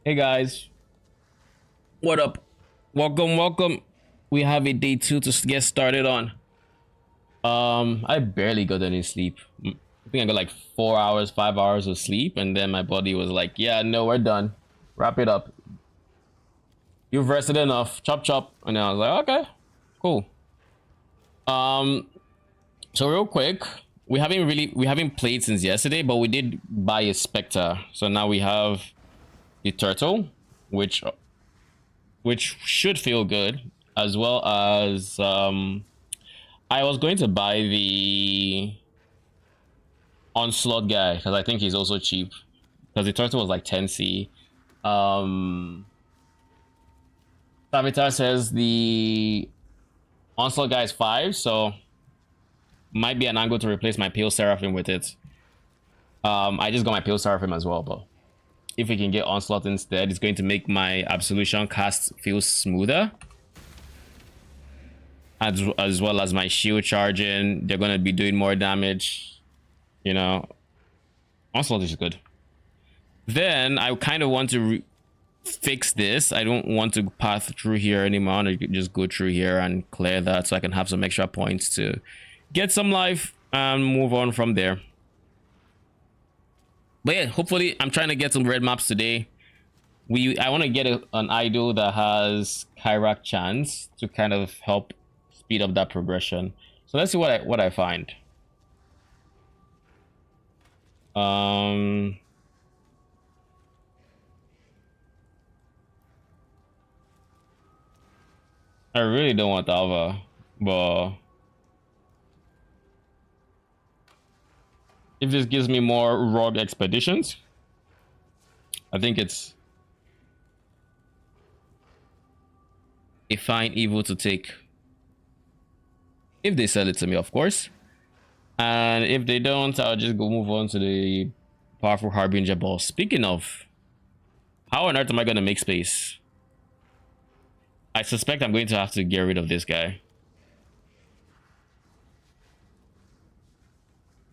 Hey guys, what up? Welcome. We have a day two to get started on. I barely got any sleep. I think I got like 4 hours, 5 hours of sleep, and then my body was like, "Yeah, no, we're done. Wrap it up. You've rested enough. Chop chop." And then I was like, "Okay, cool." Um, so real quick, we haven't played since yesterday, but we did buy a Spectre. So now we have the turtle, which should feel good, as well as I was going to buy the onslaught guy because I think he's also cheap, because the turtle was like 10c. Savitar says the onslaught guy is 5, so might be an angle to replace my pale seraphim with it. I just got my pale seraphim as well, but if we can get onslaught instead, it's going to make my absolution cast feel smoother, as well as my shield charging. They're going to be doing more damage, you know. Onslaught is good. Then I kind of want to fix this. I don't want to path through here anymore. I want to just go through here and clear that so I can have some extra points to get some life and move on from there. But yeah, hopefully I'm trying to get some red maps today. I want to get an idol that has Kyrak chance to kind of help speed up that progression. So let's see what I find. I really don't want Alva, but if this gives me more rogue expeditions, I think it's a fine evil to take. If they sell it to me, of course. And if they don't, I'll just go move on to the powerful Harbinger ball. Speaking of, how on earth am I going to make space? I suspect I'm going to have to get rid of this guy.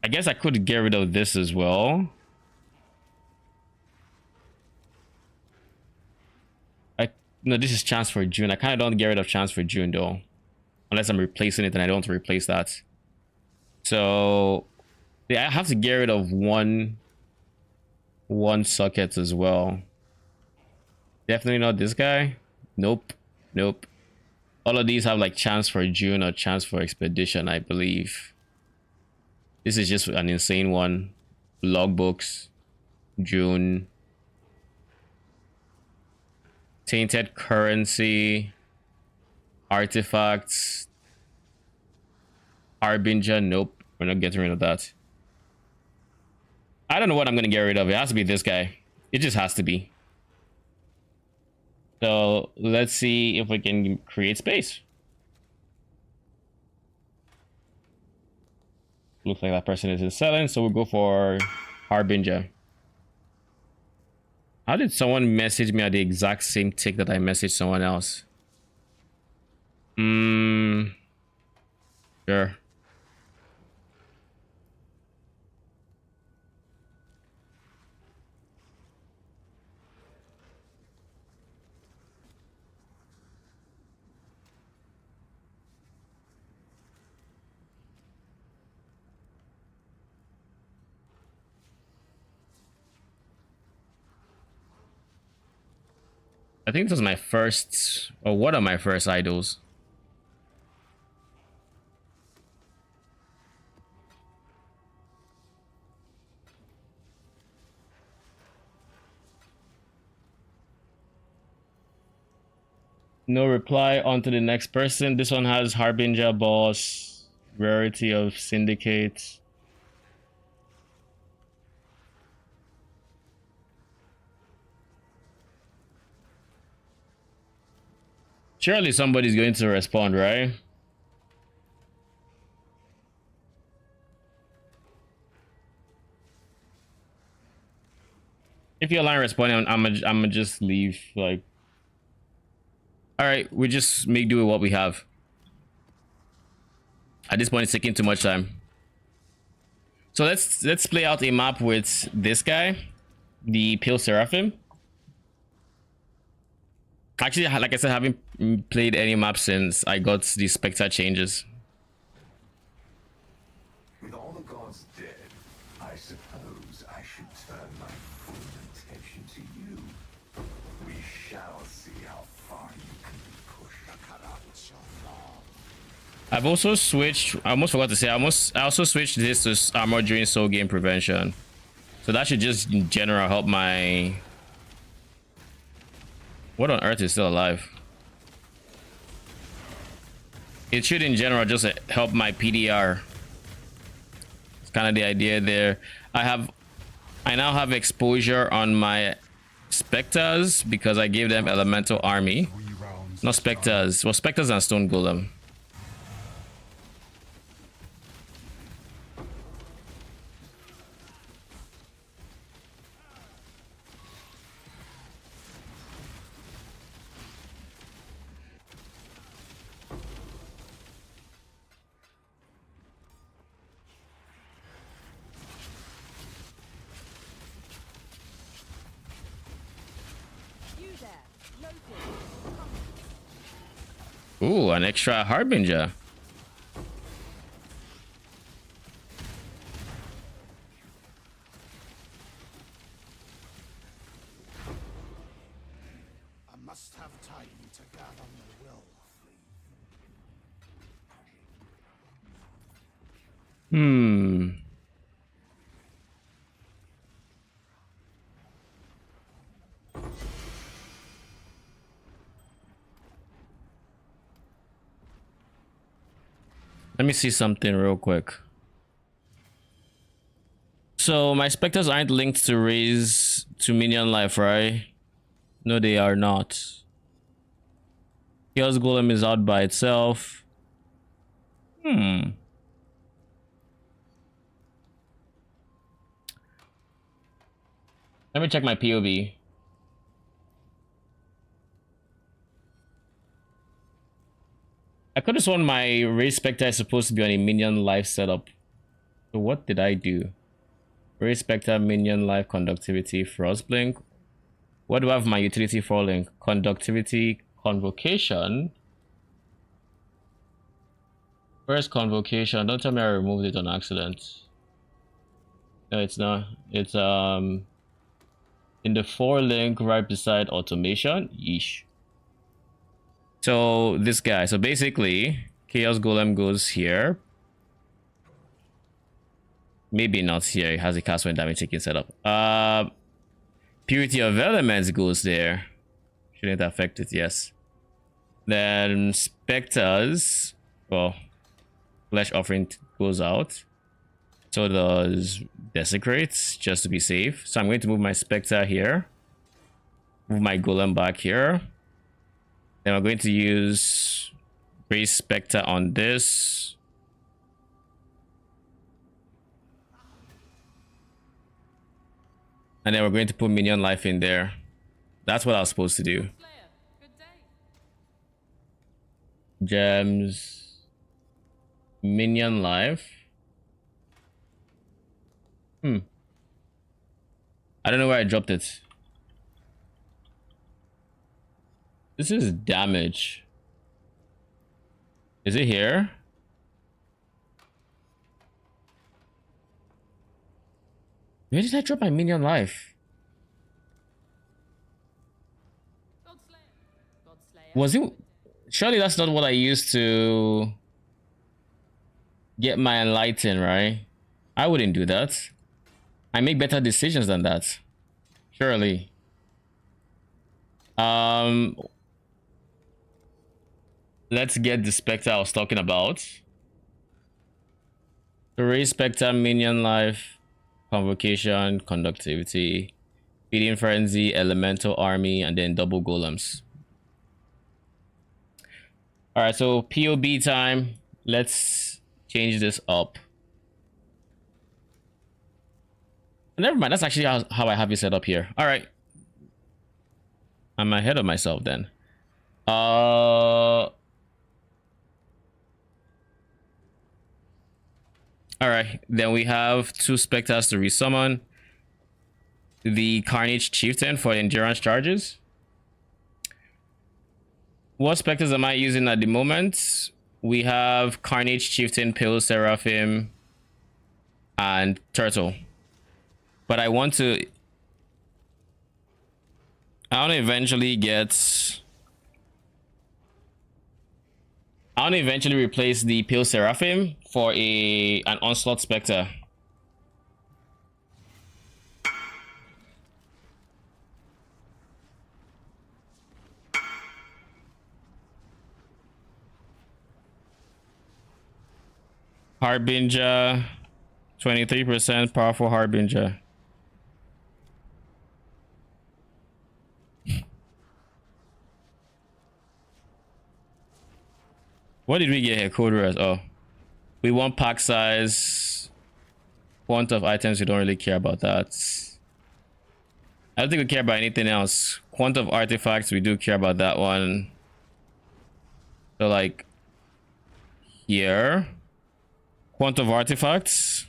I guess I could get rid of this as well. No, this is chance for June. I kind of don't get rid of chance for June though, unless I'm replacing it, and I don't want to replace that. So yeah, I have to get rid of one socket as well. Definitely not this guy. Nope. All of these have like chance for June or chance for expedition, I believe. This is just an insane one. Logbooks, June, tainted currency, artifacts, Harbinger. Nope, we're not getting rid of that. I don't know what I'm gonna get rid of. It has to be this guy. It just has to be. So let's see if we can create space. Looks like that person isn't selling, so we'll go for Harbinger. How did someone message me at the exact same tick that I messaged someone else? Sure. I think this was my first, or one of my first idols. No reply. On to the next person. This one has Harbinger boss, rarity of syndicate. Surely somebody's going to respond, right? If you're line responding, I'm just leave. Like, all right, we just make do with what we have. At this point, it's taking too much time. So let's play out a map with this guy, the Pale Seraphim. Actually, like I said, I haven't played any map since I got the Spectre changes. With all the gods dead, I suppose I should turn my full attention to you. We shall see how far you can push. I've also switched. I almost forgot to say. I also switched this to armor during soul game prevention. So that should just in general help my. What on earth is still alive? It should in general just help my PDR. It's kind of the idea there. I now have exposure on my Spectres because I gave them elemental army. Not Spectres. Well, Spectres and Stone Golem. Ooh, an extra Harbinger. I must have time to gather my will. Let me see something real quick. So my Spectres aren't linked to raise to minion life, right? No, they are not. Chaos Golem is out by itself. Let me check my POV. I could have sworn my Raise Spectre is supposed to be on a minion life setup. So what did I do? Raise Spectre, minion life, conductivity, Frostblink. What do I have my utility for link? Conductivity, convocation. Where's convocation? Don't tell me I removed it on accident. No, it's not. It's in the 4 link right beside automation. Yeesh. So this guy, so basically Chaos Golem goes here. Maybe not here, it has a cast when damage taking setup. Purity of Elements goes there. Shouldn't affect it, yes. Then Spectres, well, Flesh Offering goes out. So does Desecrate, just to be safe. So I'm going to move my Spectre here. Move my Golem back here. Then we're going to use Raise Spectre on this. And then we're going to put minion life in there. That's what I was supposed to do. Gems. Minion life. I don't know where I dropped it. This is damage. Is it here? Where did I drop my minion life? Was it? Surely that's not what I used to get my enlighten, right? I wouldn't do that. I make better decisions than that. Surely. Let's get the Spectre I was talking about. To raise Spectre, minion life, convocation, conductivity, feeding frenzy, elemental army, and then double golems. Alright, so POB time. Let's change this up. Never mind, that's actually how I have it set up here. Alright. I'm ahead of myself then. Alright, then we have 2 Spectres to resummon. The Carnage Chieftain for endurance charges. What specters am I using at the moment? We have Carnage, Chieftain, Pale Seraphim, and Turtle. But I want to eventually replace the Pale Seraphim for an Onslaught Spectre. Harbinger, 23% powerful Harbinger. What did we get here? Code res. Oh, we want pack size, quant of items. We don't really care about that. I don't think we care about anything else. Quant of artifacts, we do care about that one. So like here, quant of artifacts.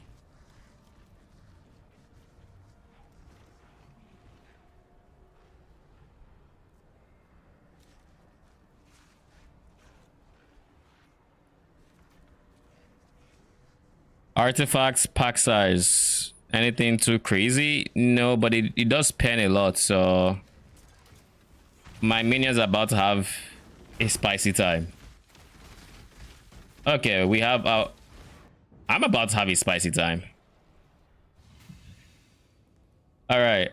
Artifacts, pack size. Anything too crazy? No, but it does pen a lot, so my minions are about to have a spicy time. Okay, we have I'm about to have a spicy time. All right.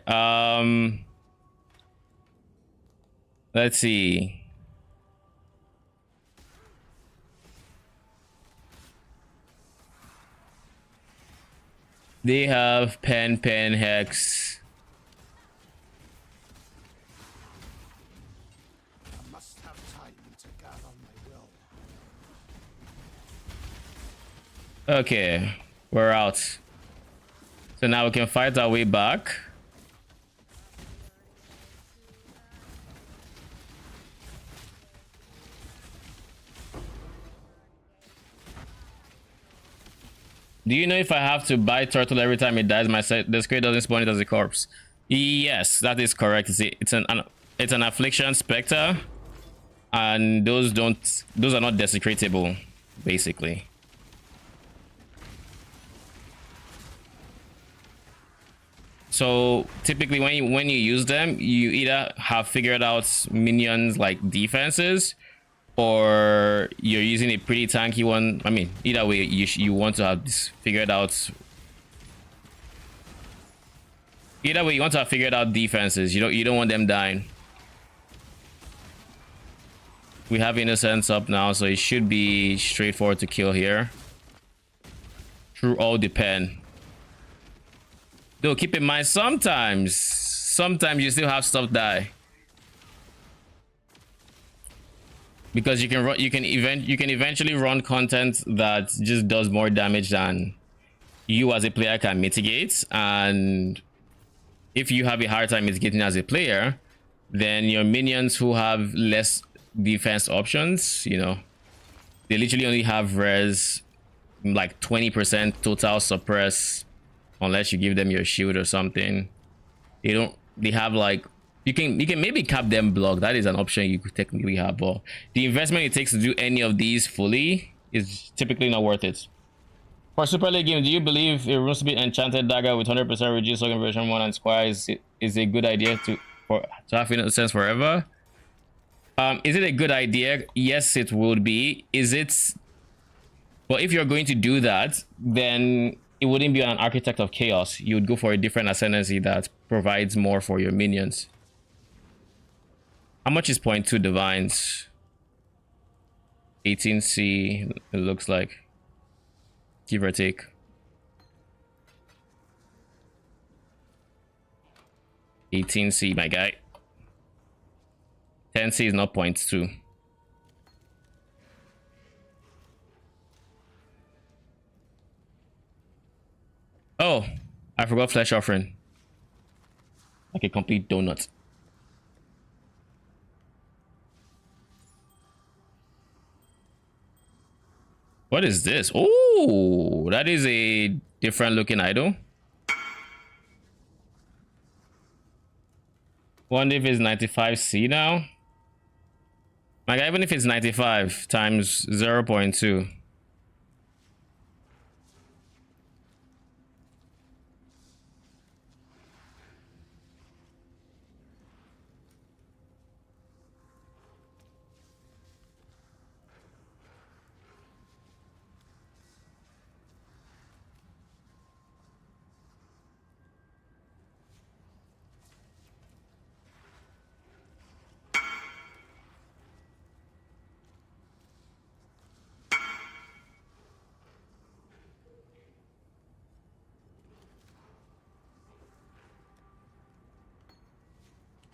Let's see. They have pen, hex. I must have time to gather my will. Okay, we're out. So now we can fight our way back. Do you know if I have to buy turtle every time it dies, my discreet doesn't spawn it as a corpse? Yes, that is correct. It's an affliction specter, and those are not desecratable, basically. So typically when you use them, you either have figured out minions like defenses, or you're using a pretty tanky one. I mean, either way, you want to have this figured out. Either way, you want to have figured out defenses. You don't want them dying. We have Innocence up now, so it should be straightforward to kill here. True, all depend. Though keep in mind, sometimes you still have stuff die. Because you can eventually run content that just does more damage than you as a player can mitigate, and if you have a hard time mitigating as a player, then your minions who have less defense options, you know, they literally only have res like 20% total suppress, unless you give them your shield or something. They have like, you can maybe cap them block. That is an option you could technically have, but the investment it takes to do any of these fully is typically not worth it. For Super League game, do you believe a Runespeed Enchanted Dagger with 100% reduced token version 1 and Squire is a good idea to have Innocence forever? Is it a good idea? Yes, it would be. Is it? Well, if you're going to do that, then it wouldn't be an Architect of Chaos. You would go for a different ascendancy that provides more for your minions. How much is 0.2 divines? 18C, it looks like. Give or take. $18C, my guy. 10C is not 0.2. Oh, I forgot Flesh Offering. Like a complete donut. What is this? Oh, that is a different looking idol. Wonder if it's 95C now. Like, even if it's 95 times 0.2.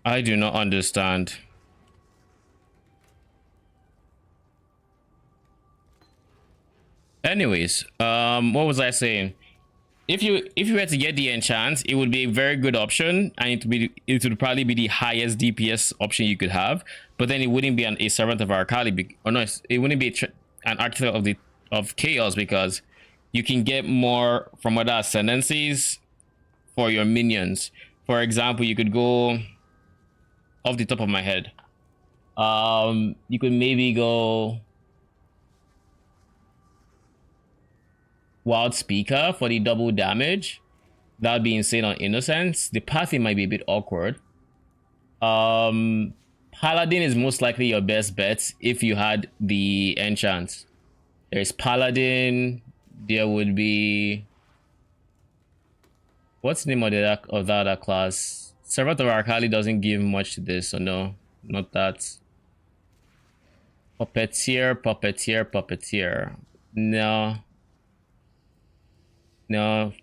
I do not understand. Anyways, what was I saying? If you were to get the enchant, it would be a very good option, and it would probably be the highest DPS option you could have. But then it wouldn't be a servant of Arcali, or no, it wouldn't be an architect of chaos, because you can get more from other ascendancies for your minions. For example, you could go off the top of my head. You could maybe go Wild Speaker for the double damage. That'd be insane on Innocence. The pathing might be a bit awkward. Paladin is most likely your best bet if you had the enchant. There's Paladin. There would be, what's the name of that other class? Servant of Arcali doesn't give much to this, so no, not that. Puppeteer. No,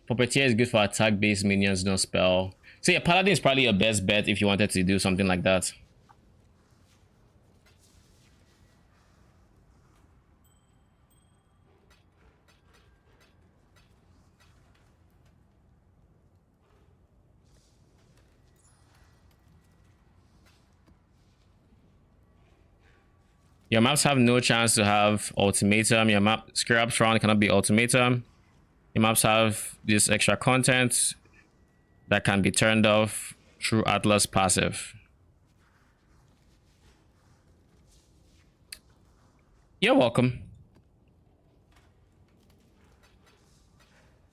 Puppeteer is good for attack based minions, no spell. So yeah, Paladin is probably your best bet if you wanted to do something like that. Your maps have no chance to have ultimatum. Your map Scrap Round cannot be ultimatum. Your maps have this extra content that can be turned off through Atlas passive. You're welcome.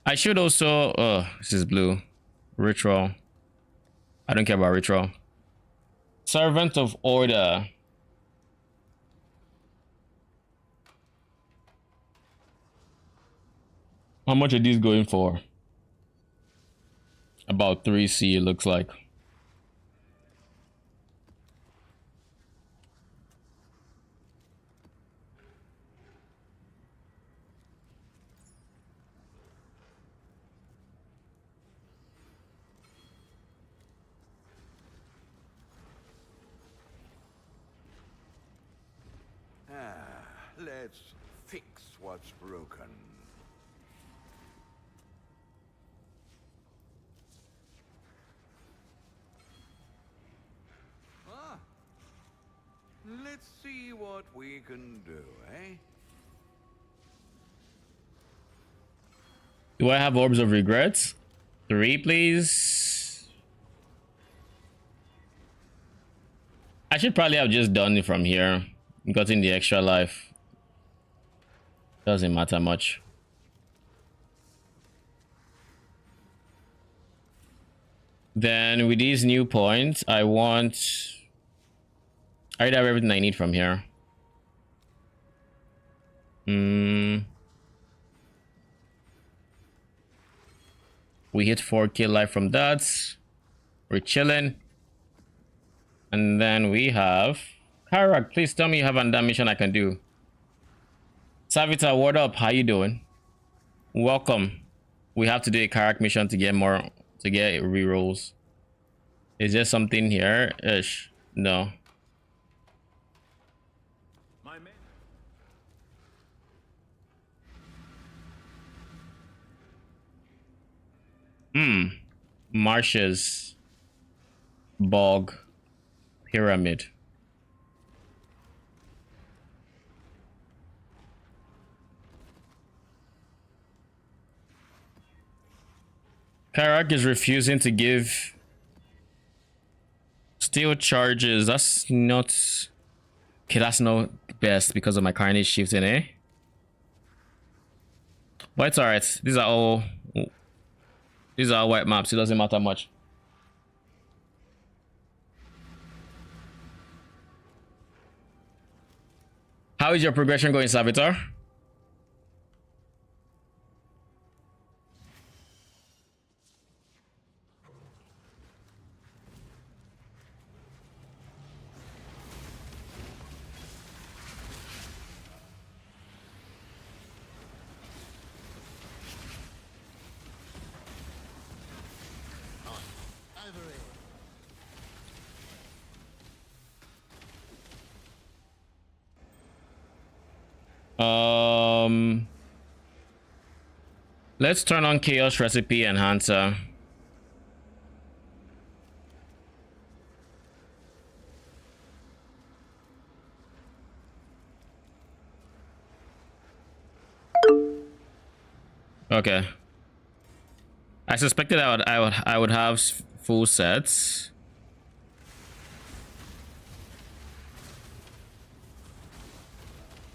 I should also, oh, this is blue. Ritual. I don't care about ritual. Servant of Order. How much are these going for? About 3C, it looks like. Let's fix what's broken. Let's see what we can do, eh? Do I have Orbs of Regrets? 3, please. I should probably have just done it from here. Gotten the extra life. Doesn't matter much. Then with these new points, I already have everything I need from here. We hit 4k life from that. We're chilling. And then we have Karak. Please tell me you have another mission I can do. Savita, what up? How you doing? Welcome. We have to do a Karak mission to get rerolls. Is there something here? Ish. No. Marshes. Bog. Pyramid. Karak is refusing to give steel charges. That's not Okay, that's no best because of my carnage shifting, eh? But it's alright. These are all white maps. It doesn't matter much. How is your progression going, Savitar? Let's turn on Chaos Recipe Enhancer. Okay. I suspected I would have full sets.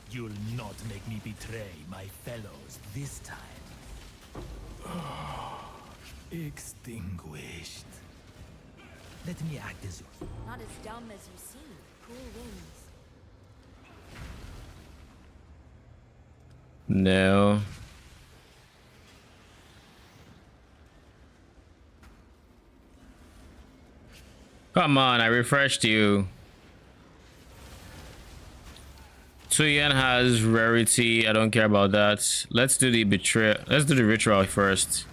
You'll not make me betray my fellows this time. Extinguished. Let me act as your... Not as dumb as you seem. Cool winds. No. Come on, I refreshed you. Tuyen has rarity. I don't care about that. Let's do the betrayal. Let's do the ritual first.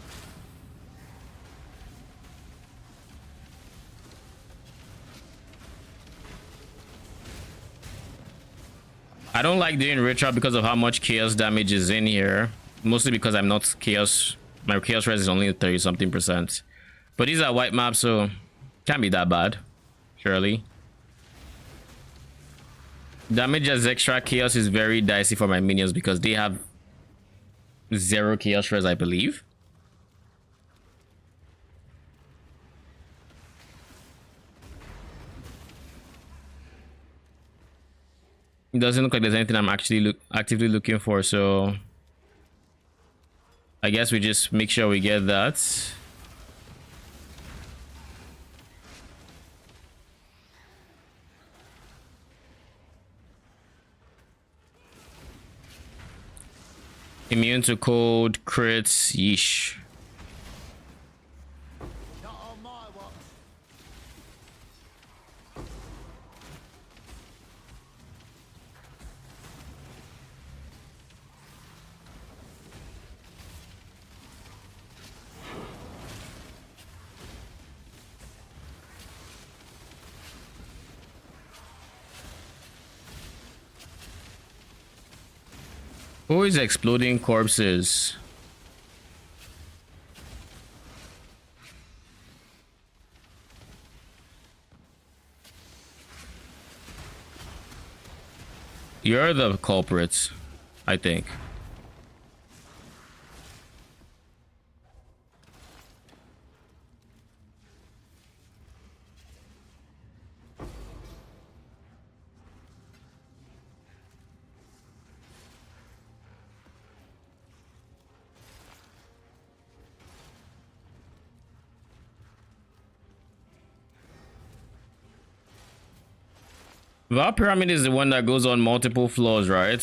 I don't like doing ritual because of how much chaos damage is in here. Mostly because I'm not chaos. My chaos res is only 30 something%. But these are white maps, so can't be that bad. Surely. Damage as extra chaos is very dicey for my minions because they have 0 chaos res, I believe. It doesn't look like there's anything I'm actually actively looking for, so I guess we just make sure we get that. Immune to cold, crits, yeesh. Not on my watch. Who is exploding corpses? You're the culprits, I think. Vaal pyramid is the one that goes on multiple floors, right?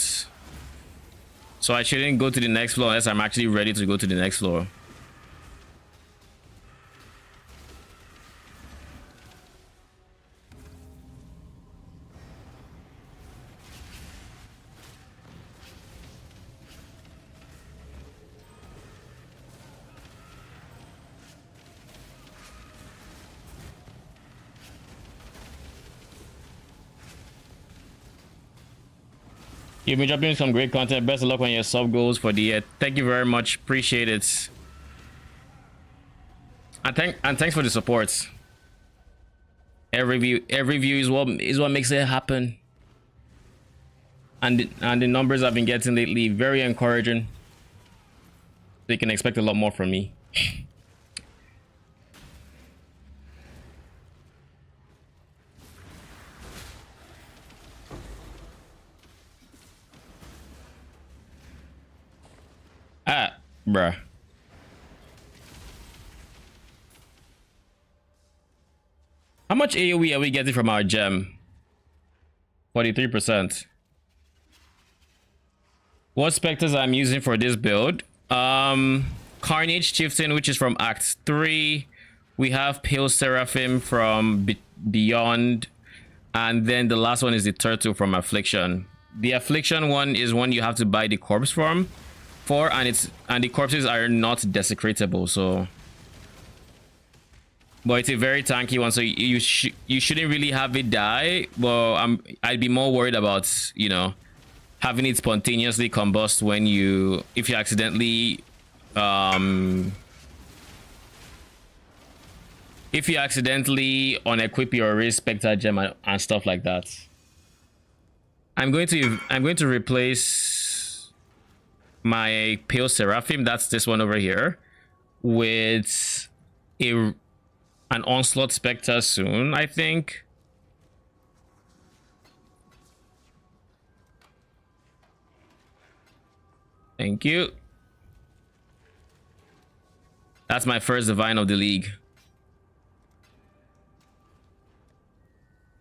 So I shouldn't go to the next floor unless I'm actually ready to go to the next floor. You've been dropping some great content. Best of luck on your sub goals for the year. Thank you very much. Appreciate it. And thanks for the support. Every view is what makes it happen. And the numbers I've been getting lately very encouraging. So you can expect a lot more from me. Bruh. How much AoE are we getting from our gem? 43%. What specters I'm using for this build? Carnage Chieftain, which is from Act 3. We have Pale Seraphim from Beyond. And then the last one is the Turtle from Affliction. The Affliction one is one you have to buy the corpse for, and the corpses are not desecratable, so. But it's a very tanky one, so you shouldn't really have it die. Well, I'd be more worried about, you know, having it spontaneously combust when if you accidentally unequip your raise Spectre gem and stuff like that. I'm going to replace my Pale Seraphim, that's this one over here, with an Onslaught Spectre soon, I think. Thank you. That's my first Divine of the League.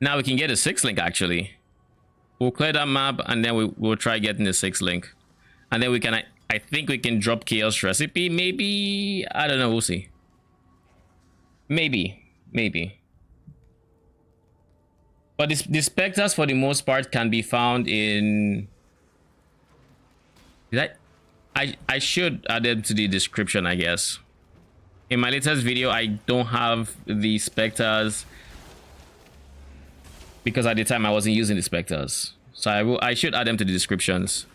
Now we can get a 6-link actually. We'll clear that map and then we'll try getting the 6-link. And then we can, I think we can drop Chaos Recipe, maybe? I don't know, we'll see. Maybe. But the specters for the most part can be found in... I should add them to the description, I guess. In my latest video, I don't have the specters because at the time I wasn't using the specters. So I should add them to the descriptions.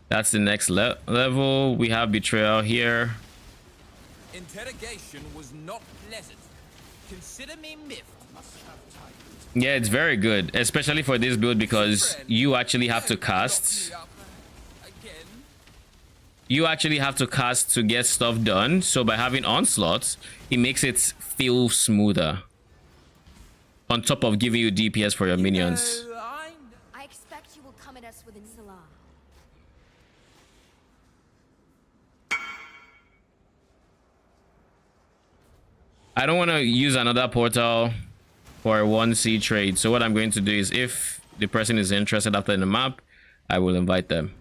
That's the next level. We have Betrayal here. Interrogation was not pleasant. Consider me miffed. Yeah, it's very good, especially for this build because you actually have to cast. You actually have to cast to get stuff done. So by having Onslaught, it makes it feel smoother. On top of giving you DPS for your minions. I expect you will come at us with Exile. I don't want to use another portal for a 1C trade. So what I'm going to do is if the person is interested after the map, I will invite them.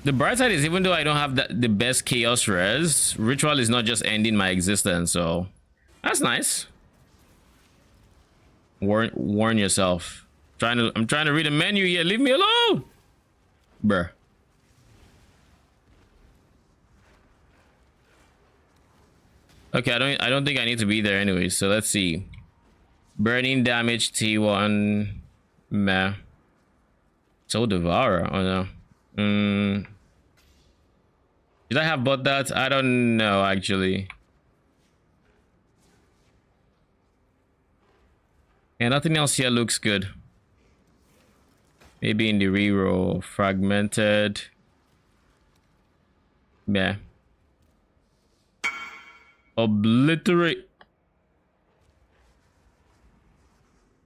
The bright side is even though I don't have the best chaos res, ritual is not just ending my existence, so that's nice. Warn yourself. I'm trying to read a menu here. Leave me alone, bruh. Okay, I don't think I need to be there anyway. So let's see. Burning damage T1. Meh. Soul Devourer. Oh no. Did I have bought that? I don't know actually. Yeah, nothing else here looks good. Maybe in the reroll. Fragmented. Yeah. Obliterate.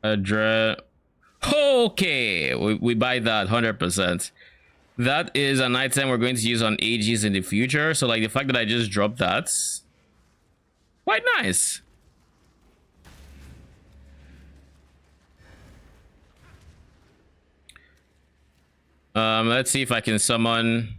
Address. Okay, we buy that 100%. That is an item we're going to use on AGs in the future. So like the fact that I just dropped that's quite nice. Let's see if I can summon.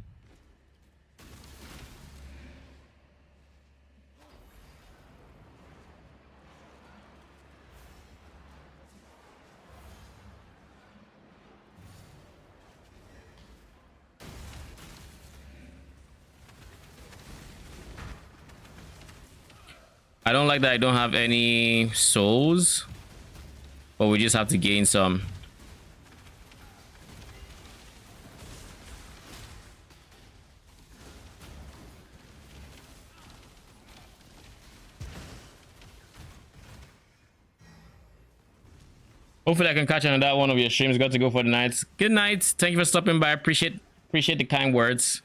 I don't like that I don't have any souls, but we just have to gain some. Hopefully I can catch another one of your streams. Got to go for the night. Good night. Thank you for stopping by. Appreciate the kind words.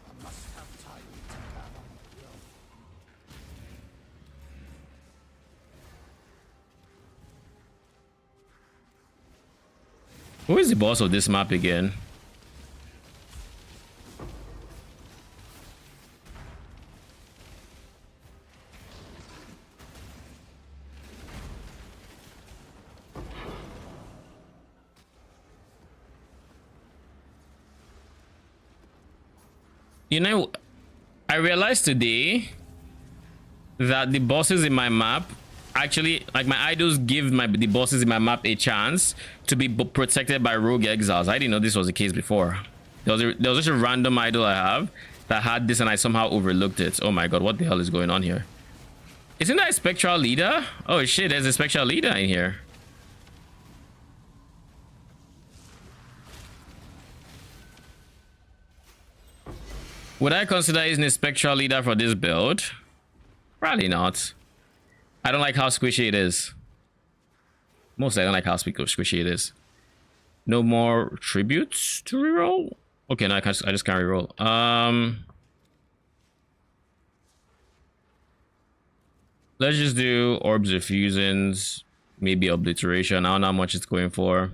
I must have time to gather my will. Who is the boss of this map again? You know, I realized today that the bosses in my map actually, like, my idols give the bosses in my map a chance to be protected by rogue exiles. I didn't know this was the case before. There was just a random idol I have that had this and I somehow overlooked it. Oh my god, what the hell is going on here? Isn't that a spectral leader? Oh shit, there's a spectral leader in here. Would I consider using a spectral leader for this build? Probably not. I don't like how squishy it is. Mostly I don't like how squishy it is. No more tributes to reroll? Okay, no, I just can't reroll. Let's just do orbs of fusions, maybe obliteration. I don't know how much it's going for.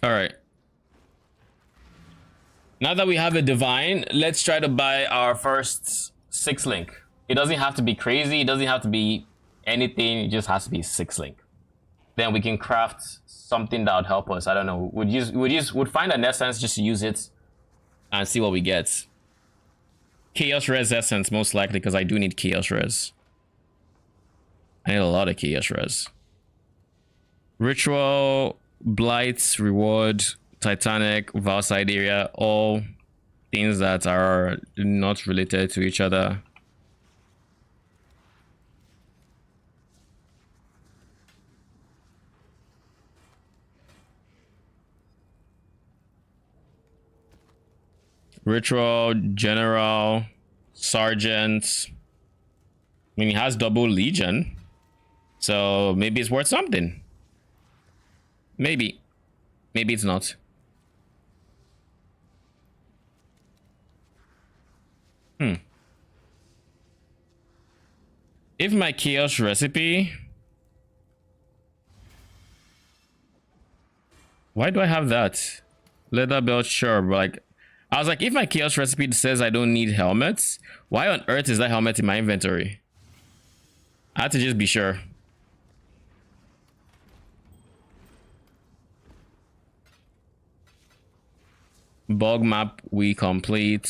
All right. Now that we have a divine, let's try to buy our first 6 link. It doesn't have to be crazy. It doesn't have to be anything. It just has to be 6 link. Then we can craft something that would help us. I don't know. Would find an essence, just use it and see what we get. Chaos res essence most likely, because I do need chaos res. I need a lot of chaos res. Ritual, blight, reward, Titanic, Vaal side area, all things that are not related to each other. Ritual, General, Sergeant. I mean, he has double Legion, so maybe it's worth something. Maybe it's not. If my chaos recipe, why do I have that? Leather belt, sure, but like, I was like, if my chaos recipe says I don't need helmets, why on earth is that helmet in my inventory? I had to just be sure. Bug map we complete.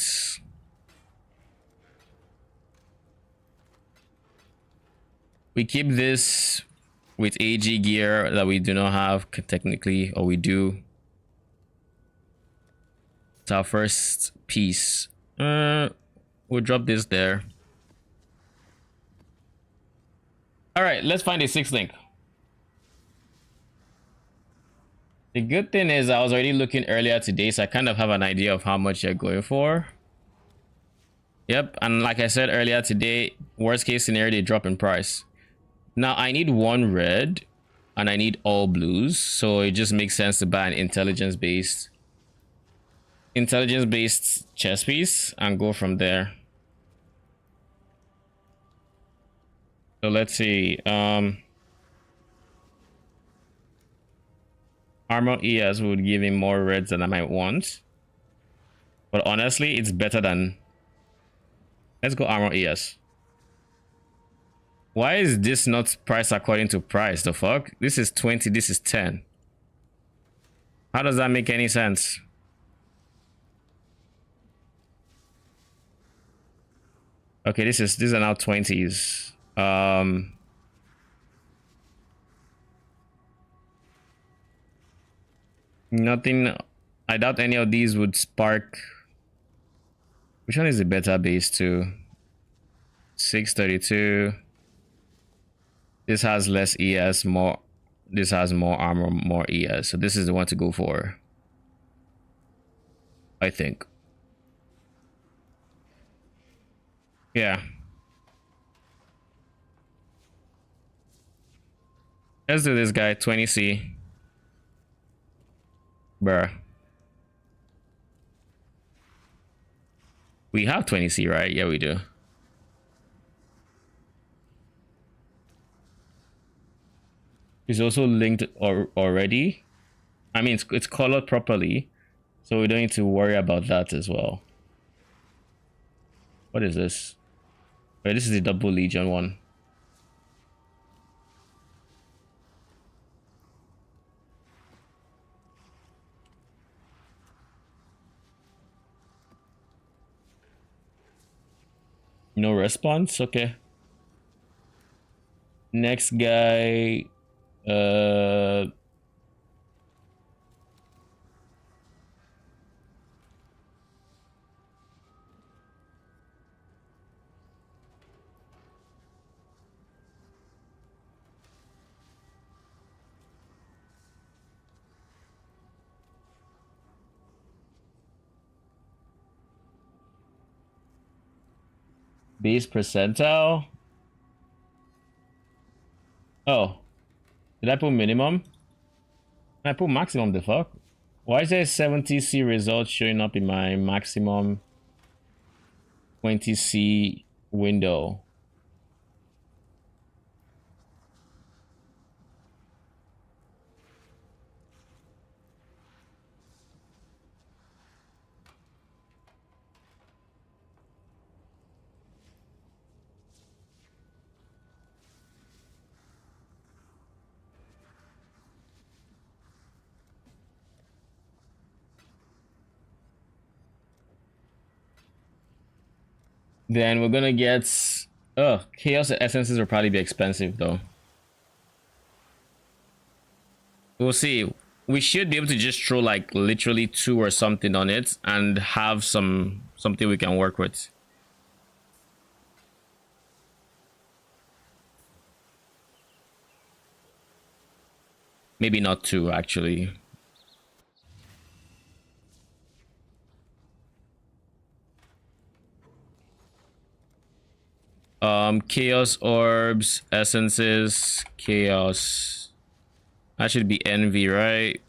We keep this with AG gear that we do not have technically, or we do. It's our first piece. We'll drop this there. All right, let's find a 6 link. The good thing is I was already looking earlier today, so I kind of have an idea of how much you're going for. Yep, and like I said earlier today, worst case scenario, they drop in price. Now I need 1 red and I need all blues, so it just makes sense to buy an intelligence based chess piece and go from there. So let's see. Armor ES would give him more reds than I might want, but honestly it's better than, let's go armor ES. Why is this not priced according to price? The fuck? This is 20, this is 10. How does that make any sense? Okay, these are now 20s. Nothing. I doubt any of these would spark. Which one is the better base to? 632. This has less ES, more. This has more armor, more ES. So this is the one to go for, I think. Yeah. Let's do this guy, 20C. Bruh. We have 20C, right? Yeah, we do. It's also linked already. I mean, it's colored properly, so we don't need to worry about that as well. What is this? Wait, this is the double Legion one. No response? Okay. Next guy. Base percentile. Oh, did I put minimum? I put maximum. The fuck? Why is there 70C results showing up in my maximum 20C window? Then we're gonna get. Oh, chaos essences will probably be expensive though. We'll see. We should be able to just throw like literally 2 or something on it and have something we can work with. Maybe not 2 actually. Chaos orbs, essences, chaos. That should be envy, right?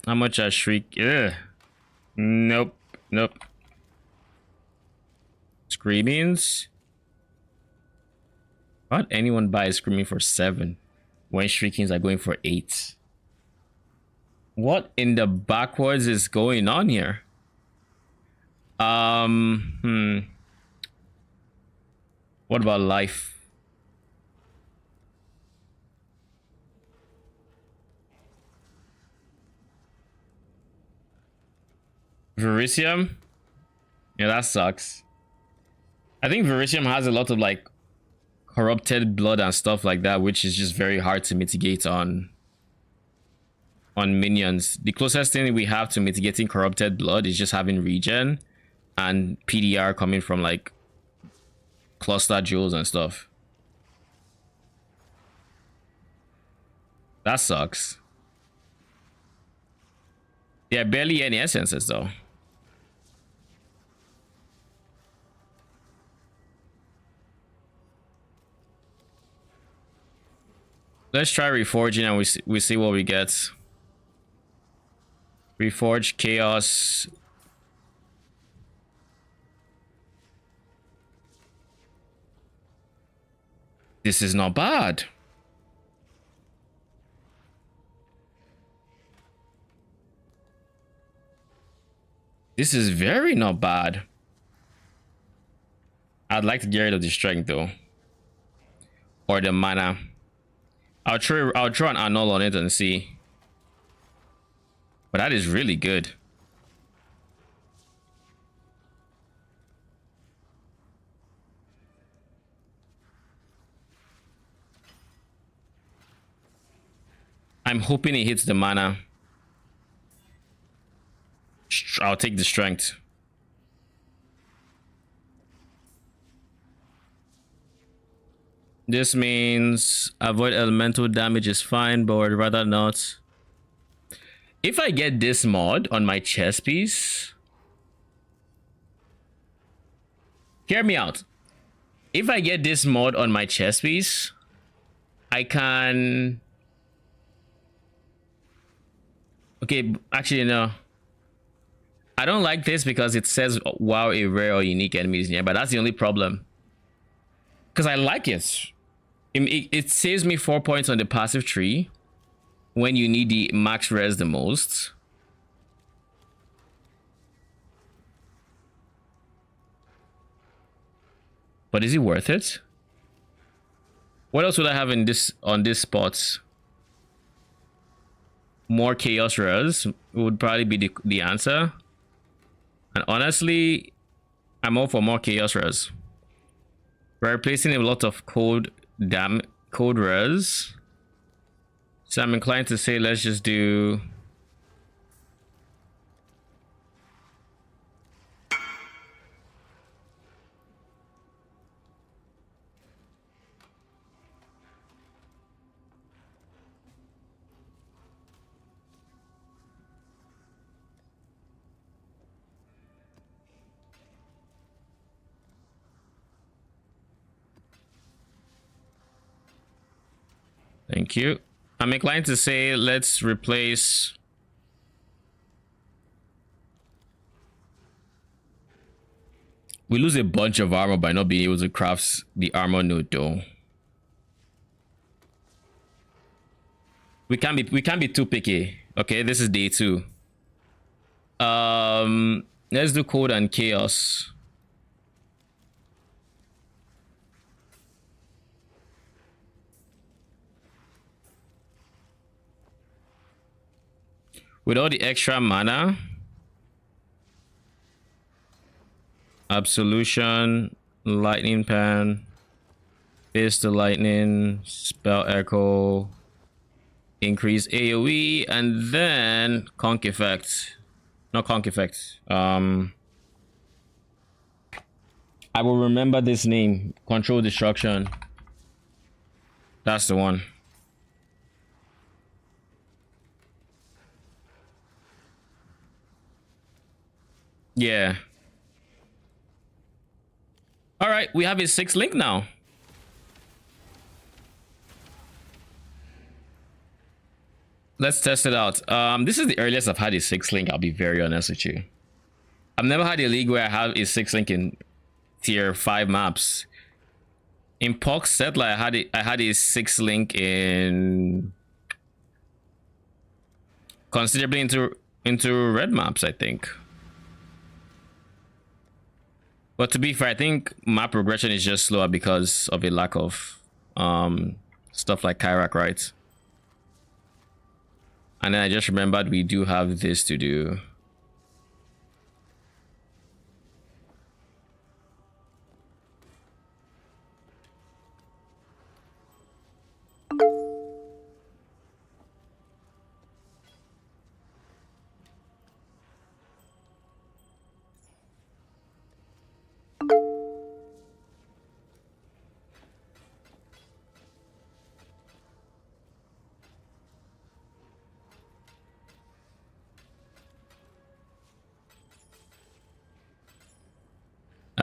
How much I shriek? Ugh. Nope. Nope. Screamings? Why'd anyone buy screaming for 7 when shriekings are going for 8? What in the backwards is going on here? What about life? Verisium? Yeah, that sucks. I think Verisium has a lot of like corrupted blood and stuff like that, which is just very hard to mitigate on minions. The closest thing we have to mitigating corrupted blood is just having regen and PDR coming from like cluster jewels and stuff. That sucks. Yeah, barely any essences though. Let's try reforging and we see what we get. Reforge chaos. This is not bad. This is very not bad. I'd like to get rid of the strength though. Or the mana. I'll try an annul on it and see. But that is really good. I'm hoping it hits the mana. I'll take the strength. This means avoid elemental damage is fine, but I'd rather not. If I get this mod on my chess piece, hear me out. If I get this mod on my chess piece, I can... Okay, actually, no. I don't like this because it says wow a rare or unique enemies in here, but that's the only problem. Because I like it. It saves me 4 points on the passive tree when you need the max res the most. But is it worth it? What else would I have in this on this spot? More chaos res would probably be the answer. And honestly, I'm all for more chaos res. We're replacing a lot of code res. So I'm inclined to say let's just do thank you. I'm inclined to say let's replace we lose a bunch of armor by not being able to craft the armor node though. We can't be too picky. Okay, this is day 2. Let's do code and chaos. With all the extra mana, Absolution, Lightning Pan, Fist the Lightning, Spell Echo, increase AoE, and then Conk Effect. Not Conk Effect. I will remember this name. Control Destruction. That's the one. Yeah. All right, we have a 6th link now. Let's test it out. This is the earliest I've had a 6th link, I'll be very honest with you. I've never had a league where I have a 6th link in tier 5 maps. In Pox Settler, I had a 6th link in considerably into red maps, I think. But to be fair, I think map progression is just slower because of a lack of stuff like Kyrak, right? And then I just remembered we do have this to do.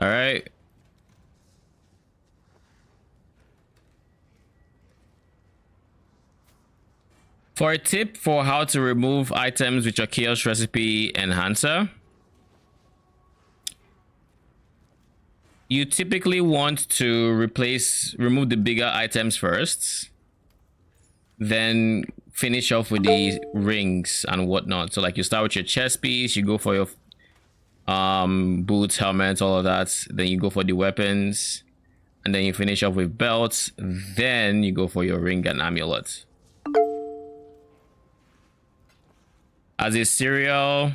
All right. For a tip for how to remove items with your Chaos Recipe Enhancer, you typically want to remove the bigger items first, then finish off with the rings and whatnot. So like you start with your chest piece, you go for your boots, helmets, all of that, then you go for the weapons, and then you finish off with belts, then you go for your ring and amulet. As a serial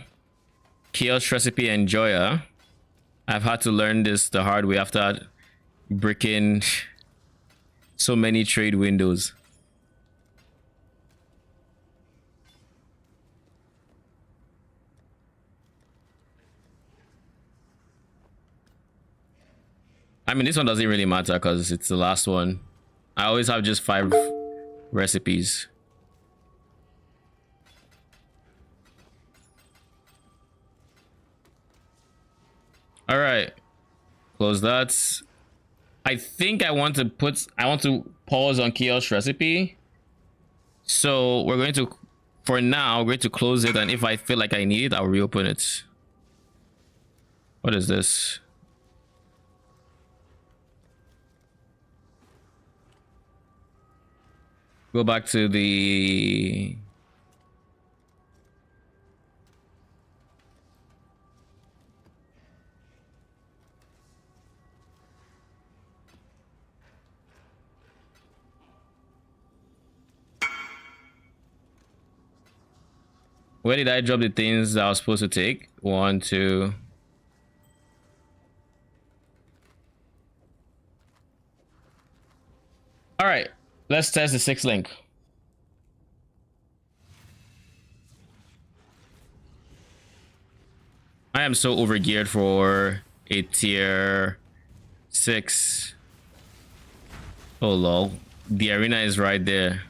Chaos Recipe enjoyer, I've had to learn this the hard way after bricking so many trade windows. I mean, this one doesn't really matter because it's the last one. I always have just 5 recipes. All right, close that. I think I want to pause on kiosk recipe. So we're going to, for now, we're going to close it, and if I feel like I need it, I'll reopen it. What is this? Go back to the... Where did I drop the things that I was supposed to take? 1, 2. All right, let's test the 6 link. I am so overgeared for a tier 6. Oh lol, the arena is right there.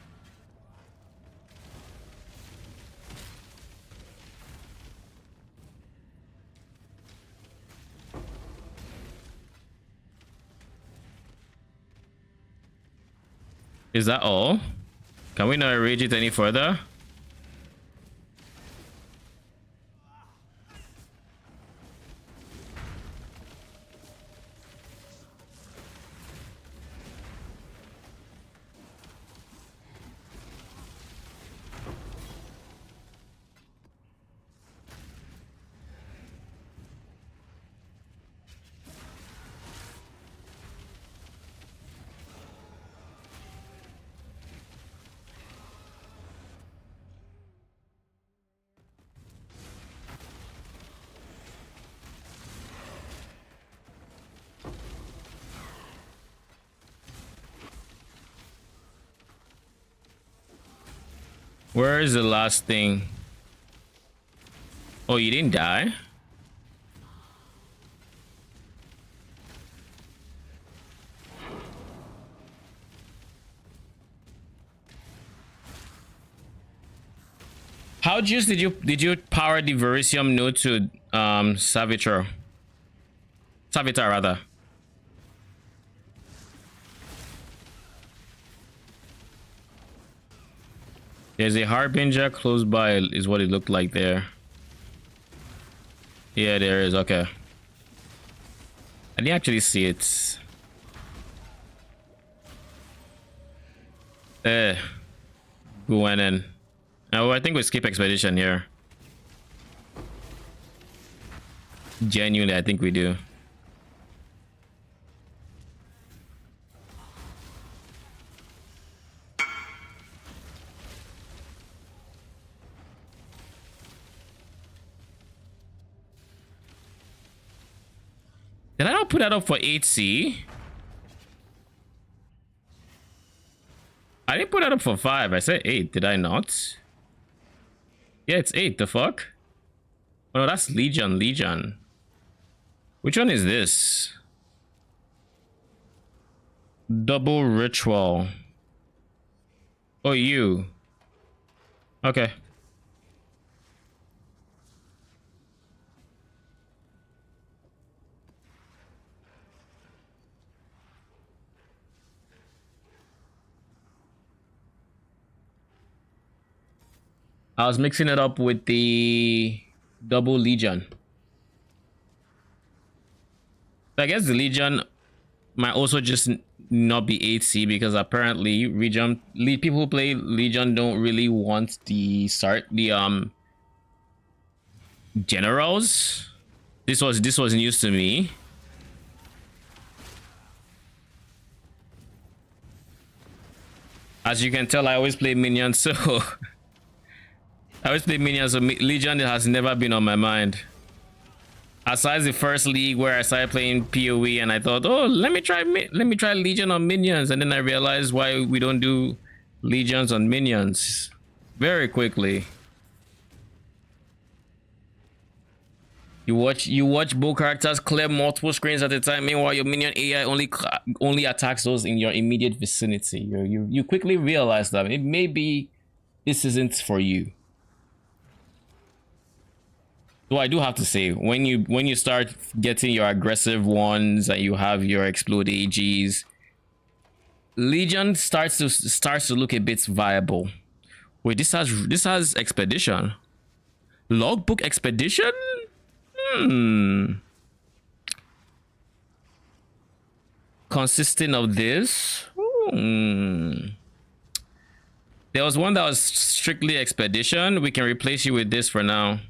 Is that all? Can we not arrange it any further? Where is the last thing? Oh, you didn't die? How juice did you power the Verisium node to Savitar rather? There's a Harbinger close by, is what it looked like there. Yeah, there is. Okay. I didn't actually see it. Going in. Oh, I think we skip expedition here. Genuinely, I think we do. Did I not put that up for 8C? I didn't put that up for 5. I said 8. Did I not? Yeah, it's 8. The fuck? Oh, no, that's Legion. Legion. Which one is this? Double ritual. Oh, you. Okay. I was mixing it up with the double Legion. I guess the Legion might also just not be 8C because apparently people who play Legion don't really want the generals. This was news to me. As you can tell, I always play minions, so I always play minions, so Legion has never been on my mind. Aside the first league where I started playing PoE and I thought, oh, let me try Legion on minions, and then I realized why we don't do Legions on minions very quickly. You watch both characters clear multiple screens at a time. Meanwhile, your minion AI only attacks those in your immediate vicinity. You quickly realize that it maybe this isn't for you. So I do have to say, when you start getting your aggressive ones and you have your explode AGs, Legion starts to look a bit viable. Wait, this has expedition, logbook expedition. Consisting of this. There was one that was strictly expedition. We can replace you with this for now.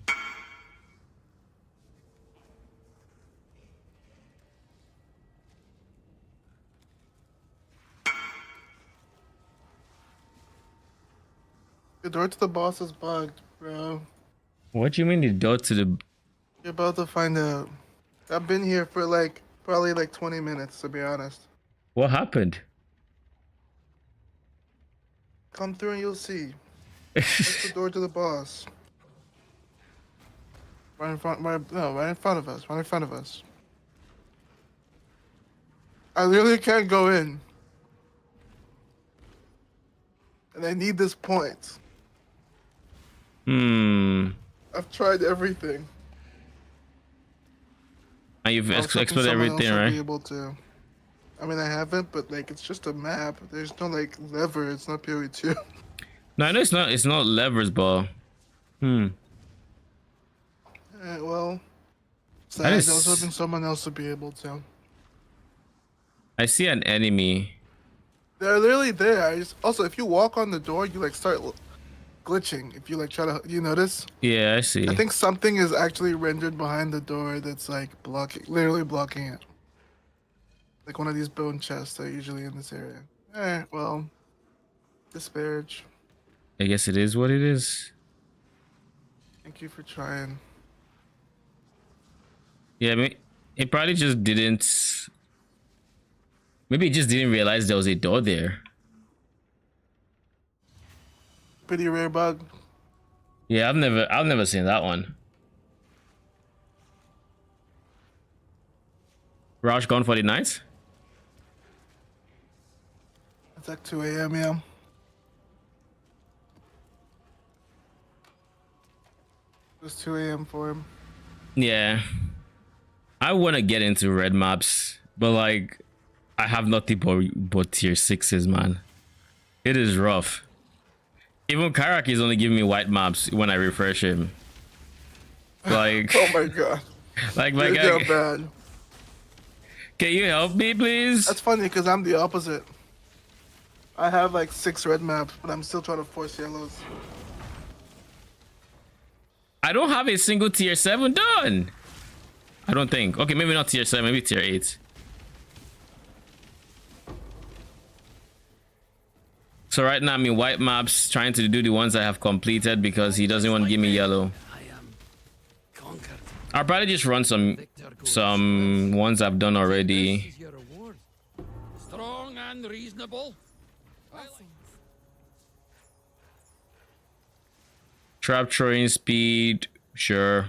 The door to the boss is bugged, bro. What do you mean the door to the... You're about to find out. I've been here for like probably like 20 minutes, to be honest. What happened? Come through and you'll see. That's the door to the boss. Right in front of us. Right in front of us. I literally can't go in. And I need this point. I've tried everything. And you've I was hoping explored someone everything, else would right? Be able to. I mean, I haven't, but like, it's just a map. There's no like lever. It's not PoE2. No, I know it's not. It's not levers, but Well, That sad. I is- was hoping someone else would be able to. I see an enemy. They're literally there. Also, if you walk on the door, you like start glitching. If you like try to, you notice? Yeah, I see. I think something is actually rendered behind the door that's like literally blocking it. Like one of these bone chests that are usually in this area. Well, disparage. I guess it is what it is. Thank you for trying. Yeah, it probably just didn't. Maybe it just didn't realize there was a door there. Pretty rare bug. Yeah, I've never seen that one. Raj gone for the night? It's like 2 a.m. Yeah. It was 2 a.m. for him. Yeah. I want to get into red maps, but like, I have nothing but tier 6s, man. It is rough. Even Karak is only giving me white maps when I refresh him. Like, Oh my god. like my You're guy, down bad. can you help me, please? That's funny because I'm the opposite. I have like 6 red maps, but I'm still trying to force yellows. I don't have a single tier 7 done. I don't think. Okay, maybe not tier 7, maybe tier 8. So right now I'm in white maps trying to do the ones I have completed because he doesn't want to give me yellow. I am conquered. I'll probably just run some ones I've done This already. is your reward. Strong and reasonable. Blessings. Trap throwing speed, sure.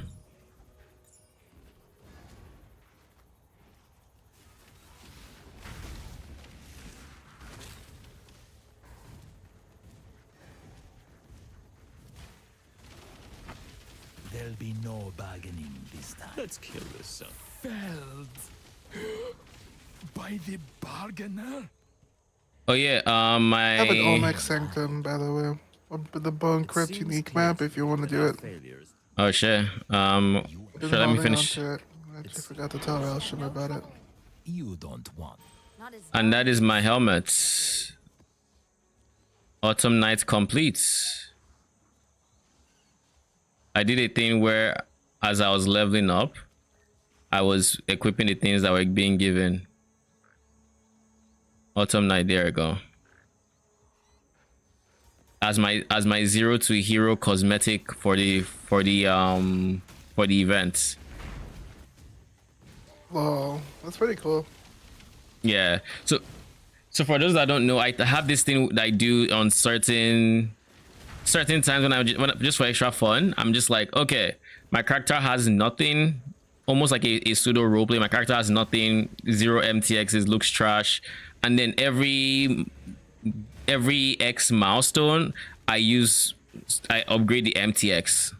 There'll be no bargaining this time. Let's kill this son. Felled by the bargainer. Oh yeah, I have an my Olmec Sanctum, by the way. With the Bone Crypt Seems unique clear map, if you want to do it. Failures. oh shit. Just Let me holding finish. onto it. I just forgot to tell Elsham about it. You don't want. Not as And that is my helmet. Autumn Night complete. I did a thing where as I was leveling up, I was equipping the things that were being given. Autumn Night, there we go. As my 0 to hero cosmetic for the events. Whoa, that's pretty cool. Yeah. So for those that don't know, I have this thing that I do on certain times when just for extra fun. I'm just like, okay, my character has nothing almost like a pseudo roleplay. My character has nothing, 0 MTXs, looks trash, and then every X milestone I upgrade the MTX.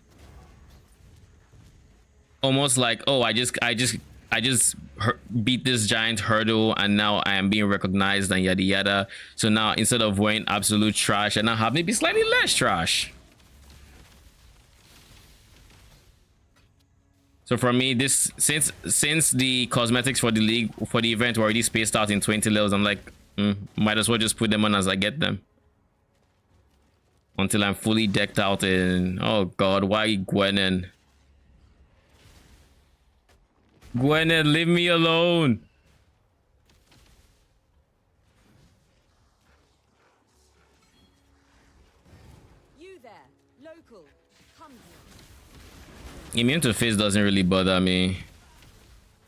Almost like, oh, I just beat this giant hurdle and now I am being recognized and yada yada. So now instead of wearing absolute trash, I now have maybe slightly less trash. So for me, this since the cosmetics for the league for the event were already spaced out in 20 levels, I'm like, might as well just put them on as I get them. Until I'm fully decked out in, oh god, why Gwenin? Gwenin, leave me alone. You there, local. Come here. Immune to face doesn't really bother me.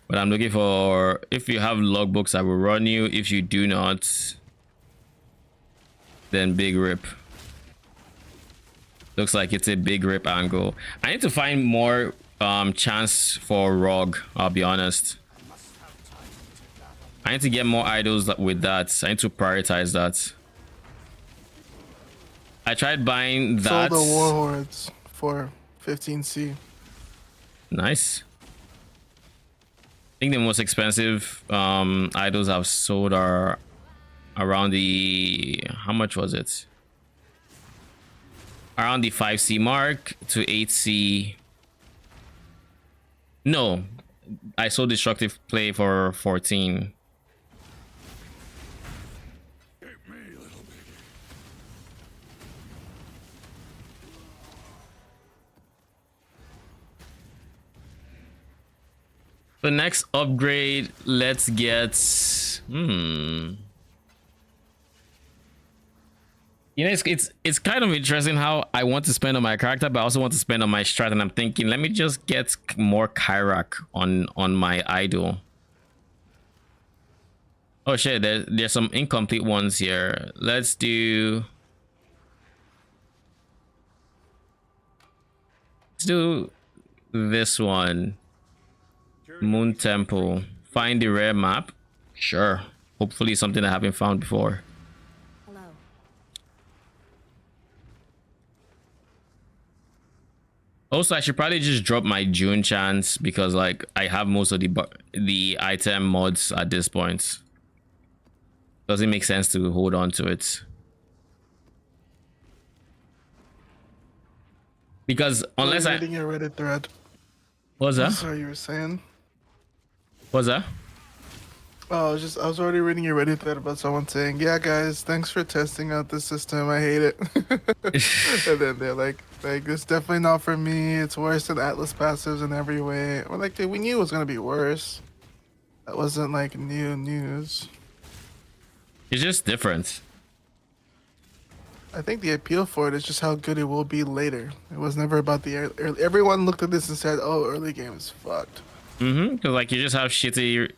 But I'm looking for, if you have logbooks, I will run you. If you do not, then big rip. Looks like it's a big rip angle. I need to find more chance for Rogue, I'll be honest. I need to get more idols with that. I need to prioritize that. I tried buying that. Sold the Warhordes for 15C. Nice. I think the most expensive idols I've sold are around the, how much was it? Around the 5C mark to 8C. No, I sold destructive play for 14. The next upgrade, let's get you know, it's kind of interesting how I want to spend on my character, but I also want to spend on my strat, and I'm thinking, let me just get more Kyrak on my idol. Oh shit, there's some incomplete ones here. Let's do this one. Moon Temple. Find the rare map. Sure. Hopefully something I haven't found before. Hello. Also, I should probably just drop my June chance because like I have most of the item mods at this point. Doesn't make sense to hold on to it. Because unless I'm reading your Reddit thread. What's that? Sorry, you were saying. What's that? Oh, I was already reading your Reddit thread about someone saying, "Yeah, guys, thanks for testing out the system. I hate it." And then they're like, "It's definitely not for me. It's worse than Atlas passives in every way." We're like, "Dude, we knew it was gonna be worse. That wasn't like new news." It's just different. I think the appeal for it is just how good it will be later. It was never about the early. Everyone looked at this and said, "Oh, early game is fucked." Because like you just have shitty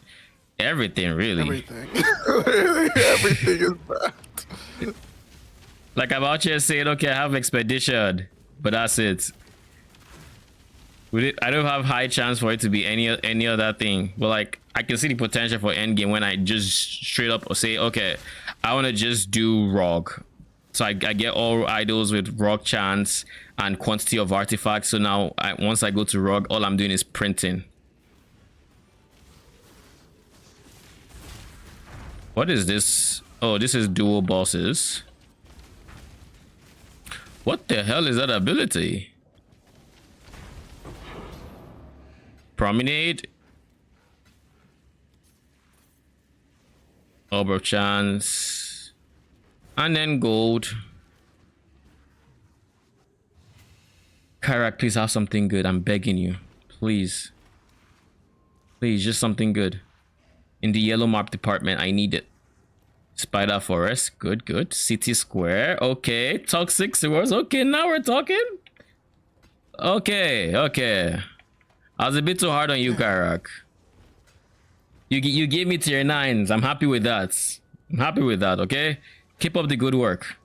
everything, really. Everything. Everything is bad. Like I'm out here saying, okay, I have expedition, but that's it. I don't have high chance for it to be any other thing. But like I can see the potential for endgame when I just straight up say, okay, I want to just do Rogue. So I get all idols with Rogue chance and quantity of artifacts. So now once I go to Rogue, all I'm doing is printing. What is this? Oh, this is dual bosses. What the hell is that ability? Promenade. Orb of chance. And then gold. Kyrak, please have something good. I'm begging you. Please. Please, just something good. In the yellow map department, I need it. Spider Forest. Good, good. City Square. Okay. Toxic Sewers. Okay, now we're talking. Okay, okay. I was a bit too hard on you, Kyrak. You gave me tier 9s. I'm happy with that. I'm happy with that, okay? Keep up the good work.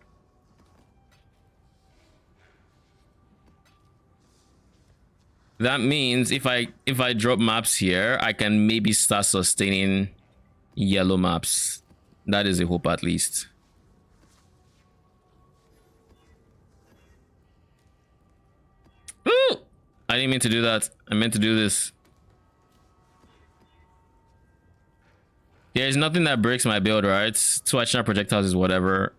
That means if I drop maps here, I can maybe start sustaining yellow maps. That is a hope, at least. Ooh! I didn't mean to do that. I meant to do this. There's nothing that breaks my build, right? Two additional projectiles is whatever.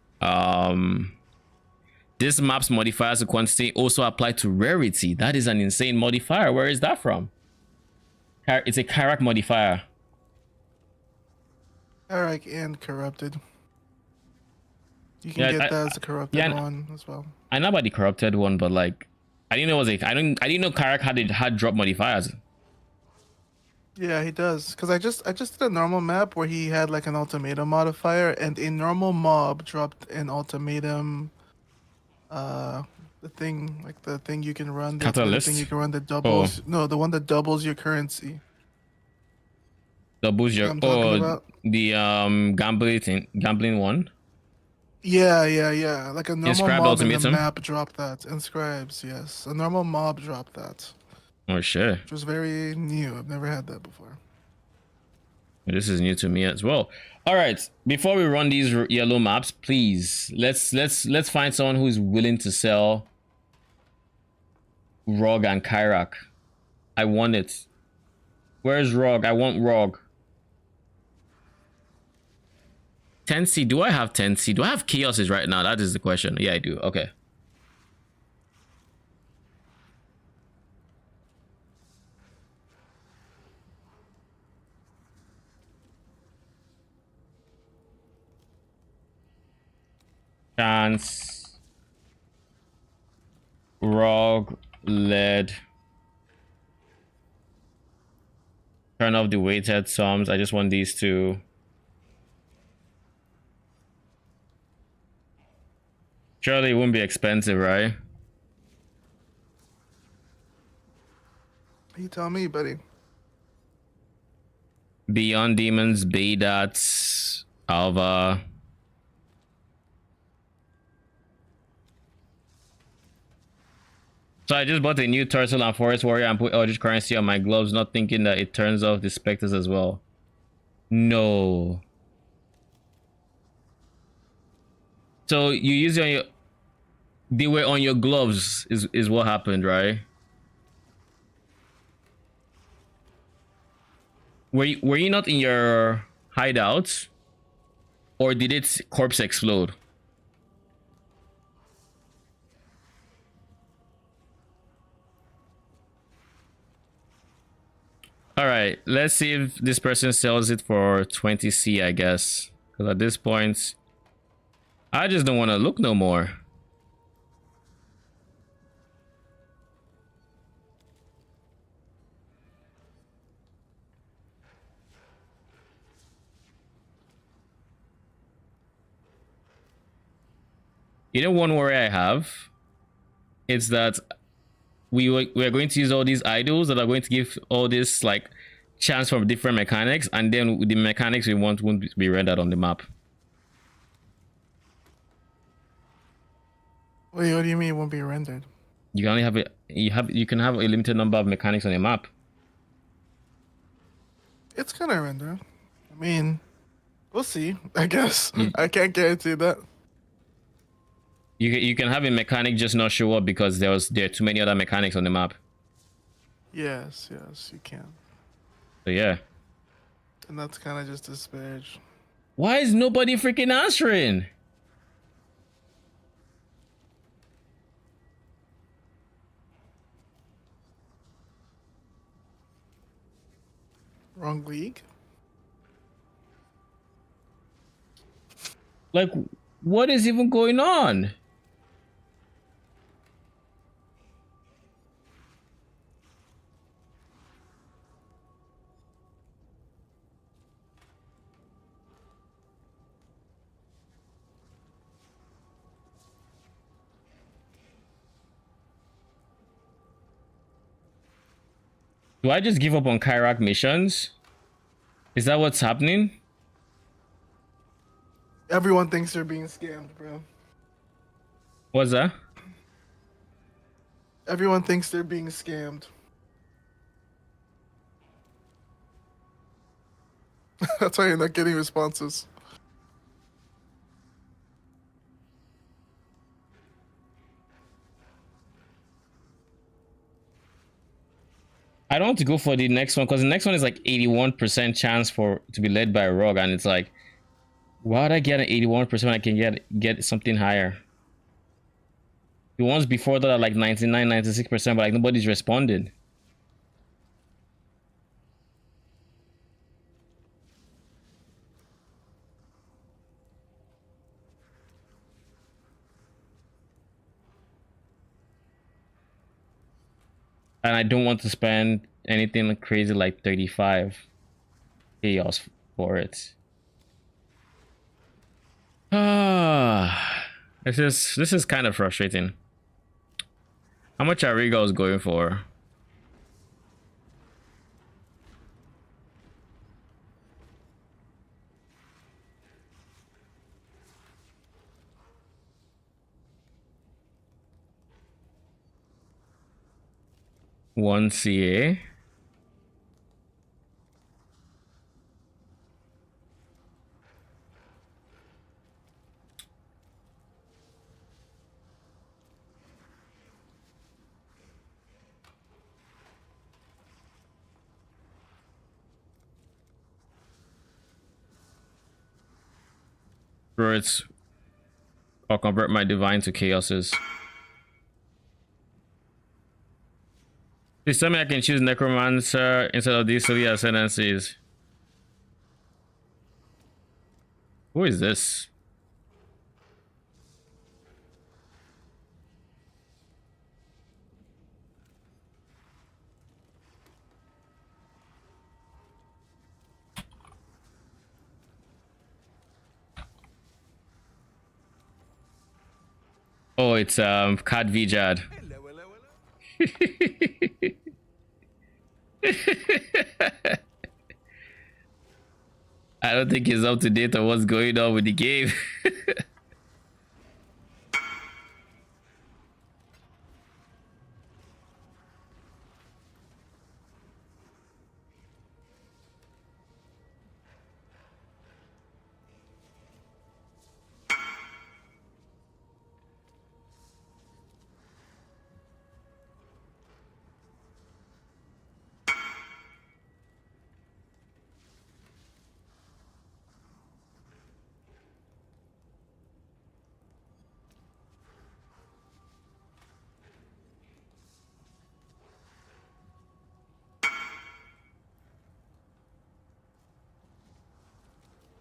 This map's modifiers to quantity also apply to rarity. That is an insane modifier. Where is that from? It's a Karak modifier. Karak and corrupted. You can get that as a corrupted one as well. I know about the corrupted one, but like, I didn't know it was I didn't know Karak had drop modifiers. Yeah, he does. Cause I just did a normal map where he had like an ultimatum modifier, and a normal mob dropped an ultimatum. The thing you can run. The thing you can run that doubles. No, the one that doubles your currency. Doubles your the gambling one. Yeah. Like a normal Inscribed mob in the ultimatum? map dropped that. Inscribes, yes. A normal mob dropped that. Oh shit. Which was very new. I've never had that before. This is new to me as well. All right, before we run these yellow maps, please let's find someone who's willing to sell Rog and Kyrak. I want it. Where's Rog? I want Rog. 10C. Do I have 10C? Do I have Chaoses right now? That is the question. Yeah, I do. Okay. Chance, Rog, lead. Turn off the weighted sums. I just want these two. Surely it won't be expensive, right? You tell me, buddy. Beyond Demons, Baydats, Alva. So I just bought a new Turtle and Forest Warrior and put Eldritch Currency on my gloves, not thinking that it turns off the Spectres as well. No. So you use it on your... They were on your gloves is what happened, right? Were you not in your hideout? Or did its corpse explode? All right, let's see if this person sells it for 20C, I guess. Because at this point, I just don't want to look no more. You know, one worry I have is that we are going to use all these idols that are going to give all this like chance from different mechanics, and then the mechanics we want won't be rendered on the map. Wait, what do you mean it won't be rendered? You can only have it. You can have a limited number of mechanics on a map. It's gonna render. I mean, we'll see. I guess I can't guarantee that. You can have a mechanic just not show up because there are too many other mechanics on the map. Yes, you can. So yeah. And that's kind of just disparage. Why is nobody freaking answering? Wrong league? Like, what is even going on? Do I just give up on Kyrak missions? Is that what's happening? Everyone thinks they're being scammed, bro. What's that? Everyone thinks they're being scammed. That's why you're not getting responses. I don't want to go for the next one because the next one is like 81% chance for to be led by a rogue, and it's like, why would I get an 81% when I can get something higher? The ones before that are like 99, 96%, but like nobody's responded. And I don't want to spend anything crazy like 35 chaos for it. Ah, this is kind of frustrating. How much are Regal's going for? One CA. Spirits. I'll convert my divine to chaoses. Please tell me I can choose necromancer instead of these silly ascendancies. Who is this? Oh, it's Kat Vijad. I don't think he's up to date on what's going on with the game.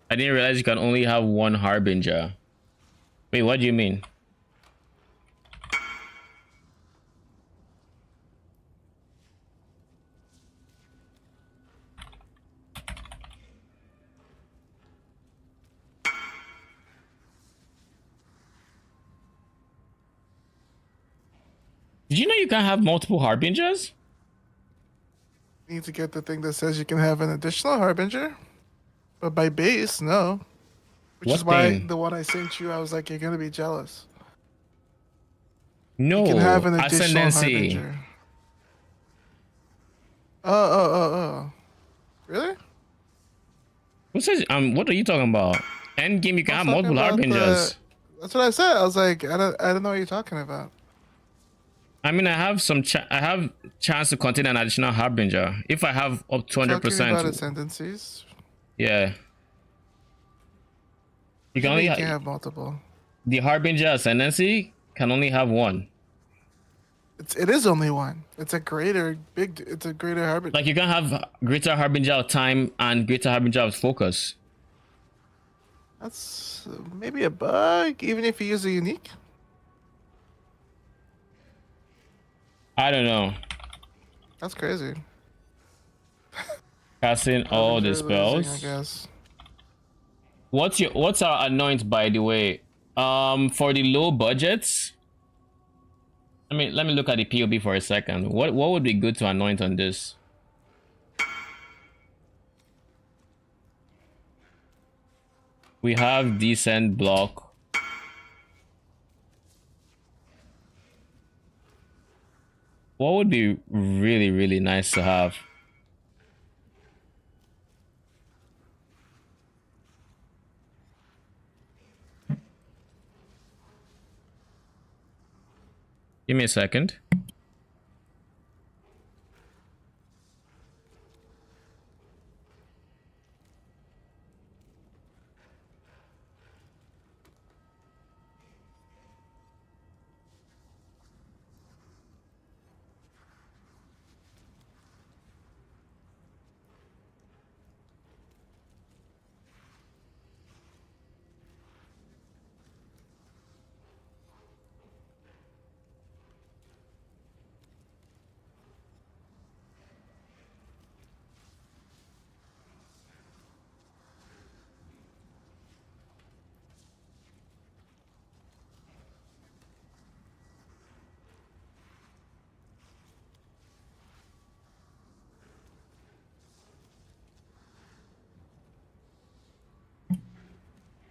I didn't realize you can only have one harbinger. Wait, what do you mean? Did you know you can have multiple harbingers? You need to get the thing that says you can have an additional harbinger, but by base, no. Which What is why thing? the one I sent you, I was like, you're gonna be jealous. No, You can have an additional ascendancy. harbinger. Oh. Really? What are you talking about? End game, you can I have was talking multiple about harbingers. That's what I said. I was like, I don't know what you're talking about. I mean, I have I have chance to contain an additional harbinger if I have up to Talking about 100%. ascendancies. Yeah, you can Usually only you can have multiple. the harbinger ascendancy can only have one. It is only one. It's a greater harbinger. Like you can have greater harbinger of time and greater harbinger of focus. That's maybe a bug, even if you use a unique. I don't know. That's crazy. Casting all the Harbinger losing, spells. I guess. What's our anoint, by the way? For the low budgets. Let me look at the POB for a second. What would be good to anoint on this? We have decent block. What would be really, really nice to have? Give me a second.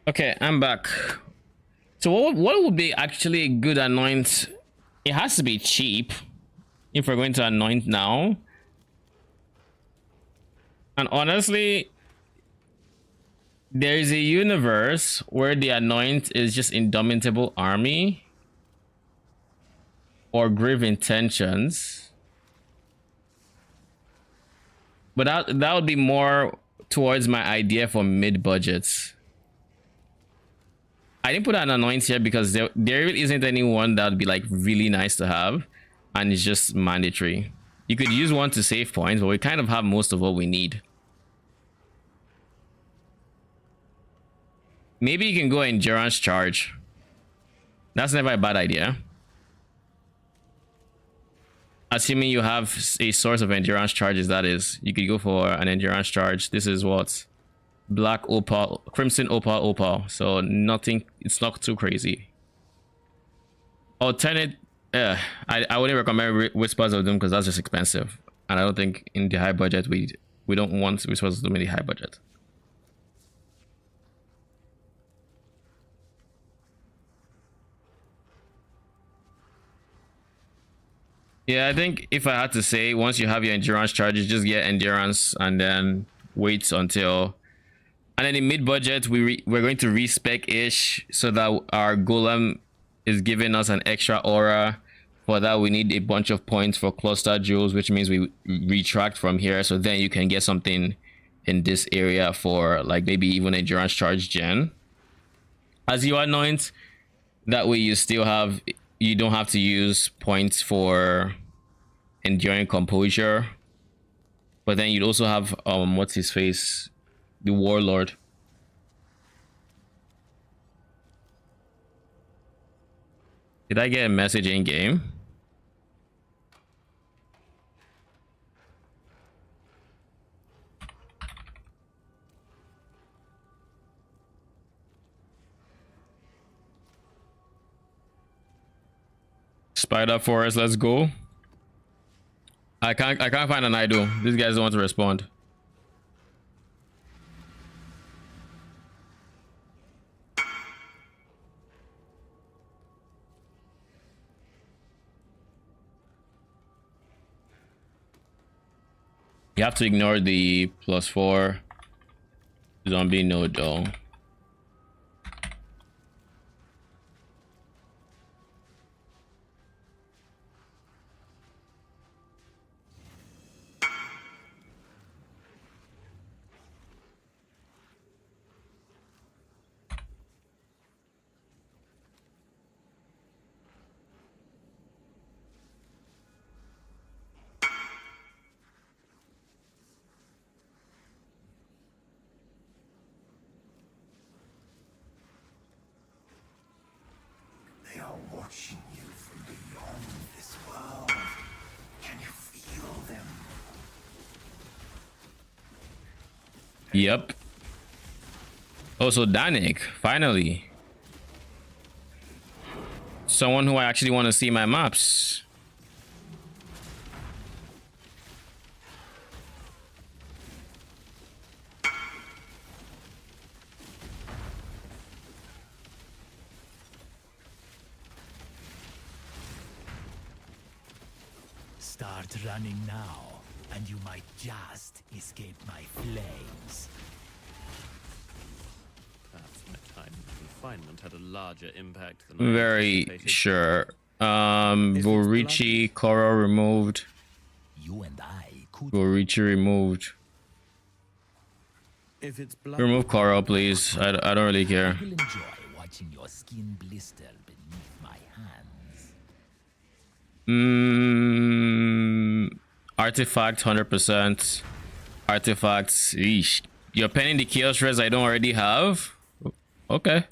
Okay, I'm back. So what would be actually a good anoint? It has to be cheap if we're going to anoint now. And honestly, there is a universe where the anoint is just Indomitable Army or Grave Intentions. But that would be more towards my idea for mid budgets. I didn't put an anoint here because there really isn't anyone that would be like really nice to have, and it's just mandatory. You could use one to save points, but we kind of have most of what we need. Maybe you can go Endurance Charge. That's never a bad idea. Assuming you have a source of Endurance Charges, that is. You could go for an Endurance Charge. This is what? Black Opal, Crimson Opal. So nothing, it's not too crazy. Alternate, I wouldn't recommend Whispers of Doom because that's just expensive. And I don't think in the high budget, we don't want Whispers of Doom in the high budget. Yeah, I think if I had to say, once you have your endurance charges, just get endurance and then wait until. And then in mid budget, we're going to respec ish so that our golem is giving us an extra aura. For that, we need a bunch of points for cluster jewels, which means we retract from here. So then you can get something in this area for like maybe even endurance charge gen. As you anoint, that way you don't have to use points for enduring composure, but then you'd also have what's his face, the warlord. Did I get a message in game? Spider Forest, let's go. I can't find an idol. These guys don't want to respond. You have to ignore the +4 zombie node though. They are watching you from beyond this world. Can you feel them? Yep. Also, Danik, finally. Someone who I actually want to see my maps. Start running now, and you might just escape my flames. Perhaps my time of confinement had a larger impact than I Very anticipated. sure Vorici, Koro removed. You and I could. Vorici removed. If it's blood, Remove Koro, please. I don't really care. I will enjoy watching your skin blister beneath my hands. Artifact 100%. Artifacts. Eesh. You're penning the chaos res I don't already have? Okay.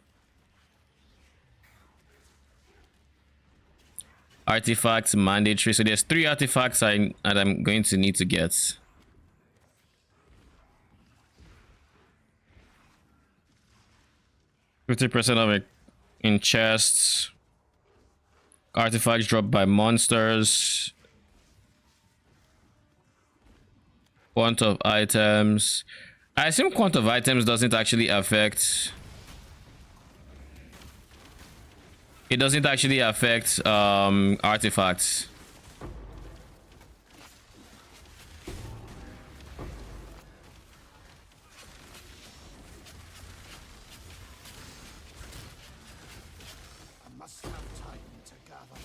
Artifacts mandatory. So there's 3 artifacts that I'm going to need to get. %50% of it in chests. Artifacts dropped by monsters. Quant of items. I assume quant of items doesn't actually affect. It doesn't actually affect artifacts. I must have time to gather my will.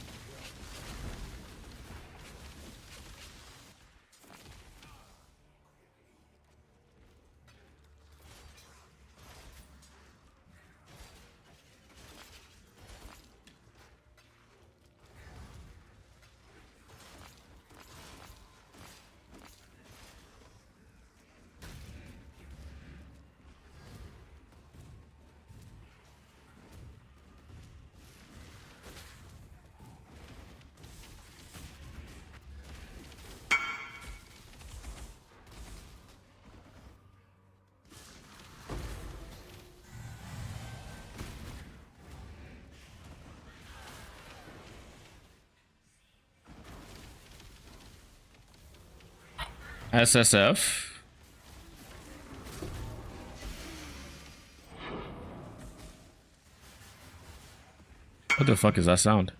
SSF. What the fuck is that sound?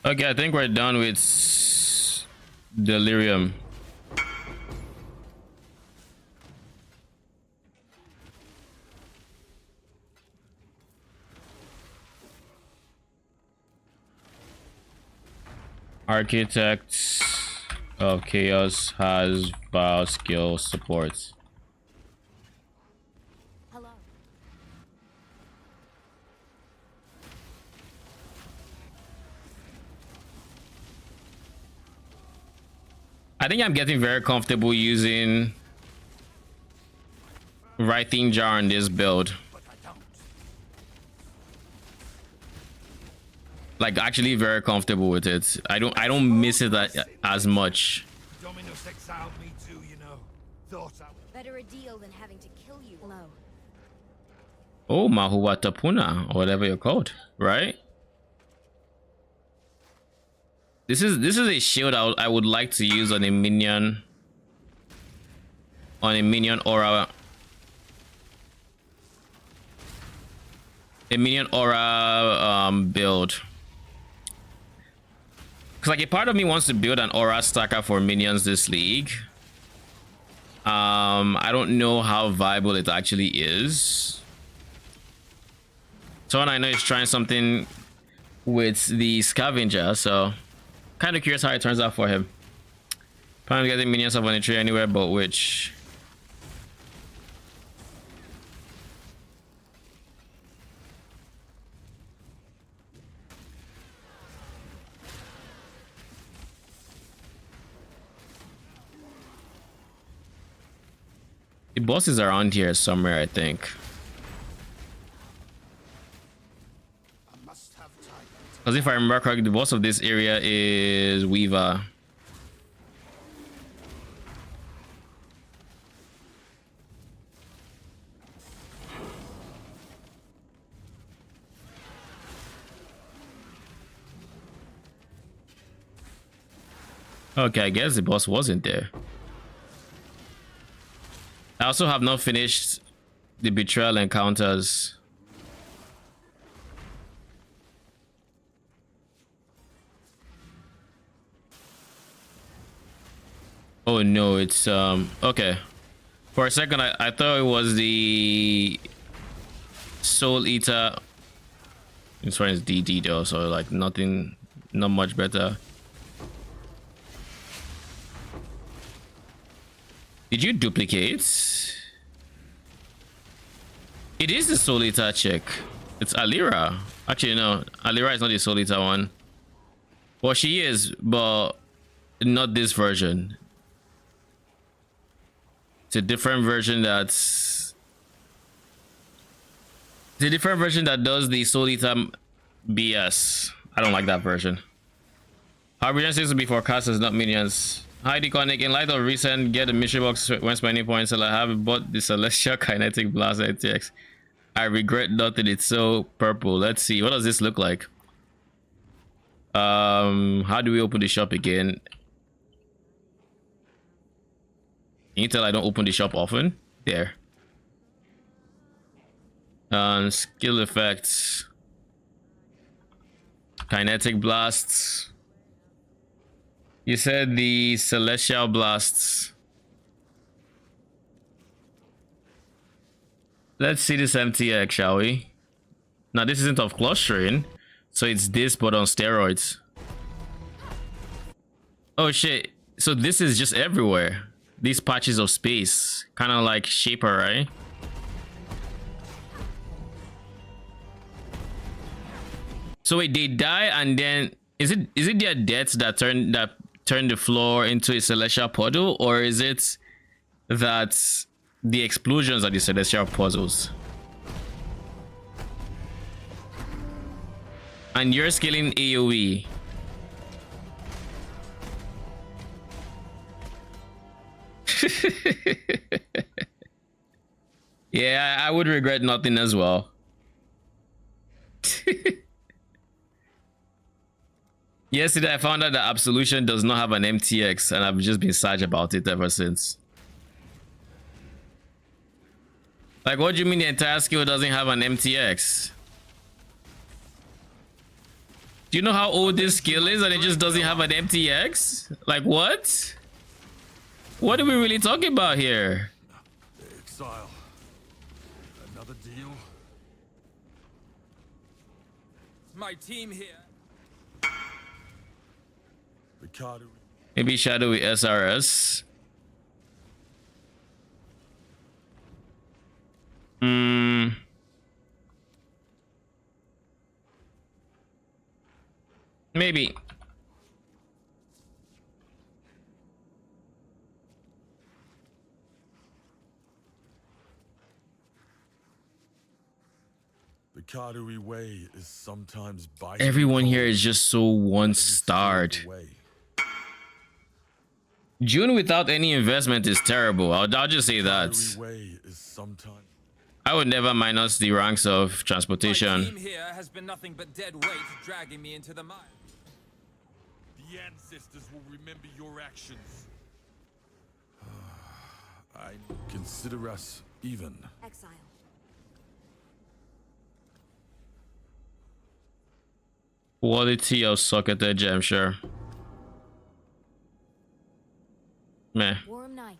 Okay, I think we're done with Delirium. Architect of Chaos has Vaal skill support. Hello. I think I'm getting very comfortable using Writing Jar on this build. Like actually very comfortable with it. I don't miss it as much. Dominus exiled me too, you know. Thought I would. Better a deal than having to kill you. Hello. Oh, Mahuatapuna, or whatever you're called, right? This is a shield I would like to use on a minion. On a minion aura. A minion aura build. Cause like a part of me wants to build an aura stacker for minions this league. I don't know how viable it actually is. Someone I know is trying something with the scavenger, so kind of curious how it turns out for him. Plan on getting minions up on a tree anywhere but which. The boss is around here somewhere, I think. Because if I remember correctly, the boss of this area is Weaver. Okay, I guess the boss wasn't there. I also have not finished the betrayal encounters. Oh no, it's okay. For a second I thought it was the Soul Eater. This one is DD though, so like nothing, not much better. Did you duplicate? It is the Soul Eater chick. It's Alira. Actually, no. Alira is not the Soul Eater one. Well, she is, but not this version. It's a different version that's... It's a different version that does the Soul Eater BS. I don't like that version. Our region seems to be for casters, not minions. Hi Deconic, in light of recent get the mystery box when spending points, and I have bought the Celestial Kinetic Blast ATX. I regret nothing, it's so purple. Let's see, what does this look like? How do we open the shop again? Can you tell I don't open the shop often? There. Skill effects. Kinetic blasts. You said the Celestial Blasts. Let's see this MTX, shall we? Now this isn't of clustering, so it's this but on steroids. Oh shit, so this is just everywhere. These patches of space, kind of like Shaper, right? So wait, they die and then is it their deaths that turn the floor into a celestial puddle, or is it that the explosions are the celestial puzzles? And you're scaling AoE. Yeah, I would regret nothing as well. Yesterday I found out that Absolution does not have an MTX, and I've just been sad about it ever since. Like, what do you mean the entire skill doesn't have an MTX? Do you know how old this skill is and it just doesn't have an MTX? Like, what? What are we really talking about here? Exile. Another deal? My team here. Ricardo. Maybe shadowy SRS. Maybe. The Cardery way is sometimes by Everyone here is just so one-starred. June without any investment is terrible. I'll just say that. I would never minus the ranks of My transportation. team here has been nothing but dead weight dragging me into the mire. The ancestors will remember your actions. I consider us even. Exile. Quality of socketed gem, sure. Meh. Warm nights.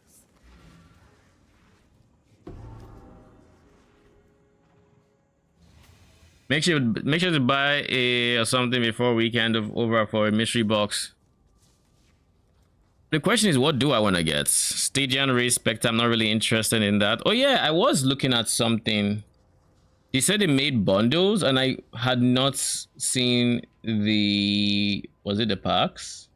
Make sure to buy a or something before weekend over for a mystery box. The question is, what do I want to get? Stygian Ray Spectre, I'm not really interested in that. Oh yeah, I was looking at something. They said they made bundles and I had not seen the... Was it the packs?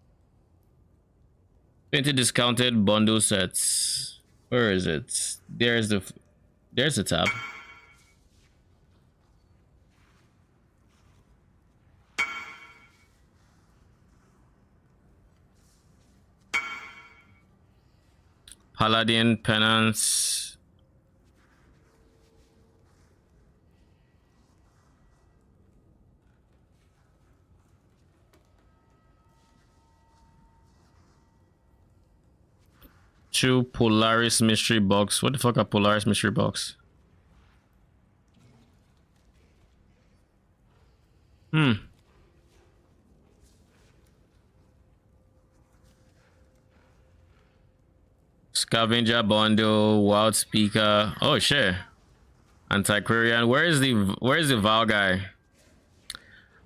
20 discounted bundle sets. Where is it? There's the tab. Paladin Penance. 2 Polaris mystery box. What the fuck are Polaris mystery box? Scavenger bundle, wild speaker. Oh shit. Antiquarian. Where is the Vaal guy?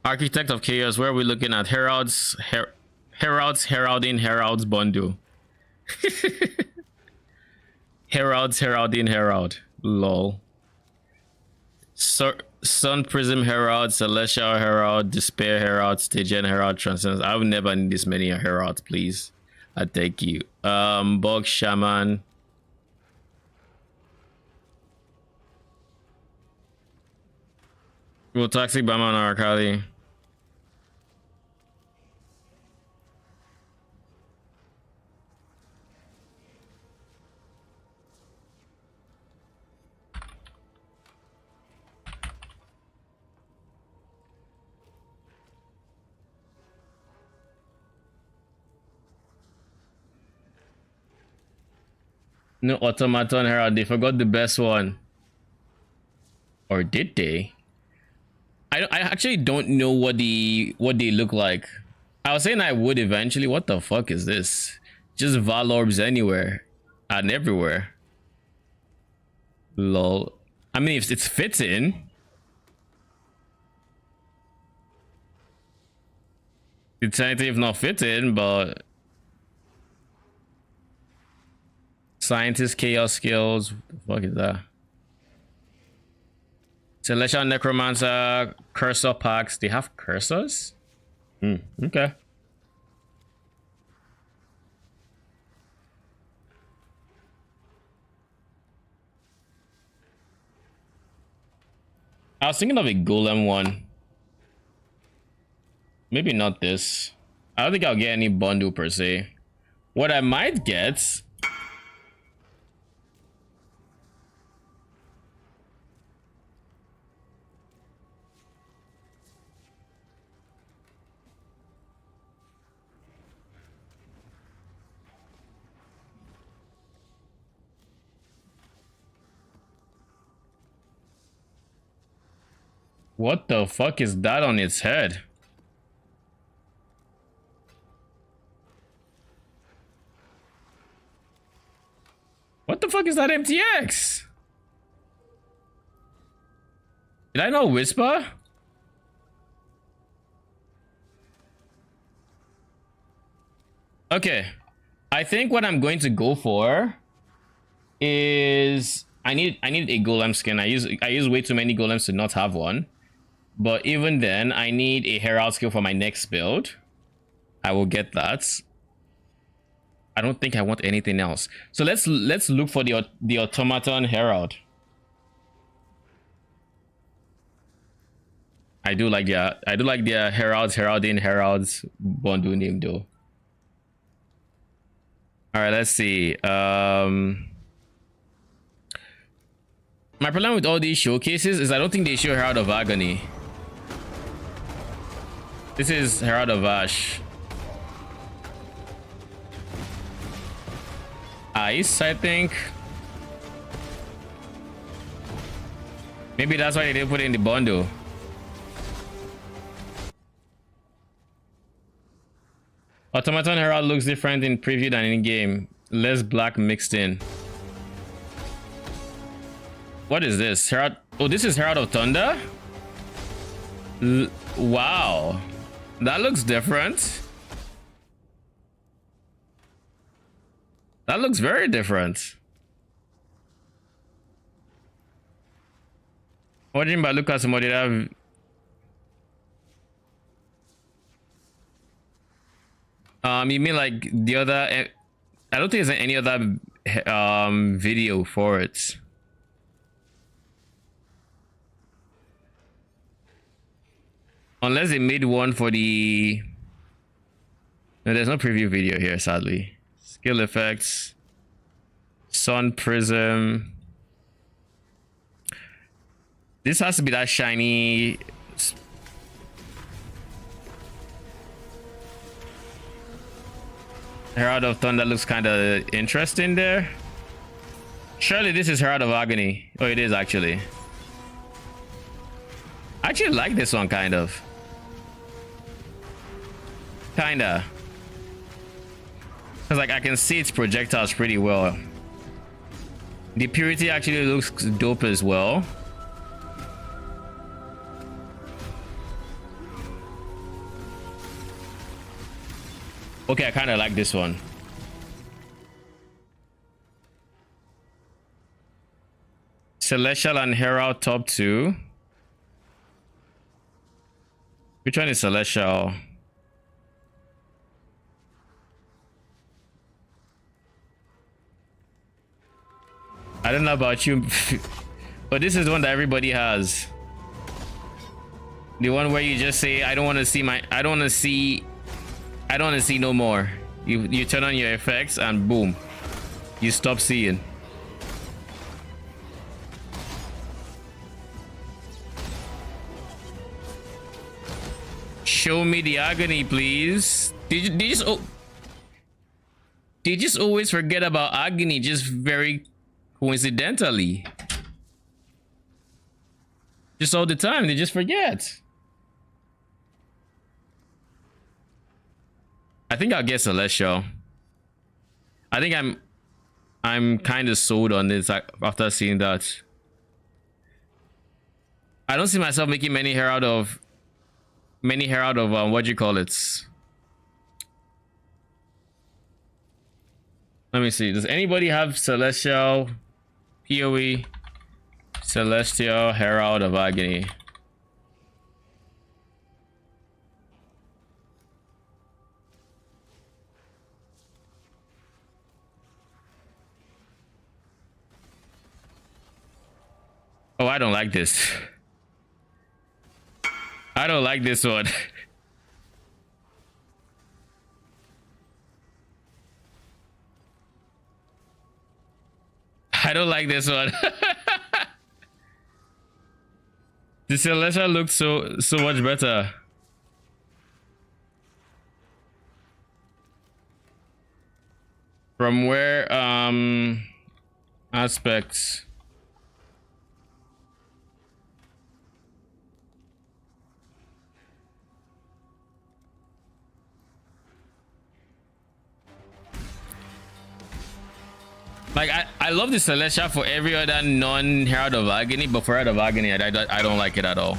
Architect of Chaos. Where are we looking at? Heralds heralding heralds bundle. Heralds heralding herald. Lol. Sun Prism Herald, Celestial Herald, Despair Herald, Stygian Herald, Transcendence. I would never need this many heralds, please. I thank you. Bog Shaman. Well, Toxic Bama on Arcali. No automaton herald. They forgot the best one. Or did they? I actually don't know what they look like. I was saying I would eventually. What the fuck is this? Just Vaal orbs anywhere and everywhere. Lol. I mean, if it's fitting. It's technically if not fitting, but Scientist Chaos Skills. What the fuck is that? Celestial Necromancer, Cursor packs. They have cursors? Okay. I was thinking of a golem one. Maybe not this. I don't think I'll get any bundle per se. What I might get. What the fuck is that on its head? What the fuck is that MTX? Did I not whisper? Okay. I think what I'm going to go for is I need a golem skin. I use way too many golems to not have one. But even then, I need a herald skill for my next build. I will get that. I don't think I want anything else. So let's look for the automaton herald. I do like the heralds heralding heralds bundle name though. All right, let's see. My problem with all these showcases is I don't think they show Herald of Agony. This is Herald of Ash. Ice, I think. Maybe that's why they didn't put it in the bundle. Automaton Herald looks different in preview than in game. Less black mixed in. What is this? Herald? Oh, this is Herald of Thunder? Wow. That looks different. That looks very different. What do you mean by look at somebody that have... You mean like the other... I don't think there's any other video for it. Unless they made one for the... No, there's no preview video here, sadly. Skill effects. Sun Prism. This has to be that shiny... Herald of Thunder looks kind of interesting there. Surely this is Herald of Agony. Oh, it is actually. I actually like this one kind of. Kinda. Cause like I can see its projectiles pretty well. The purity actually looks dope as well. Okay, I kind of like this one. Celestial and Herald top 2. Which one is Celestial? I don't know about you, but this is the one that everybody has. The one where you just say, I don't want to see no more. You turn on your effects and boom, you stop seeing. Show me the agony, please. Did you just always forget about agony just very coincidentally? Just all the time, they just forget. I think I'll get Celestial. I think I'm kind of sold on this after seeing that. I don't see myself making many Herald of what do you call it? Let me see. Does anybody have Celestial, PoE, Celestial, Herald of Agony? Oh, I don't like this. I don't like this one. I don't like this one. The Celestial looks so much better. From where aspects. Like I love the Celestial for every other non-Herald of Agony, but for Herald of Agony, I don't like it at all.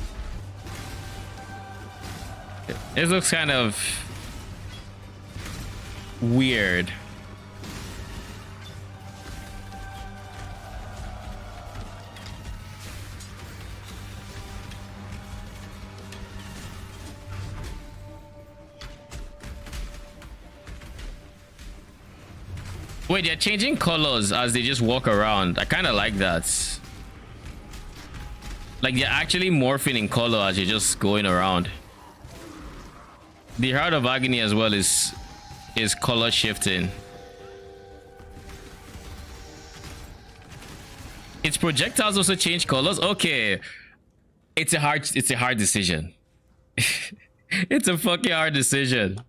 It looks kind of weird. Wait, they're changing colors as they just walk around. I kind of like that. Like they're actually morphing in color as you're just going around. The Heart of Agony as well is color shifting. Its projectiles also change colors. Okay, it's a hard decision. It's a fucking hard decision.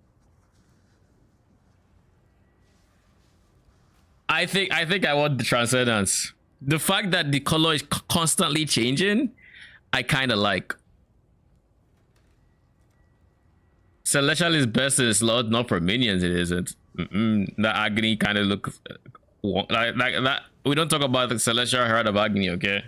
I think I want the Transcendence. The fact that the color is constantly changing, I kind of like. Celestial is best in slot, not for minions. It isn't. The Agony kind of looks like that. We don't talk about the Celestial Heart of Agony, okay?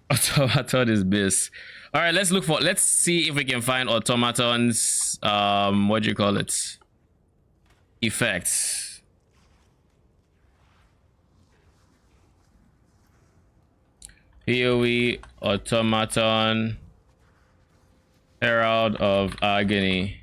Automaton is this. All right, let's see if we can find automatons. What do you call it? Effects. PoE automaton Herald of Agony.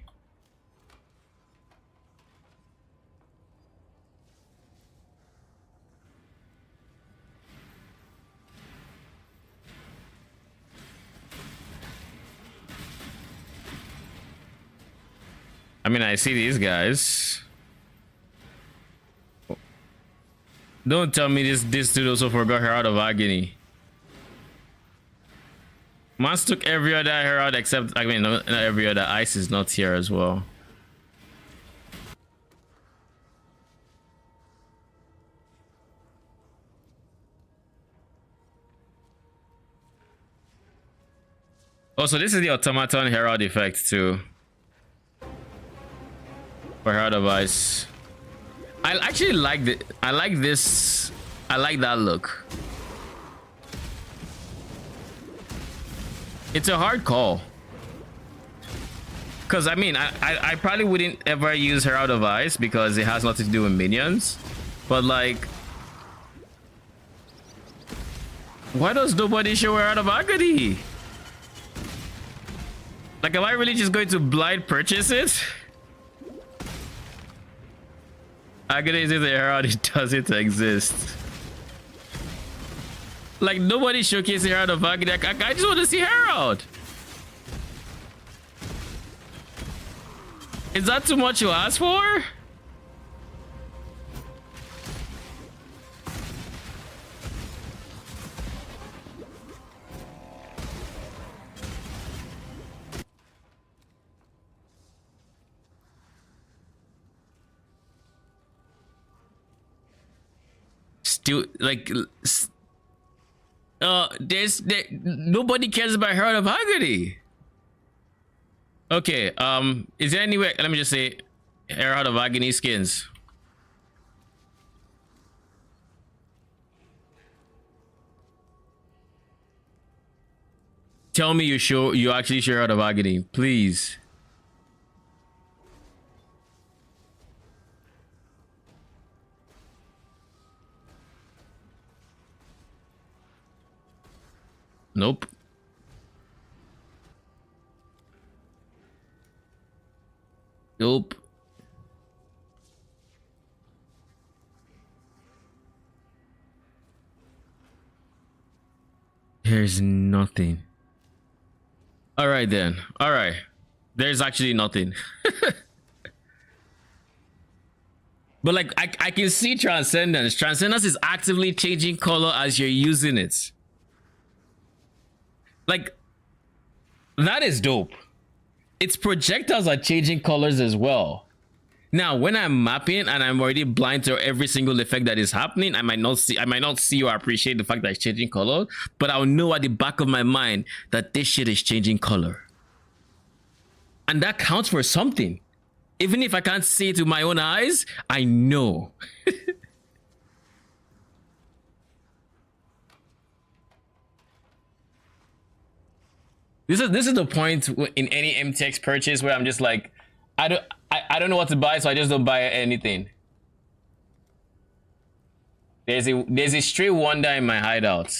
I mean, I see these guys. Don't tell me this dude also forgot Herald of Agony. Mans took every other herald except, I mean, not every other. Ice is not here as well. Oh, so this is the automaton herald effect too. For Herald of Ice. I actually like the I like this. I like that look. It's a hard call. Cause I mean I probably wouldn't ever use Herald of Ice because it has nothing to do with minions. But like, why does nobody show Herald of Agony? Like, am I really just going to blind purchase it? Agony is in the herald, it doesn't exist. Like, nobody showcasing Herald of Agony. I just want to see Herald. Is that too much to ask for? Still, like, nobody cares about Herald of Agony. Okay, is there any way, let me just say Herald of Agony skins. Tell me you actually show Herald of Agony, please. Nope. Nope. There's nothing. All right then. All right. There's actually nothing. But like I can see Transcendence. Transcendence is actively changing color as you're using it. Like, that is dope. Its projectiles are changing colors as well. Now, when I'm mapping and I'm already blind to every single effect that is happening, I might not see or appreciate the fact that it's changing color, but I'll know at the back of my mind that this shit is changing color. And that counts for something. Even if I can't see it with my own eyes, I know. This is the point in any MTX purchase where I'm just like, I don't know what to buy, so I just don't buy anything. There's a stray wonder in my hideout.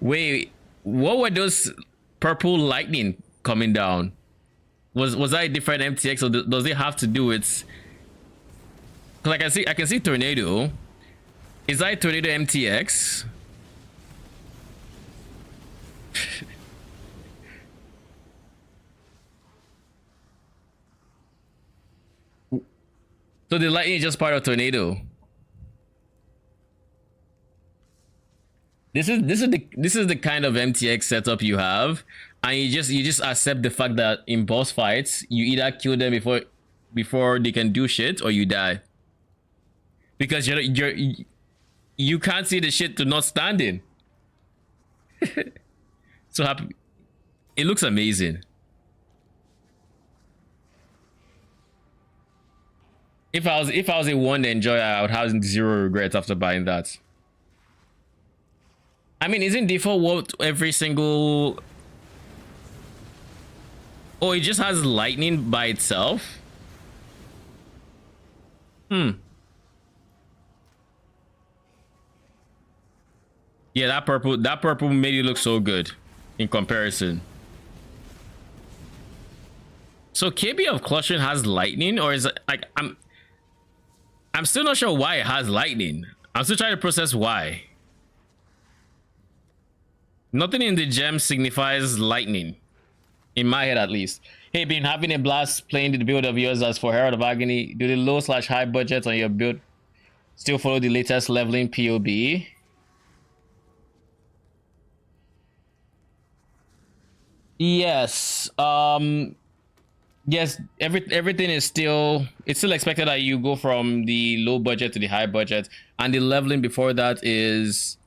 Wait, what were those purple lightning coming down? Was that a different MTX, or does it have to do with? Like I can see tornado. Is that tornado MTX? So the lightning is just part of tornado. This is the kind of MTX setup you have, and you just accept the fact that in boss fights you either kill them before they can do shit, or you die. Because you can't see the shit to not standing. So happy. It looks amazing. If I was a one to enjoy, I would have zero regrets after buying that. I mean, isn't default what every single? Oh, it just has lightning by itself. Yeah, that purple made it look so good in comparison. So KB of Clustering has lightning, or is it like I'm still not sure why it has lightning. I'm still trying to process why. Nothing in the gem signifies lightning, in my head at least. Hey, been having a blast playing the build of yours as for Herald of Agony. Do the low/high budget on your build Still follow the latest leveling POB. Yes. Yes, everything is still, it's still expected that you go from the low budget to the high budget, and the leveling before that is,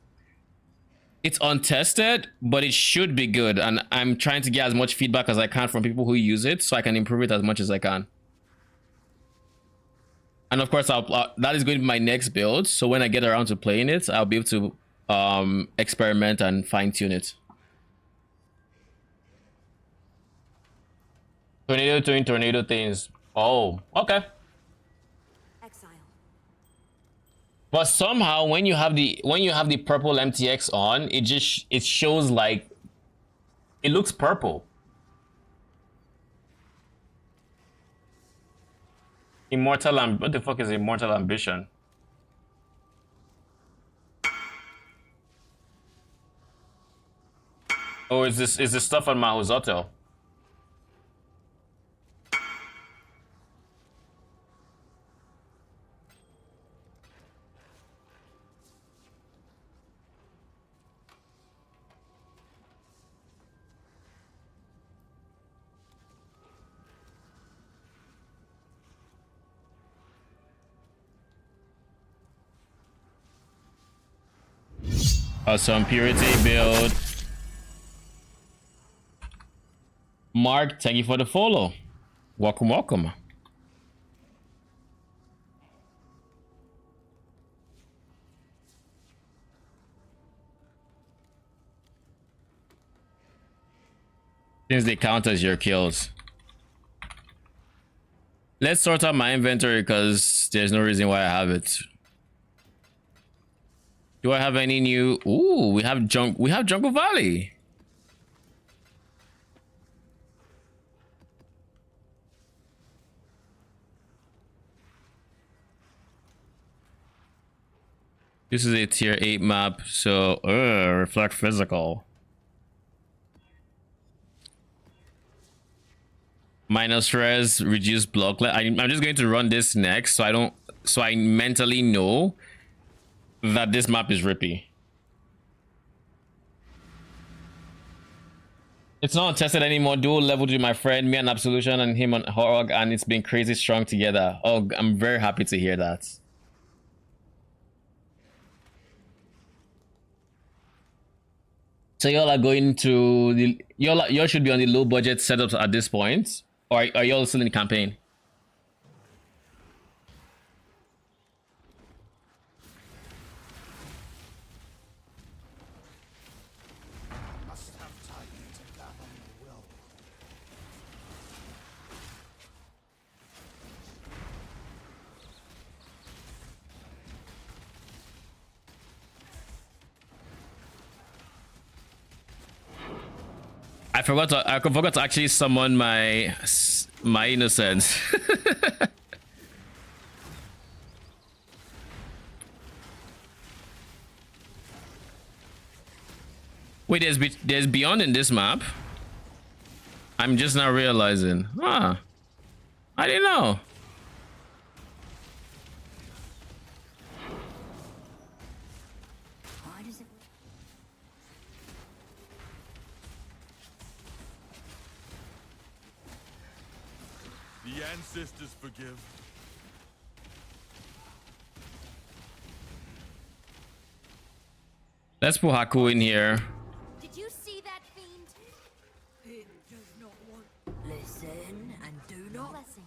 it's untested, but it should be good, and I'm trying to get as much feedback as I can from people who use it so I can improve it as much as I can. And of course, that is going to be my next build, so when I get around to playing it, I'll be able to experiment and fine-tune it. Tornado doing tornado things. Oh, okay. Exile. But somehow when you have the purple MTX on, it shows like it looks purple. What the fuck is Immortal Ambition? Oh, is this stuff on Mahuzoto? Some purity build. Mark, thank you for the follow. Welcome, welcome. Since they count as your kills. Let's sort out my inventory because there's no reason why I have it. Do I have any new? Ooh, we have Jungle Valley. This is a tier 8 map, so reflect physical. Minus res, reduce block. I'm just going to run this next, so I mentally know that this map is rippy. It's not tested anymore. Dual level to my friend, me and Absolution, and him on Horror, and it's been crazy strong together. Oh, I'm very happy to hear that. So y'all are going to the y'all should be on the low budget setups at this point, or are y'all still in the campaign? Must have time to gather my will. I forgot to actually summon my innocence. Wait, there's beyond in this map. I'm just now realizing. Huh. I didn't know. Why does it... The ancestors forgive. Let's put Haku in here. Did you see that fiend? It does not want... Listen and do not... Blessings.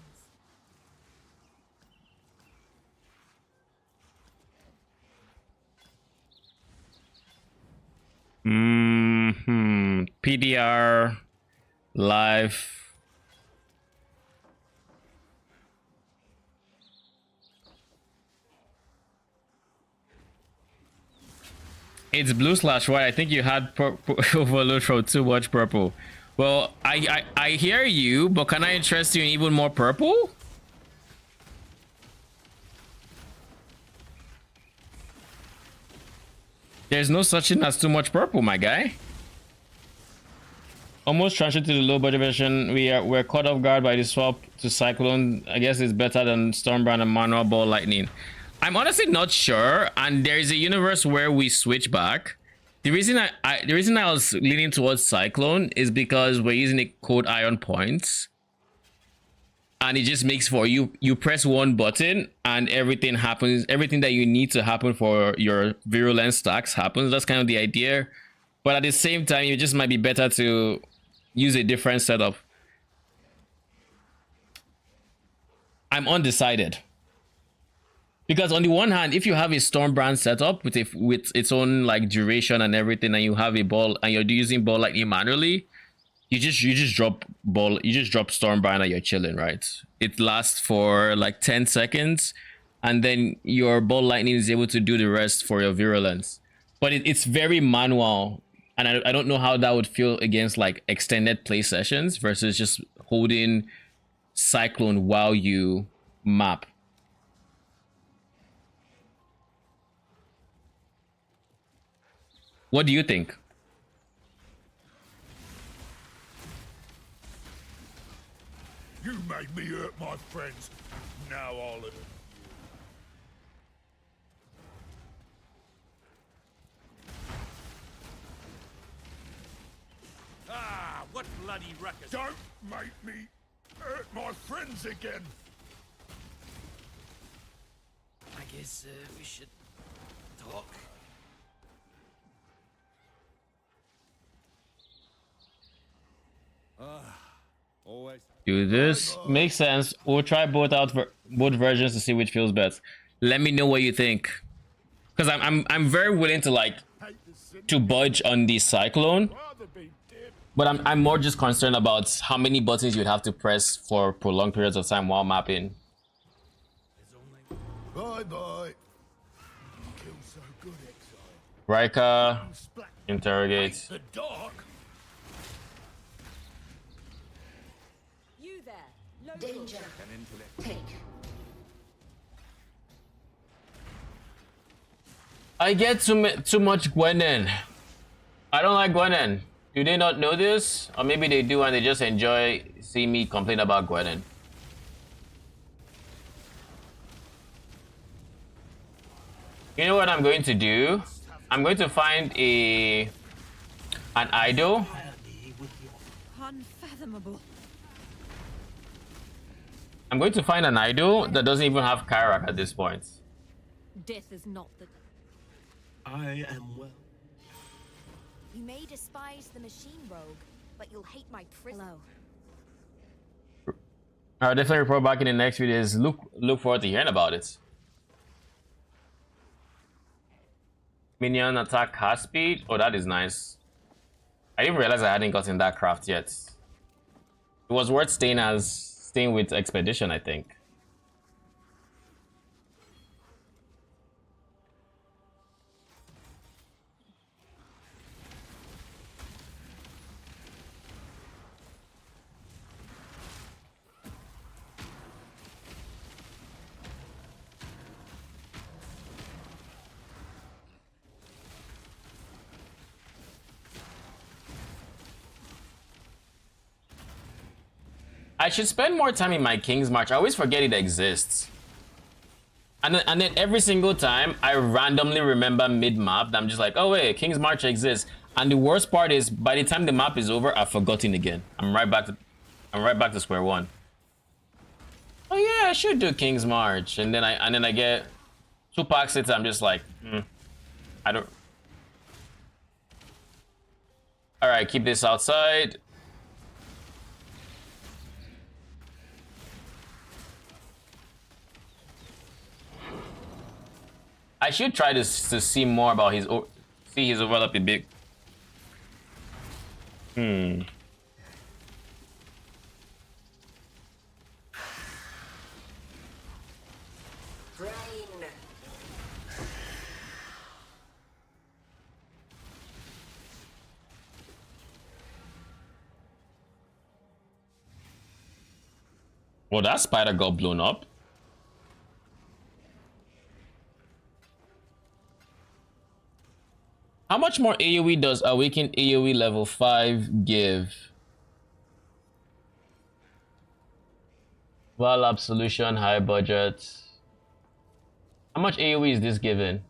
PDR live. It's blue slash white. I think you had overload from too much purple. Well, I hear you, but can I interest you in even more purple? There's no such thing as too much purple, my guy. Almost transferred to the low budget version. We're caught off guard by the swap to Cyclone. I guess it's better than Stormbrand and Manual Ball Lightning. I'm honestly not sure, and there is a universe where we switch back. The reason I was leaning towards Cyclone is because we're using a code Iron Points, and it just makes for you press one button and everything happens. Everything that you need to happen for your virulence stacks happens. That's kind of the idea, but at the same time, it just might be better to use a different setup. I'm undecided. Because on the one hand, if you have a Stormbrand setup with its own like duration and everything, and you have a ball and you're using ball lightning manually, you just drop Stormbrand and you're chilling, right? It lasts for like 10 seconds, and then your ball lightning is able to do the rest for your virulence. But it's very manual, and I don't know how that would feel against like extended play sessions versus just holding Cyclone while you map. What do you think? You made me hurt my friends. Now I'll hurt you. Ah, what bloody ruckus. Don't make me hurt my friends again. I guess we should talk. Always. Do this makes sense. We'll try both out for both versions to see which feels best. Let me know what you think, because I'm very willing to like budge on the Cyclone, but I'm more just concerned about how many buttons you'd have to press for prolonged periods of time while mapping. Bye bye. Kill so good, Exile. Rika, interrogate. The dark. You there. Danger. Take. I get too much Gwenin. I don't like Gwenin. Do they not know this? Or maybe they do and they just enjoy seeing me complain about Gwenin. You know what I'm going to do? I'm going to find an idol. Unfathomable. I'm going to find an idol that doesn't even have Kyrak at this point. Death is not the... I am well. You may despise the machine rogue, but you'll hate my prison. I'll definitely report back in the next few days. Look forward to hearing about it. Minion attack cast speed. Oh, that is nice. I didn't realize I hadn't gotten that craft yet. It was worth staying with Expedition, I think. I should spend more time in my King's March. I always forget it exists. And then every single time, I randomly remember mid-map that I'm just like, oh wait, King's March exists. And the worst part is, by the time the map is over, I've forgotten again. I'm right back to square one. Oh yeah, I should do King's March. And then I get 2 packs later, I'm just like, I don't... Alright, keep this outside. I should try to see more about his overlap a bit. Well, that spider got blown up. How much more AoE does Awaken AoE level 5 give? Vaal Absolution, high budget. How How much AoE is this given?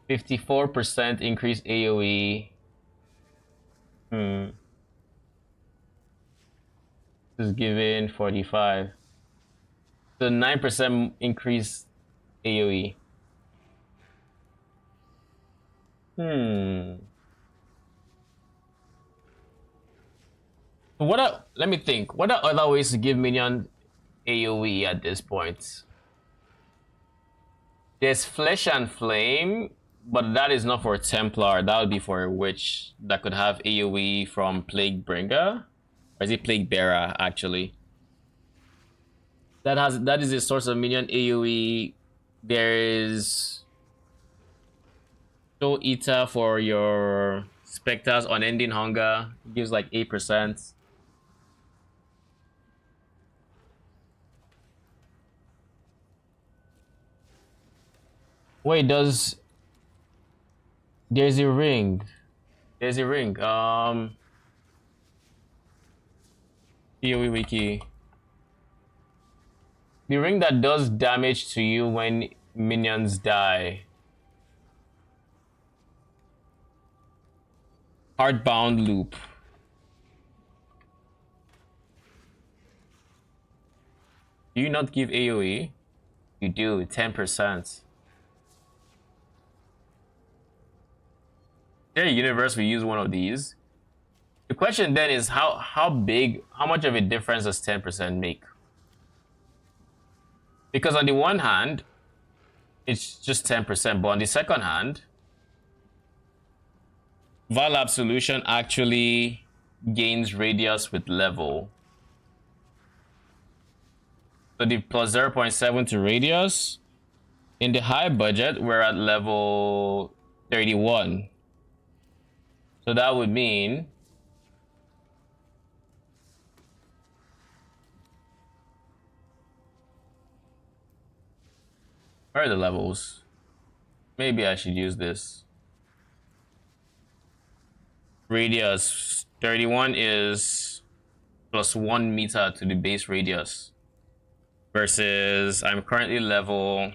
54% increased AoE. This is given 45. So 9% increased AoE. Let me think. What are other ways to give minion AoE at this point? There's Flesh and Flame, but that is not for Templar. That would be for a witch that could have AoE from Plague Bringer. Or is it Plague Bearer actually? That is a source of minion AoE. There is Soul Eater for your Spectres. Unending Hunger gives like 8%. Wait, there's a ring. There's a ring. PoE wiki. The ring that does damage to you when minions die. Heartbound loop. Do you not give AoE? You do, 10%. There a universe we use one of these. The question then is how much of a difference does 10% make? Because on the one hand, it's just 10%, but on the second hand, Vaal Absolution actually gains radius with level. So the plus 0.7 to radius. In the high budget, we're at level 31. So that would mean where are the levels? Maybe I should use this. Radius 31 is plus 1 meter to the base radius. Versus I'm currently level.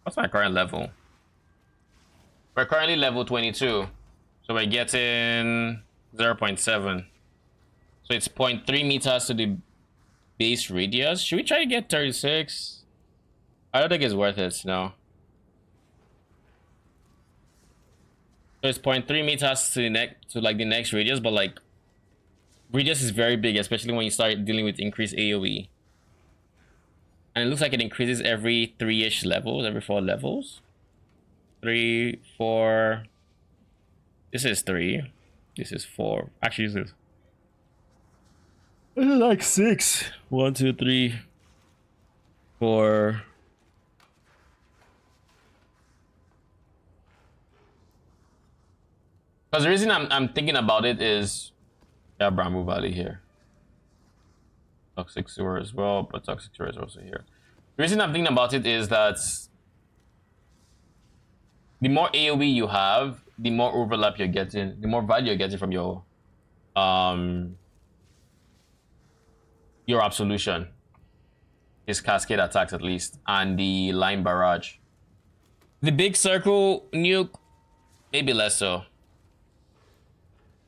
What's my current level? We're currently level 22. So we're getting 0.7. So it's 0.3 meters to the base radius. Should we try to get 36? I don't think it's worth it, no. So it's 0.3 meters to the next radius, but like radius is very big, especially when you start dealing with increased AoE. And it looks like it increases every 3-ish levels, every 4 levels. 3, 4. This is 3. This is 4. Actually, this is like 6. 1, 2, 3, 4. Because the reason I'm thinking about it is, yeah, Bramble Valley here. Toxic Sewer as well, but Toxic Sewer is also here. The reason I'm thinking about it is that the more AoE you have, the more overlap you're getting, the more value you're getting from your Absolution. His cascade attacks at least, and the line barrage. The big circle nuke, maybe less so.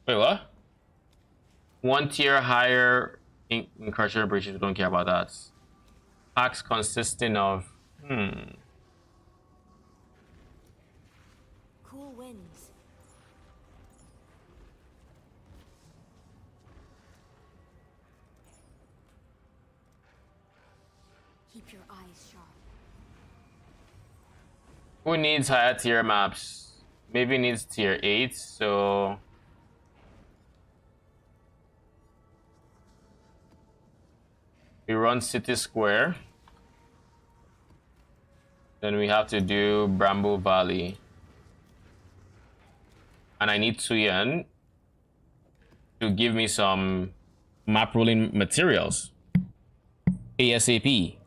Wait, what? 1 tier higher incursion breaches. We don't care about that. Packs consisting of Cool winds. Keep your eyes sharp. Who needs higher tier maps? Maybe needs tier 8, so we run City Square. Then we have to do Bramble Valley. And I need Tuyen to give me some map rolling materials. ASAP.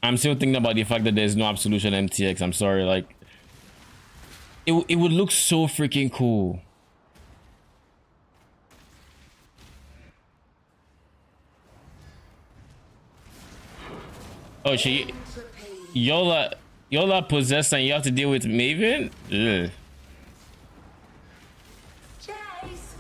I'm still thinking about the fact that there's no Absolution MTX. I'm sorry, like it would look so freaking cool. Oh shit, Yola possessed and you have to deal with Maven? Ugh. Chase!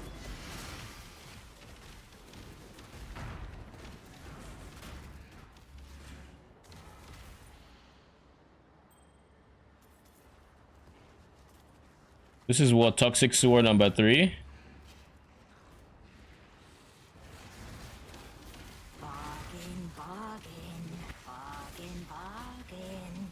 This is what, Toxic Sewer number 3? Bargain, bargain, bargain, bargain.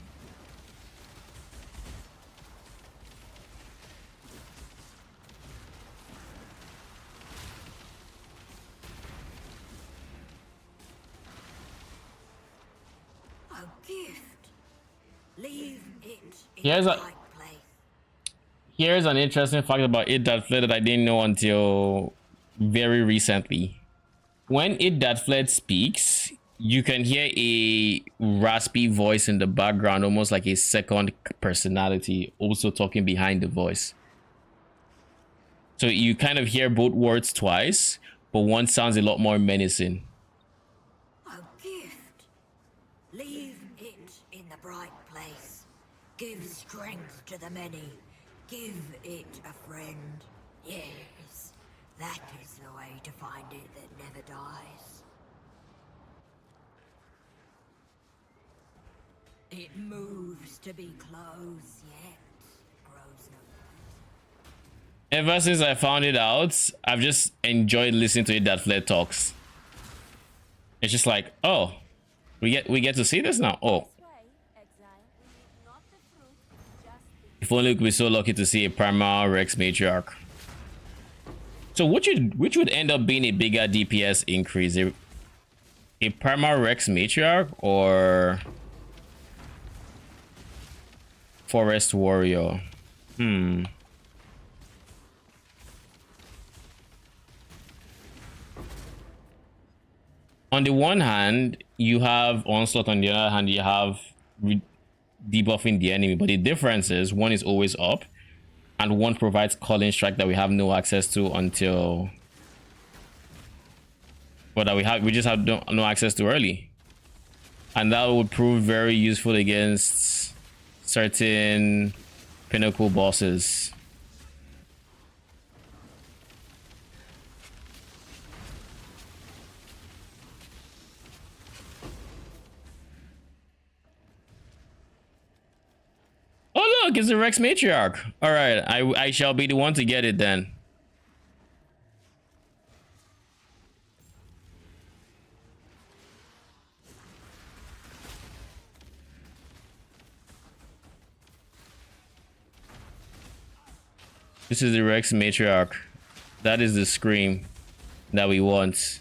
A gift. Leave it in Here's the a- right place. Here's an interesting fact about It That Fled that I didn't know until very recently. When It That Fled speaks, you can hear a raspy voice in the background, almost like a second personality, also talking behind the voice. So you kind of hear both words twice, but one sounds a lot more menacing. A gift. Leave it in the bright place. Give strength to the many. Give it a friend. Yes, that is the way to find it that never dies. It moves to be close, yet grows no. Ever since I found it out, I've just enjoyed listening to It That Fled talks. It's just like, oh, we get to see this now. Oh, if only we could be so lucky to see a Primal Rex Matriarch. So which would end up being a bigger DPS increase? A Primal Rex Matriarch or Forest Warrior? On the one hand, you have Onslaught. On the other hand, you have debuffing the enemy. But the difference is one is always up, and one provides Calling Strike that we have no access to until, but that we just have no access to early, and that would prove very useful against certain pinnacle bosses. Oh look, it's the Rex Matriarch. All right, I shall be the one to get it then. This is the Rex Matriarch. That is the scream that we want.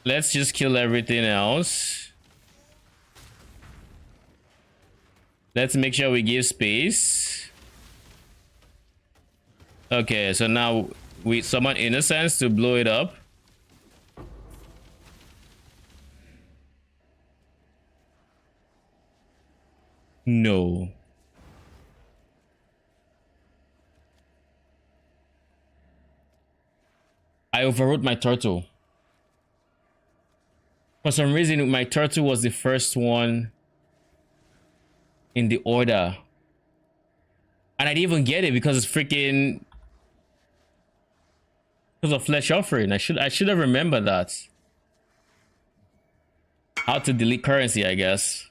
Let's just kill everything else. Let's make sure we give space. Okay, so now we summon Innocence to blow it up. No. I overrode my turtle. For some reason, my turtle was the first one in the order, and I didn't even get it because it's freaking because of Flesh Offering. I should have remembered that. How to delete currency, I guess.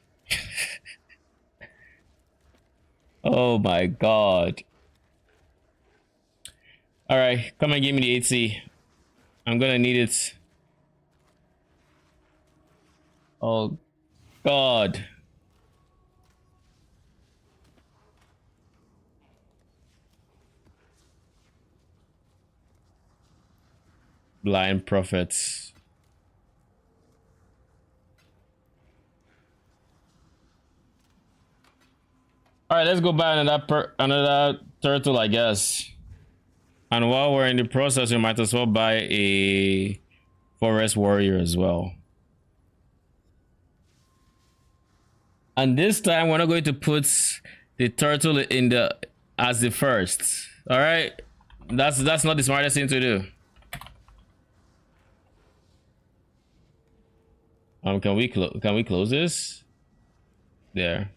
Oh my god. All right, come and give me the 8C. I'm gonna need it. Oh god. Blind prophets. All right, let's go buy another turtle, I guess. And while we're in the process, we might as well buy a Forest Warrior as well. And this time we're not going to put the turtle in the as the first. All right, that's not the smartest thing to do. Can we close this? There.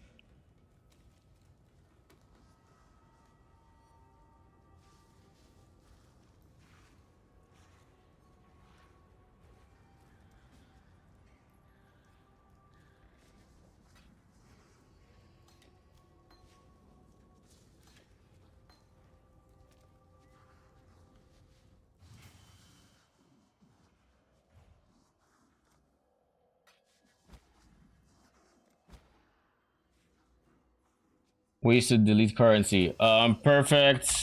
Ways to delete currency. Perfect.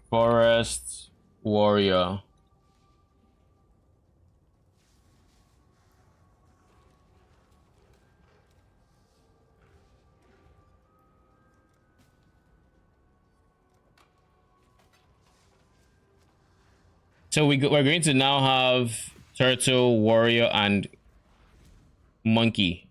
Forest Warrior. So we're going to now have Turtle, Warrior, and Monkey.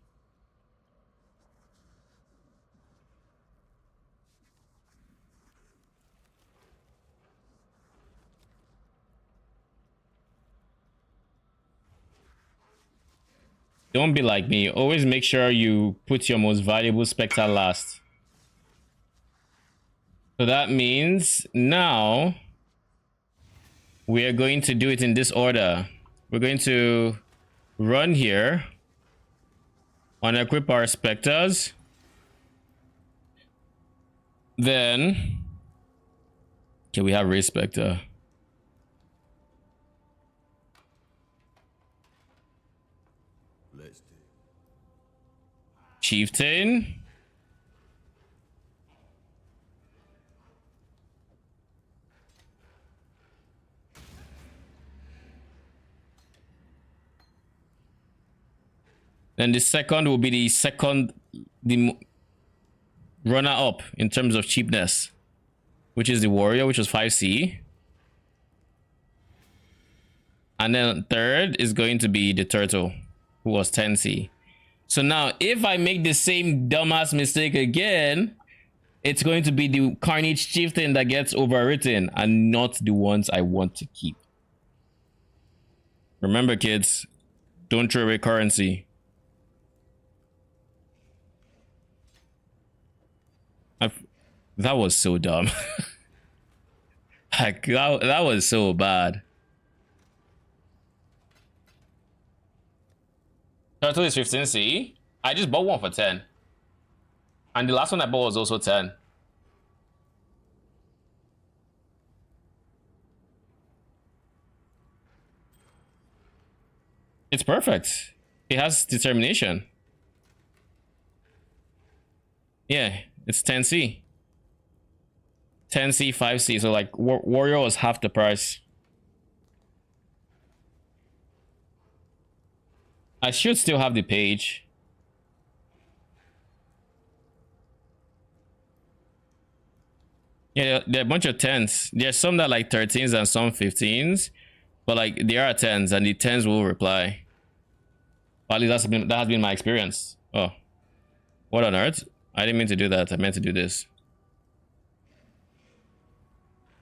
Don't be like me. Always make sure you put your most valuable Spectre last. So that means now we are going to do it in this order. We're going to run here, unequip our Spectres. Then, okay, we have Raise Spectre. Chieftain. Then the second will be the runner up in terms of cheapness, which is the Warrior, which was 5C. And then third is going to be the Turtle, who was 10C. So now, if I make the same dumbass mistake again, it's going to be the Carnage Chieftain that gets overwritten and not the ones I want to keep. Remember, kids, don't throw away currency. That was so dumb. Like, that was so bad. Turtle is 15C. I just bought one for 10. And the last one I bought was also 10. It's perfect. It has determination. Yeah, it's 10C. 10C, 5C. So like Warrior was half the price. I should still have the page. Yeah, there are a bunch of 10s. There's some that like 13s and some 15s. But like there are 10s and the 10s will reply. At least that has been my experience. Oh. What on earth? I didn't mean to do that. I meant to do this.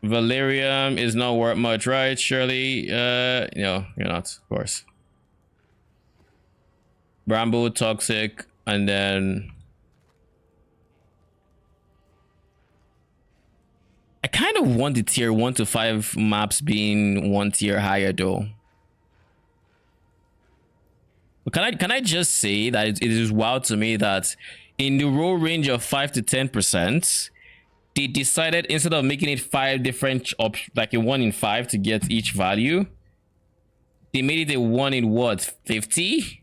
Valerium is not worth much, right? Surely, no, you're not, of course. Bramble, Toxic, and then I kind of want the tier 1 to 5 maps being one tier higher though. But can I just say that it is wild to me that in the roll range of 5 to 10%, they decided instead of making it 5 different options, like a 1 in 5 to get each value, they made it a 1 in what, 50?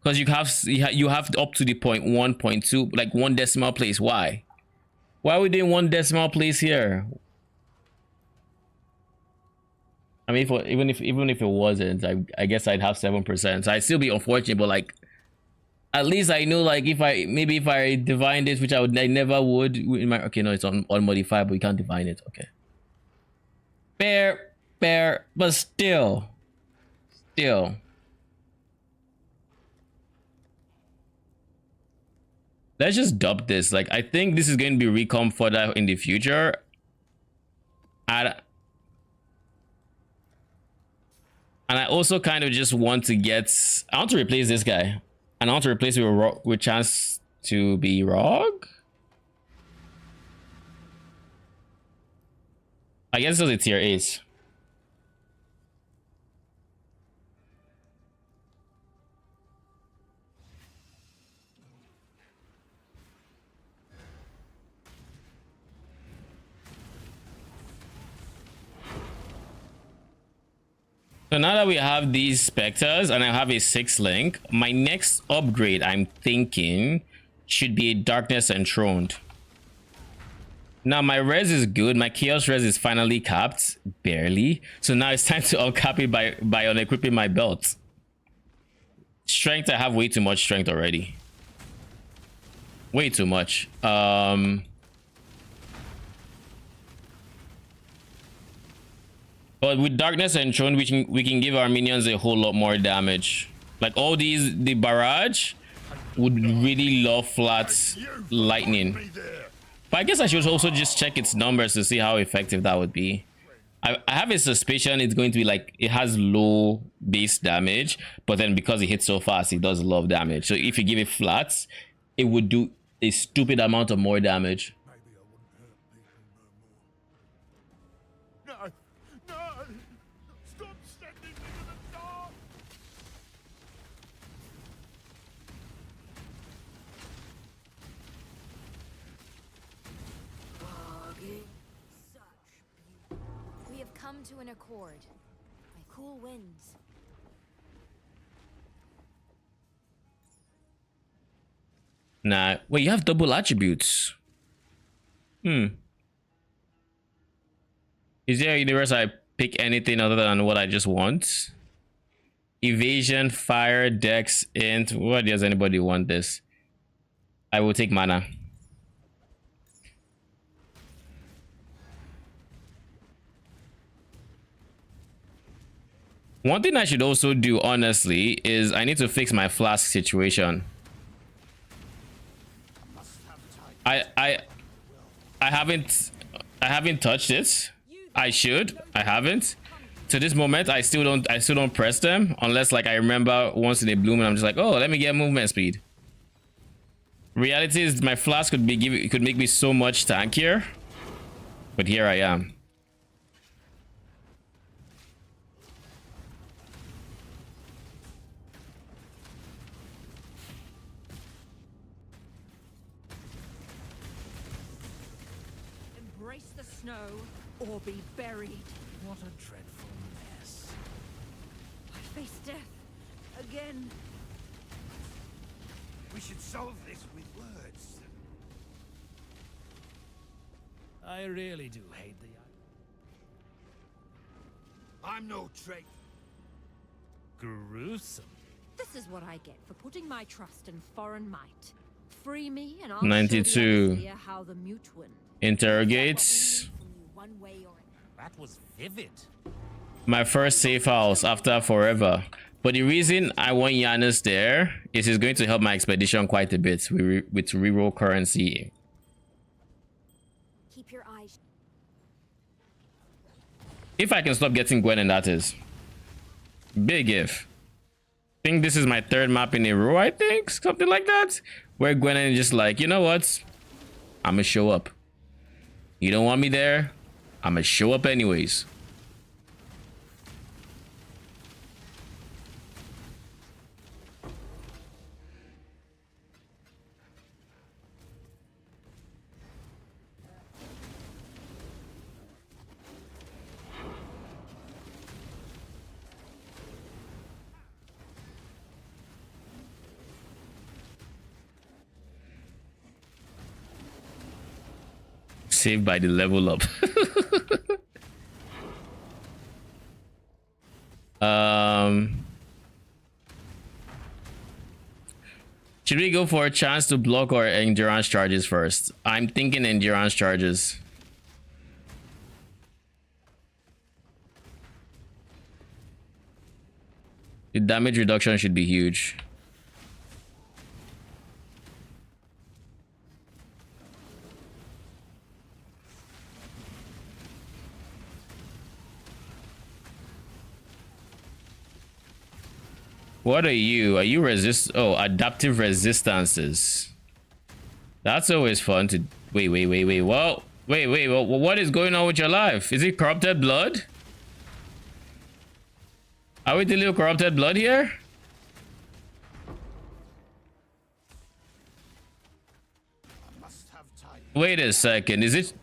Because you have up to the 0.1, 0.2, like 1 decimal place. Why are we doing 1 decimal place here? I mean, even if it wasn't, I guess I'd have 7%. So I'd still be unfortunate, but like at least I know, like if I divine this, which I never would in my, okay, no, it's on unmodified, but you can't divine it. Okay, fair. fair, but still. Let's just dump this. Like, I think this is going to be recom for that in the future. And I also kind of just want to get... I want to replace this guy. And I want to replace it with chance to be Rogue. I guess it's a tier 8. So now that we have these specters and I have a 6 link, my next upgrade I'm thinking should be a darkness enthroned. Now my res is good, my chaos res is finally capped, barely. So now it's time to uncap it by unequipping my belt. Strength, I have way too much strength already. Way too much. But with darkness enthroned, we can give our minions a whole lot more damage. Like all these, the barrage would really love flat lightning. But I guess I should also just check its numbers to see how effective that would be. I have a suspicion it's going to be like, it has low base damage, but then because it hits so fast, it does a lot of damage. So if you give it flats, it would do a stupid amount of more damage. To an accord by cool winds. Nah, wait, you have double attributes. Is there a universe I pick anything other than what I just want? Evasion, fire, dex, int. What does anybody want this? I will take mana. One thing I should also do, honestly, is I need to fix my flask situation. I haven't touched it. I should. I haven't. To this moment, I still don't press them unless like I remember once in a blue moon I'm just like, oh, let me get movement speed. Reality is my flask could make me so much tankier, but here I am. Or be buried. What a dreadful mess. I face death again. We should solve this with words. I really do hate the... I'm no traitor. Gruesome. This is what I get for putting my trust in foreign might. Free me and I'll 92. show the others here how the mute win. Interrogates. That was vivid. My first safe house after forever. But the reason I want Giannis there is he's going to help my expedition quite a bit with reroll currency. Keep your eyes. If I can stop getting Gwen, and that is big if. I think this is my 3rd map in a row, I think, something like that, where Gwen is just like, you know what, I'm gonna show up. You don't want me there, I'm gonna show up anyways. Saved by the level up. Should we go for a chance to block our endurance charges first? I'm thinking endurance charges. The damage reduction should be huge. What are you? Are you resist? Oh, adaptive resistances. That's always fun to... Wait. Whoa. Wait. What is going on with your life? Is it corrupted blood? Are we dealing with corrupted blood here? I must have time. Wait a second. Is it...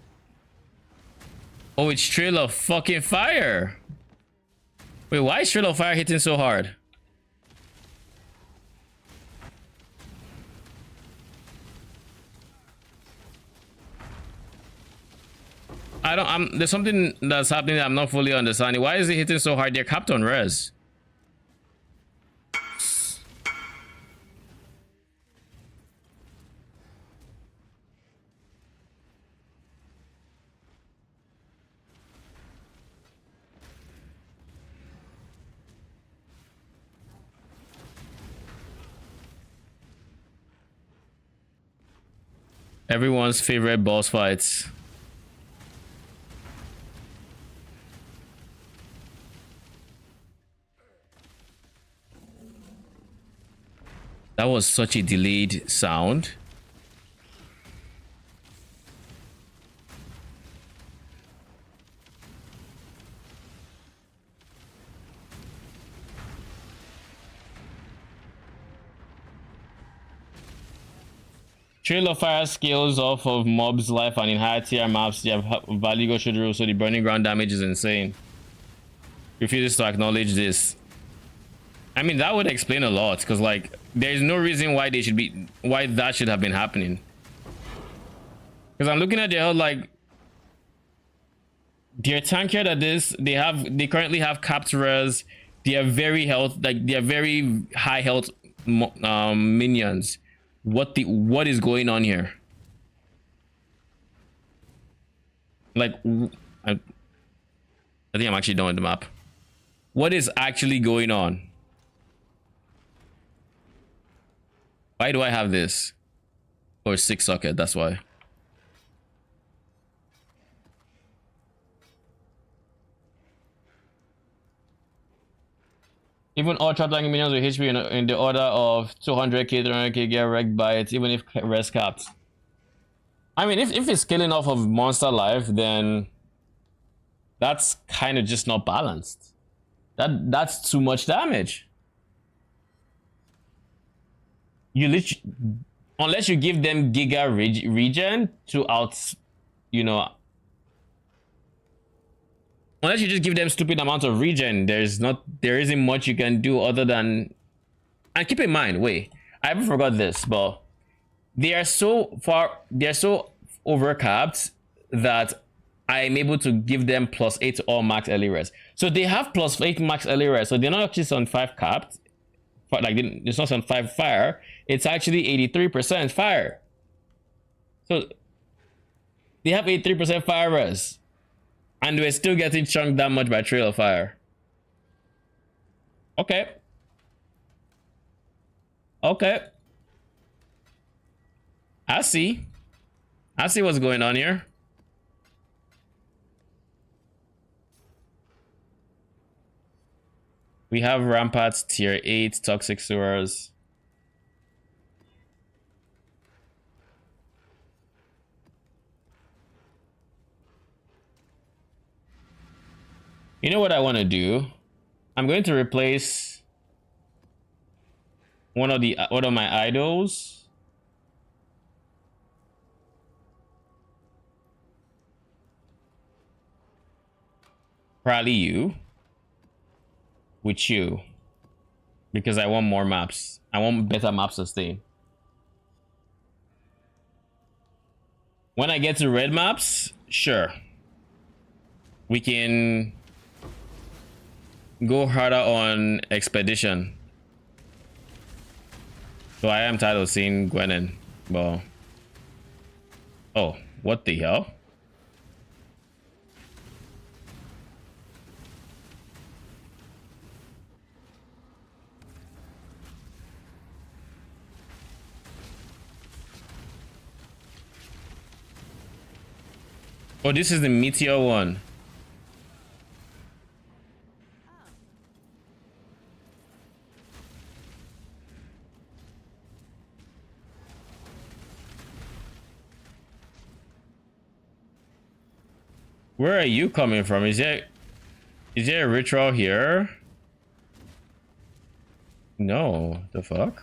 Oh, it's Trail of fucking Fire. Wait, why is Trail of Fire hitting so hard? There's something that's happening that I'm not fully understanding. Why is it hitting so hard? They're capped on res. Everyone's favorite boss fights. That was such a delayed sound. Trail of Fire scales off of mobs' life and in higher tier maps. You have value go through the roof, so the burning ground damage is insane. Refuses to acknowledge this. I mean, that would explain a lot, because like there's no reason why that should have been happening. Because I'm looking at their health, like they're tankier than this. They currently have capped res. They are very very high health minions. What is going on here? Like, I think I'm actually done with the map. What is actually going on? Why do I have this? Or 6 socket, that's why. Even ultra tanking minions with HP in the order of 200k, 300k get wrecked by it, even if res capped. I mean, if it's killing off of monster life, then that's kind of just not balanced. That's too much damage. You literally, unless you give them giga regen to unless you just give them stupid amount of regen, there isn't much you can do other than. And keep in mind, wait, I haven't forgot this, but they are so overcapped that I'm able to give them +8 to all max early res. So they have +8 max early res, so they're not actually on 5 capped. Like it's not on 5 fire, it's actually 83% fire. So they have 83% fire res, and we're still getting chunked that much by Trail of Fire. Okay. I see what's going on here. We have Ramparts tier 8 toxic sewers. You know what I want to do? I'm going to replace one of my idols. Probably you. With you, because I want more maps. I want better map sustain. When I get to red maps, sure, we can go harder on expedition. So I am tired of seeing Gwenin, but oh, what the hell? Oh, this is the meteor one. Where are you coming from? Is there a ritual here? No, the fuck?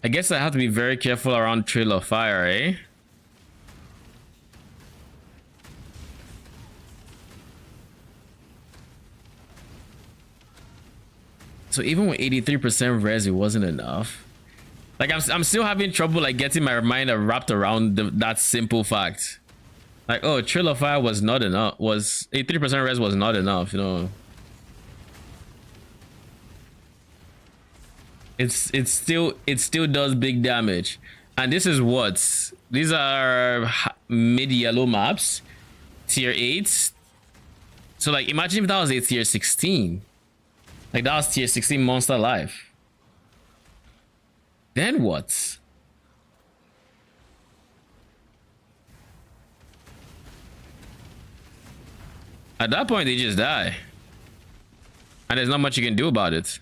I guess I have to be very careful around Trail of Fire, eh? So even with 83% res, it wasn't enough. Like I'm still having trouble like getting my mind wrapped around that simple fact. Like, oh, Trail of Fire was not enough. Was 83% res was not enough, you know. It still does big damage, and this is what these are mid yellow maps, tier 8. So like imagine if that was a tier 16, like that was tier 16 monster life. Then what? At that point they just die, and there's not much you can do about it.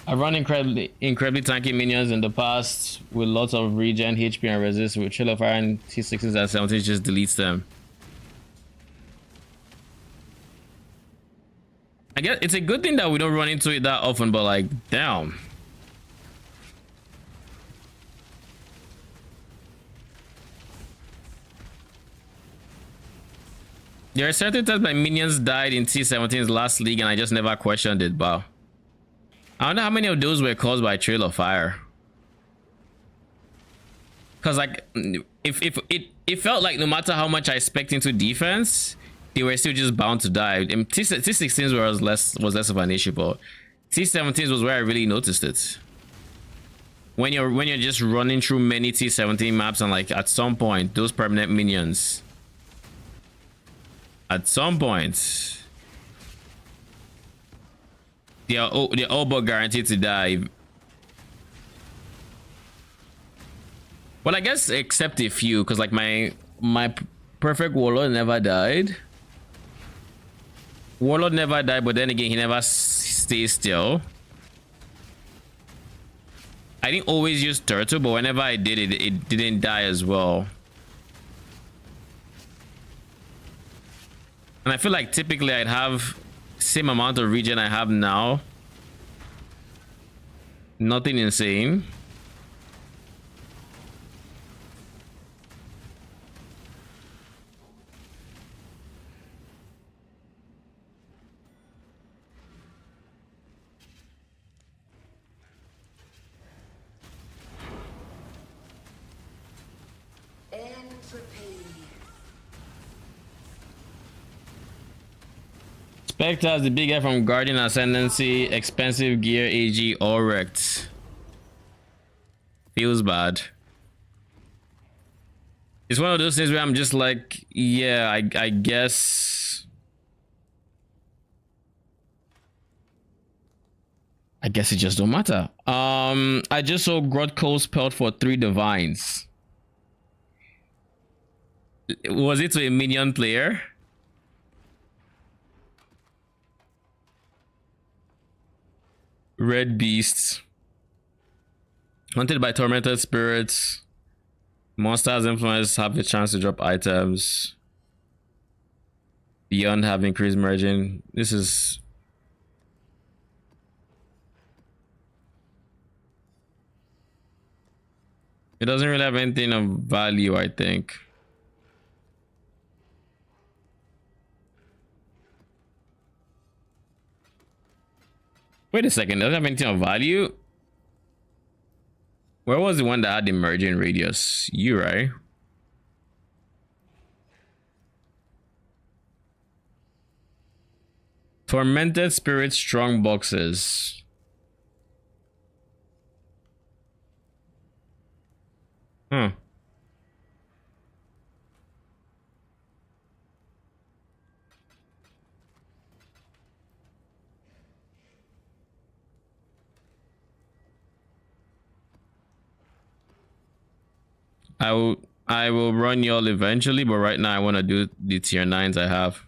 I've run incredibly tanky minions in the past with lots of regen, HP, and resist. With Chill of Fire and T6s and 17s just deletes them. I guess it's a good thing that we don't run into it that often, but like, damn. There are certain times my minions died in T17's last league and I just never questioned it, but I don't know how many of those were caused by Trail of Fire. Cause like if it felt like no matter how much I spec'd into defense, they were still just bound to die. And T16s was less of an issue, but T17s was where I really noticed it. When you're just running through many T17 maps and like at some point those permanent minions, at some point they're all but guaranteed to die. Well, I guess except a few, because like my perfect warlord never died. Warlord never died, but then again he never stays still. I didn't always use turtle, but whenever I did it, it didn't die as well. And I feel like typically I'd have same amount of regen I have now. Nothing insane. Spectres, the big guy from Guardian Ascendancy, expensive gear, AG, all wrecked. Feels bad. It's one of those things where I'm just like, yeah, I guess. I guess it just don't matter. I just saw Grotko spelled for 3 divines. Was it to a minion player? Red beasts. Hunted by tormented spirits. Monsters influence have the chance to drop items beyond having increased margin. This is it doesn't really have anything of value, I think. Wait a second, doesn't have anything of value? Where was the one that had the merging radius? You, right? Tormented Spirit strong boxes. Huh. I will run y'all eventually, but right now I want to do the tier 9s I have.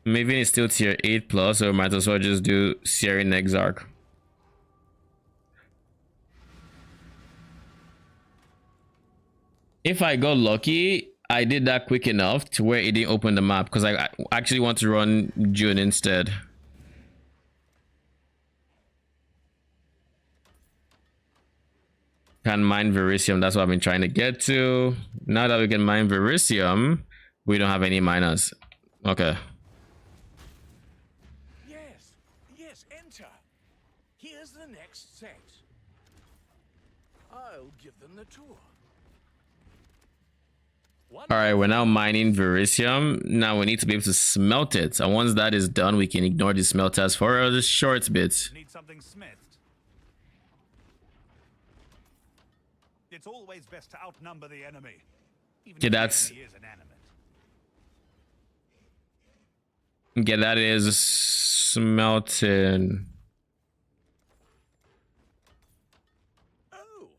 Maybe it's still tier 8 plus, or might as well just do Searing Exarch. If I got lucky, I did that quick enough to where it didn't open the map, because I actually want to run June instead. Can mine Verisium, that's what I've been trying to get to. Now that we can mine Verisium, we don't have any miners. Okay. Yes, enter. Here's the next set. I'll give them the tour. Alright, we're now mining Verisium. Now we need to be able to smelt it. And once that is done, we can ignore the smelters for a short bit. Need something smithed. It's always best to outnumber the enemy. Even Okay, if the that's... enemy is inanimate. Okay, that is smelting. Oh,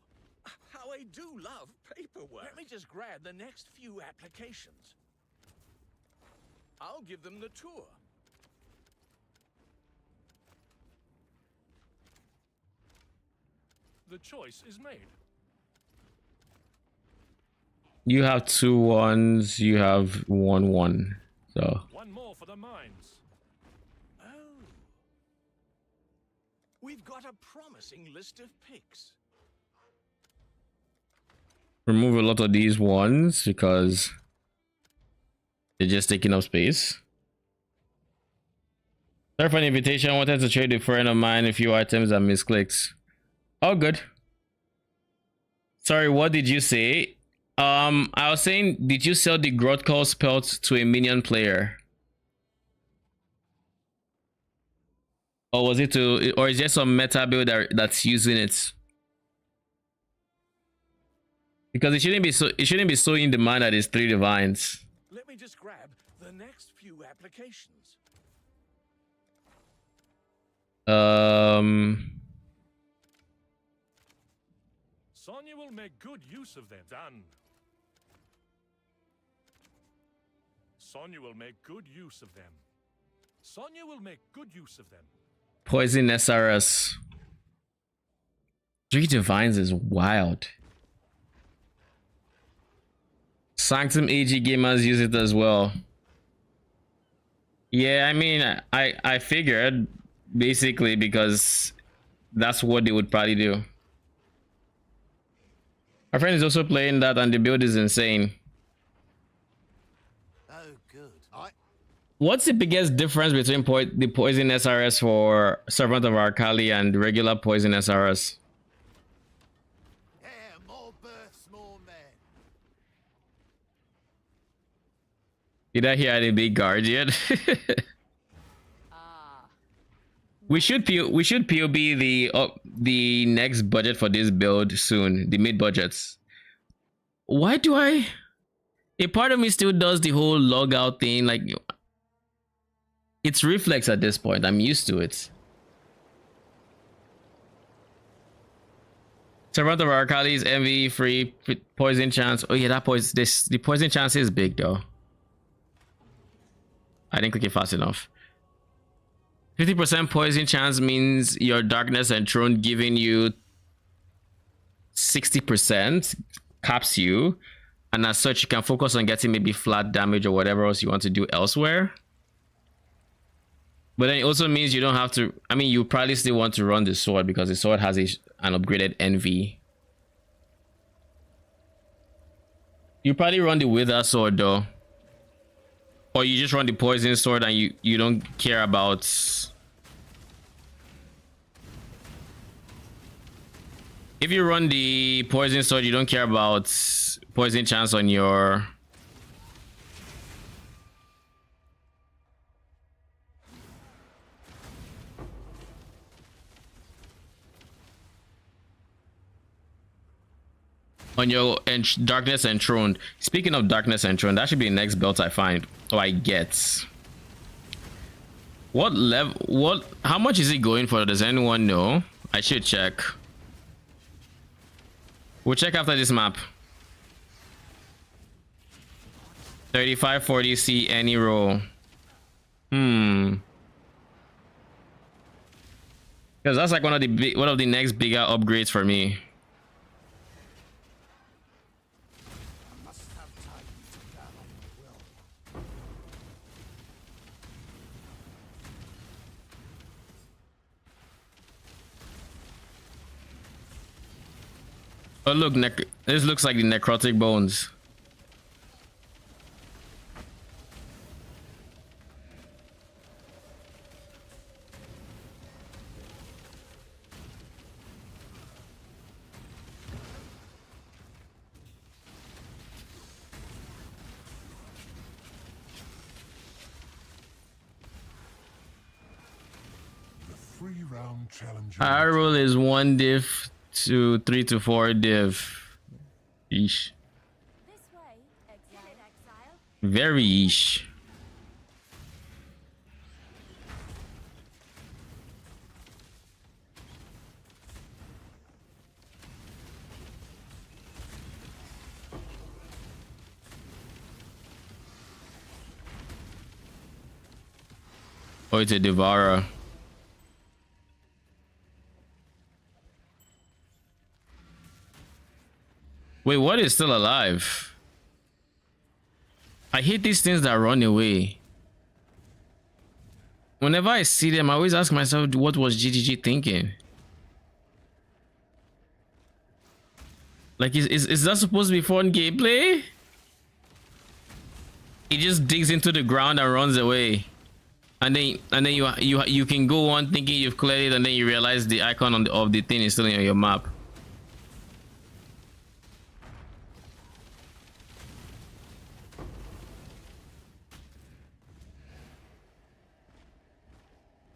how I do love paperwork. Let me just grab the next few applications. I'll give them the tour. The choice is made. You have 2 1s, you have 1 1. So One more for the mines. Oh. We've got a promising list of picks. remove a lot of these ones because they're just taking up space. Sorry for an invitation. I wanted to trade with a friend of mine a few items and misclicks. Oh, good. Sorry, what did you say? I was saying, did you sell the Grotcall spell to a minion player? Or was it to, or is there some meta build that's using it? Because it shouldn't be so in demand that it's 3 divines. Let me just grab the next few applications. Sonya will make good use of them. Done. Sonya will make good use of them. Sonya will make good use of them. Poison SRS. 3 divines is wild. Sanctum AG gamers use it as well. Yeah, I mean, I figured basically because that's what they would probably do. My friend is also playing that and the build is insane. Oh, good. What's the biggest difference between the poison SRS for Servant of Arkali and regular poison SRS? Yeah, more births, more men. Did I hear any big guardian? We should POB the next budget for this build soon, the mid budgets. Why do a part of me still does the whole log out thing? Like, it's reflex at this point. I'm used to it. Servant of Arkali's MV free poison chance. Oh yeah, the poison chance is big though. I didn't click it fast enough. 50% poison chance means your darkness and throne giving you 60% caps you, and as such you can focus on getting maybe flat damage or whatever else you want to do elsewhere. But then it also means you don't have to, I mean, you probably still want to run the sword because the sword has an upgraded envy. You probably run the wither sword though, or you just run the poison sword and you don't care about if you run the poison sword, you don't care about poison chance on your darkness enthroned. Speaking of darkness enthroned, that should be the next belt I find or I get. What level, how much is it going for? Does anyone know? I should check. We'll check after this map. 3540 C any roll. Because that's like one of the next bigger upgrades for me. Oh look, this looks like the necrotic bones. The 3-round challenge. Our rule is 1 div to 3 to 4 div. Yeesh. This way, Exile. Very yeesh. Oh, it's a devourer. Wait, what is still alive? I hate these things that run away. Whenever I see them, I always ask myself, what was GGG thinking? Like, is that supposed to be fun gameplay? He just digs into the ground and runs away. And then you can go on thinking you've cleared it, and then you realize the icon of the thing is still on your map.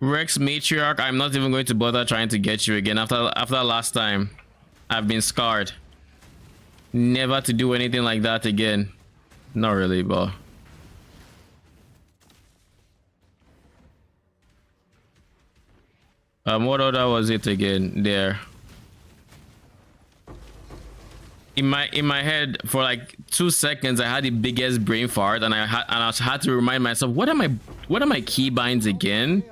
Rex Matriarch, I'm not even going to bother trying to get you again. After last time, I've been scarred. Never to do anything like that again. Not really, but what order was it again? There. In my head, for like 2 seconds, I had the biggest brain fart, and I had to remind myself, what are my keybinds again?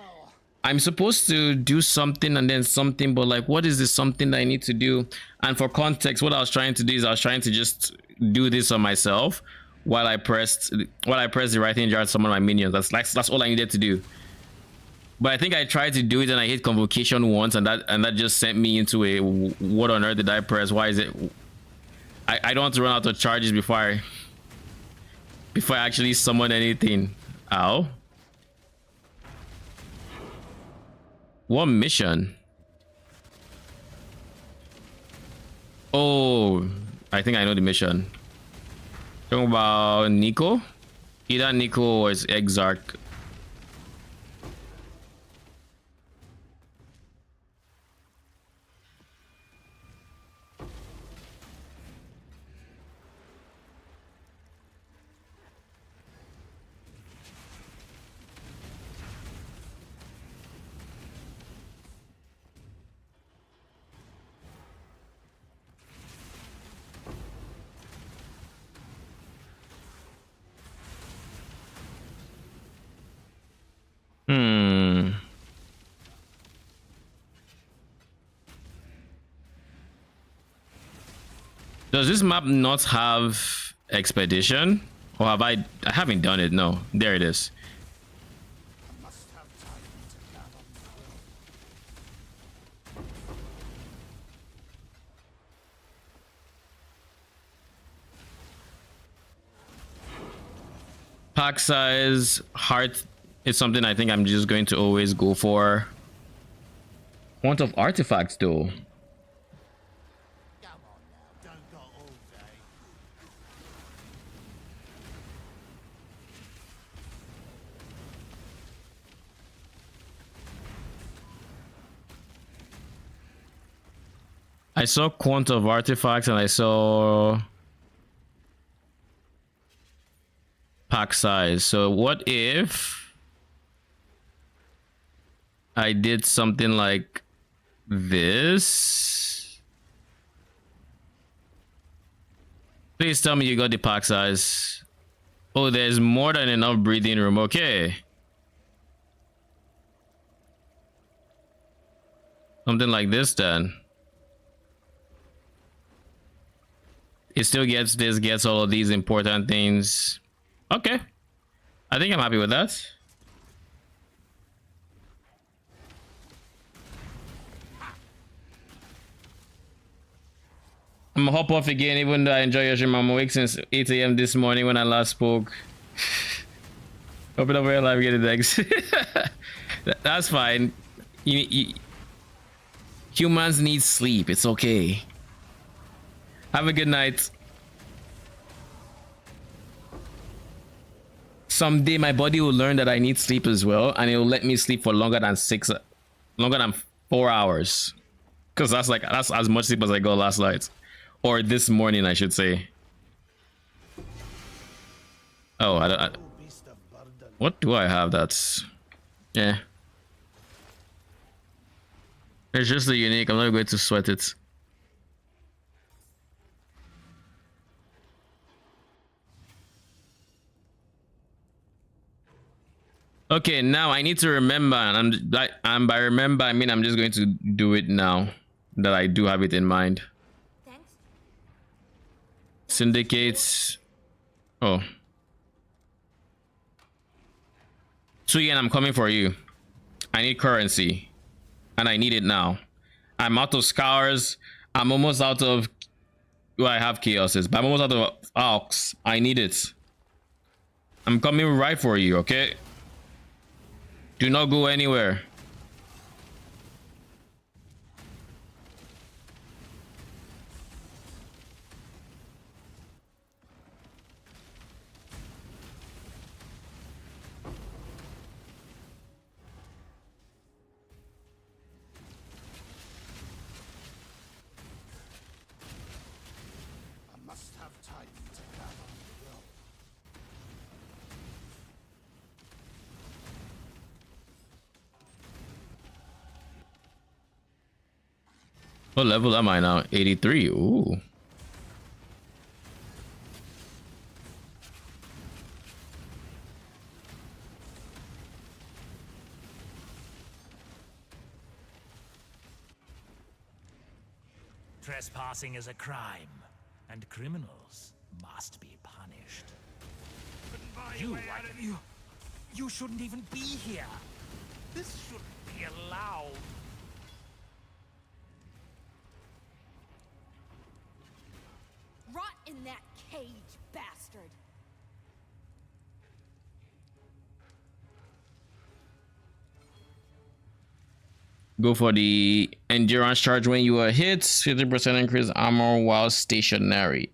I'm supposed to do something and then something, but like, what is this something that I need to do? And for context, what I was trying to do is I was trying to just do this on myself while I pressed the right hand jar to summon my minions. That's all I needed to do. But I think I tried to do it and I hit convocation once, and that just sent me into a what on earth did I press? Why is it? I don't want to run out of charges before I actually summon anything. Ow. What mission? Oh, I think I know the mission. Talking about Nico? Either Nico or it's Exarch. Does this map not have expedition? Or have I haven't done it. No, there it is. Pack size, heart is something I think I'm just going to always go for. Want of artifacts though. I saw quant of artifacts and I saw pack size. So what if I did something like this? Please tell me you got the pack size. Oh, there's more than enough breathing room. Okay. Something like this then. It still gets this, gets all of these important things. Okay. I think I'm happy with that. I'm gonna hop off again, even though I enjoy your stream. I'm awake since 8 a.m. this morning when I last spoke. Open up your live, get the eggs. That's fine. Humans need sleep. It's okay. Have a good night. Someday my body will learn that I need sleep as well, and it will let me sleep for longer than 4 hours. Because that's as much sleep as I got last night. Or this morning, I should say. Oh, what do I have that's... Yeah. It's just a unique. I'm not going to sweat it. Okay, now I need to remember, and by remember I mean I'm just going to do it now that I do have it in mind. Thanks. Syndicates. Oh. Suyen, I'm coming for you. I need currency, and I need it now. I'm out of scars. I'm almost out of. Well, I have chaoses, but I'm almost out of alks. I need it. I'm coming right for you. Okay. Do not go anywhere. What level am I now? 83. Ooh. Trespassing is a crime, and criminals must be punished. You shouldn't even be here. This shouldn't be allowed. Rot in that cage, bastard! Go for the endurance charge when you are hit. 50% increase armor while stationary.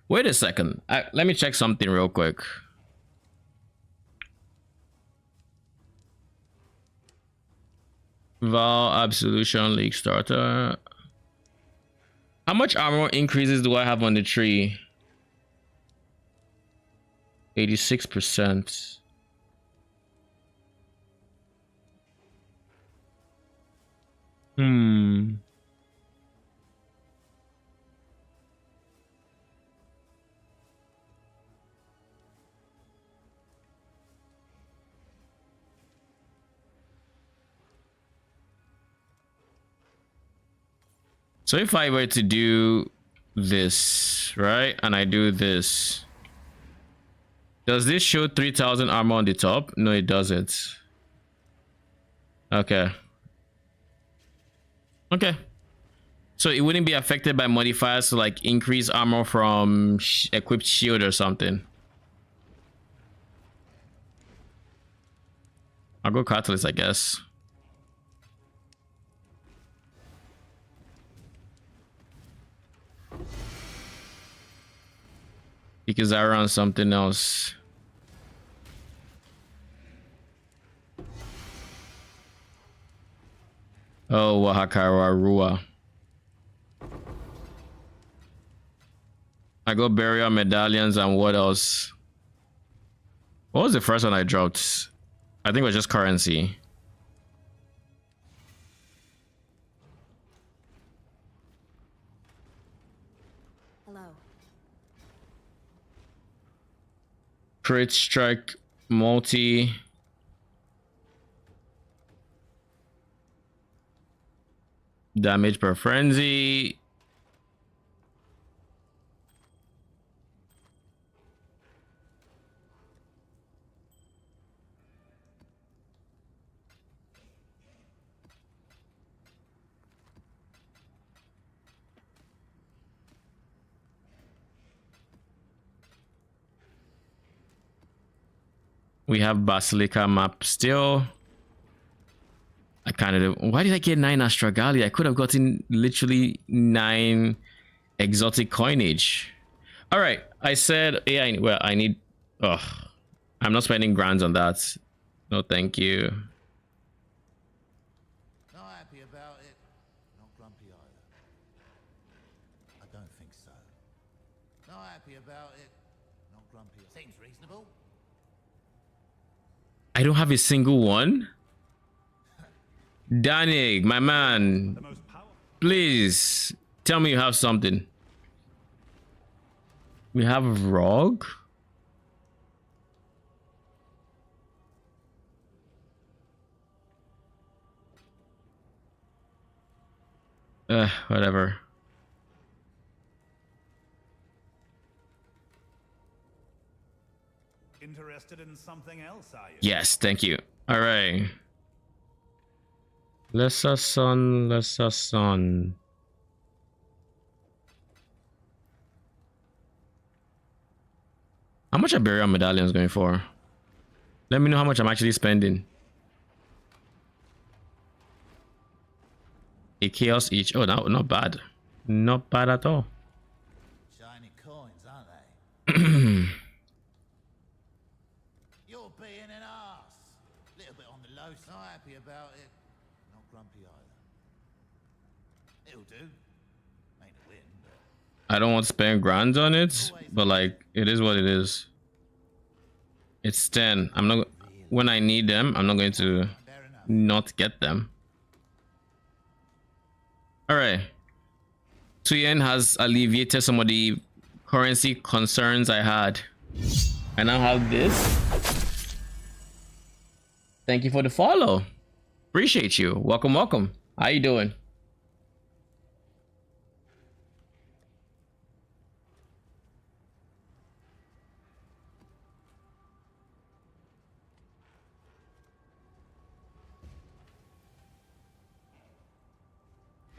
Wait a second. Let me check something real quick. Vaal Absolution League starter. How much armor increases do I have on the tree? 86%. So if I were to do this, right? And I do this. Does this show 3000 armor on the top? No, it doesn't. Okay. Okay. So it wouldn't be affected by modifiers to like increase armor from equipped shield or something. I'll go Catalyst, I guess. Because I run something else. Oh, Wahakara Rua. I go burial medallions and what else? What was the first one I dropped? I think it was just currency. Hello. Crit strike multi. Damage per frenzy. We have Basilica map still. I kind of... Why did I get 9 Astragali? I could have gotten literally 9 exotic coinage. All right. I said... Yeah, well, I need... Oh, I'm not spending grands on that. No, thank you. Not happy about it. Not grumpy either. I don't think so. Not happy about it. Not grumpy. Seems reasonable. I don't have a single one. Danig, my man, please tell me you have something. We have Rogue. Whatever. Interested in something else, are you? Yes, thank you. All right. Lesser Sun, Lesser Sun. How much are burial medallions going for? Let me know how much I'm actually spending. A chaos each. Oh, no, not bad. Not bad at all. Shiny coins, aren't they? You're being an ass. Little bit on the low side. Not happy about it. Not grumpy either. It'll do. Ain't a win, but... I don't want to spend grands on it, but like, it is what it is. It's 10. I'm not... When I need them, I'm not going to not get them. Alright. Tuyen has alleviated some of the currency concerns I had. I now have this. Thank you for the follow. Appreciate you. Welcome, welcome. How you doing?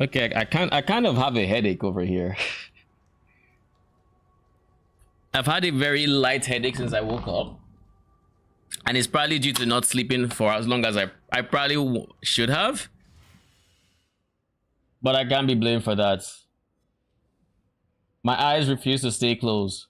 Okay, I kind of have a headache over here. I've had a very light headache since I woke up. And it's probably due to not sleeping for as long as I probably should have. But I can't be blamed for that. My eyes refuse to stay closed.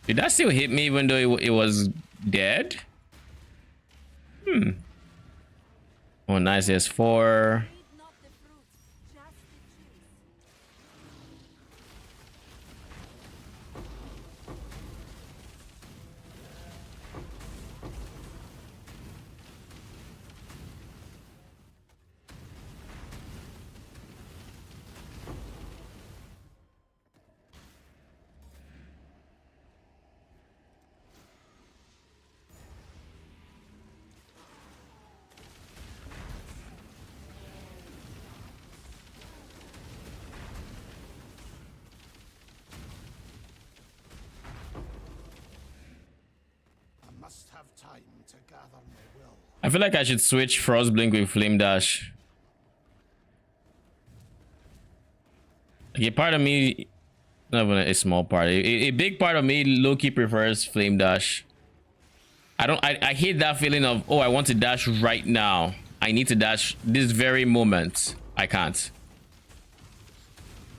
Did that still hit me even though it was dead? Oh, nice. There's 4. Must have time to gather my will. I feel like I should switch Frostblink with Flame Dash. Okay, part of me, not even a small part, a big part of me low-key prefers Flame Dash. I hate that feeling of, oh, I want to dash right now. I need to dash this very moment. I can't.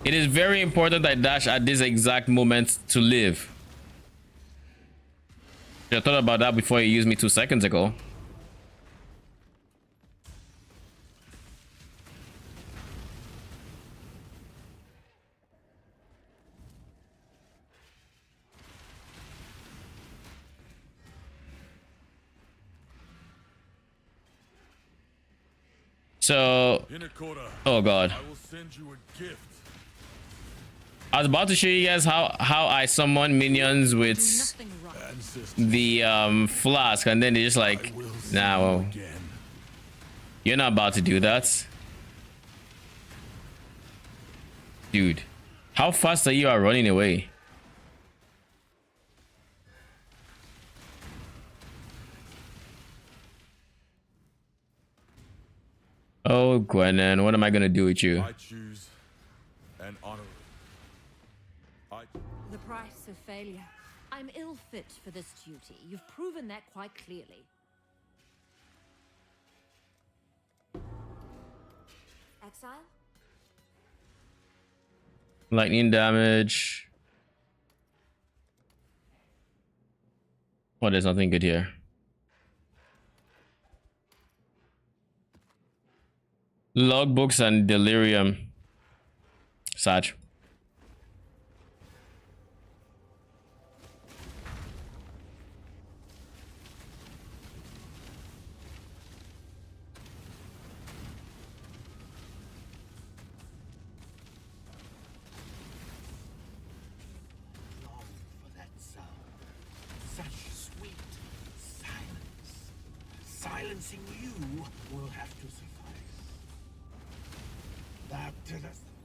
It is very important I dash at this exact moment to live. I thought about that before you used me 2 seconds ago. So, oh god, I will send you a gift. I was about to show you guys how I summon minions with the flask, and then they just like, nah, well, you're not about to do that, dude. How fast are you running away? Oh, Gwennen, what am I gonna do with you? I choose an honor. The price of failure. I'm ill fit for this duty. You've proven that quite clearly. Exile? Lightning damage. Oh, there's nothing good here. Logbooks and delirium. Sad. Silencing you will have to suffice. That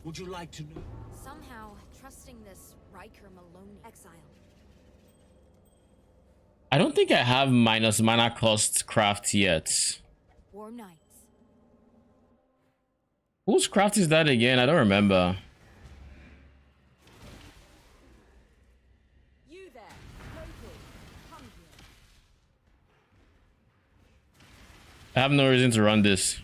would you like to know? Somehow, trusting this Riker Maloney Exile. I don't think I have minus mana cost craft yet. Warm nights. Whose craft is that again? I don't remember. You there, local, come here. I have no reason to run this.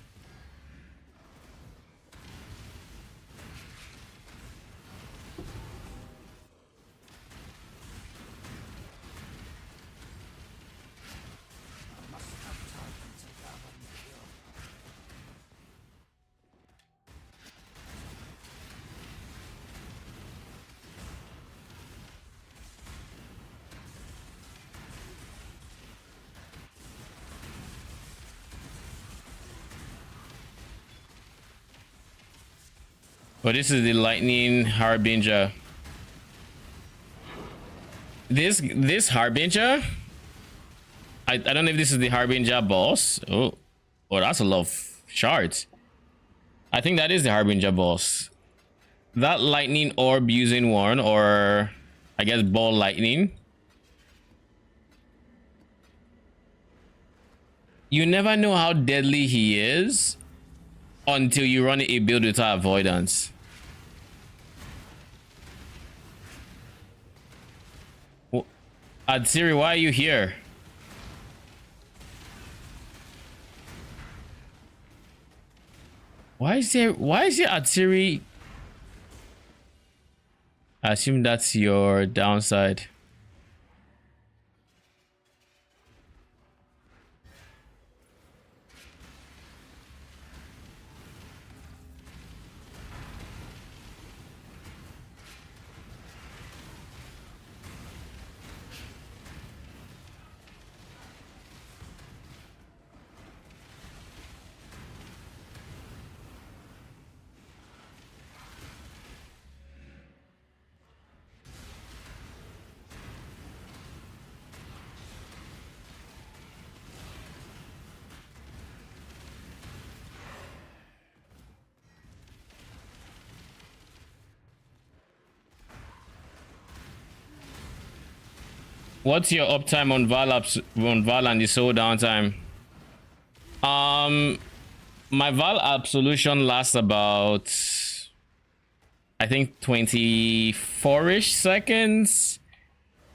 But this is the Lightning Harbinger. This Harbinger, I don't know if this is the Harbinger boss. Oh, that's a lot of shards. I think that is the Harbinger boss. That lightning orb using one, or I guess ball lightning. You never know how deadly he is until you run a build without avoidance. Adsiri, why are you here? Why is there Adsiri? I assume that's your downside. What's your uptime on Vaal and the soul downtime? My Vaal Absolution lasts about, I think, 24-ish seconds,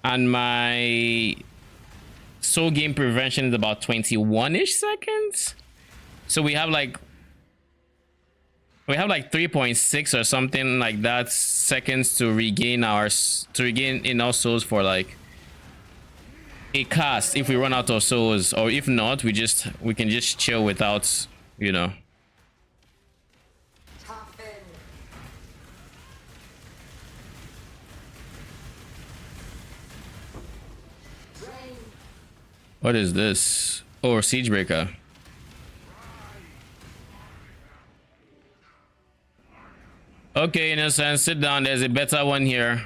and my soul game prevention is about 21-ish seconds. So we have like 3.6 or something like that seconds to regain enough souls for like a cast if we run out of souls, or if not, we can just chill without, you know. What is this? Oh, Siegebreaker. Okay, Innocent, sit down. There's a better one here.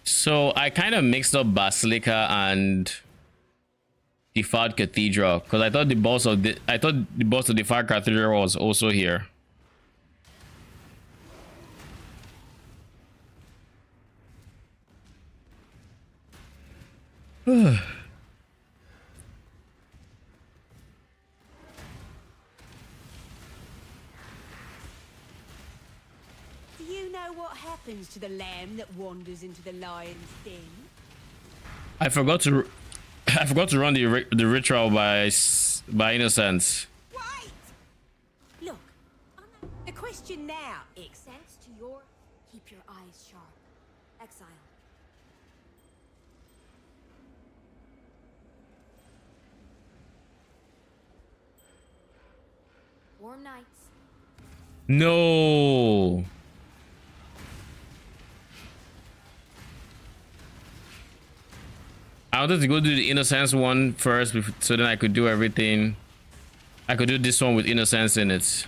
So I kind of mixed up Basilica and Defiled Cathedral because I thought the boss of the Defiled Cathedral was also here. To the lamb that wanders into the lion's den. I forgot to run the ritual by Innocence. Wait! Look, the question now, Sense to your... Keep your eyes sharp. Exile. Warm nights. No. I wanted to go do the Innocence one first, so then I could do everything. I could do this one with Innocence in it.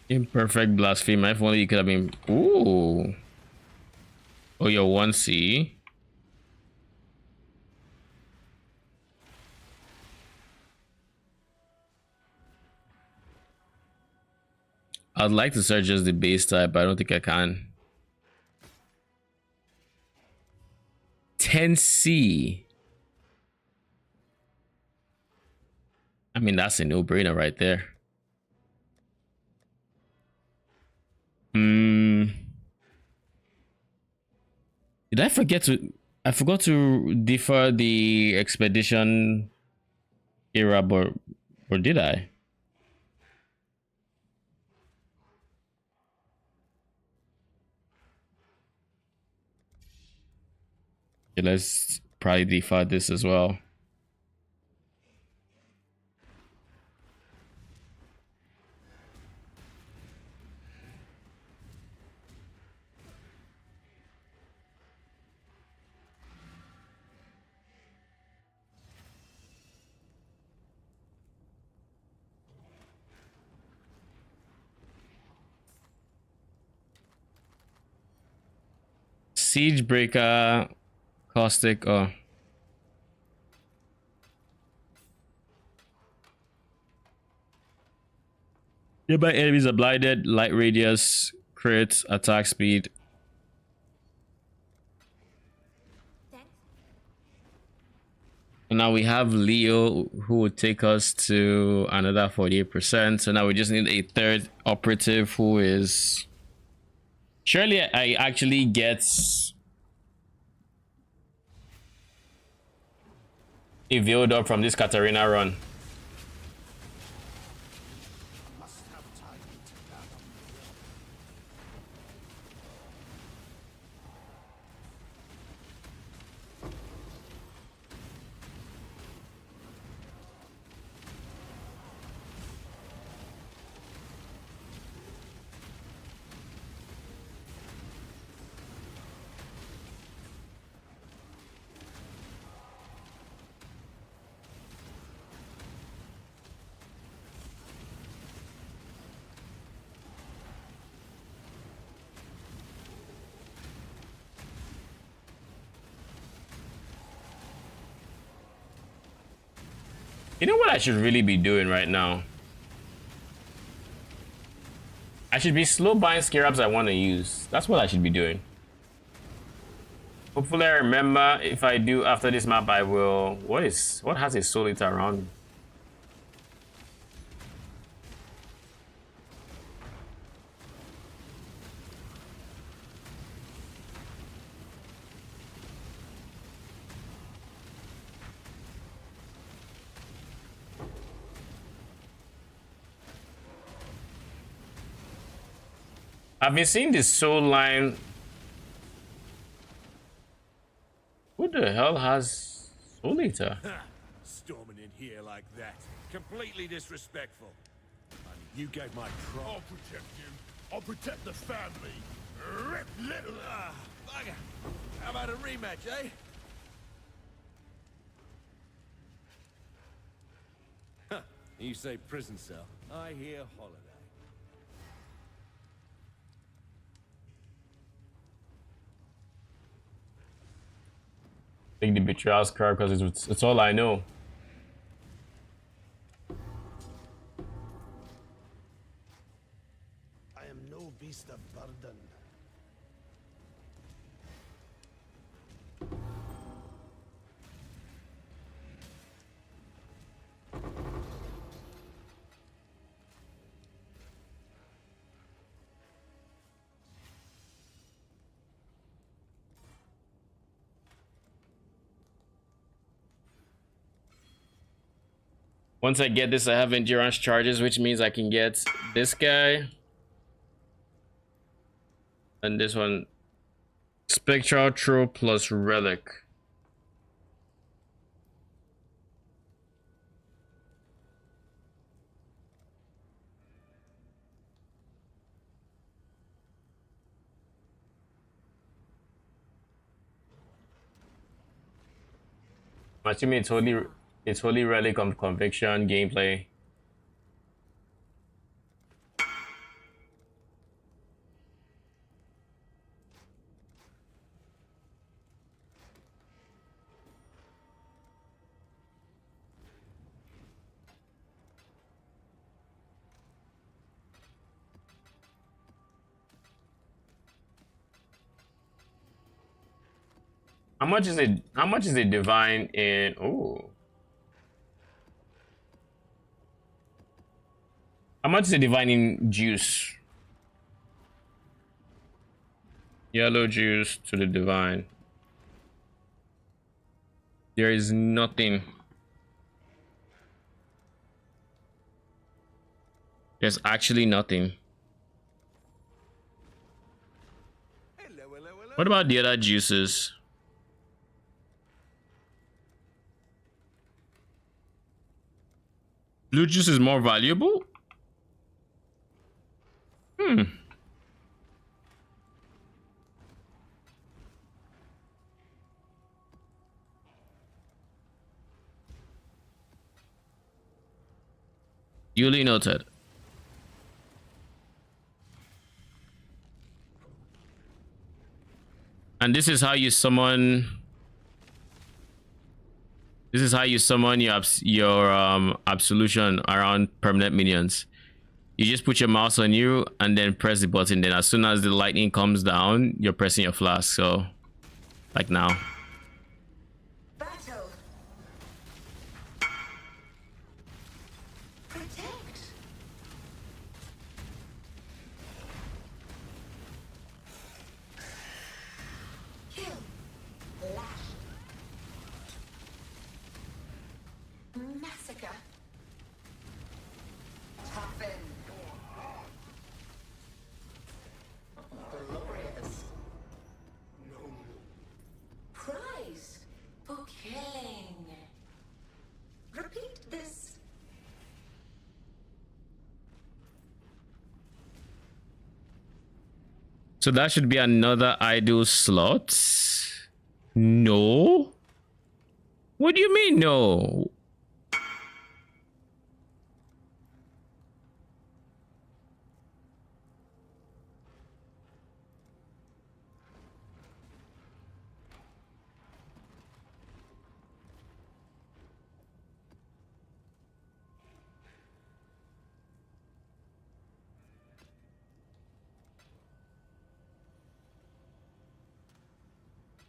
Imperfect Blasphemy. If only you could have been... Ooh. Oh, your 1C. I'd like to search just the base type, but I don't think I can. 10C. I mean, that's a no-brainer right there. Did I forget to... I forgot to defer the expedition era, or did I? Okay, let's probably default this as well. Siegebreaker, Caustic, oh. Nearby enemies are blinded, light radius, crit, attack speed. Now we have Leo, who would take us to another 48%. So now we just need a third operative who is... Surely I actually get a build up from this Katarina run. You know what I should really be doing right now? I should be slow buying scarabs I want to use. That's what I should be doing. Hopefully I remember. If I do after this map, I will... What has a soul eater around me? I've been seeing this soul line. Who the hell has soul eater? Storming in here like that. Completely disrespectful. You gave my pride. I'll protect you. I'll protect the family. Rip little. Bugger. How about a rematch, eh? Huh. You say prison cell. I hear holiday. Take the betrayal scarab because it's all I know. I am no beast of burden. Once I get this, I have endurance charges, which means I can get this guy. And this one. Spectral Throw plus Relic. I'm assuming it's Holy Relic of Conviction gameplay. How much is it? How much is it divine in? Oh. How much is it divine in juice? Yellow juice to the divine. There is nothing. There's actually nothing. What about the other juices? Blue juice is more valuable? Duly noted. And this is how you summon. This is how you summon your absolution around permanent minions. You just put your mouse on you and then press the button. Then as soon as the lightning comes down, you're pressing your flask. So, like now. Battle. Protect. Kill. Lash. Massacre. Toughen. Glorious. Prize for killing. Repeat this. So that should be another idle slot. No. What do you mean no?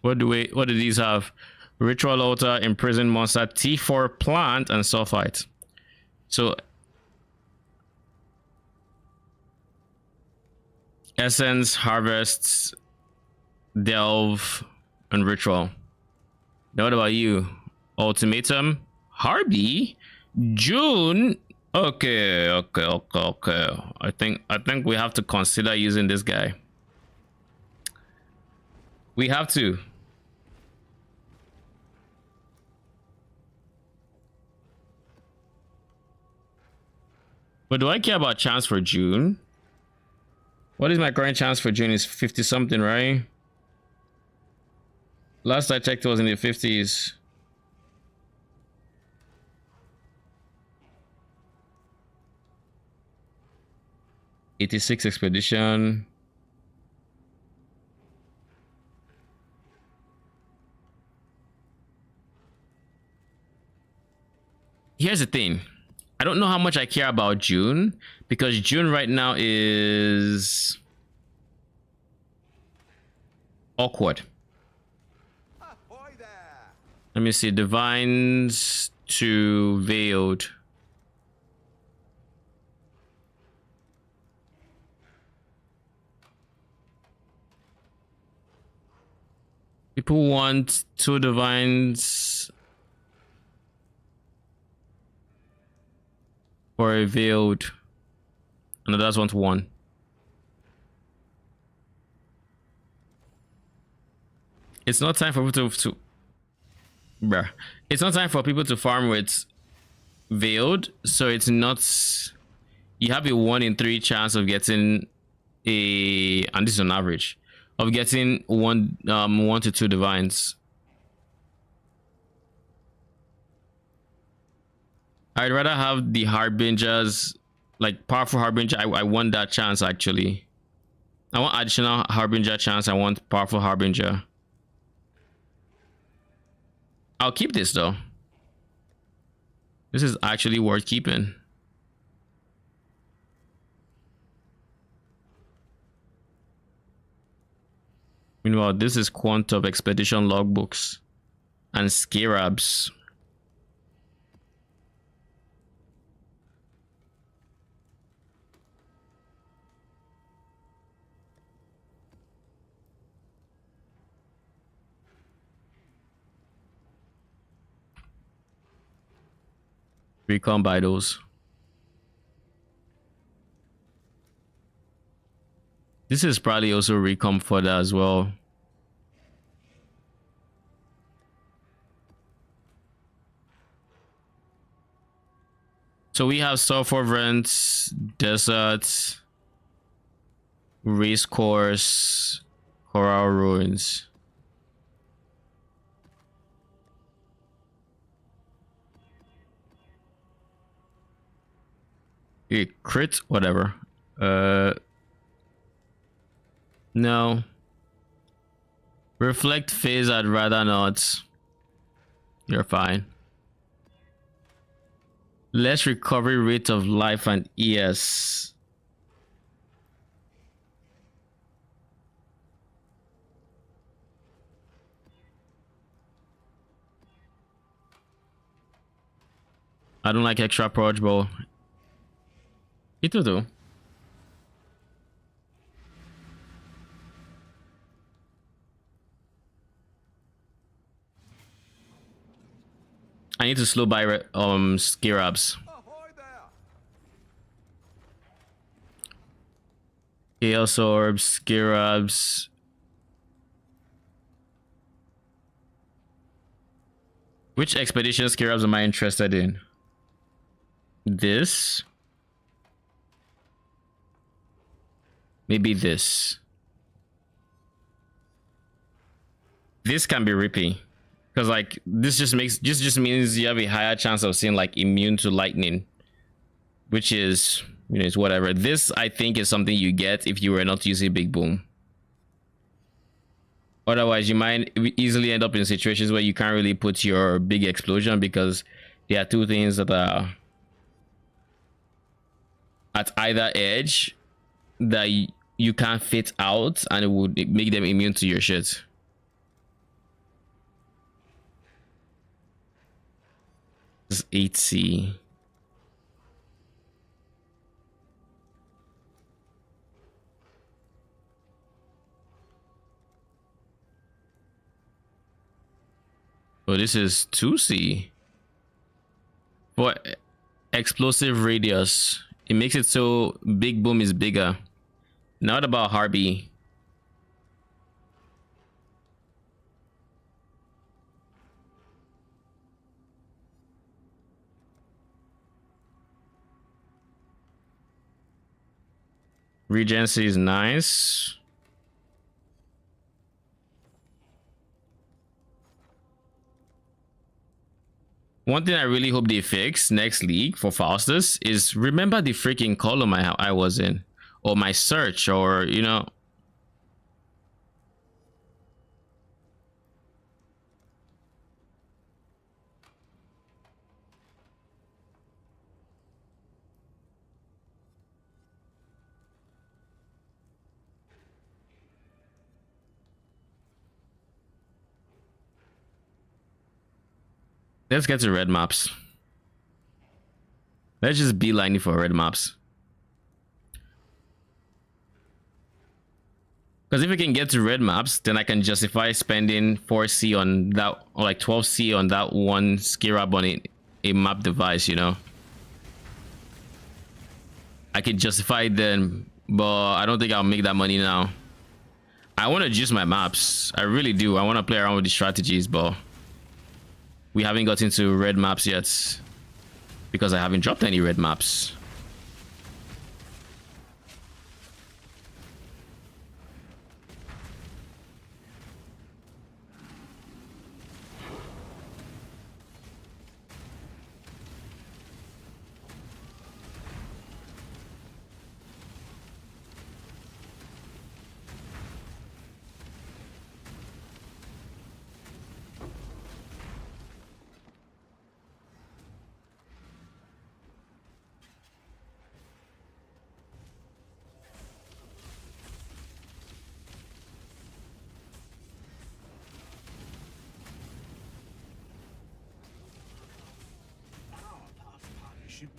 What do these have? Ritual altar, imprisoned monster, T4 plant, and sulfite. So essence, harvests, delve, and ritual. Now what about you? Ultimatum, Harby, June. Okay. I think we have to consider using this guy. We have to. But do I care about chance for June? What is my current chance for June? Is 50 something, right? Last I checked it was in the 50s. '86 expedition. Here's the thing. I don't know how much I care about June, because June right now is awkward. Let me see. Divines to Veiled. People want 2 divines for a Veiled, and others want 1. It's not time for people to bruh. It's not time for people to farm with Veiled, so it's not. You have a 1 in 3 chance of getting a, and this is on average, of getting 1 to 2 divines. I'd rather have the Harbingers, like powerful Harbinger. I want that chance actually. I want additional Harbinger chance. I want powerful Harbinger. I'll keep this though. This is actually worth keeping. Meanwhile, this is Quant of Expedition logbooks and Scarabs. Recon by those. This is probably also recon for that as well. So we have Sulfur Vents, Deserts, Race Course, Coral Ruins. A crit, whatever. No. Reflect phase, I'd rather not. You're fine. Less recovery rate of life and ES. I don't like extra purge, bro. Itu tuh. I need to slow by Skirabs. Chaos Orbs, Skirabs. Which expedition Skirabs am I interested in? This? Maybe this. This can be rippy. Because like this just means you have a higher chance of seeing like immune to lightning. Which is, you know, it's whatever. This I think is something you get if you were not using Big Boom. Otherwise, you might easily end up in situations where you can't really put your big explosion because there are two things that are at either edge that you can't fit out, and it would make them immune to your shit. This is 8C. Oh, this is 2C. For explosive radius, it makes it so Big Boom is bigger. Not about Harvey. Regency is nice. One thing I really hope they fix next league for Faustus is remember the freaking column I was in, or my search, or you know. Let's get to red maps. Let's just beeline for red maps. Because if we can get to red maps, then I can justify spending 4C on that, or like 12C on that one Skirab on a map device, you know. I could justify it then, but I don't think I'll make that money now. I want to juice my maps. I really do. I want to play around with the strategies, but we haven't got into red maps yet because I haven't dropped any red maps.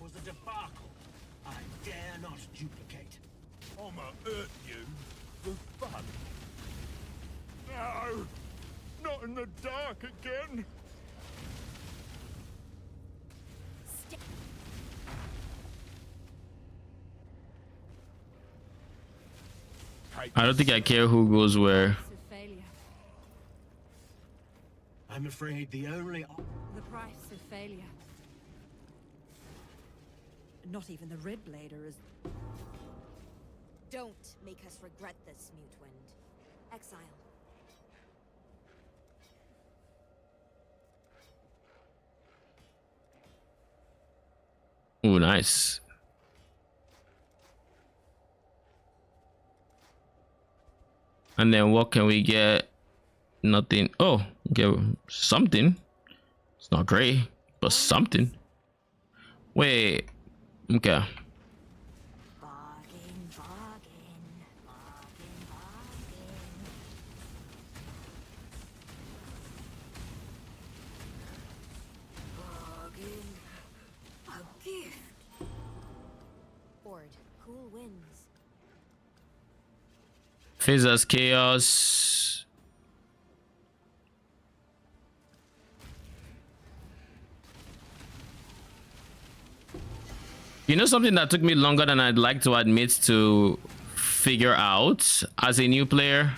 Was a debacle. I dare not duplicate. I'ma hurt you for fun. No! Not in the dark again! I don't think I care who goes where. I'm afraid the price of failure. Not even the Red Blader is. Don't make us regret this, Mutewind. Exile. Ooh, nice. And then what can we get? Nothing. Oh, okay, something. It's not great, but something. Wait. Okay. A gift. Board. Cool winds. Fizz as chaos. You know something that took me longer than I'd like to admit to figure out as a new player?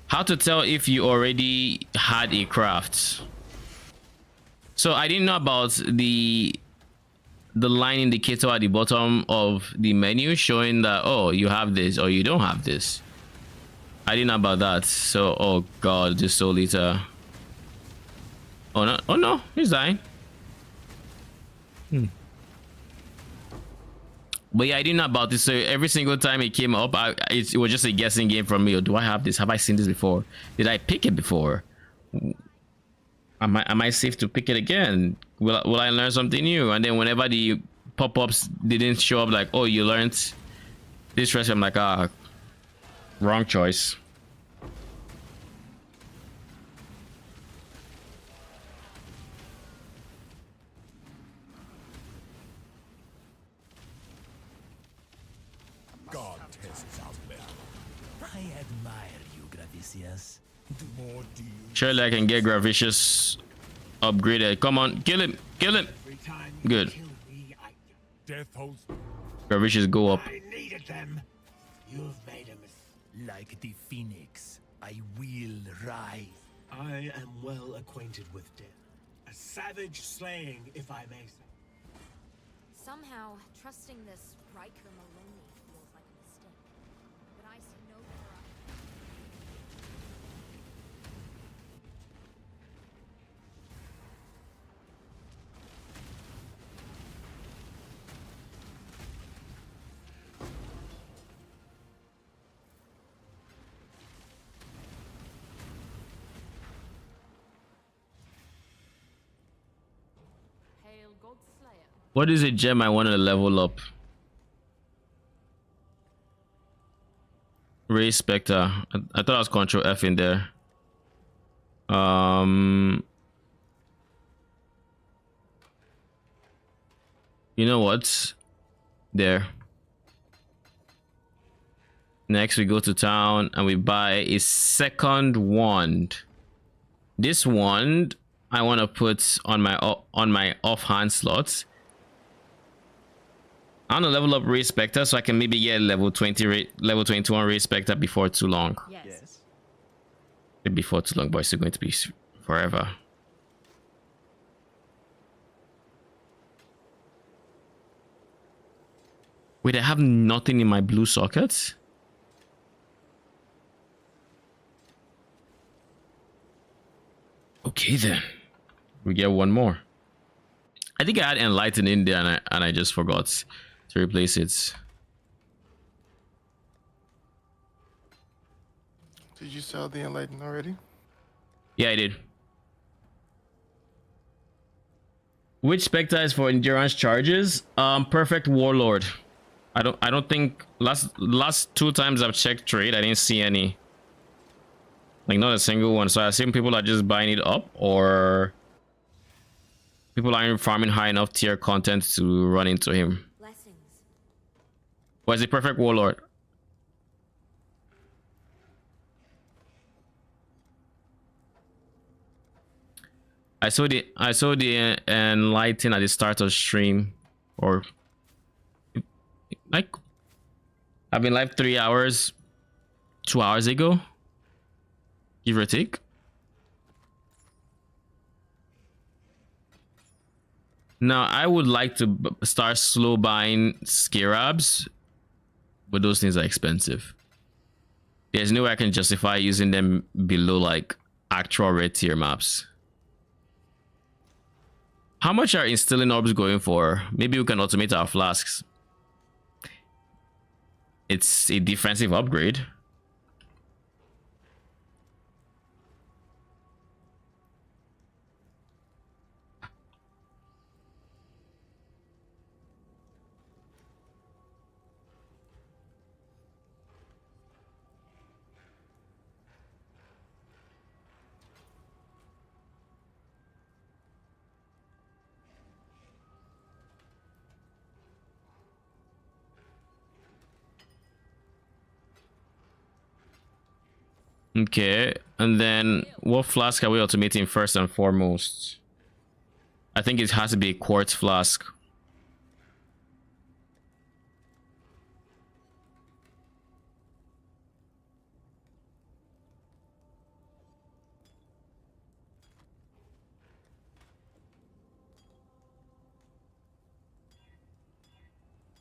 How to tell if you already had a craft. So I didn't know about the line indicator at the bottom of the menu showing that, oh, you have this or you don't have this. I didn't know about that. So, oh god, this Soul Eater. Oh no, he's dying. But yeah, I didn't know about this. So every single time it came up, it was just a guessing game from me. Or do I have this? Have I seen this before? Did I pick it before? Am I safe to pick it again? Will I learn something new? And then whenever the pop-ups didn't show up, like, oh, you learned this recipe, I'm like, ah, wrong choice. God tests out there. I admire you, Gravicius. The more do you Surely I can get Gravicious upgraded. Come on, kill him, kill him. Good. death holds Gravicious go up. I needed them. You've made a mistake. Like the phoenix, I will rise. I am well acquainted with death. A savage slaying, if I may say. Somehow, trusting this Riker Maloney feels like a mistake. But I see no better option. Hail Godslayer. What is a gem I want to level up? Ray Spectre. I thought I was Control F in there. You know what? There. Next we go to town and we buy a second wand. This wand I want to put on my offhand slots. I want to level up Ray Spectre so I can maybe get level 20 level 21 Ray Spectre before too long. Yes. Before too long, but it's still going to be forever. Wait, I have nothing in my blue sockets? Okay then. We get one more. I think I had Enlighten in there and I just forgot to replace it. Did you sell the Enlighten already? Yeah, I did. Which Spectre is for endurance charges? Perfect Warlord. I don't think last two times I've checked trade, I didn't see any. Like not a single one. So I assume people are just buying it up, or people aren't farming high enough tier content to run into him. Blessings. Was the perfect Warlord? I saw the Enlighten at the start of stream, or like I've been live 3 hours, 2 hours ago, give or take. Now I would like to start slow buying scarabs, but those things are expensive. There's no way I can justify using them below like actual red tier maps. How much are instilling orbs going for? Maybe we can automate our flasks. It's a defensive upgrade. Okay, and then what flask are we automating first and foremost? I think it has to be a quartz flask.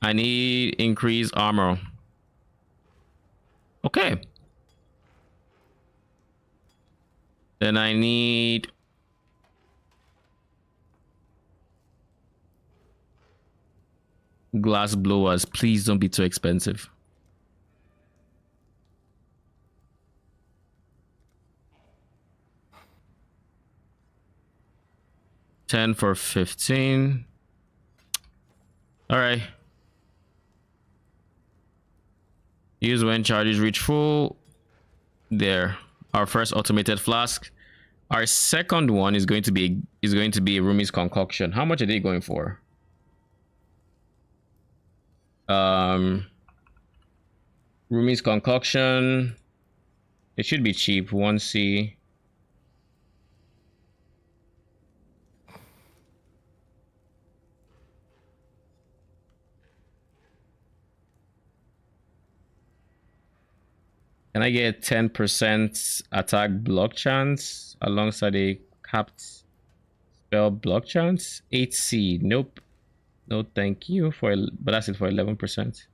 I need increased armor. Okay. Then I need glass blowers. Please don't be too expensive. $10 for 15. All right. Use when charges reach full. There. Our first automated flask. Our second one is going to be a Rumi's concoction. How much are they going for? Rumi's concoction. It should be cheap. 1C. Can I get 10% attack block chance alongside a capped spell block chance? 8C. Nope. No, thank you but that's it for 11%.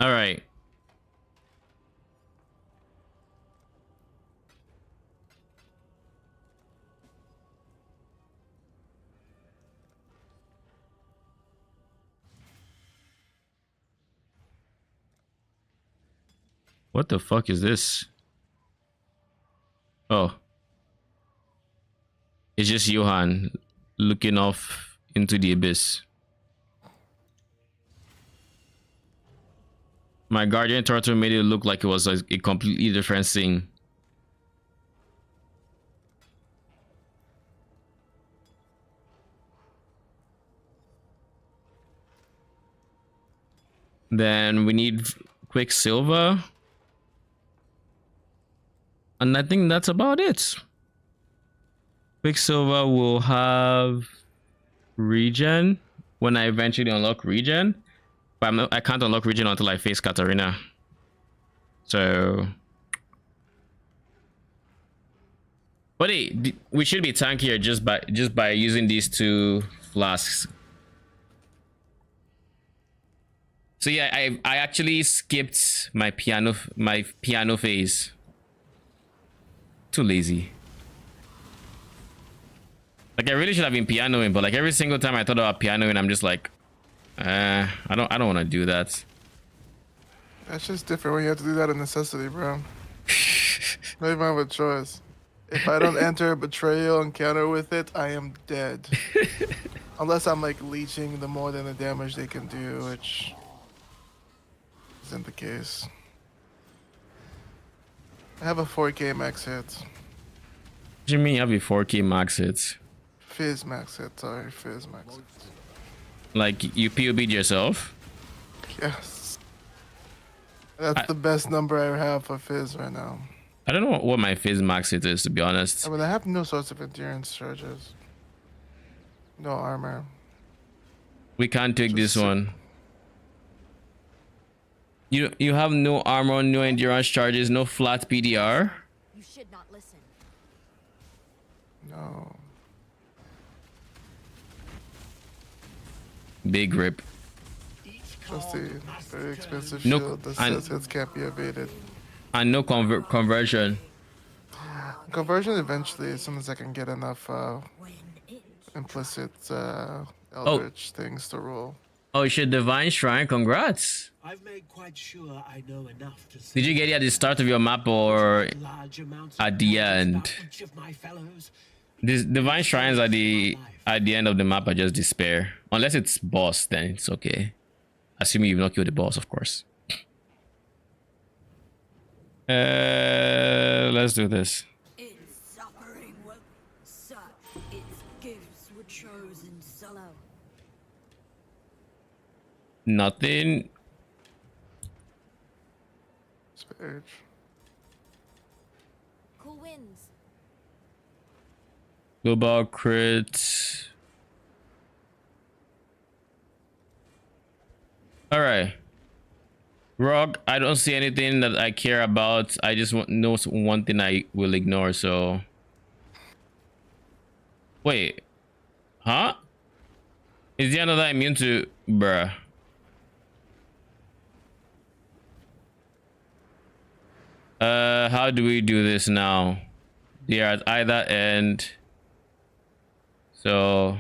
All right. What the fuck is this? Oh. It's just Johan looking off into the abyss. My guardian turtle made it look like it was a completely different thing. Then we need Quicksilver. And I think that's about it. Quicksilver will have regen when I eventually unlock regen. But I can't unlock regen until I face Katarina. So... But hey, we should be tankier just by using these two flasks. So yeah, I actually skipped my piano phase. Too lazy. Like I really should have been pianoing, but like every single time I thought about pianoing, I'm just like, I don't want to do that. That's just different when you have to do that in necessity, bro. Not even have a choice. If I don't enter a betrayal encounter with it, I am dead. Unless I'm like leeching the more than the damage they can do, which isn't the case. I have a 4K max hit. What do you mean you have a 4K max hit? Fizz max hit, sorry, Fizz max hit. Like you POB'd yourself? Yes. That's the best number I have for Fizz right now. I don't know what my Fizz max hit is, to be honest. I mean, I have no sorts of endurance charges. No armor. We can't take this one. You have no armor, no endurance charges, no flat PDR? You should not listen. No. Big rip. Just a very expensive shield that says hits can't be evaded. And no conversion. Conversion eventually, as soon as I can get enough implicit eldritch things to roll. Oh shit, Divine Shrine, congrats. I've made quite sure I know enough to Did you get it at the start of your map or large amounts at the end? each of my fellows. These Divine Shrines at the end of the map are just despair. Unless it's boss, then it's okay. Assuming you've not killed the boss, of course. Let's do this. Its suffering was such, its gifts were chosen solo. Nothing. Spurge. Cool winds. Global crit. All right. Rock, I don't see anything that I care about. I just know one thing I will ignore, so. Wait. Huh? Is there another immune to... Bruh. How do we do this now? They are at either end. So...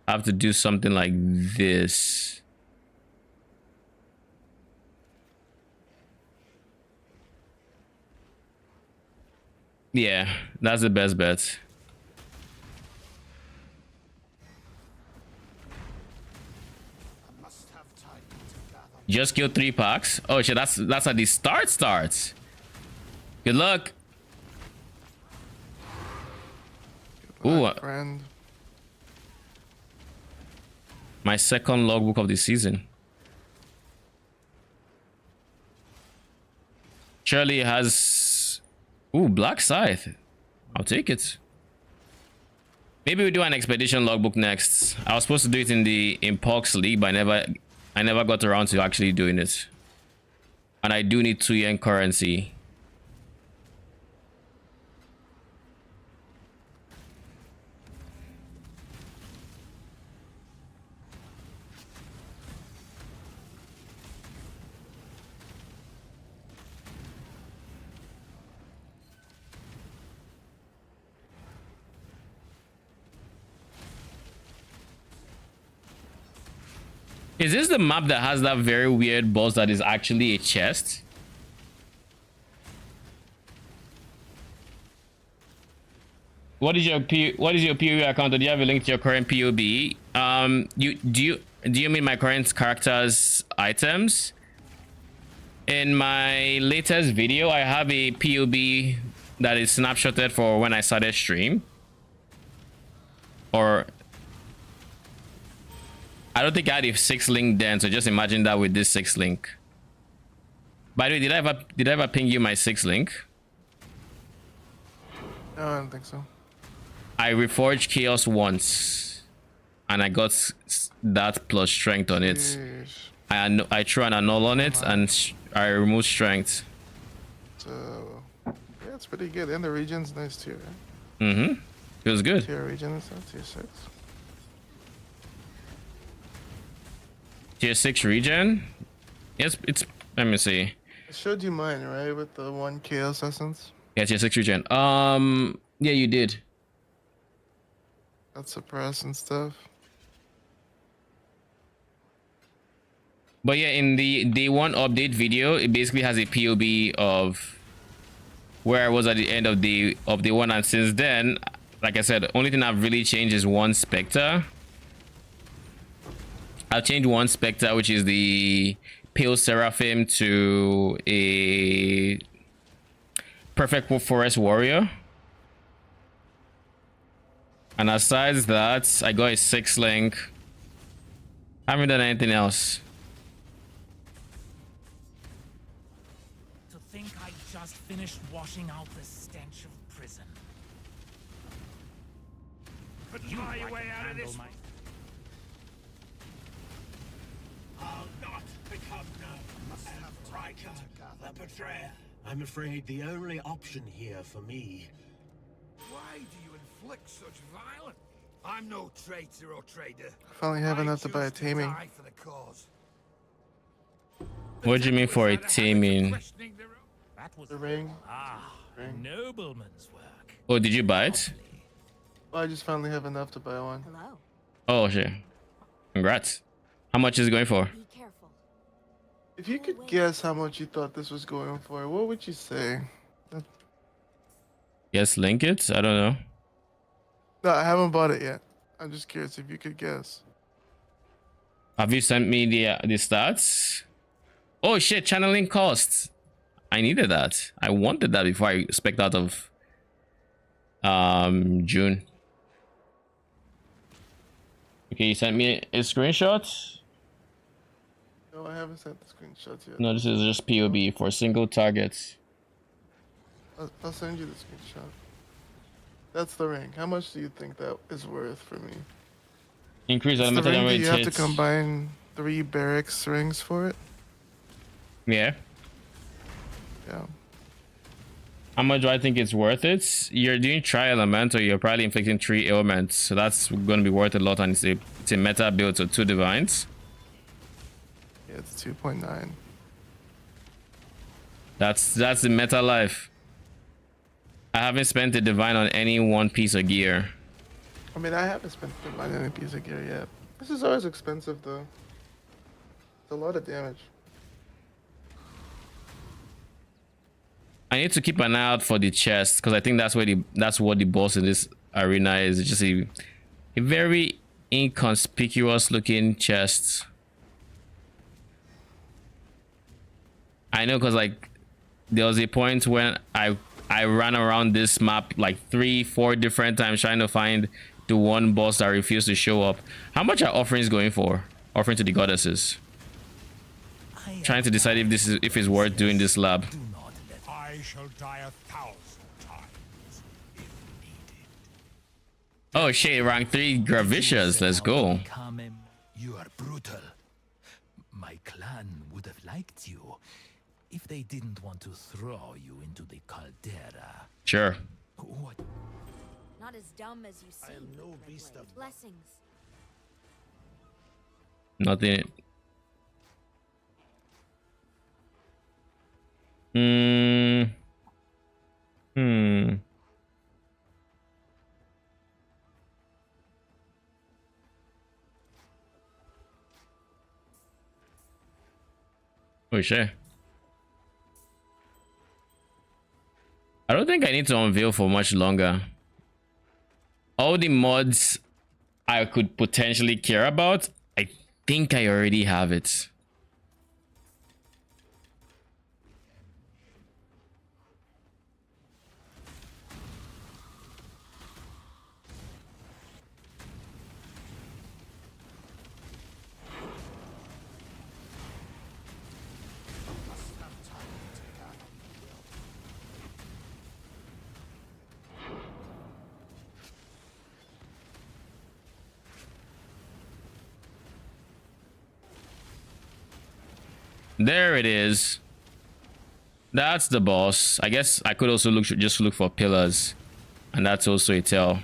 I have to do something like this. Yeah, that's the best bet. Just kill 3 packs. Oh shit, that's at the starts. Good luck. Ooh, friend. My second logbook of the season. Shirley has... Ooh, Black Scythe. I'll take it. Maybe we do an expedition logbook next. I was supposed to do it in the Impox League, but I never got around to actually doing it. And I do need 2 yen currency. Is this the map that has that very weird boss that is actually a chest? What is your POB account? Do you have a link to your current POB? Do you mean my current character's items? In my latest video, I have a POB that is snapshotted for when I started stream. Or I don't think I had a 6 link then, so just imagine that with this 6 link. By the way, did I ever ping you my 6 link? No, I don't think so. I reforged Chaos once, and I got that plus strength on it. I threw an annul on it, and I removed strength. So yeah, it's pretty good. And the region's nice too, right? Mm-hmm. It was good. Tier region and stuff, tier 6. Tier 6 regen? Yes, it's... Let me see. I showed you mine, right? With the 1 Chaos Essence. Yeah, tier 6 regen. Yeah, you did. Got suppress and stuff. But yeah, in the day 1 update video, it basically has a POB of where I was at the end of day 1. And since then, like I said, the only thing I've really changed is 1 Spectre. I've changed 1 Spectre, which is the Pale Seraphim, to a Perfect Forest Warrior. And aside that, I got a 6 link. Haven't done anything else. To think I just finished washing out the stench of prison. But lie your way out of this. I'll not become known as Riker, the betrayer. I'm afraid the only option here for me. Why do you inflict such violence? I'm no traitor or trader. I finally have enough to buy a taming. For the cause. What do you mean for a taming? That was the ring. Nobleman's work. Oh, did you buy it? Well, I just finally have enough to buy one. Hello. Oh shit. Congrats. How much is it going for? Be careful. If you could guess how much you thought this was going for, what would you say? Yes, link it. I don't know. No, I haven't bought it yet. I'm just curious if you could guess. Have you sent me the stats? Oh shit! Channeling costs. I needed that. I wanted that before I spec out of June. Okay, you sent me a screenshot. No, I haven't sent the screenshots yet. No, this is just POB for single targets. I'll send you the screenshot. That's the ring. How much do you think that is worth for me? Increase It's the elemental ring that damage you have to hits. combine 3 barracks rings for it. Yeah. Yeah. How much do I think it's worth it? You're doing tri-elemental, you're probably inflicting 3 ailments, so that's going to be worth a lot, and it's a meta build, so 2 divines. Yeah, it's 2.9. That's the meta life. I haven't spent a divine on any one piece of gear. I mean, I haven't spent the money on any piece of gear yet. This is always expensive, though. It's a lot of damage. I need to keep an eye out for the chest, because I think that's what the boss in this arena is. It's just a very inconspicuous looking chest. I know, because like there was a point when I ran around this map like 3-4 different times trying to find the one boss that refused to show up. How much are offerings going for? Offering to the goddesses. Trying to decide if it's worth doing this lab. I shall die 1,000 times if needed. Oh shit, rank 3 Gravicious, let's go. You are brutal. My clan would have liked you if they didn't want to throw you into the caldera. Sure. What? Not as dumb as you seem. I am no beast of Blessings. Nothing. Oh shit. I don't think I need to unveil for much longer. All the mods I could potentially care about, I think I already have it. There it is. That's the boss. I guess I could also just look for pillars, and that's also a tell.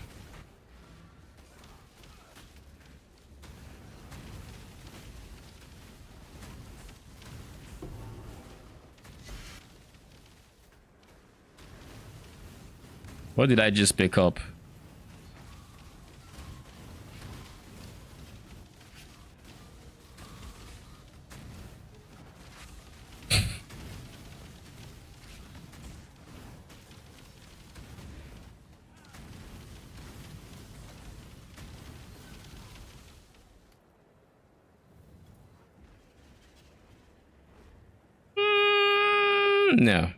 What did I just pick up? No.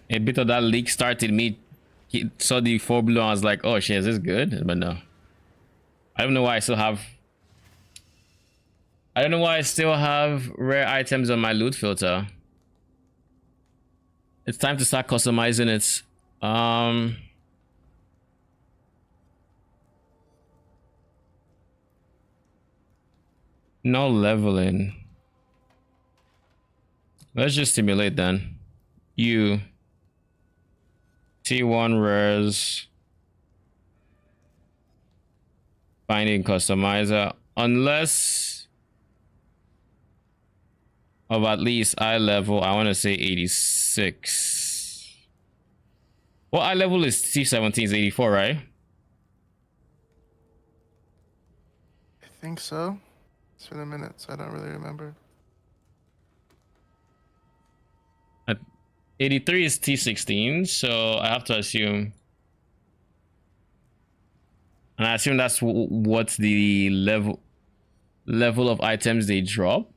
A bit of that leak started me. He saw the 4 blue and I was like, oh shit, is this good? But no. I don't know why I still have... I don't know why I still have rare items on my loot filter. It's time to start customizing it. No leveling. Let's just simulate then. You T1 rares binding customizer, unless of at least eye level, I want to say 86. Well, eye level is T17 is 84, right? I think so. It's been a minute, so I don't really remember. At 83 is T16, so I have to assume. And I assume that's what's the level of items they drop.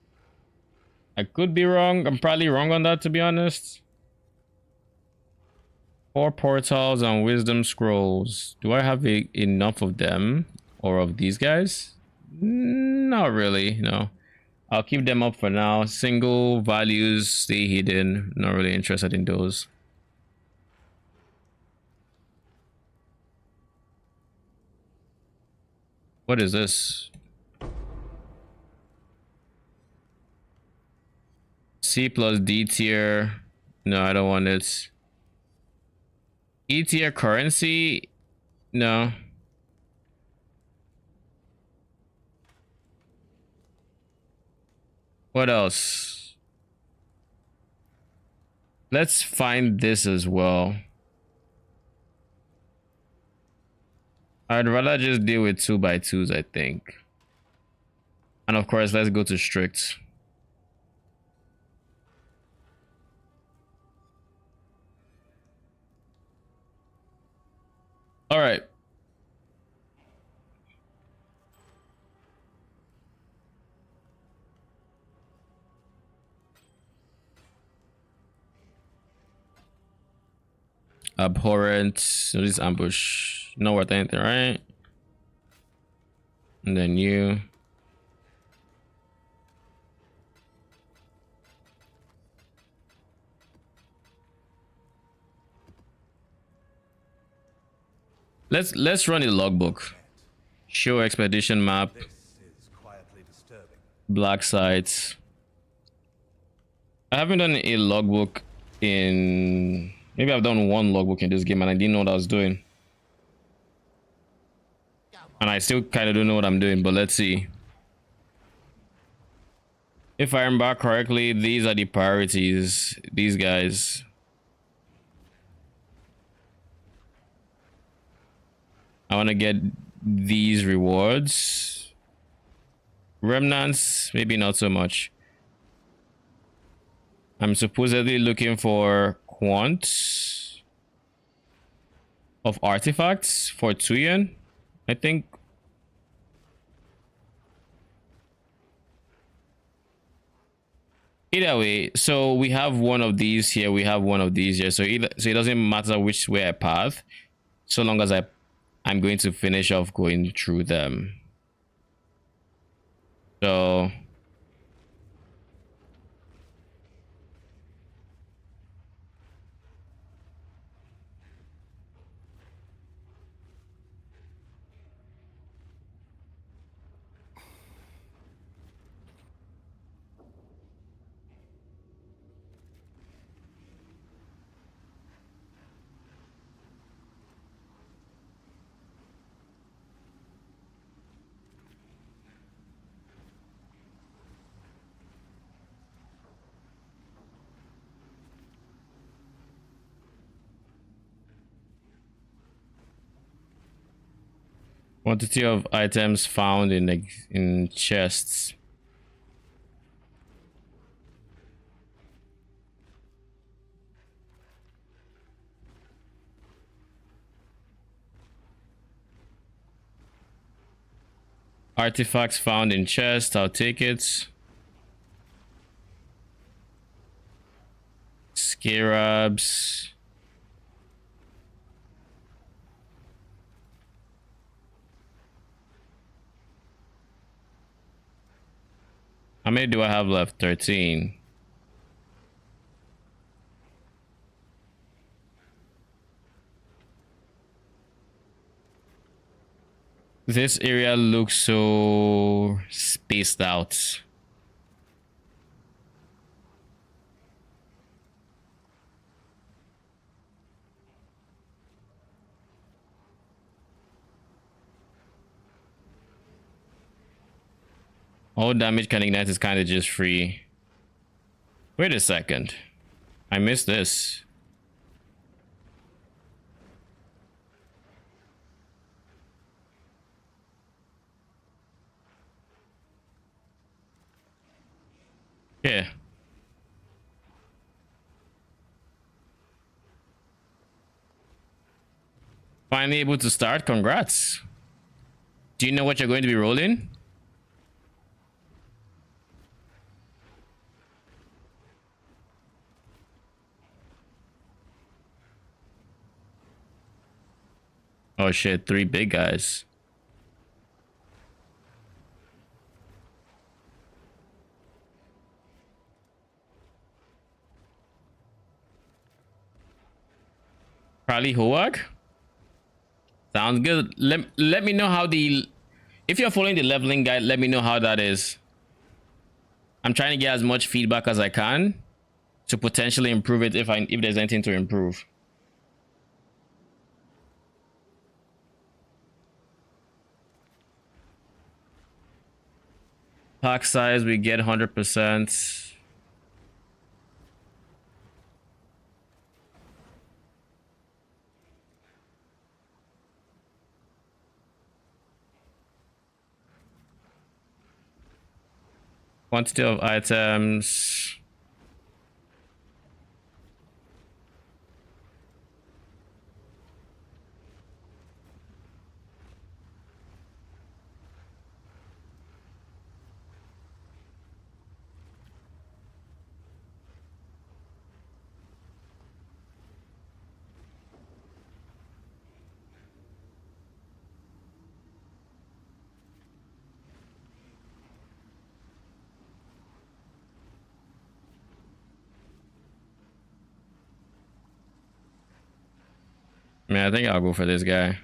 I could be wrong. I'm probably wrong on that, to be honest. 4 portals and wisdom scrolls. Do I have enough of them or of these guys? Not really, no. I'll keep them up for now. Single values stay hidden. Not really interested in those. What is this? C plus D tier. No, I don't want it. E tier currency. No. What else? Let's find this as well. I'd rather just deal with 2x2s, I think. And of course, let's go to strict. All right. Abhorrent. So this ambush. Not worth anything, right? And then you. Let's run a logbook. Show expedition map. Black sites. I haven't done a logbook in... Maybe I've done one logbook in this game and I didn't know what I was doing. And I still kind of don't know what I'm doing, but let's see. If I remember correctly, these are the priorities. These guys. I want to get these rewards. Remnants, maybe not so much. I'm supposedly looking for quants of artifacts for 2 yen, I think. Either way, so we have one of these here, we have one of these here. So it doesn't matter which way I path, so long as I'm going to finish off going through them. So quantity of items found in chests. Artifacts found in chests, I'll take it. Scarabs. How many do I have left? 13. This area looks so spaced out. All damage can ignite is kind of just free. Wait a second. I missed this. Yeah. Finally able to start. Congrats. Do you know what you're going to be rolling? Oh shit, 3 big guys. Probably Hoag. Sounds good. Let me know how the, if you're following the leveling guide, let me know how that is. I'm trying to get as much feedback as I can to potentially improve it if there's anything to improve. Pack size, we get 100%. Quantity of items. Man, I think I'll go for this guy.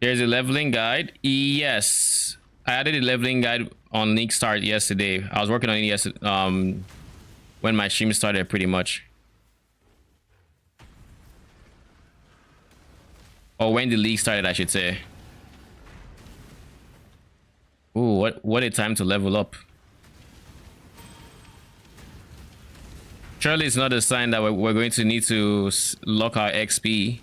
Here's a leveling guide. Yes, I added a leveling guide on League Start yesterday. I was working on it when my stream started, pretty much. Or when the league started, I should say. Ooh, what a time to level up. Surely it's not a sign that we're going to need to lock our XP.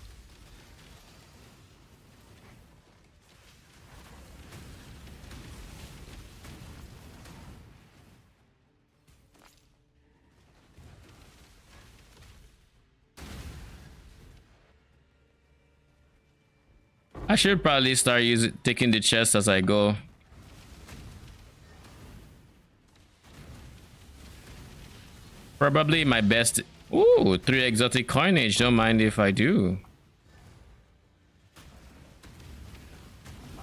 I should probably start taking the chest as I go. Probably my best. Ooh, 3 exotic coinage. Don't mind if I do. I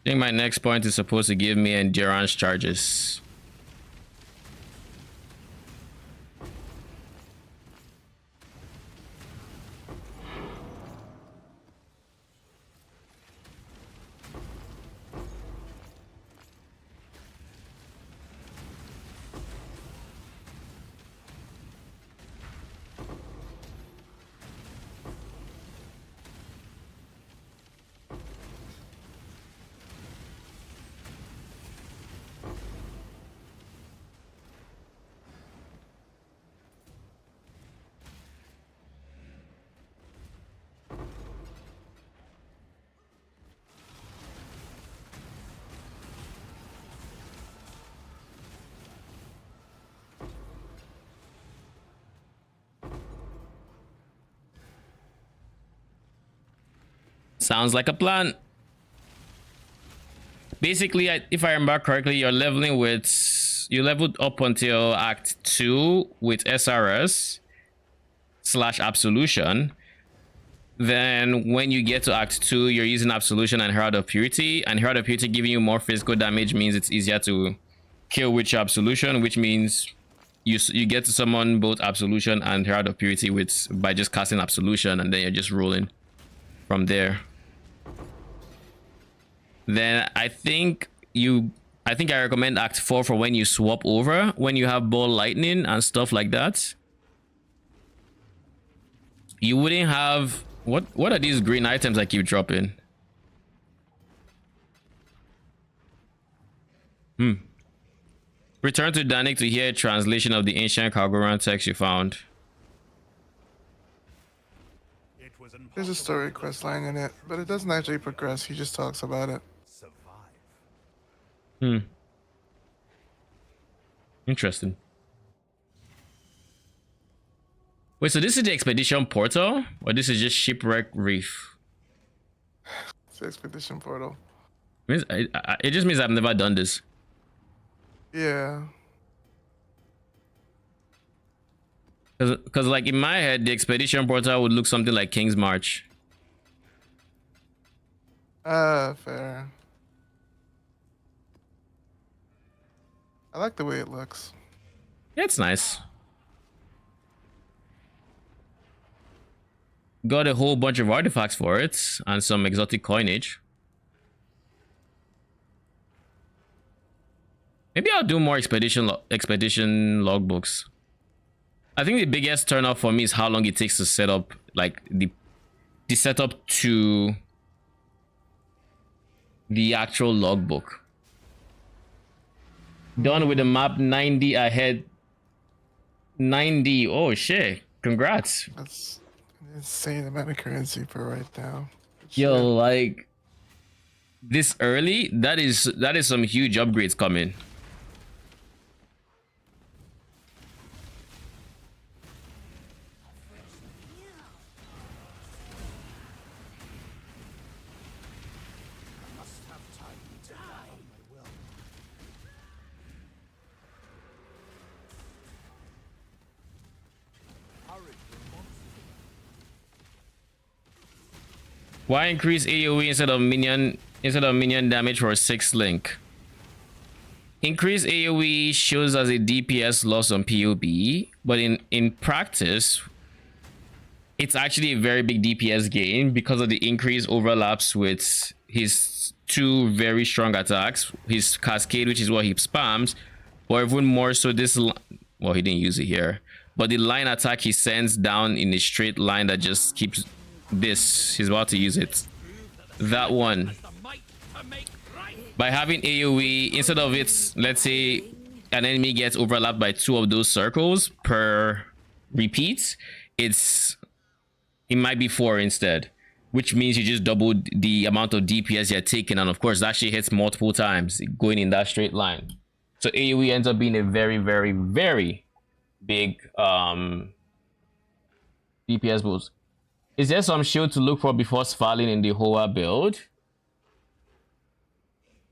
think my next point is supposed to give me endurance charges. Sounds like a plan. Basically, if I remember correctly, you leveled up until Act 2 with SRS / Absolution. Then when you get to Act 2, you're using Absolution and Herald of Purity. And Herald of Purity giving you more physical damage means it's easier to kill with your Absolution, which means you get to summon both Absolution and Herald of Purity by just casting Absolution, and then you're just rolling from there. Then I think I recommend Act 4 for when you swap over, when you have ball lightning and stuff like that. You wouldn't have what are these green items I keep dropping? Return to Danik to hear a translation of the ancient Kalgoran text you found. There's a story quest line in it, but it doesn't actually progress. He just talks about it. Hmm. Interesting. Wait, so this is the expedition portal, or this is just shipwreck reef? It's the expedition portal. It just means I've never done this. Yeah. Because like in my head, the expedition portal would look something like King's March. Fair. I like the way it looks. Yeah, it's nice. Got a whole bunch of artifacts for it and some exotic coinage. Maybe I'll do more expedition logbooks. I think the biggest turn off for me is how long it takes to set up, like the setup to the actual logbook. Done with the map 90 ahead. 90. Oh shit! Congrats. That's an insane amount of currency for right now. Yo, like this early, that is some huge upgrades coming. Why increase AoE instead of minion damage for 6 link? Increase AoE shows as a DPS loss on POB, but in practice, it's actually a very big DPS gain because of the increase overlaps with his 2 very strong attacks, his cascade, which is what he spams, or even more so this, well, he didn't use it here, but the line attack he sends down in a straight line that just keeps this, he's about to use it, that one. By having AoE, instead of it's, let's say an enemy gets overlapped by 2 of those circles per repeat, it might be 4 instead, which means you just doubled the amount of DPS you're taking, and of course that actually hits multiple times going in that straight line. So AoE ends up being a very, very, very big DPS boost. Is there some shield to look for before falling in the Hoa build?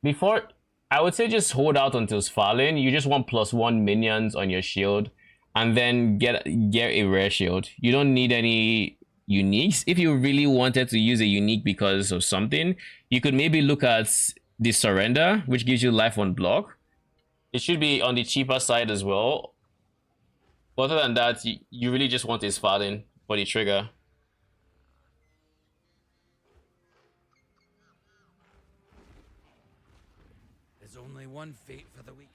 Before, I would say just hold out until falling. You just want +1 minions on your shield, and then get a rare shield. You don't need any uniques. If you really wanted to use a unique because of something, you could maybe look at the surrender, which gives you life on block. It should be on the cheaper side as well. Other than that, you really just want his falling for the trigger. Only one fate for the week.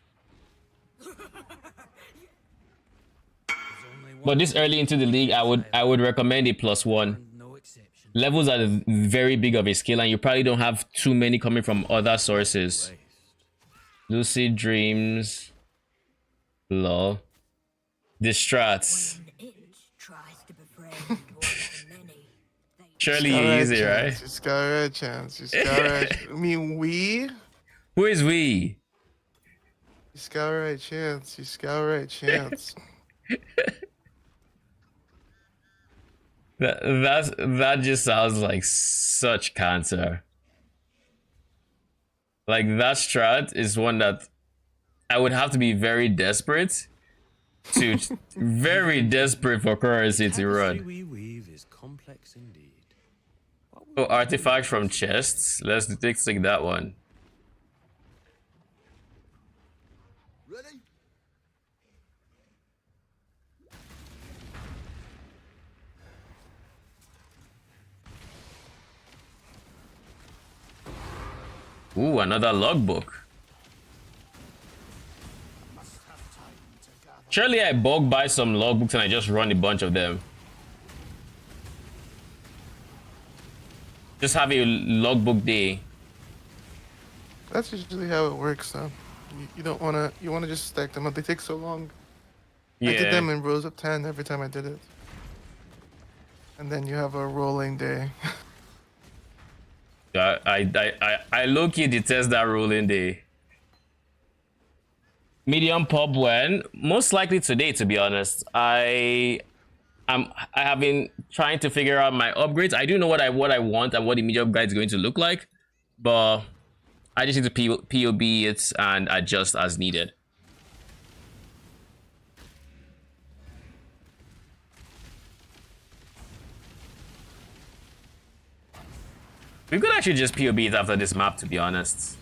But this early into the league, I would recommend a +1. Levels are very big of a skill, and you probably don't have too many coming from other sources. Lucid Dreams, lol, Distrats. Surely easy, right? Just got a red chance. Just got a red. I mean, we. Who is we? You got a right chance. You got a right chance. That just sounds like such cancer. Like that strat is one that I would have to be very desperate very desperate for currency to run. Oh, artifact from chests. Let's take that one. Ooh, another logbook. Surely I bulk buy some logbooks and I just run a bunch of them. Just have a logbook day. That's usually how it works, though. You don't wanna. You wanna just stack them up. They take so long. Yeah. I did them in rows of 10 every time I did it. And then you have a rolling day. I low-key detest that rolling day. Medium pub when? Most likely today, to be honest. I have been trying to figure out my upgrades. I do know what I want and what the medium guide is going to look like, but I just need to POB it and adjust as needed. We could actually just POB it after this map, to be honest.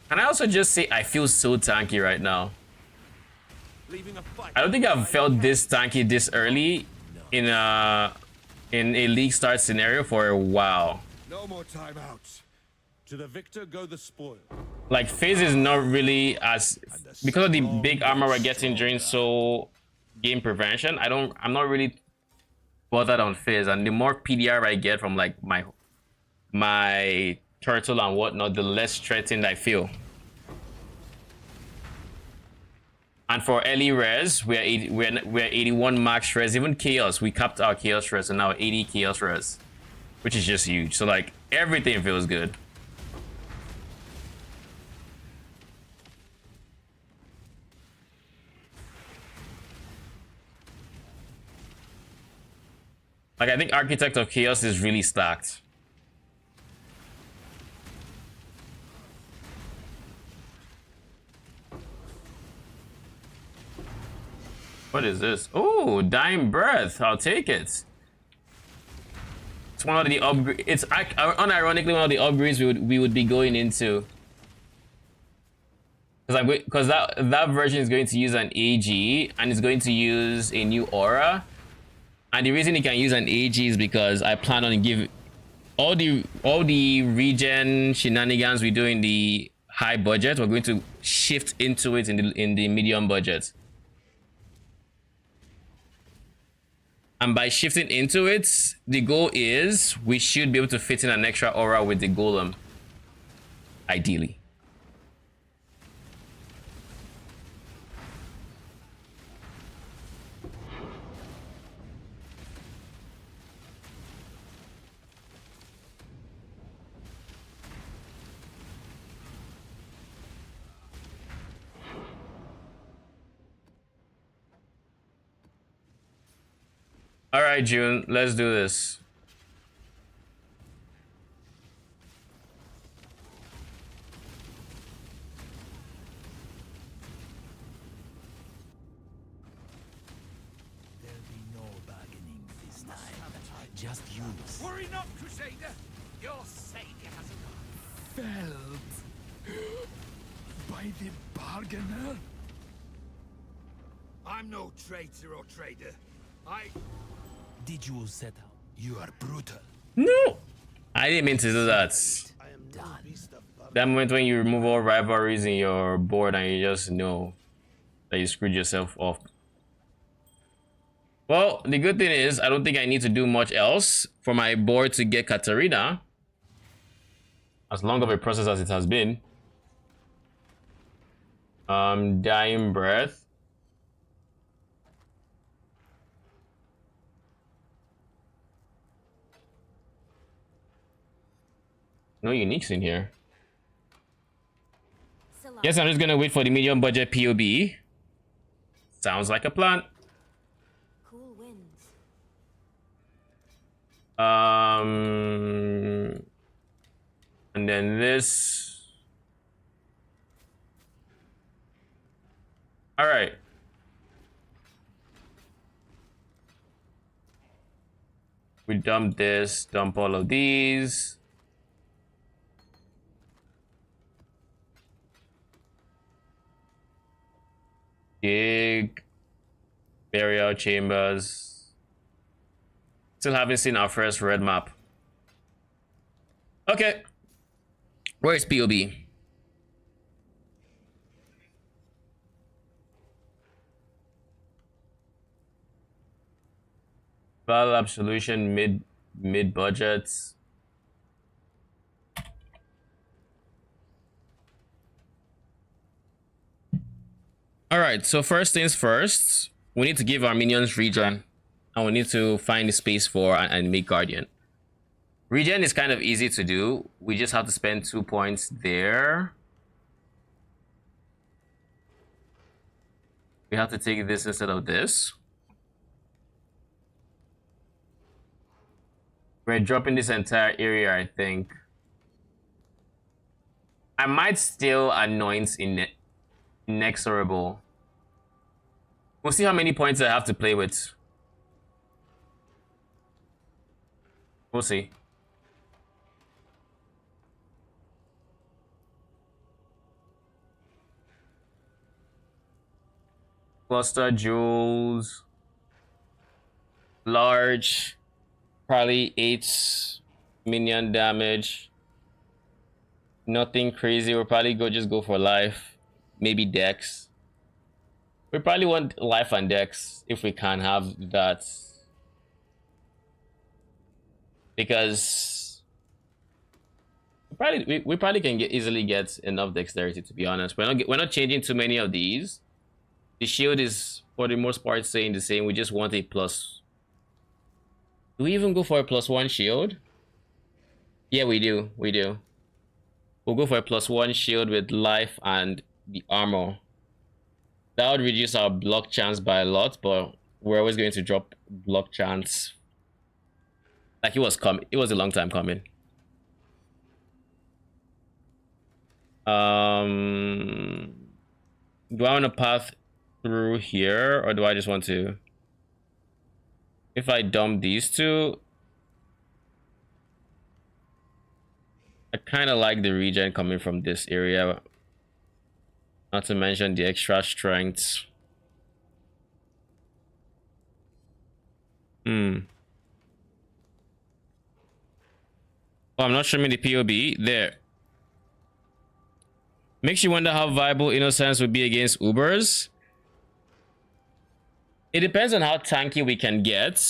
Can I also just say I feel so tanky right now? I don't think I've felt this tanky this early in a league start scenario for a while. No more timeouts. To the victor go the spoil. Like phase is not really as, because of the big armor we're getting during soul game prevention. I'm not really bothered on phase, and the more PDR I get from like my turtle and whatnot, the less threatened I feel. And for early res, we're 81 max res. Even chaos, we capped our chaos res, and now 80 chaos res, which is just huge. So like everything feels good. Like I think Architect of Chaos is really stacked. What is this? Oh, Dying Breath. I'll take it. It's one of the upgrades. It's unironically one of the upgrades we would be going into. Because that version is going to use an AG and it's going to use a new aura. And the reason it can use an AG is because I plan on giving all the regen shenanigans we do in the high budget, we're going to shift into it in the medium budget. And by shifting into it, the goal is we should be able to fit in an extra aura with the golem. Ideally. All right, June, let's do this. There'll be no bargaining this time. Just use. Worry not, Crusader. Your savior has Felled by the bargainer. I'm no traitor or trader. Did you set out? You are brutal. No, I didn't mean to do that. That moment when you remove all rivalries in your board and you just know that you screwed yourself up. Well, the good thing is I don't think I need to do much else for my board to get Katarina. As long of a process as it has been. Dying Breath. No uniques in here. Yes, I'm just gonna wait for the medium budget POB. Sounds like a plan. Cool winds. And then this. All right. We dump this, dump all of these. Gig, burial chambers. Still haven't seen our first red map. Okay. Where's POB? Vaal Absolution mid budgets. All right, so first things first, we need to give our minions regen, and we need to find a space for and make guardian. Regen is kind of easy to do. We just have to spend 2 points there. We have to take this instead of this. We're dropping this entire area, I think. I might still anoint inexorable. We'll see how many points I have to play with. We'll see. Cluster jewels. Large. Probably 8 minion damage. Nothing crazy. We'll probably just go for life. Maybe dex. We probably want life and dex if we can have that. Because we probably can easily get enough dexterity, to be honest. We're not changing too many of these. The shield is for the most part staying the same. We just want a plus. Do we even go for a +1 shield? Yeah, we do. We do. We'll go for a +1 shield with life and the armor. That would reduce our block chance by a lot, but we're always going to drop block chance. Like it was coming. It was a long time coming. Do I want to path through here, or do I just want to? If I dump these two, I kind of like the regen coming from this area. Not to mention the extra strength. Oh, I'm not showing me the POB. There. Makes you wonder how viable Innocence would be against Ubers. It depends on how tanky we can get.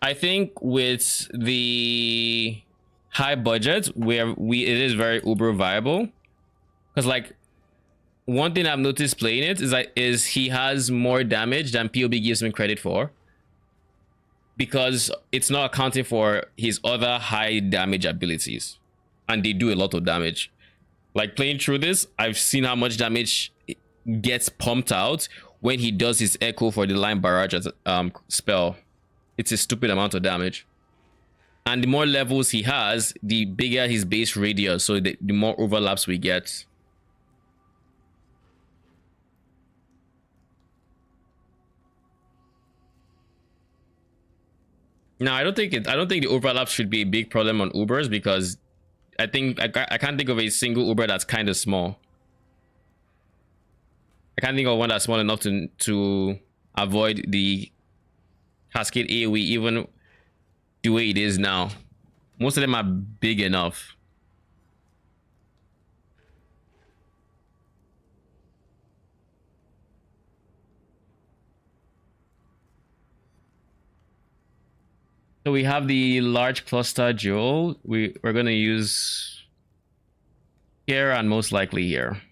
I think with the high budget, it is very uber viable. Because like one thing I've noticed playing it is he has more damage than POB gives him credit for. Because it's not accounting for his other high damage abilities. And they do a lot of damage. Like playing through this, I've seen how much damage gets pumped out when he does his echo for the line barrage spell. It's a stupid amount of damage. And the more levels he has, the bigger his base radius, so the more overlaps we get. Now, I don't think the overlap should be a big problem on Ubers, because I can't think of a single Uber that's kind of small. I can't think of one that's small enough to avoid the cascade AoE even the way it is now. Most of them are big enough. So we have the large cluster jewel. We're gonna use here and most likely here.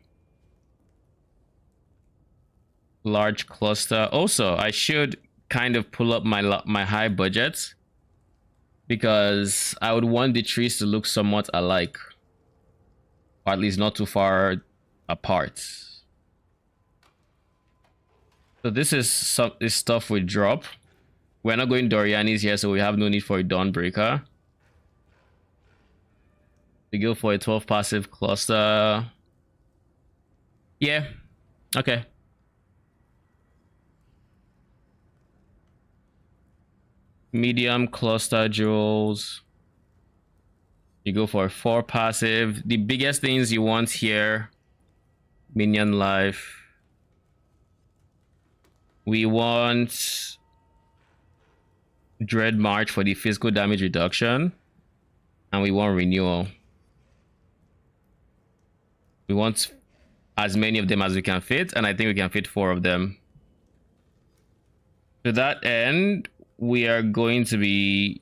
Large cluster. Also, I should kind of pull up my high budget, because I would want the trees to look somewhat alike, or at least not too far apart. So this is this stuff we drop. We're not going Dorianis here, so we have no need for a Dawnbreaker. We go for a 12 passive cluster. Yeah, okay. Medium cluster jewels. You go for a 4 passive. The biggest things you want here: minion life. We want Dread March for the physical damage reduction, and we want renewal. We want as many of them as we can fit, and I think we can fit 4 of them. To that end, we are going to be,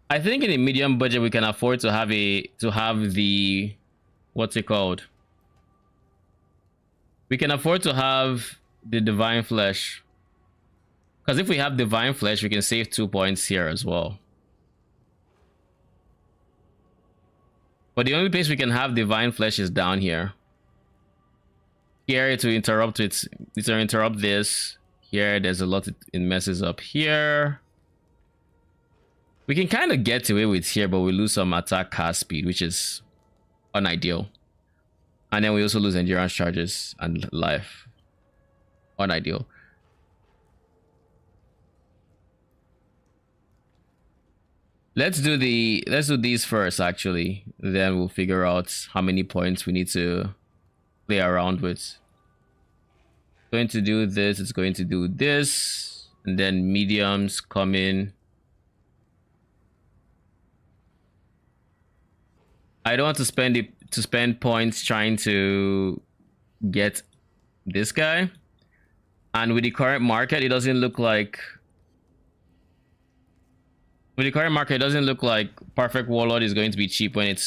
I think in a medium budget we can afford to have the, what's it called, We can afford to have the divine flesh. Because if we have divine flesh, we can save 2 points here as well. But the only place we can have divine flesh is down here. Here to interrupt it, to interrupt this. Here, there's a lot it messes up here. We can kind of get away with here, but we lose some attack cast speed, which is unideal. And then we also lose endurance charges and life. Unideal. Let's do these first, actually. Then we'll figure out how many points we need to play around with. Going to do this, it's going to do this, and then mediums come in. I don't want to spend points trying to get this guy. And with the current market, it doesn't look like Perfect Warlord is going to be cheap when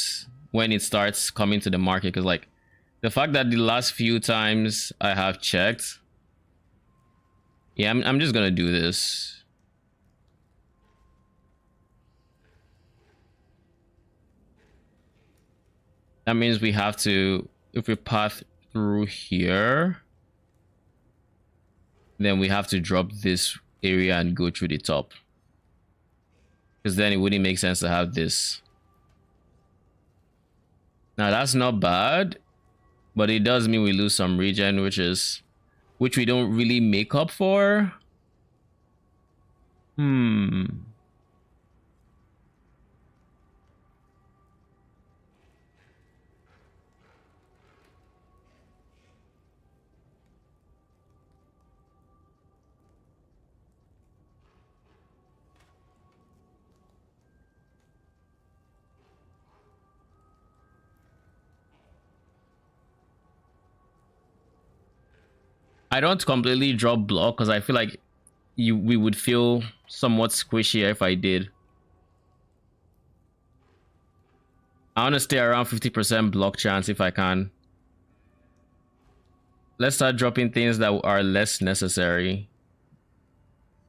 it starts coming to the market, because like the fact that the last few times I have checked, yeah, I'm just gonna do this. That means we have to, if we path through here, then we have to drop this area and go through the top. Because then it wouldn't make sense to have this. Now that's not bad, but it does mean we lose some regen, which we don't really make up for. I don't completely drop block because I feel like we would feel somewhat squishy if I did. I want to stay around 50% block chance if I can. Let's start dropping things that are less necessary.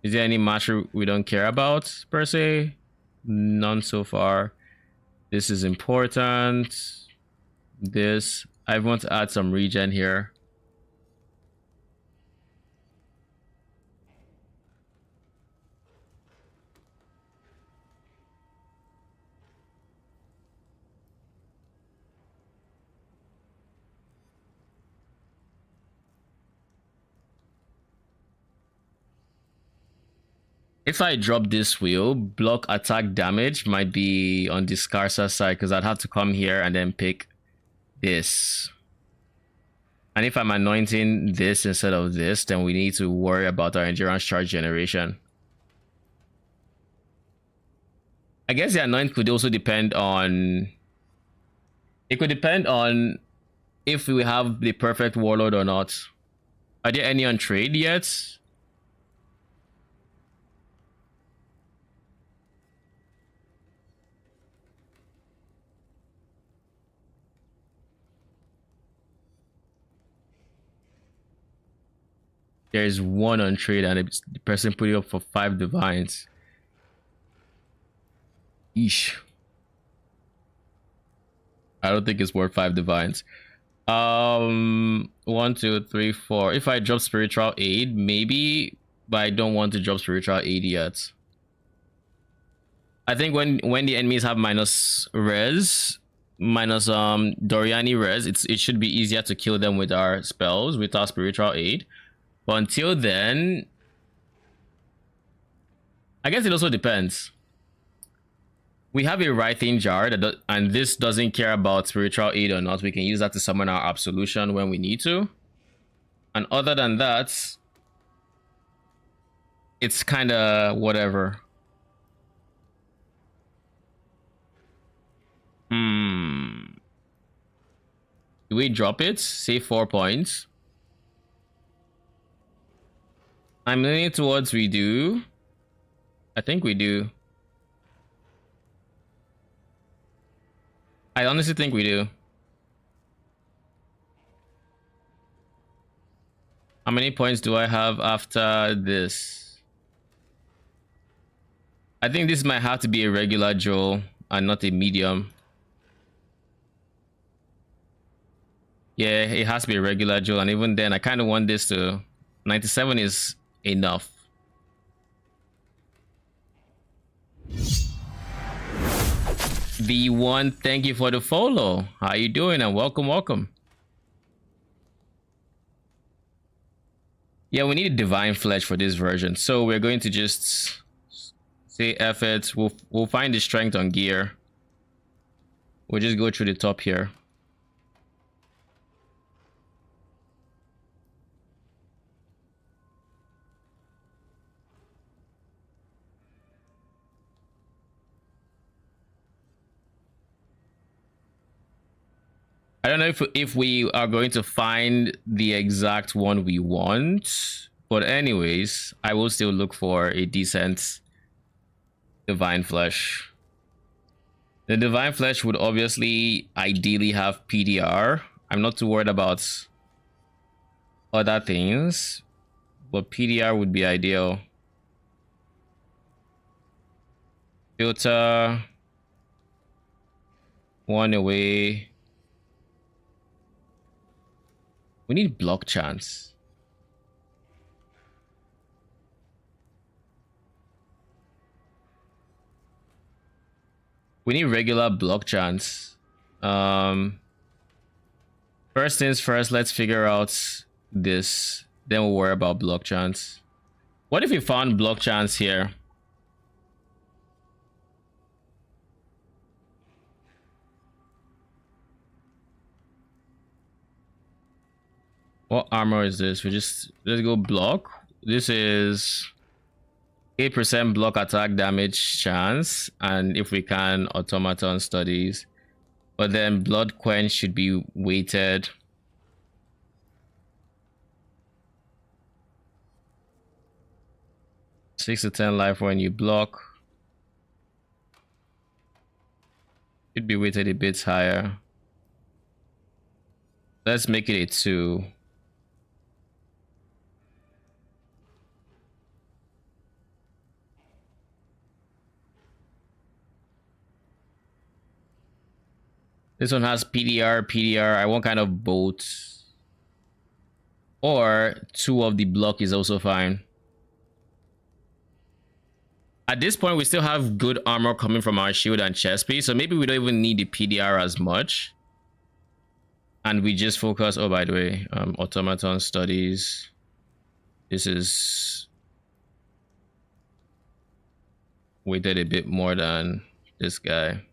Is there any master we don't care about per se? None so far. This is important. This, I want to add some regen here. If I drop this wheel, block attack damage might be on the scarcer side because I'd have to come here and then pick this. And if I'm anointing this instead of this, then we need to worry about our endurance charge generation. I guess the anoint could also depend on... It could depend on if we have the perfect warlord or not. Are there any on trade yet? There's one on trade and the person put it up for 5 divines. Eesh. I don't think it's worth 5 divines. 1, 2, 3, 4. If I drop spiritual aid, maybe, but I don't want to drop spiritual aid yet. I think when the enemies have minus res, minus Doriani res, it should be easier to kill them with our spells, with our spiritual aid. But until then, I guess it also depends. We have a writing jar and this doesn't care about spiritual aid or not. We can use that to summon our absolution when we need to. And other than that, it's kind of whatever. Do we drop it? Save 4 points. I'm leaning towards we do. I think we do. I honestly think we do. How many points do I have after this? I think this might have to be a regular Joel and not a medium. Yeah, it has to be a regular Joel, and even then I kind of want this to 97 is enough. V1, thank you for the follow. How you doing? And welcome. Yeah, we need a divine flesh for this version, so we're going to just say effort. We'll find the strength on gear. We'll just go through the top here. I don't know if we are going to find the exact one we want, but anyways, I will still look for a decent divine flesh. The divine flesh would obviously ideally have PDR. I'm not too worried about other things, but PDR would be ideal. Filter one away. We need block chance. We need regular block chance. First things first, let's figure out this. Then we'll worry about block chance. What if we found block chance here? What armor is this? Let's go block. This is 8% block attack damage chance, and if we can, automaton studies. But then blood quench should be weighted. Six to 10 life when you block. Should be weighted a bit higher. Let's make it a 2. This one has PDR. I want kind of both. Or 2 of the block is also fine. At this point, we still have good armor coming from our shield and chest piece, so maybe we don't even need the PDR as much. And we just focus, oh, by the way, automaton studies. This is weighted a bit more than this guy.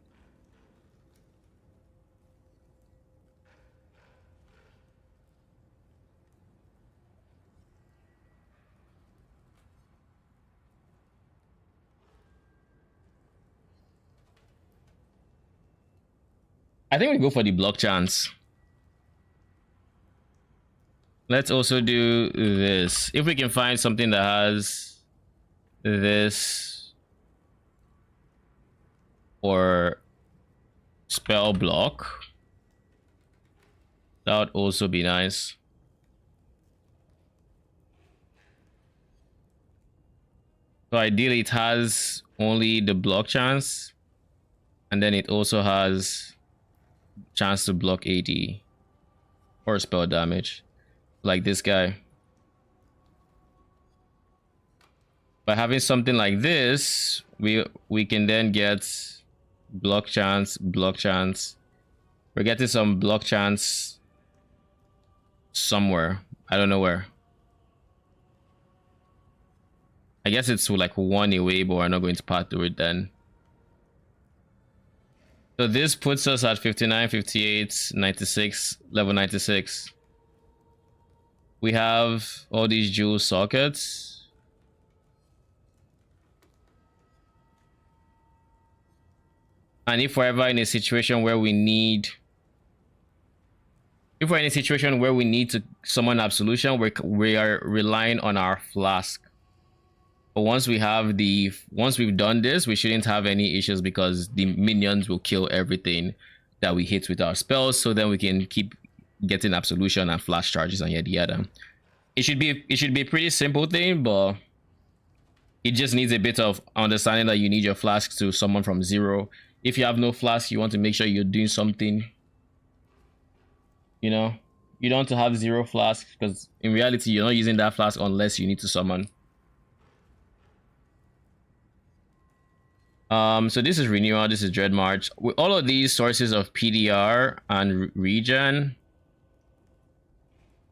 I think we go for the block chance. Let's also do this. If we can find something that has this or spell block, that would also be nice. So ideally it has only the block chance, and then it also has chance to block AD or spell damage, like this guy. By having something like this, we can then get block chance. We're getting some block chance somewhere. I don't know where. I guess it's like 1 away, but we're not going to path through it then. So this puts us at 59, 58, 96, level 96. We have all these jewel sockets. And if we're ever in a situation where we need... If we're in a situation where we need to summon Absolution, we are relying on our flask. But once we've done this, we shouldn't have any issues because the minions will kill everything that we hit with our spells. So then we can keep getting Absolution and flash charges and yada yada. It should be a pretty simple thing, but it just needs a bit of understanding that you need your flask to summon from 0. If you have no flask, you want to make sure you're doing something. You know, you don't want to have 0 flask, because in reality you're not using that flask unless you need to summon. So this is renewal, this is Dread March. With all of these sources of PDR and regen,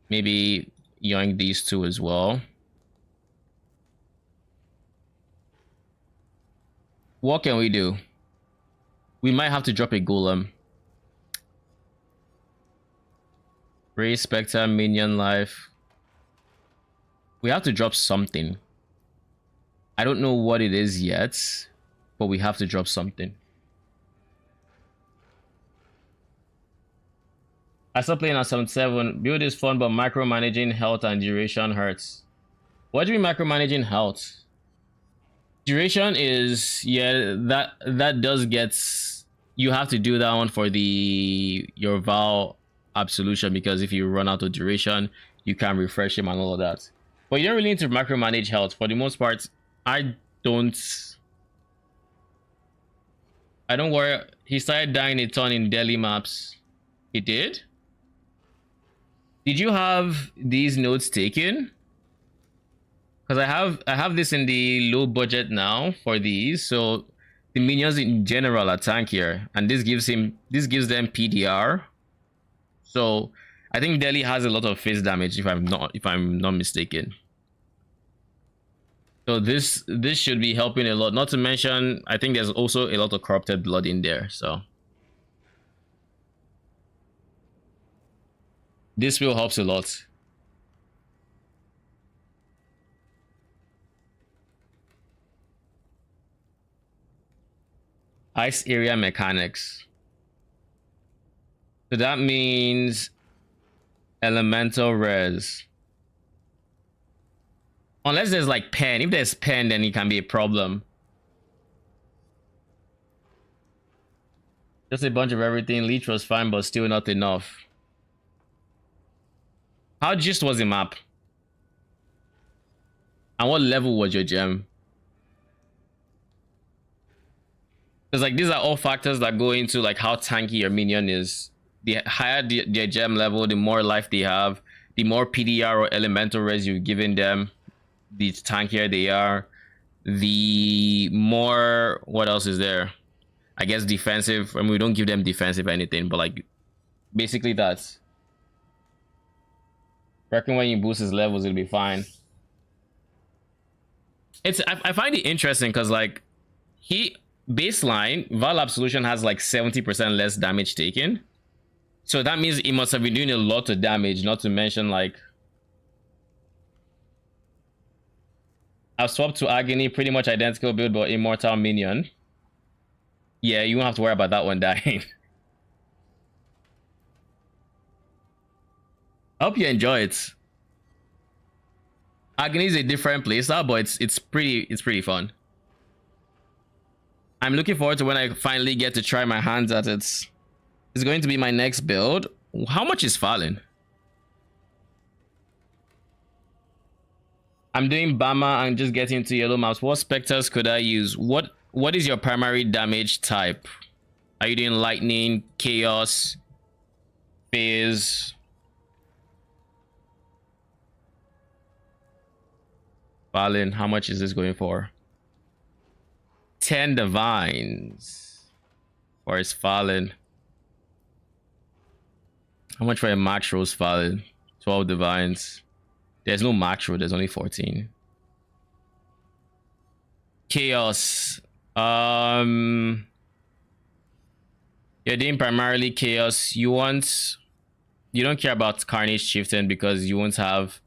maybe yoink these two as well. What can we do? We might have to drop a golem. Raise Spectre, minion life. We have to drop something. I don't know what it is yet, but we have to drop something. I stopped playing at 77. Build is fun, but micromanaging health and duration hurts. What do you mean micromanaging health? Duration is, yeah, that does get, you have to do that one for your Vaal Absolution, because if you run out of duration, you can refresh him and all of that. But you don't really need to micromanage health. For the most part, I don't worry. He started dying a ton in Delhi maps. He did? Did you have these notes taken? Because I have this in the low budget now for these, so the minions in general are tankier, and this gives them PDR. So I think Delhi has a lot of face damage if I'm not mistaken. So this should be helping a lot. Not to mention, I think there's also a lot of corrupted blood in there. So this will helps a lot. Ice area mechanics. So that means elemental res. Unless there's like pen. If there's pen, then it can be a problem. Just a bunch of everything. Leech was fine, but still not enough. How just was the map? And what level was your gem? Because like these are all factors that go into like how tanky your minion is. The higher their gem level, the more life they have, the more PDR or elemental res you've given them, the tankier they are, the more, what else is there? I guess defensive. I mean, we don't give them defensive anything, but like basically that's. I reckon when you boost his levels, it'll be fine. I find it interesting because like baseline Vaal Absolution has like 70% less damage taken. So that means he must have been doing a lot of damage, not to mention like I've swapped to Agony, pretty much identical build but immortal minion. Yeah, you won't have to worry about that one dying. I hope you enjoy it. Agony is a different playstyle, but it's pretty fun. I'm looking forward to when I finally get to try my hands at it. It's going to be my next build. How much is Fallen? I'm doing Bama and just getting into yellow maps. What specters could I use? What is your primary damage type? Are you doing lightning, chaos, phase? Fallen, how much is this going for? 10 divines for his Fallen. How much for a max rose Fallen? 12 divines. There's no max row, there's only 14. Chaos. You're doing primarily chaos. You don't care about Carnage Chieftain because you won't have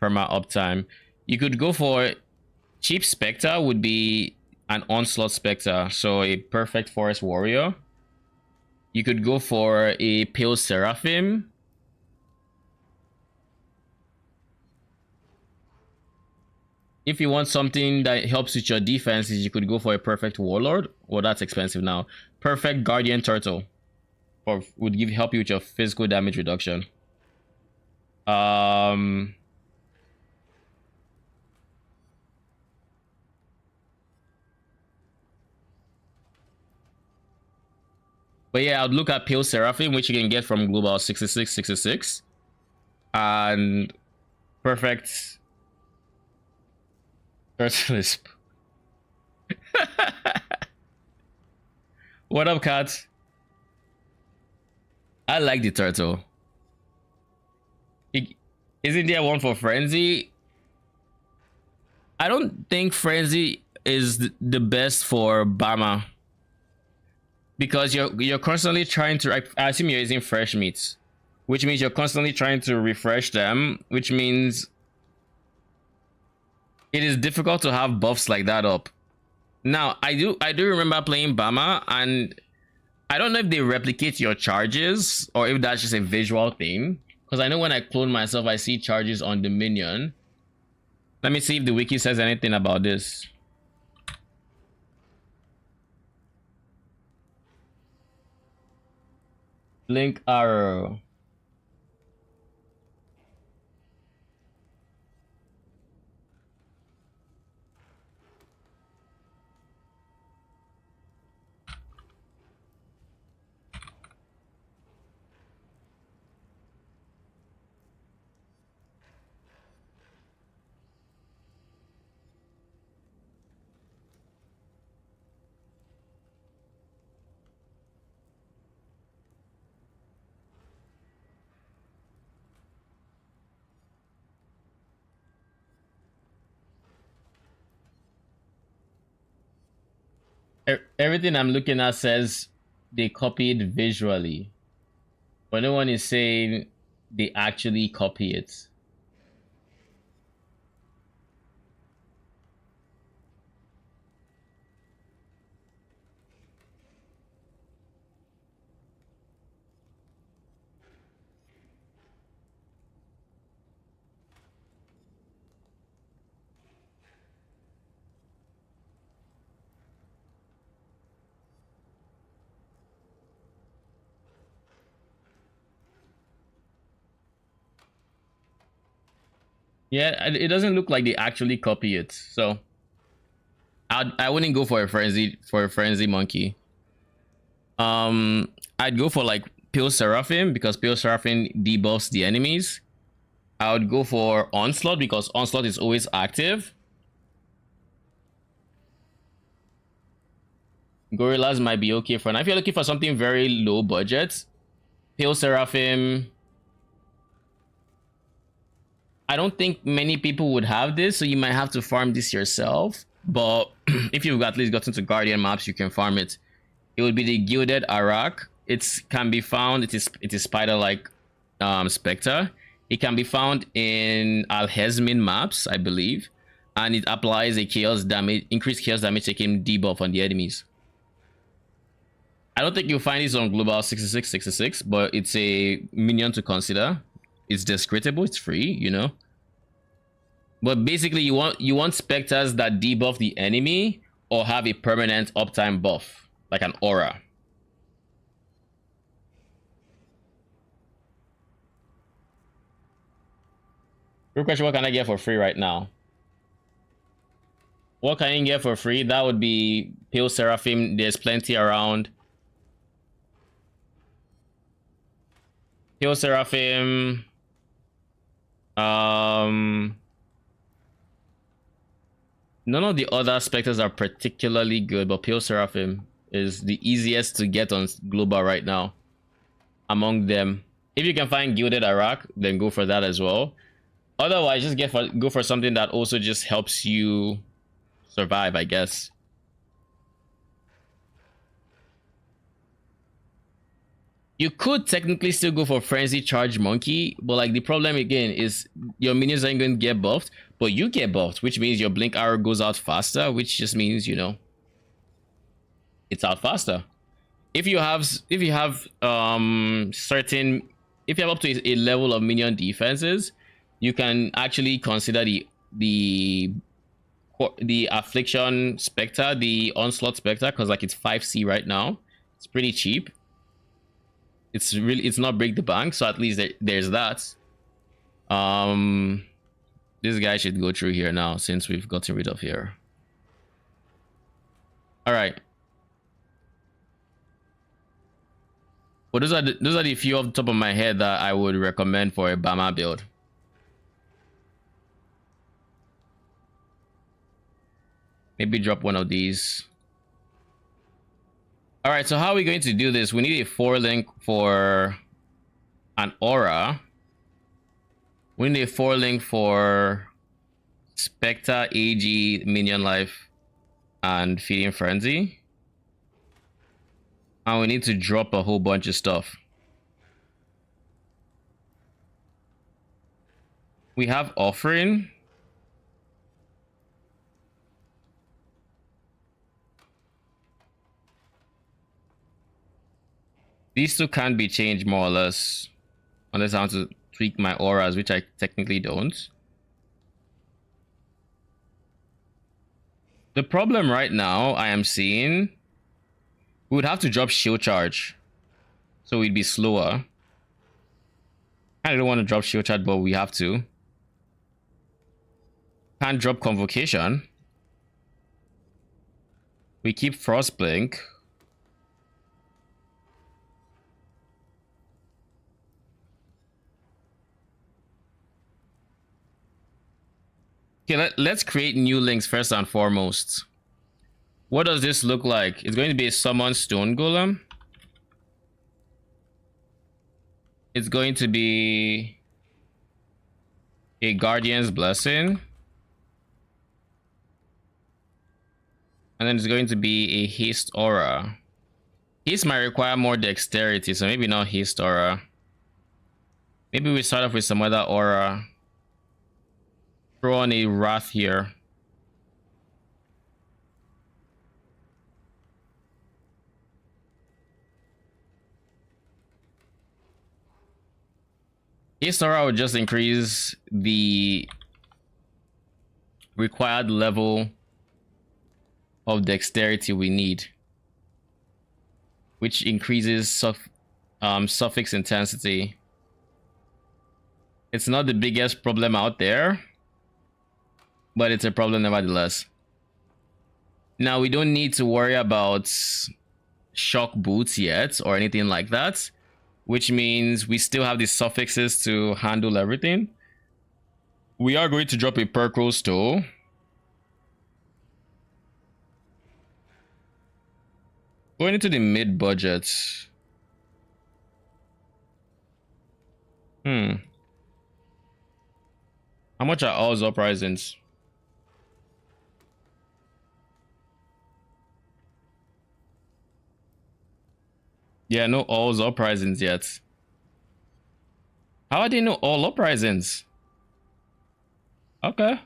perma uptime. You could go for cheap Spectre, would be an Onslaught Spectre, so a perfect Forest Warrior. You could go for a Pale Seraphim. If you want something that helps with your defenses, you could go for a Perfect Warlord. Well, that's expensive now. Perfect Guardian Turtle, or would help you with your physical damage reduction. But yeah, I'd look at Pale Seraphim, which you can get from Global 6666. And Perfect Turtleisp. What up, cat? I like the turtle. Isn't there one for Frenzy? I don't think Frenzy is the best for Bama. Because you're constantly trying to, I assume you're using fresh meats, which means you're constantly trying to refresh them, which means it is difficult to have buffs like that up. Now, I do remember playing Bama, and I don't know if they replicate your charges or if that's just a visual thing. Because I know when I clone myself, I see charges on the minion. Let me see if the wiki says anything about this. Blink arrow. Everything I'm looking at says they copied visually, but no one is saying they actually copy it. Yeah, it doesn't look like they actually copy it, so I wouldn't go for a frenzy monkey. I'd go for like Pale Seraphim because Pale Seraphim debuffs the enemies. I would go for Onslaught because Onslaught is always active. Gorillas might be okay for now. If you're looking for something very low budget, Pale Seraphim. I don't think many people would have this, so you might have to farm this yourself. But if you've at least gotten to Guardian maps, you can farm it. It would be the Gilded Arak. It can be found. It is spider-like specter. It can be found in Alhesmin maps, I believe, and it applies a chaos damage, increased chaos damage taking debuff on the enemies. I don't think you'll find this on Global 6666, but it's a minion to consider. It's discreditable, it's free, you know. But basically you want specters that debuff the enemy or have a permanent uptime buff, like an aura. Real question, what can I get for free right now? What can you get for free? That would be Pale Seraphim. There's plenty around. Pale Seraphim. None of the other specters are particularly good, but Pale Seraphim is the easiest to get on Global right now among them. If you can find Gilded Arak, then go for that as well. Otherwise, just go for something that also just helps you survive, I guess. You could technically still go for Frenzy Charge Monkey, but like the problem again is your minions aren't going to get buffed, but you get buffed, which means your blink arrow goes out faster, which just means, you know, it's out faster. If you have up to a level of minion defenses, you can actually consider the Affliction Spectre, the Onslaught Spectre, because like it's 5C right now. It's pretty cheap. It's not break the bank, so at least there's that. This guy should go through here now since we've gotten rid of here. All right. But those are the few off the top of my head that I would recommend for a Bama build. Maybe drop one of these. All right, so how are we going to do this? We need a 4-link for an aura. We need a 4-link for Spectre, AG, Minion Life, and Feeding Frenzy. And we need to drop a whole bunch of stuff. We have Offering. These two can't be changed more or less. Unless I want to tweak my auras, which I technically don't. The problem right now I am seeing, we would have to drop shield charge. So we'd be slower. I don't want to drop shield charge, but we have to. Can't drop convocation. We keep Frostblink. Okay, let's create new links first and foremost. What does this look like? It's going to be a summon stone golem. It's going to be a guardian's blessing. And then it's going to be a haste aura. Haste might require more dexterity, so maybe not haste aura. Maybe we start off with some other aura. Throw on a wrath here. Haste aura would just increase the required level of dexterity we need, which increases suffix intensity. It's not the biggest problem out there, but it's a problem nevertheless. Now, we don't need to worry about shock boots yet or anything like that, which means we still have the suffixes to handle everything. We are going to drop a Perkro Stow. Going into the mid-budget. How much are all uprisings? Yeah, no all uprisings yet. How are they no all uprisings? Okay.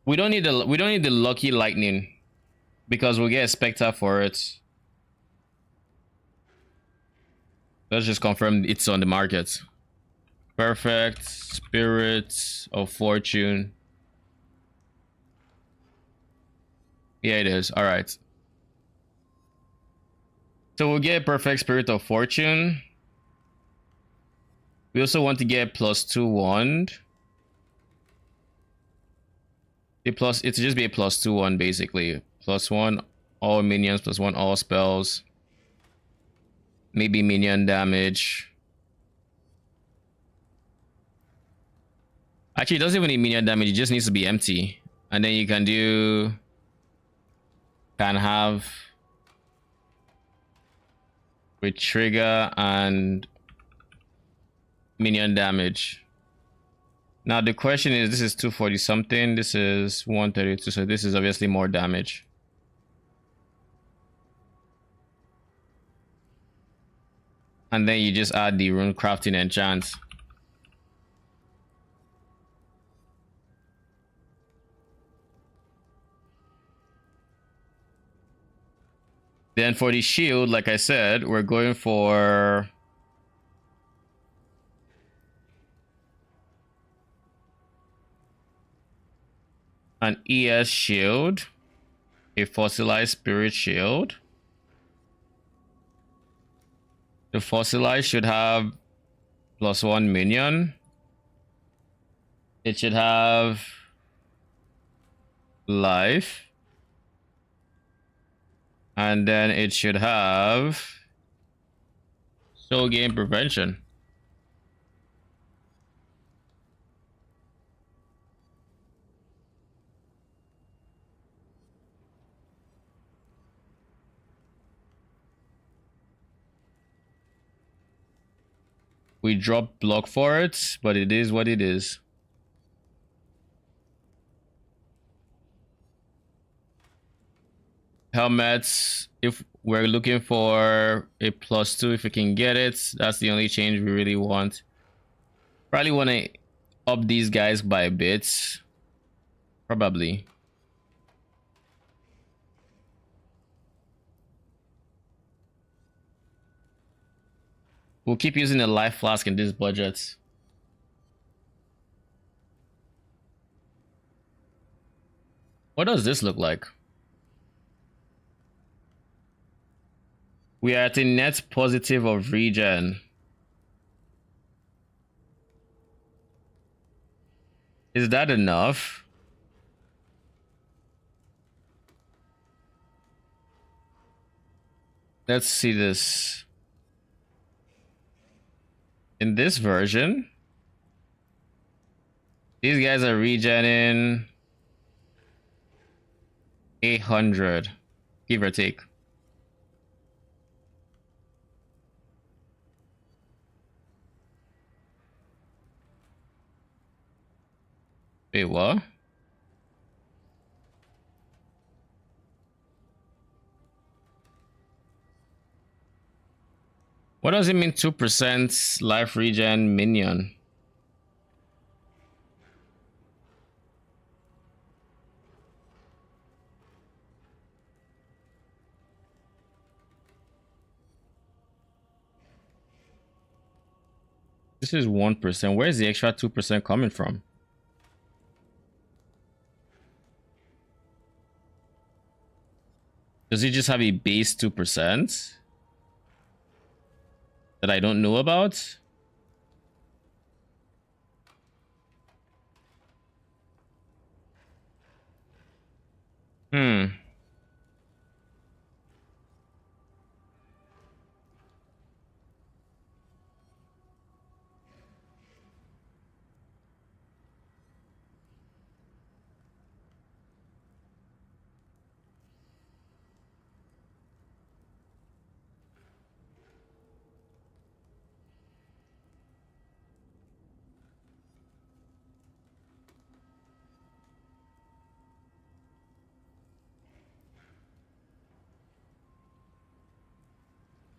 We don't need the lucky lightning because we'll get a Spectre for it. Let's just confirm it's on the market. Perfect. Spirit of Fortune. Yeah, it is. All right. So we'll get perfect Spirit of Fortune. We also want to get +2 wand. It's just be a +2 wand basically. +1 all minions, +1 all spells. Maybe minion damage. Actually, it doesn't even need minion damage. It just needs to be empty, and then you can have with trigger and minion damage. Now the question is, this is 240 something, this is 132, so this is obviously more damage. And then you just add the rune crafting enchant. Then for the shield, like I said, we're going for an ES shield, a fossilized spirit shield. The fossilized should have +1 minion. It should have life. And then it should have soul game prevention. We drop block for it, but it is what it is. Helmets, if we're looking for a +2, if we can get it, that's the only change we really want. Probably want to up these guys by bits. Probably. We'll keep using the life flask in this budget. What does this look like? We are at a net positive of regen. Is that enough? Let's see this. In this version, these guys are regenning 800, give or take. Wait, what? What does it mean 2% life regen minion? This is 1%. Where's the extra 2% coming from? Does he just have a base 2%? That I don't know about?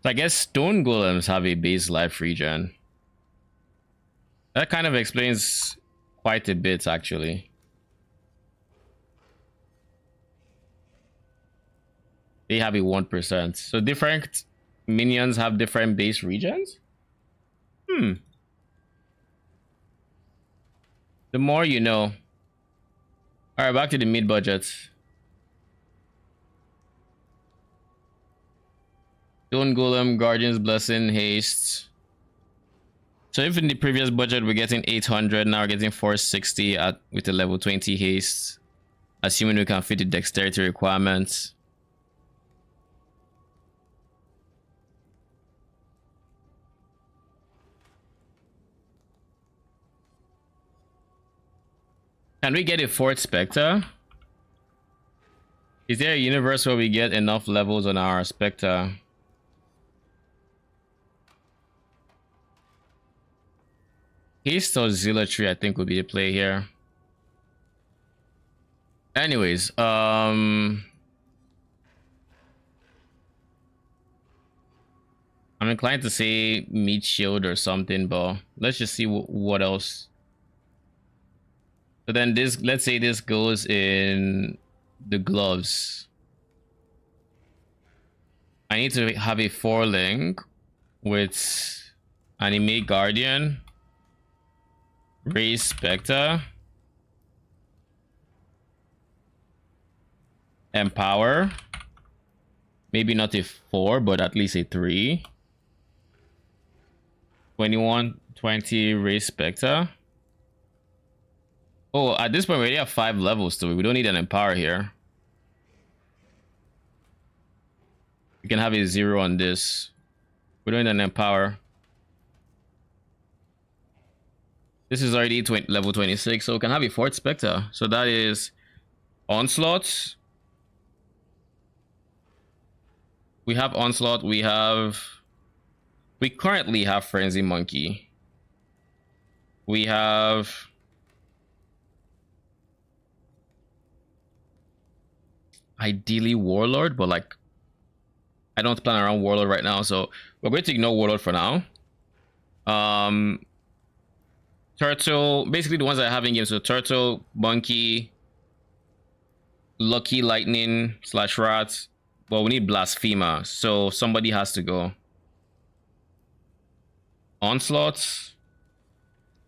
I guess stone golems have a base life regen. That kind of explains quite a bit, actually. They have a 1%. So different minions have different base regens? The more you know. Alright, back to the mid budget. Stone Golem, Guardian's Blessing, Haste. So if in the previous budget we're getting 800, now we're getting 460 with a level 20 Haste. Assuming we can fit the dexterity requirements. Can we get a fourth Spectre? Is there a universe where we get enough levels on our Spectre? Haste or Zealotry, I think, would be a play here. Anyways, I'm inclined to say Meat Shield or something, but let's just see what else. So then this, let's say this goes in the gloves. I need to have a 4-link with Animate Guardian. Raise Spectre. Empower. Maybe not a 4, but at least a 3. 21, 20, Raise Spectre. Oh, at this point we already have 5 levels to it. We don't need an Empower here. We can have a 0 on this. We're doing an empower. This is already level 26, so we can have a 4th Spectre. So that is Onslaught. We have Onslaught. We currently have Frenzy Monkey. We have ideally Warlord, but like I don't plan around Warlord right now, so we're going to ignore Warlord for now. Turtle, basically the ones that I have in game. So Turtle, Monkey, Lucky Lightning / Rat. Well, we need Blasphemer, so somebody has to go. Onslaught,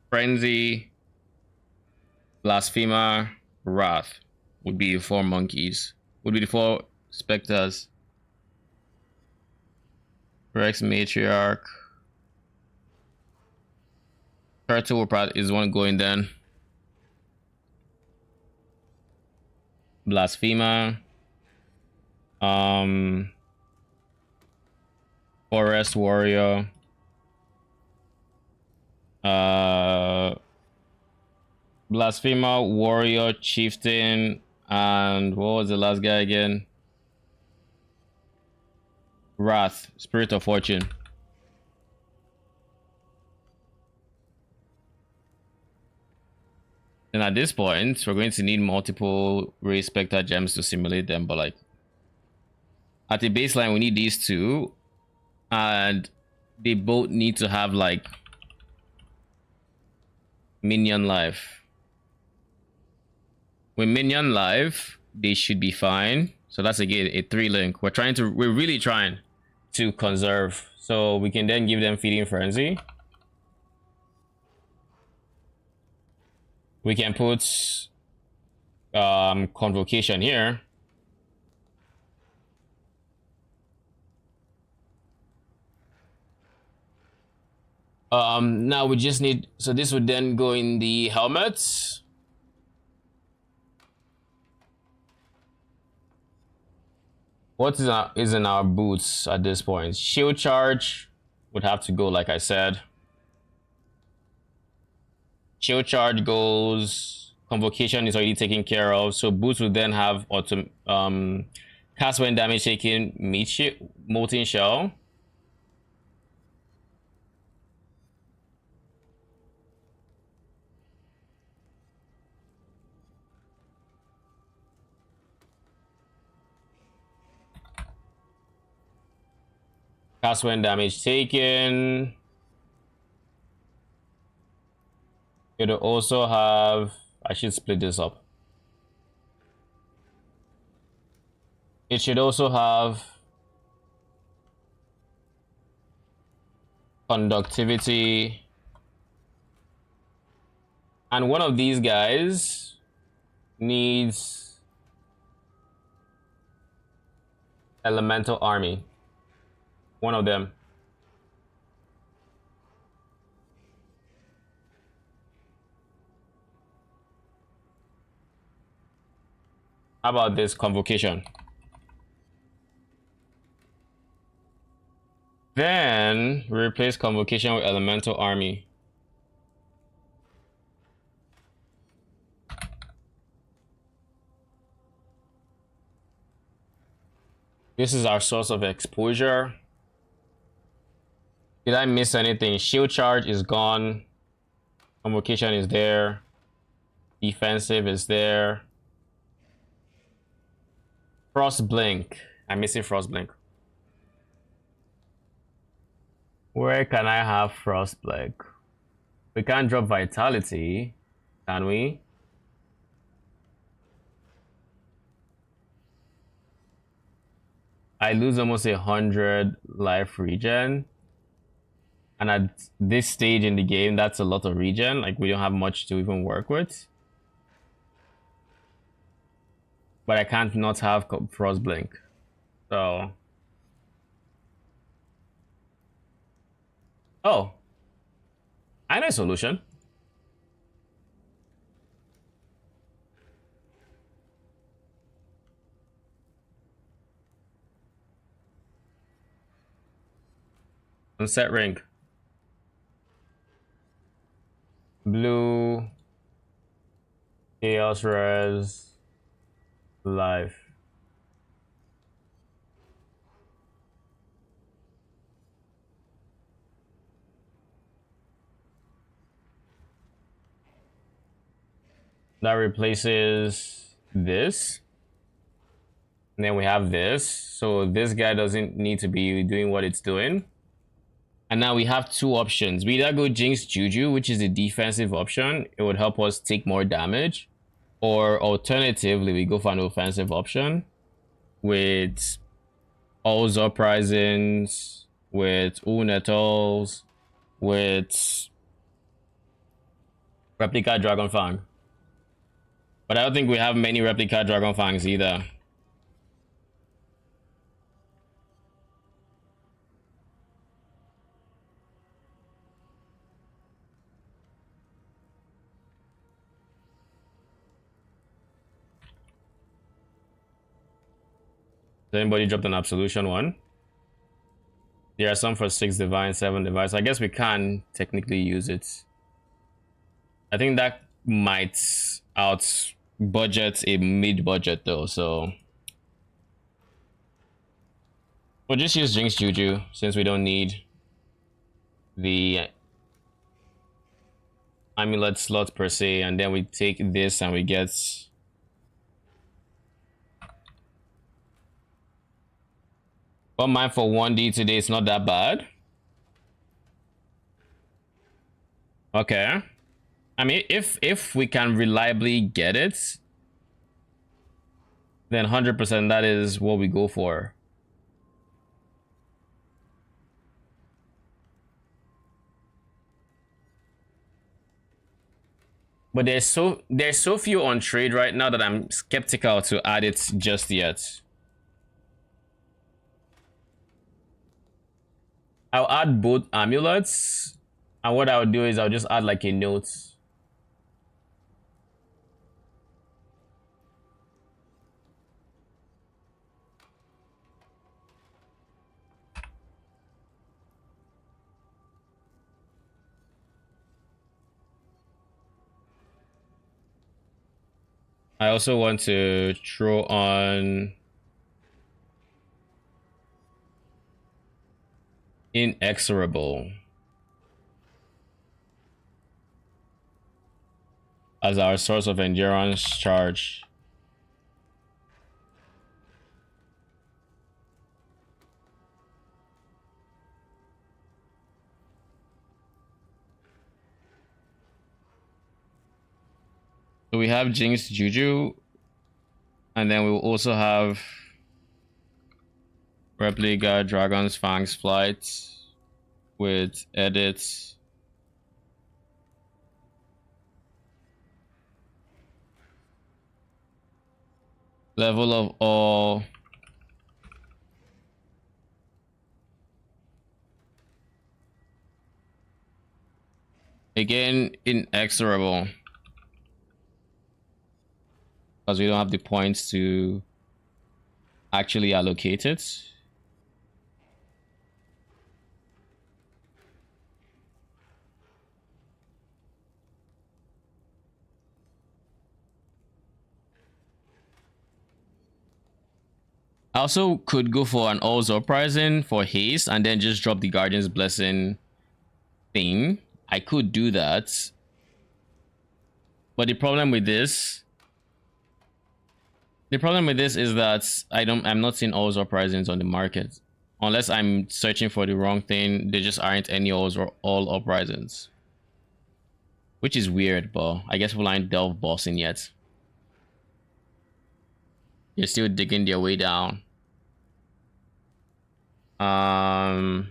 Frenzy, Blasphemer, Wrath would be 4 monkeys. Would be the 4 specters. Rex Matriarch. Turtle is one going then. Blasphemer. Forest Warrior. Blasphemer, Warrior, Chieftain, and what was the last guy again? Wrath, Spirit of Fortune. And at this point, we're going to need multiple Ray Spectre gems to simulate them, but like at the baseline, we need these 2, and they both need to have like minion life. With minion life, they should be fine. So that's again a 3 link. We're really trying to conserve, so we can then give them Feeding Frenzy. We can put Convocation here. Now we just need, so this would then go in the helmets. What is in our boots at this point? Shield Charge would have to go, like I said. Shield Charge goes. Convocation is already taken care of. So boots would then have cast when damage taken, Molten Shell. Cast when damage taken. It'll also have, I should split this up. It should also have conductivity. And one of these guys needs elemental army. One of them. How about this convocation? Then replace convocation with elemental army. This is our source of exposure. Did I miss anything? Shield charge is gone. Convocation is there. Defensive is there. Frost blink. I'm missing frost blink. Where can I have frost blink? We can't drop vitality, can we? I lose almost 100 life regen. And at this stage in the game, that's a lot of regen. Like, we don't have much to even work with. But I can't not have frost blink. So. Oh. I know a solution. Sunset ring. Blue. Chaos res. Life. That replaces this. And then we have this. So this guy doesn't need to be doing what it's doing. And now we have two options. We either go Jinx Juju, which is the defensive option. It would help us take more damage. Or alternatively, we go for an offensive option with all Uprisings, with Unetals, with Replica Dragonfang. But I don't think we have many Replica Dragonfangs either. Did anybody dropped an Absolution one? There are some for 6 Divine, 7 Divine. So I guess we can technically use it. I think that might out budget a mid-budget though, so we'll just use Jinx Juju since we don't need the amulet slot per se, and then we take this and we get 1 mine for 1D today. It's not that bad. Okay. I mean, if we can reliably get it, then 100% that is what we go for. But there's so few on trade right now that I'm skeptical to add it just yet. I'll add both amulets, and what I would do is I'll just add like a note. I also want to throw on Inexorable as our source of endurance charge. So we have Jinx Juju, and then we will also have Replica Dragon's Fang's Flight with edits. Level of all. Again, Inexorable, because we don't have the points to actually allocate it. I also could go for an All's Uprising for haste and then just drop the Guardian's Blessing thing. I could do that. But the problem with this is that I'm not seeing All's Uprisings on the market. Unless I'm searching for the wrong thing, there just aren't any all Uprisings. Which is weird, but I guess people aren't delve bossing yet. They're still digging their way down. We're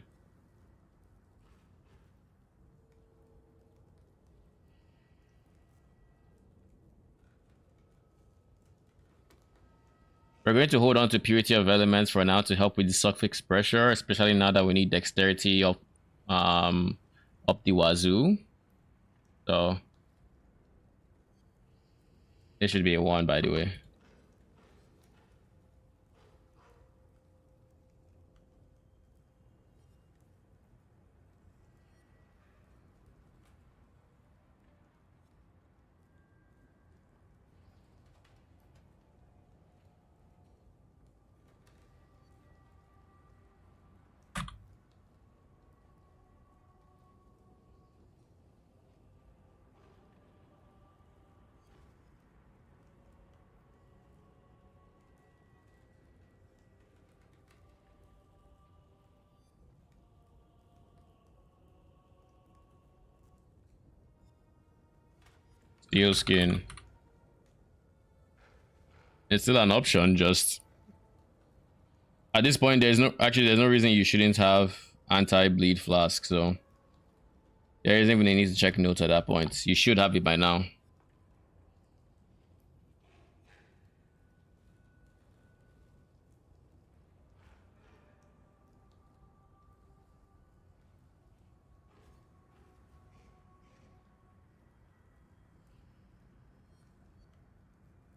going to hold on to Purity of Elements for now to help with the suffix pressure, especially now that we need dexterity up the wazoo. So it should be a 1, by the way. pale skin. It's still an option, just at this point there's no reason you shouldn't have anti-bleed flask, so there isn't even a need to check notes at that point. You should have it by now.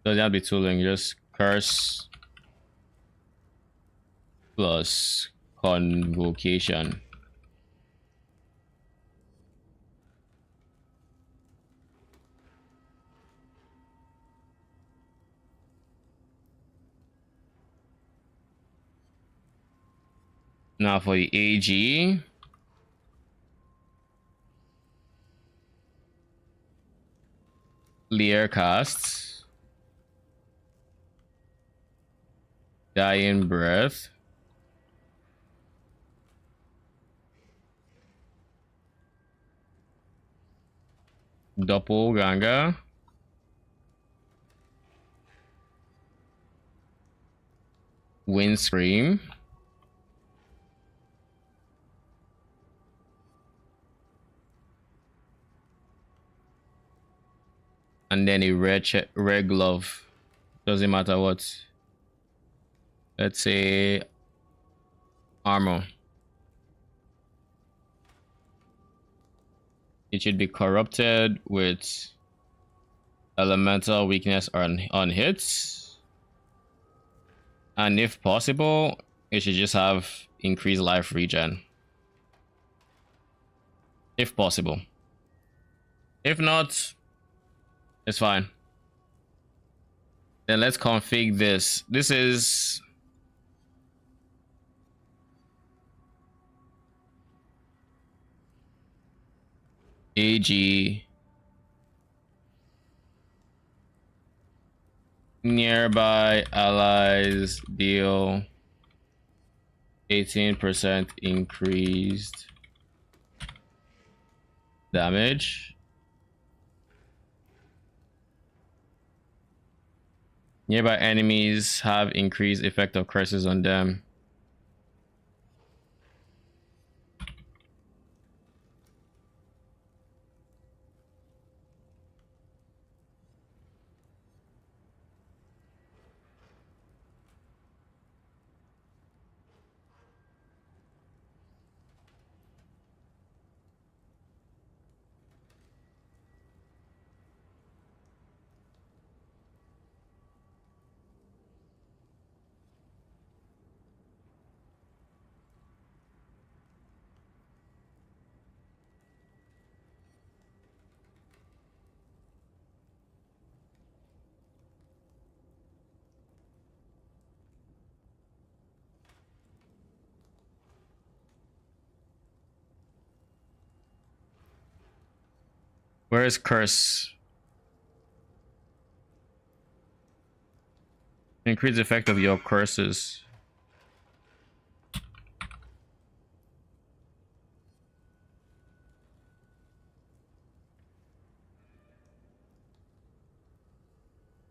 Doesn't have to be tooling, just curse plus convocation. Now for the AG, Lear casts Dying Breath, Doppelganger, Windscream, and then a red glove. Doesn't matter what. Let's say armor. It should be corrupted with elemental weakness on hits, and if possible it should just have increased life regen if possible. If not, it's fine. Then let's config this. This is AG nearby allies deal 18% increased damage. Nearby enemies have increased effect of curses on them. Where is curse? Increase the effect of your curses.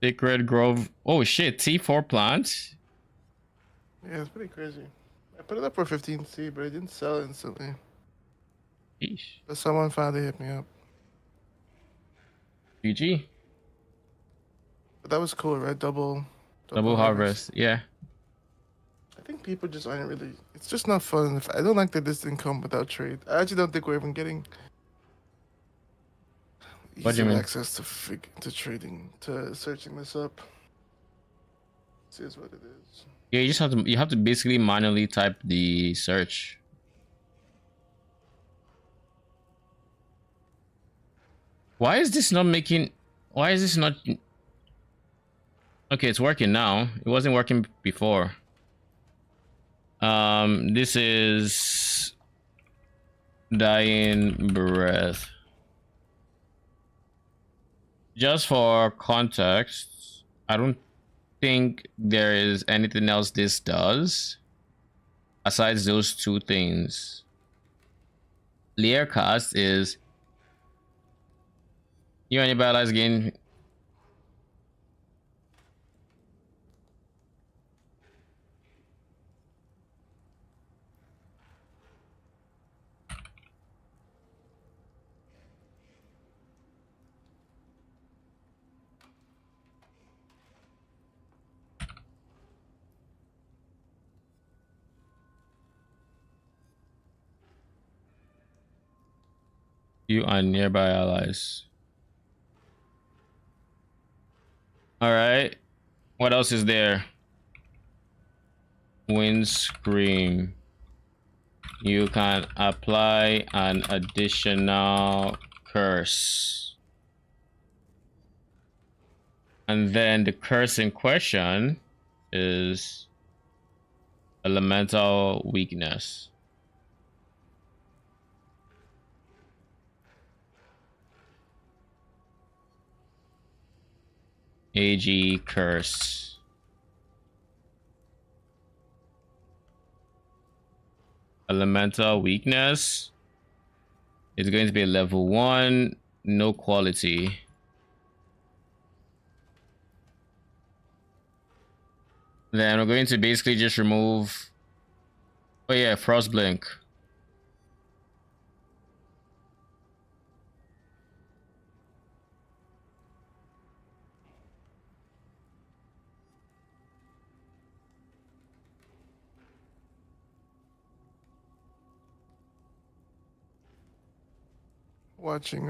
Sacred Grove. Oh shit, T4 plant? Yeah, it's pretty crazy. I put it up for 15C, but it didn't sell instantly. Sheesh. But someone finally hit me up. GG. But that was cool, right? Double harvest. Yeah. I think people just aren't really. It's just not fun. I don't like that this didn't come without trade. I actually don't think we're even getting. What do you mean? Access to trading, to searching this up. See is what it is. Yeah, you have to basically manually type the search. Why is this not making? Why is this not? Okay, it's working now. It wasn't working before. This is Dying Breath. Just for context, I don't think there is anything else this does besides those two things. Lear cast is You and your allies gain. You and nearby allies. All right. What else is there? Windscreen. You can apply an additional curse. And then the curse in question is elemental weakness. AG curse. Elemental weakness is going to be level 1, no quality. Then we're going to basically just remove, oh yeah, frost blink. Watching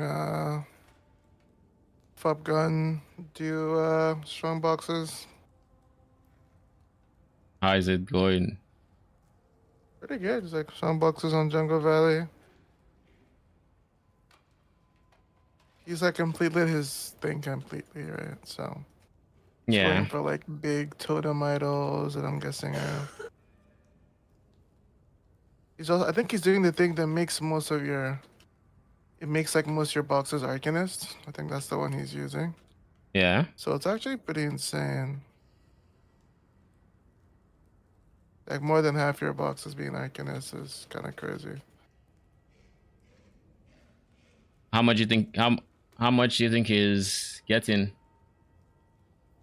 Fub Gun do strong boxes. How is it going? Pretty good. It's like strong boxes on Jungle Valley. He's like completed his thing completely, right? So he's Yeah. going for like big totem idols that I'm guessing he's also, I think he's doing the thing that makes most of your, it makes like most of your boxes Arcanist. I think that's the one he's using. Yeah. So it's actually pretty insane. Like more than half your boxes being Arcanist is kind of crazy. How much you think? How much do you think he's getting?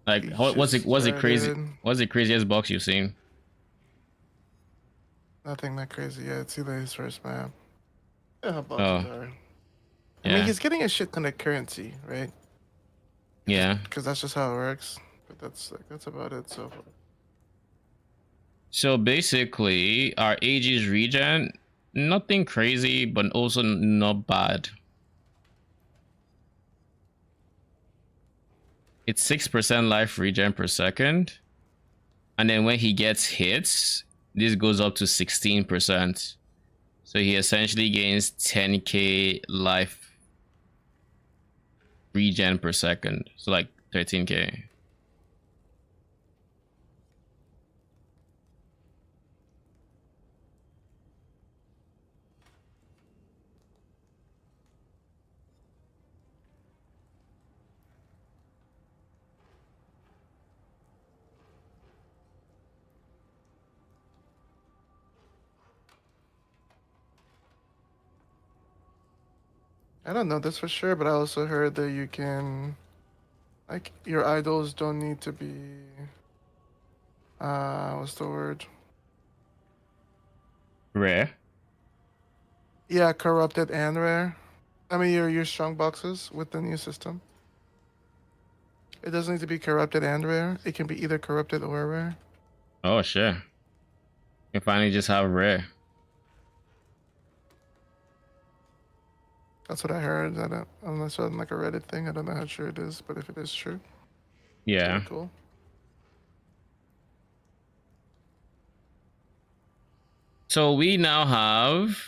Like, what's the craziest box you've seen? Nothing that crazy yet. It's either his first map. Yeah, how boxes are. I Yeah. mean, he's getting a shit ton of currency, right? Yeah. Because that's just how it works. But that's about it so far. So basically, our AG's regen, nothing crazy, but also not bad. It's 6% life regen per second. And then when he gets hits, this goes up to 16%. So he essentially gains 10k life regen per second. So like 13k. I don't know this for sure, but I also heard that you can, like, your idols don't need to be, what's the word? Rare? Yeah, corrupted and rare. I mean, your strong boxes with the new system. It doesn't need to be corrupted and rare. It can be either corrupted or rare. Oh, sure. You can finally just have rare. That's what I heard. I don't, unless it's like a Reddit thing. I don't know how true it is, but if it is true, Yeah. cool. So we now have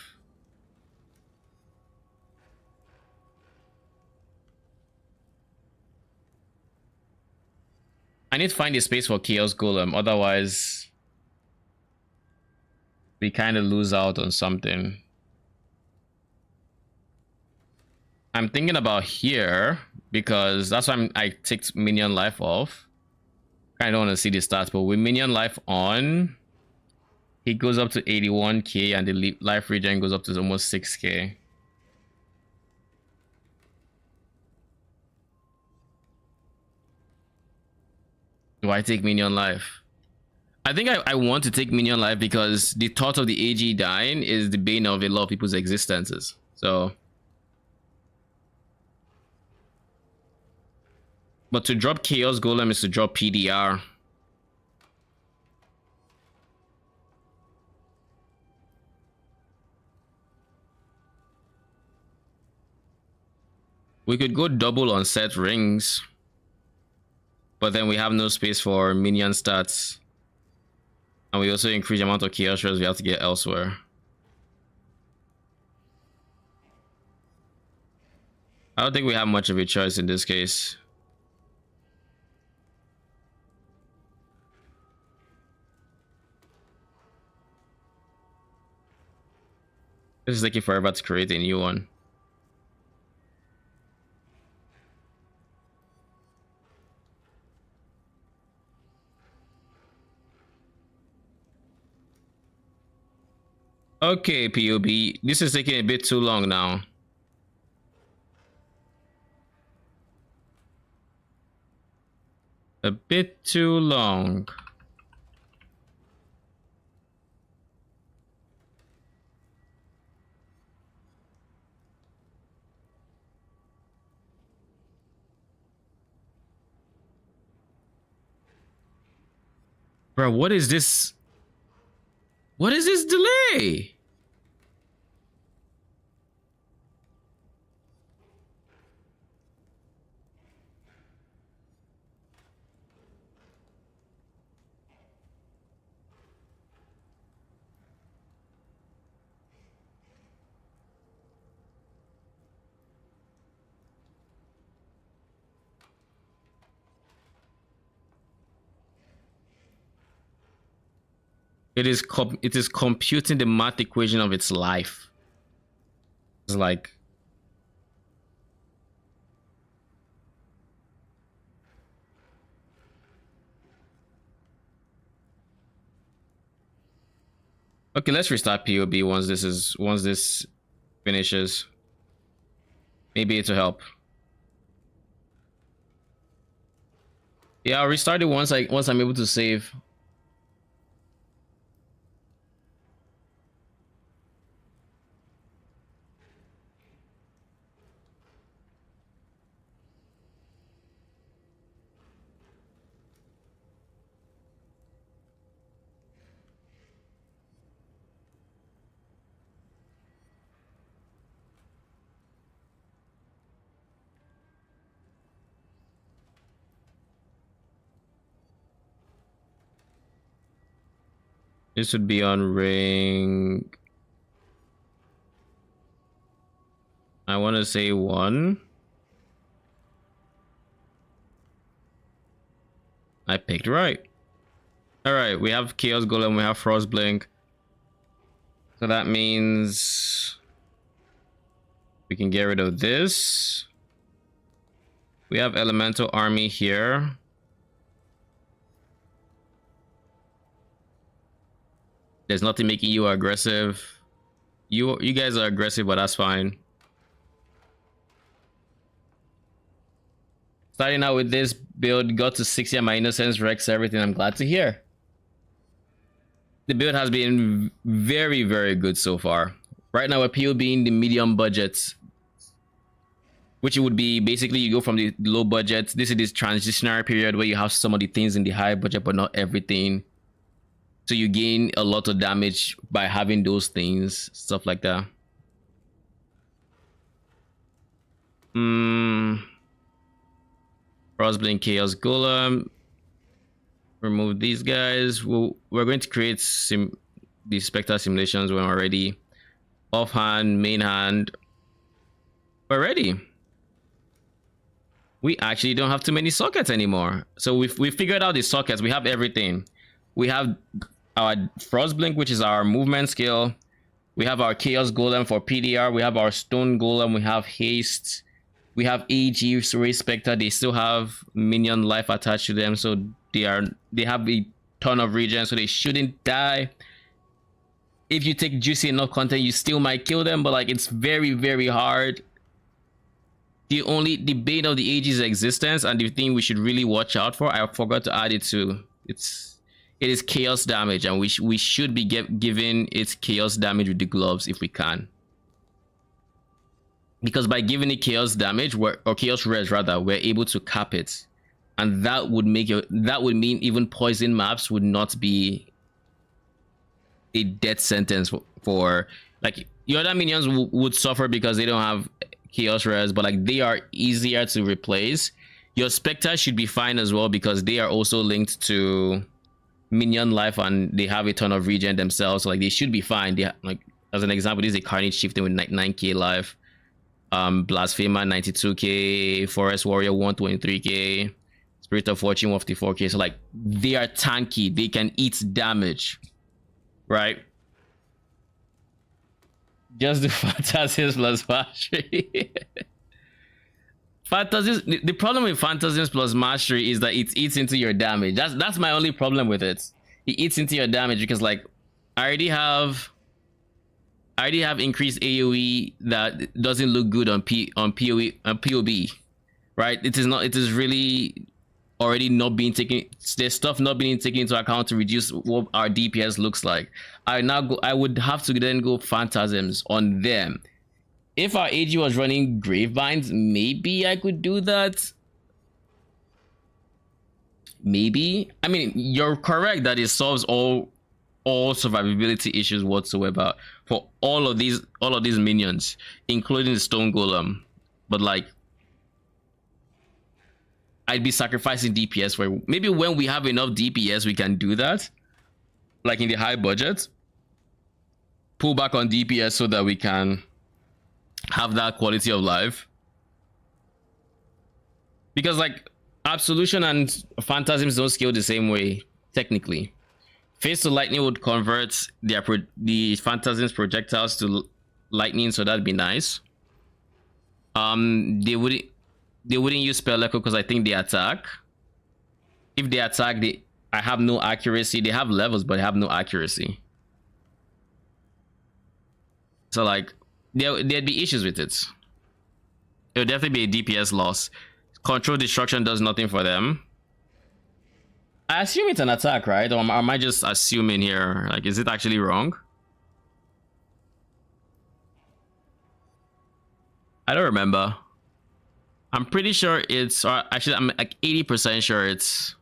I need to find a space for Chaos Golem, otherwise we kind of lose out on something. I'm thinking about here because that's why I ticked minion life off. I don't want to see the stats, but with minion life on, he goes up to 81k and the life regen goes up to almost 6k. Do I take minion life? I think I want to take minion life because the thought of the AG dying is the bane of a lot of people's existences. So, but to drop Chaos Golem is to drop PDR. We could go double on set rings, but then we have no space for minion stats. And we also increase the amount of chaos shards we have to get elsewhere. I don't think we have much of a choice in this case. This is taking forever to create a new one. Okay, POB, this is taking a bit too long now. A bit too long. Bro, what is this? What is this delay? It is computing the math equation of its life. It's like okay, let's restart POB once this finishes. Maybe it'll help. Yeah, I'll restart it once I'm able to save. This would be on ring. I want to say 1. I picked right. All right, we have Chaos Golem, we have Frost Blink. So that means we can get rid of this. We have Elemental Army here. There's nothing making you aggressive. You guys are aggressive, but that's fine. Starting out with this build, got to 60 at my innocence, Rex everything. I'm glad to hear. The build has been very, very good so far. Right now, we're POB in the medium budget, which it would be basically you go from the low budget. This is this transitionary period where you have some of the things in the high budget, but not everything. So you gain a lot of damage by having those things, stuff like that. Frostblink, Chaos Golem. Remove these guys. We're going to create the Spectre simulations when we're ready. Offhand, main hand. We're ready. We actually don't have too many sockets anymore. So we figured out the sockets. We have everything. We have our Frostblink, which is our movement skill. We have our Chaos Golem for PDR. We have our Stone Golem. We have Haste. We have AG Ray Spectre. They still have minion life attached to them, so they have a ton of regen, so they shouldn't die. If you take juicy enough content, you still might kill them, but like it's very, very hard. the only debate of the AG's existence and the thing we should really watch out for, I forgot to add it to. It is chaos damage, and we should be giving it chaos damage with the gloves if we can. Because by giving it chaos damage, or chaos res rather, we're able to cap it, and that would mean even poison maps would not be a death sentence for like your other minions would suffer because they don't have chaos res, but like they are easier to replace. Your specters should be fine as well because they are also linked to minion life and they have a ton of regen themselves, so like they should be fine. They like, as an example, this is a Carnage Chieftain with 9k life, Blasphemer 92k, Forest Warrior 123k, Spirit of Fortune 154k. So like they are tanky, they can eat damage, right? Just do Phantasms plus Mastery. Phantasms, the problem with Phantasms plus Mastery is that it eats into your damage. That's my only problem with it. It eats into your damage because like I already have increased AoE that doesn't look good on POB, right? It is really already not being taken. There's stuff not being taken into account to reduce what our DPS looks like. I would have to then go Phantasms on them. If our AG was running Gravebinds, maybe I could do that. Maybe. I mean, you're correct that it solves all survivability issues whatsoever for all of these minions, including the Stone Golem. But like, I'd be sacrificing DPS for maybe when we have enough DPS, we can do that. Like in the high budget, pull back on DPS so that we can have that quality of life. Because like Absolution and Phantasms don't scale the same way technically. Face to Lightning would convert the Phantasms projectiles to lightning, so that'd be nice. They wouldn't use Spell Echo because I think they attack. If they attack, I have no accuracy. They have levels, but I have no accuracy. So like there'd be issues with it. It would definitely be a DPS loss. Control Destruction does nothing for them. I assume it's an attack, right? Or am I just assuming here? Like, is it actually wrong? I don't remember. I'm pretty sure it's, or actually I'm like 80% sure it's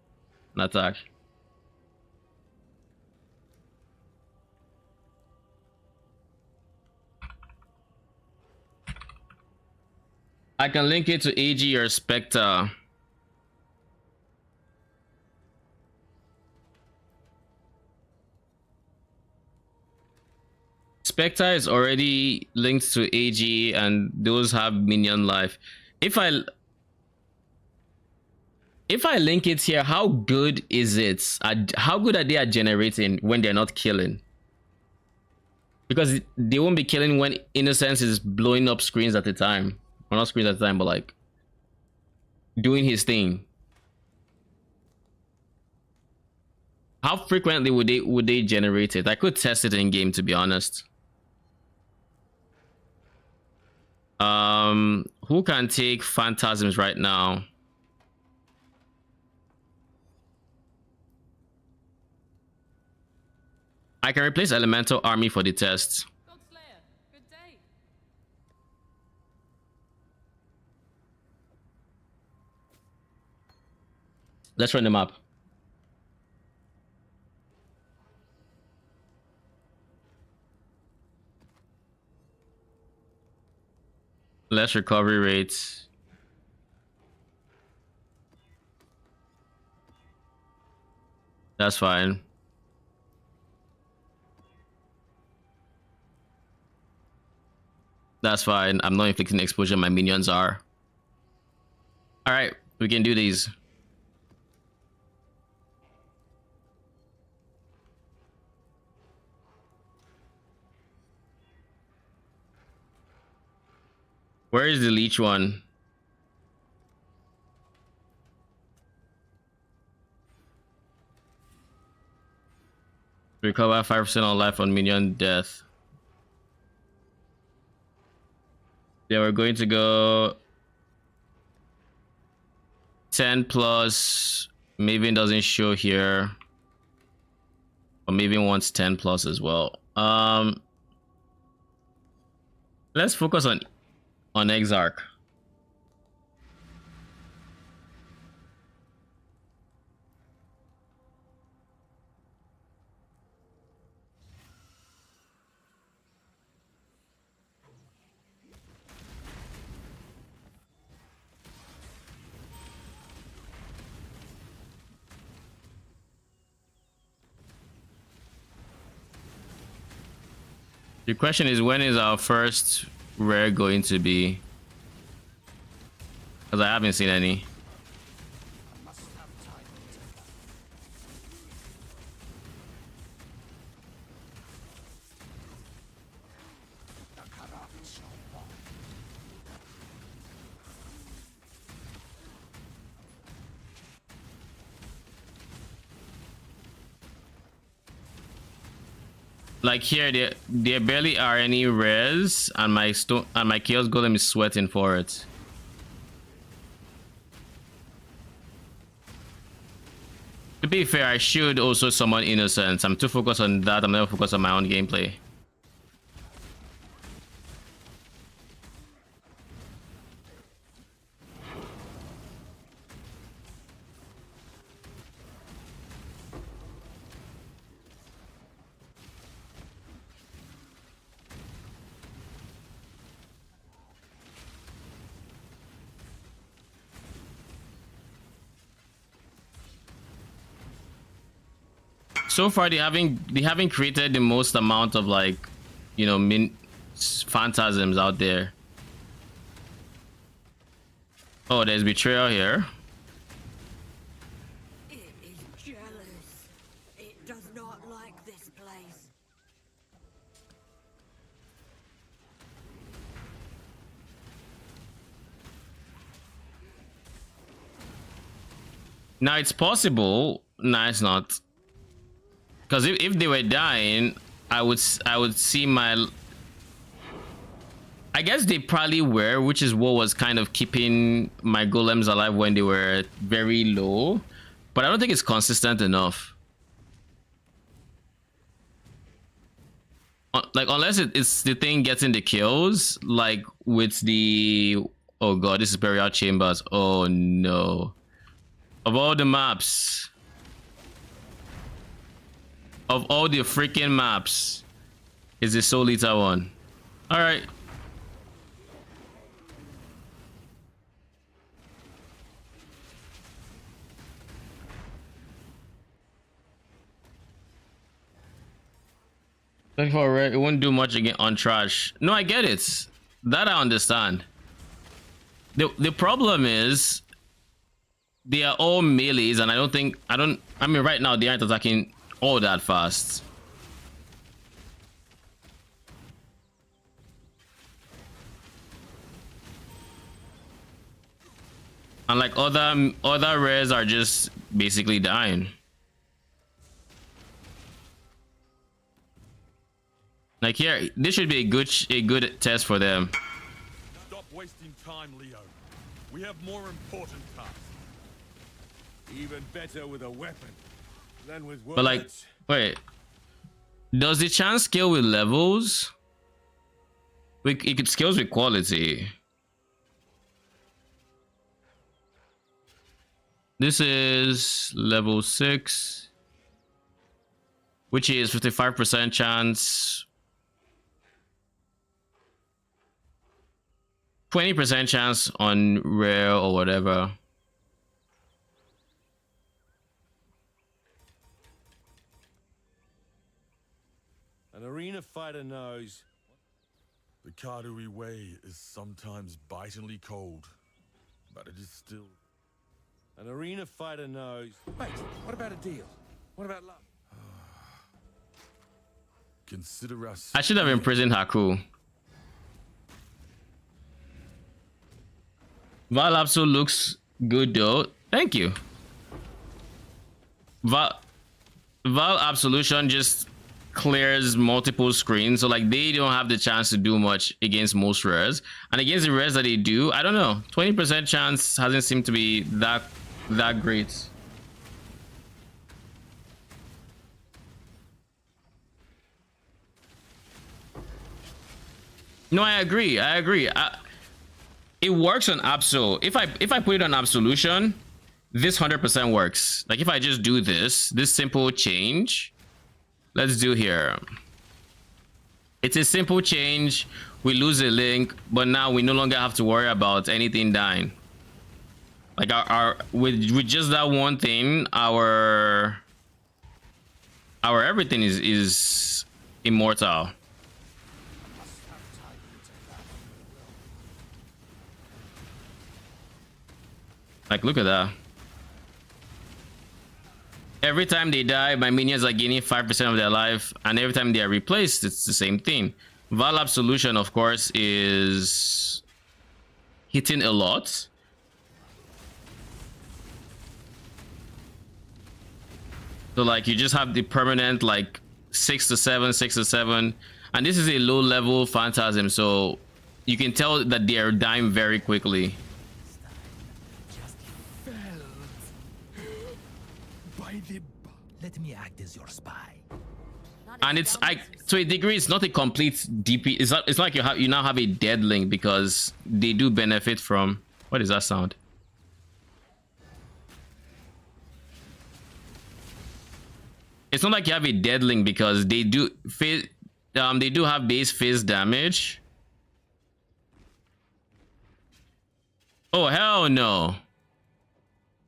an attack. I can link it to AG or Spectre. Spectre is already linked to AG and those have minion life. If I link it here, how good is it? How good are they at generating when they're not killing? Because they won't be killing when Innocence is blowing up screens at the time. Well, not screens at the time, but like doing his thing. How frequently would they generate it? I could test it in game, to be honest. Who can take Phantasms right now? I can replace Elemental Army for the test. Let's run them up. Less recovery rates. That's fine. That's fine. I'm not inflicting exposure. My minions are. All right, we can do these. Where is the leech one? Recover 5% on life on minion death. Yeah, we're going to go 10 plus. Maven doesn't show here. Or Maven wants 10 plus as well. Let's focus on Exarch. The question is, when is our first rare going to be? Because I haven't seen any. Like here, there barely are any rares, and my Chaos Golem is sweating for it. To be fair, I should also summon Innocence. I'm too focused on that. I'm never focused on my own gameplay. So far, they haven't created the most amount of, like, you know, phantasms out there. Oh, there's betrayal here. It is jealous. It does not like this place. Now it's possible. No, it's not. Because if they were dying, I would see my. I guess they probably were, which is what was kind of keeping my golems alive when they were very low. But I don't think it's consistent enough. Like, unless it's the thing getting the kills, like with the. Oh god, this is burial chambers. Oh no. Of all the maps. Of all the freaking maps, is the Soul Eater one. All right. Looking for a red, it won't do much again on trash. No, I get it. That I understand. The problem is they are all melees, and I mean right now they aren't attacking all that fast. And like other rares are just basically dying. Like here, this should be a good test for them. Stop wasting time, Leo. We have more important tasks. Even better with a weapon than with words. But like, wait, does the chance scale with levels? It scales with quality. This is level 6, which is 55% chance, 20% chance on rare or whatever. An arena fighter knows. The Kadui way is sometimes bitingly cold, but it is still. An arena fighter knows. Wait, what about a deal? What about love? Consider us. I should have imprisoned Haku. Vaal Absol looks good though. Thank you. Vaal Absolution just clears multiple screens, so like they don't have the chance to do much against most rares, and against the rares that they do, I don't know, 20% chance hasn't seemed to be that that great. No, I agree. It works on Absol. If I put it on Absolution, this 100% works. Like if I just do this simple change, let's do here. It's a simple change. We lose a link, but now we no longer have to worry about anything dying. Like our with just that one thing, our everything is immortal. Like, look at that. Every time they die, my minions are gaining 5% of their life, and every time they are replaced, it's the same thing. Vaal Absolution, of course, is hitting a lot. So, like, you just have the permanent, like, 6 to 7, 6 to 7. And this is a low-level Phantasm, so you can tell that they are dying very quickly. Let me act as your spy. And it's like, to a degree, it's not a complete DP. It's like you now have a dead link because they do benefit from. What is that sound? It's not like you have a dead link because they do have base phase damage. Oh hell no!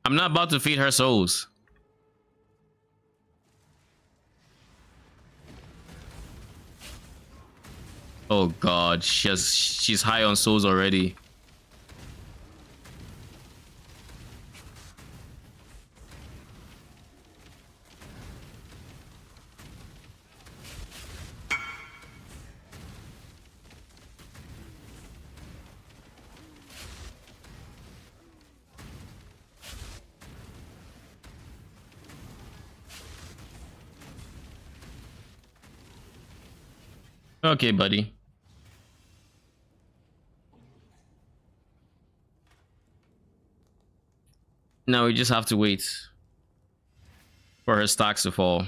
I'm not about to feed her souls. Oh god, she's high on souls already. Okay, buddy. Now we just have to wait for her stocks to fall.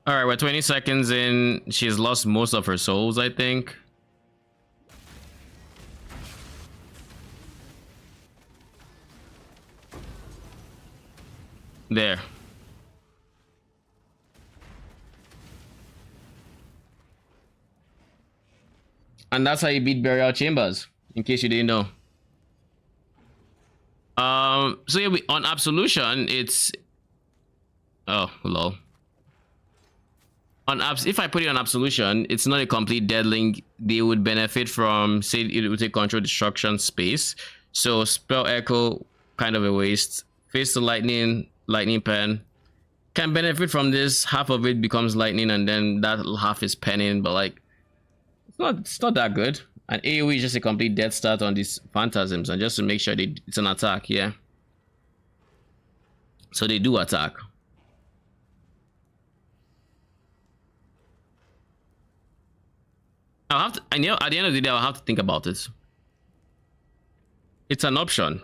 All right, we're 20 seconds in. She's lost most of her souls, I think. There. And that's how you beat Burial Chambers, in case you didn't know. So yeah, on Absolution, it's... Oh, lol. If I put it on Absolution, it's not a complete dead link. They would benefit from, say, it would take control destruction space. So spell echo, kind of a waste. Face the lightning pen can benefit from this. Half of it becomes lightning, and then that half is penning. But like, it's not that good. And AOE is just a complete dead start on these phantasms, and just to make sure it's an attack, yeah. So they do attack. I'll have to, I know at the end of the day, I'll have to think about it. It's an option.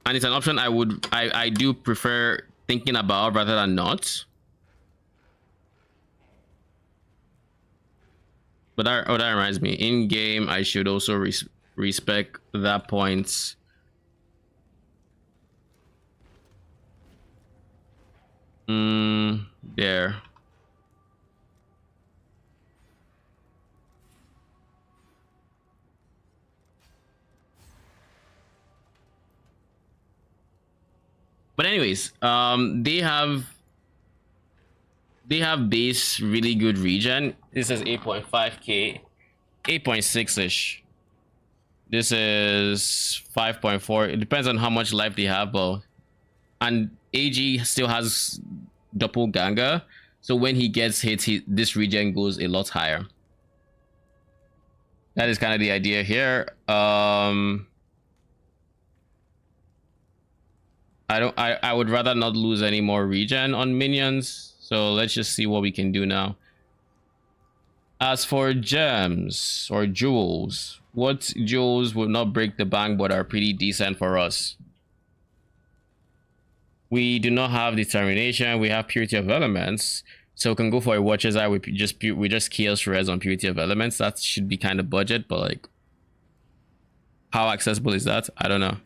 And it's an option I do prefer thinking about rather than not. But that reminds me, in game, I should also respect that point. There. But anyways, they have base really good regen. This is 8.5k, 8.6ish. This is 5.4. It depends on how much life they have, but and AG still has doppelganger, so when he gets hit, this regen goes a lot higher. That is kind of the idea here. I would rather not lose any more regen on minions, so let's just see what we can do now. As for gems or jewels, what jewels would not break the bank but are pretty decent for us? We do not have determination. We have purity of elements, so we can go for a Watcher's Eye with just chaos res on purity of elements. That should be kind of budget, but like, how accessible is that? I don't know.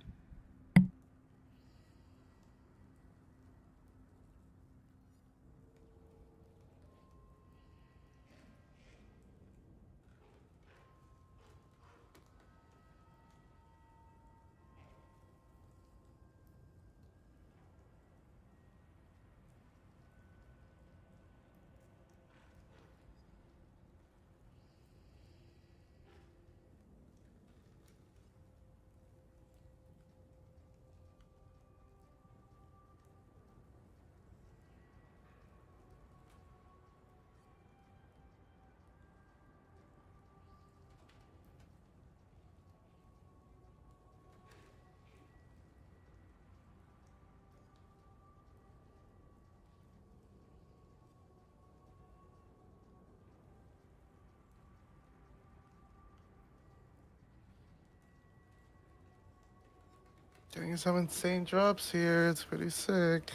Getting some insane drops here. It's pretty sick.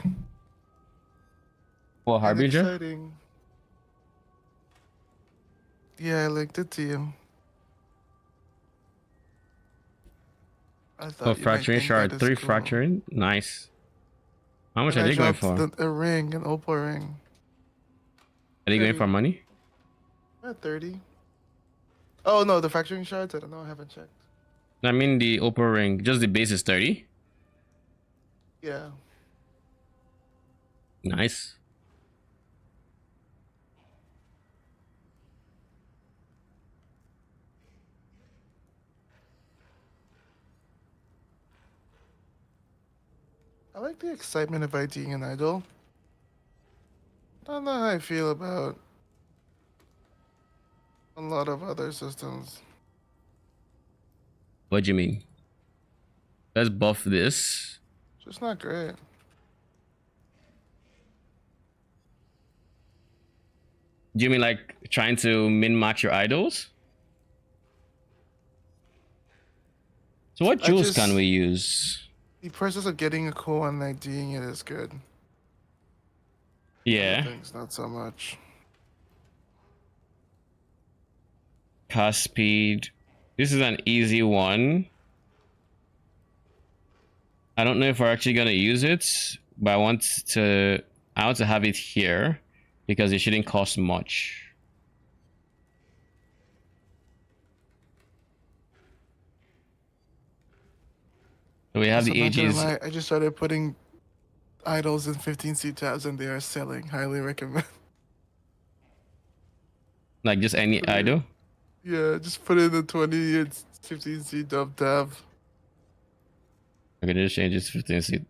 Well, And Harbinger? exciting. Yeah, I linked it to you. I thought you might Fracturing think that shard, is 3 cool. fracturing. Nice. How much And are I they going dropped for? a ring, an opal ring. Are they going 30. for money? At 30. Oh no, the fracturing shards? I don't know, I haven't checked. I mean the opal ring. Just the base is 30. Yeah. Nice. I like the excitement of IDing an idol. I don't know how I feel about a lot of other systems. What do you mean? Let's buff this. Just not great. Do you mean like trying to min-max your idols? So what jewels can we use? The process of getting a cool and IDing it is good. Yeah. Other things, not so much. Cast speed. This is an easy one. I don't know if we're actually gonna use it, but I want to have it here because it shouldn't cost much. So we have the I'm not gonna ages. lie, I just started putting idols in 15C tabs and they are selling. Highly recommend. Like just any idol? Yeah, just put in the 20 and 15C dub tab. Okay, just change it to 15 seat.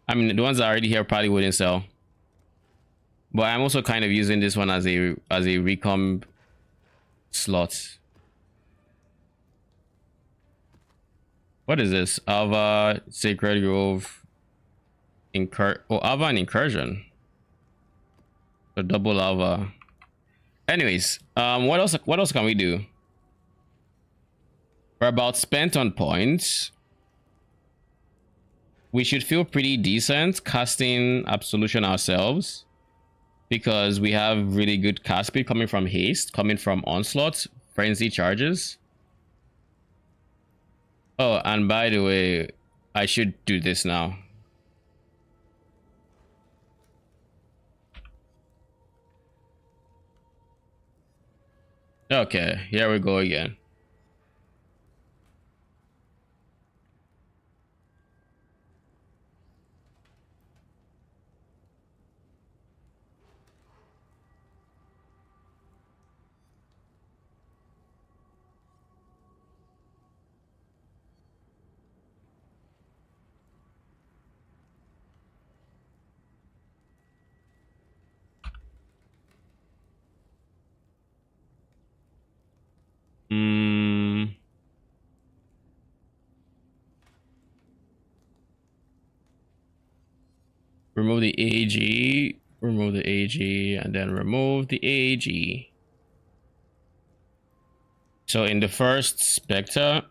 I mean, the ones that are already here probably wouldn't sell. But I'm also kind of using this one as a recomp slot. What is this? Alva, Sacred Grove, Alva and Incursion. So double Alva. Anyways, what else can we do? We're about spent on points. We should feel pretty decent casting Absolution ourselves because we have really good cast speed coming from haste, coming from onslaught, frenzy charges. Oh, and by the way, I should do this now. Okay, here we go again. Mm. Remove the AG, remove the AG, and then remove the AG. So in the first Spectre,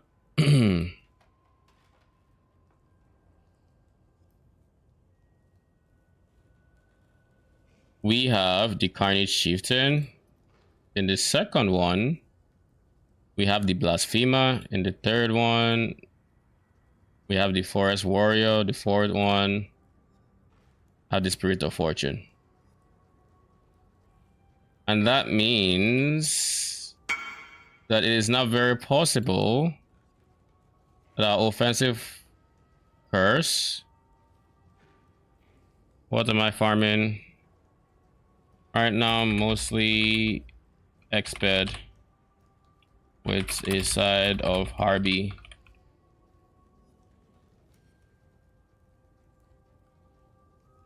we have the Carnage Chieftain. In the second one, we have the Blasphemer. In the third one, we have the Forest Warrior. The fourth one, have the Spirit of Fortune. And that means that it is not very possible that our offensive curse. What am I farming? Right now, mostly Exped with a side of Harby.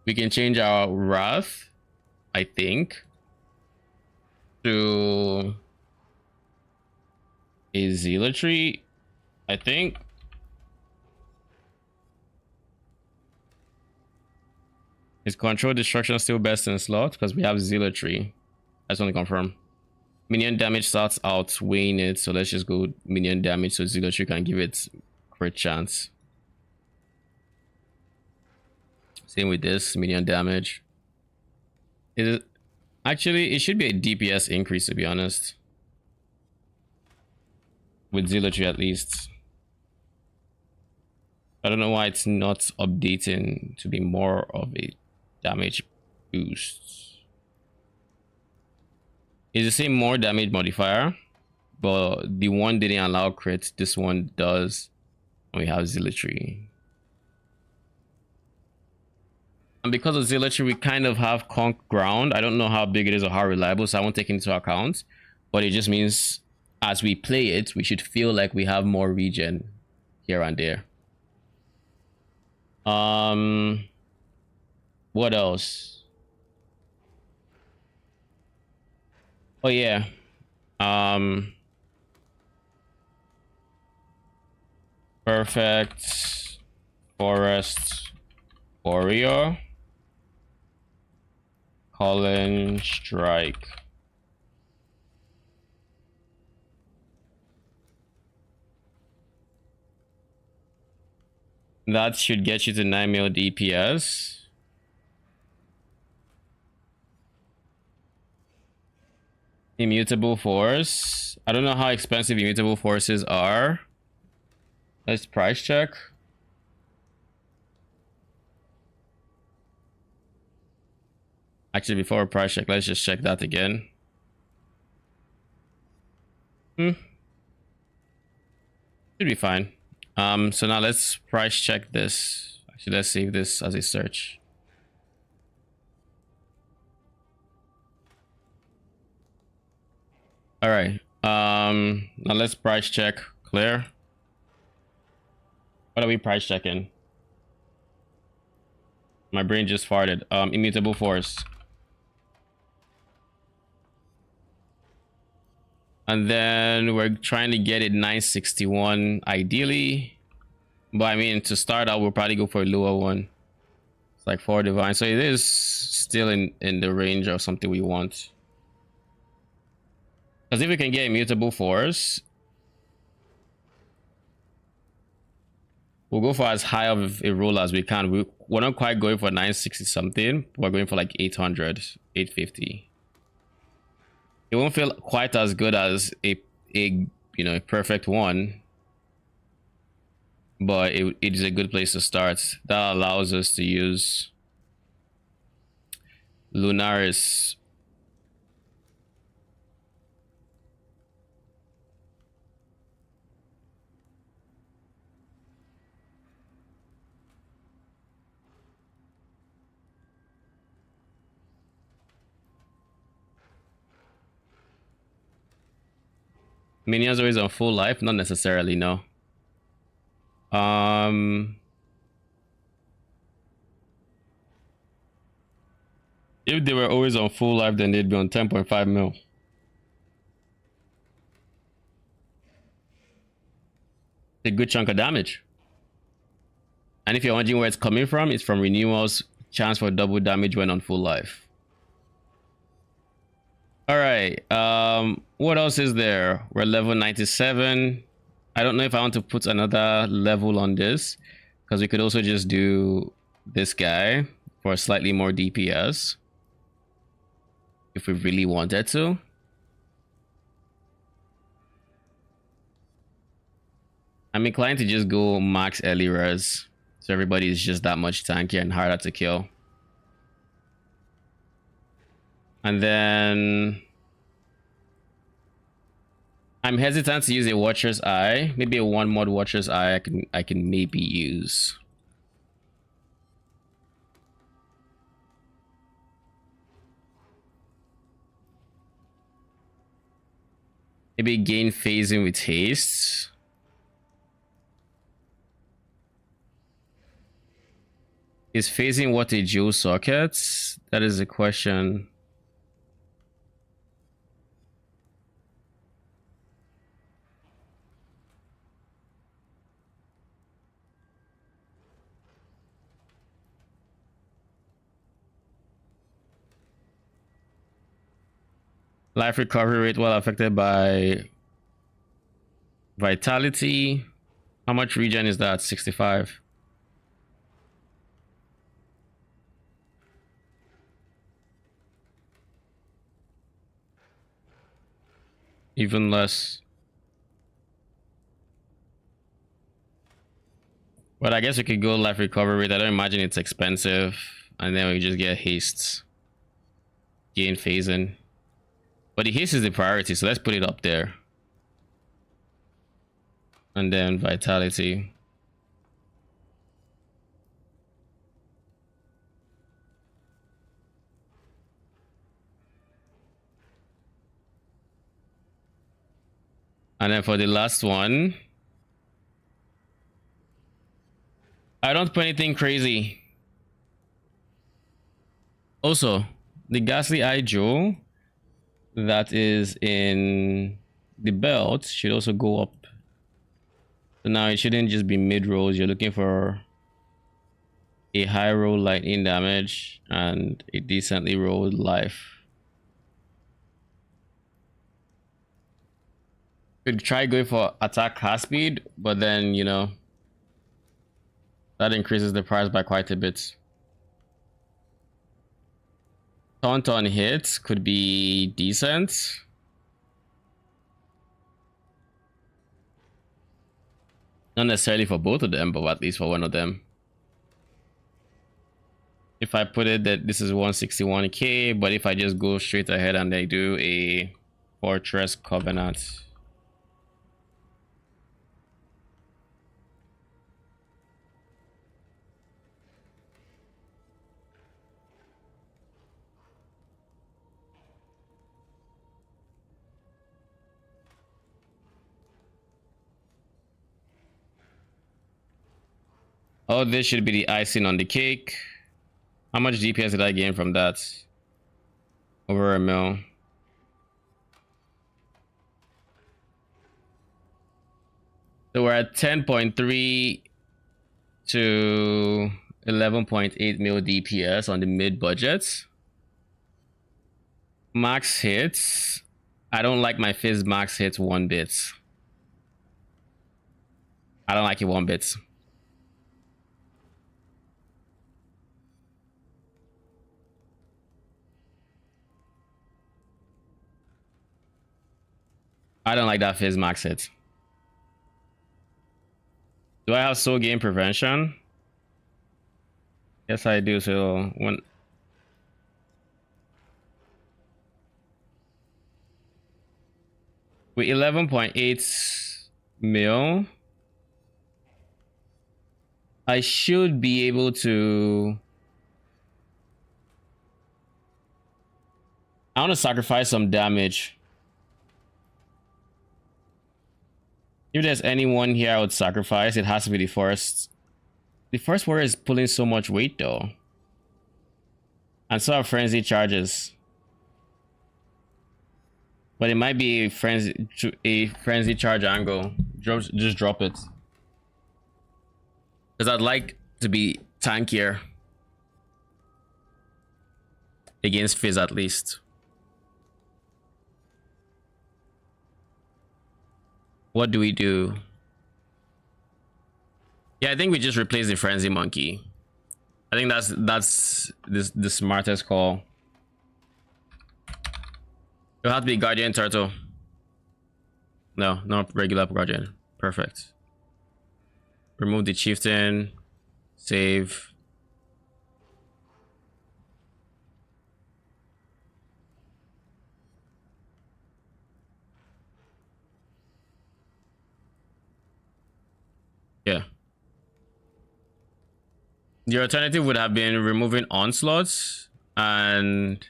We can change our Wrath, I think, to a Zealotry, I think. Is control destruction still best in slot? Because we have Zealotry. I just want to confirm. Minion damage starts outweighing it, so let's just go minion damage so Zealotry can give it crit chance. Same with this, minion damage. Actually, it should be a DPS increase, to be honest. With Zealotry at least. I don't know why it's not updating to be more of a damage boost. It's the same more damage modifier, but the one didn't allow crits. This one does. And we have Zealotry. And because of Zealotry, we kind of have conk ground. I don't know how big it is or how reliable, so I won't take it into account. But it just means as we play it, we should feel like we have more regen here and there. What else? Oh yeah. Perfect Forest Warrior. Colin Strike. That should get you to 9 mil DPS. Immutable Force. I don't know how expensive immutable forces are. Let's price check. Actually, before we price check, let's just check that again. Should be fine. So now let's price check this. Actually, let's save this as a search. All right. Now let's price check. Clear. What are we price checking? My brain just farted. Immutable Force. And then we're trying to get it 961 ideally. But I mean, to start out, we'll probably go for a lower one. It's like 4 divine. So it is still in the range of something we want. Because if we can get Immutable Force, we'll go for as high of a roll as we can. We're not quite going for 960 something. We're going for like 800, 850. It won't feel quite as good as a a perfect one, but it is a good place to start. That allows us to use Lunaris. Minions always on full life? Not necessarily, no. If they were always on full life, then they'd be on 10.5 mil. a good chunk of damage. And if you're wondering where it's coming from, it's from renewals, chance for double damage when on full life. All right, what else is there? We're level 97. I don't know if I want to put another level on this, because we could also just do this guy for slightly more DPS if we really wanted to. I'm inclined to just go max early res, so everybody is just that much tankier and harder to kill. And then I'm hesitant to use a Watcher's Eye. Maybe a 1 mod Watcher's Eye I can maybe use. Maybe gain phasing with haste. Is phasing what a dual socket? That is the question. Life recovery rate while affected by vitality. How much regen is that? 65. Even less. But I guess we could go life recovery rate. I don't imagine it's expensive. And then we just get haste. Gain phasing. But the haste is the priority, so let's put it up there. And then vitality. And then for the last one, I don't put anything crazy. Also, the Ghastly Eye Jewel that is in the belt should also go up. So now it shouldn't just be mid rolls. You're looking for a high roll lightning damage and a decently rolled life. Could try going for attack cast speed, but then, you know, that increases the price by quite a bit. Taunt on hits could be decent. Not necessarily for both of them, but at least for one of them. If I put it that this is 161k, but if I just go straight ahead and I do a Fortress Covenant. Oh, this should be the icing on the cake. How much DPS did I gain from that? Over a mil. So we're at 10.3 to 11.8 mil DPS on the mid budgets. Max hits. I don't like my Fizz max hits 1 bit. I don't like it 1 bit. I don't like that Fizz max hit. Do I have soul gain prevention? Yes, I do. So when with 11.8 mil, I should be able to. I want to sacrifice some damage. If there's anyone here I would sacrifice, it has to be the first. The first warrior is pulling so much weight though. And so are frenzy charges. But it might be a frenzy charge angle. Just drop it. Because I'd like to be tankier against Fizz at least. What do we do? Yeah, I think we just replace the Frenzy Monkey. I think that's the smartest call. It'll have to be Guardian Turtle. No, not regular Guardian. Perfect. Remove the Chieftain. Save. Yeah. The alternative would have been removing Onslaughts, and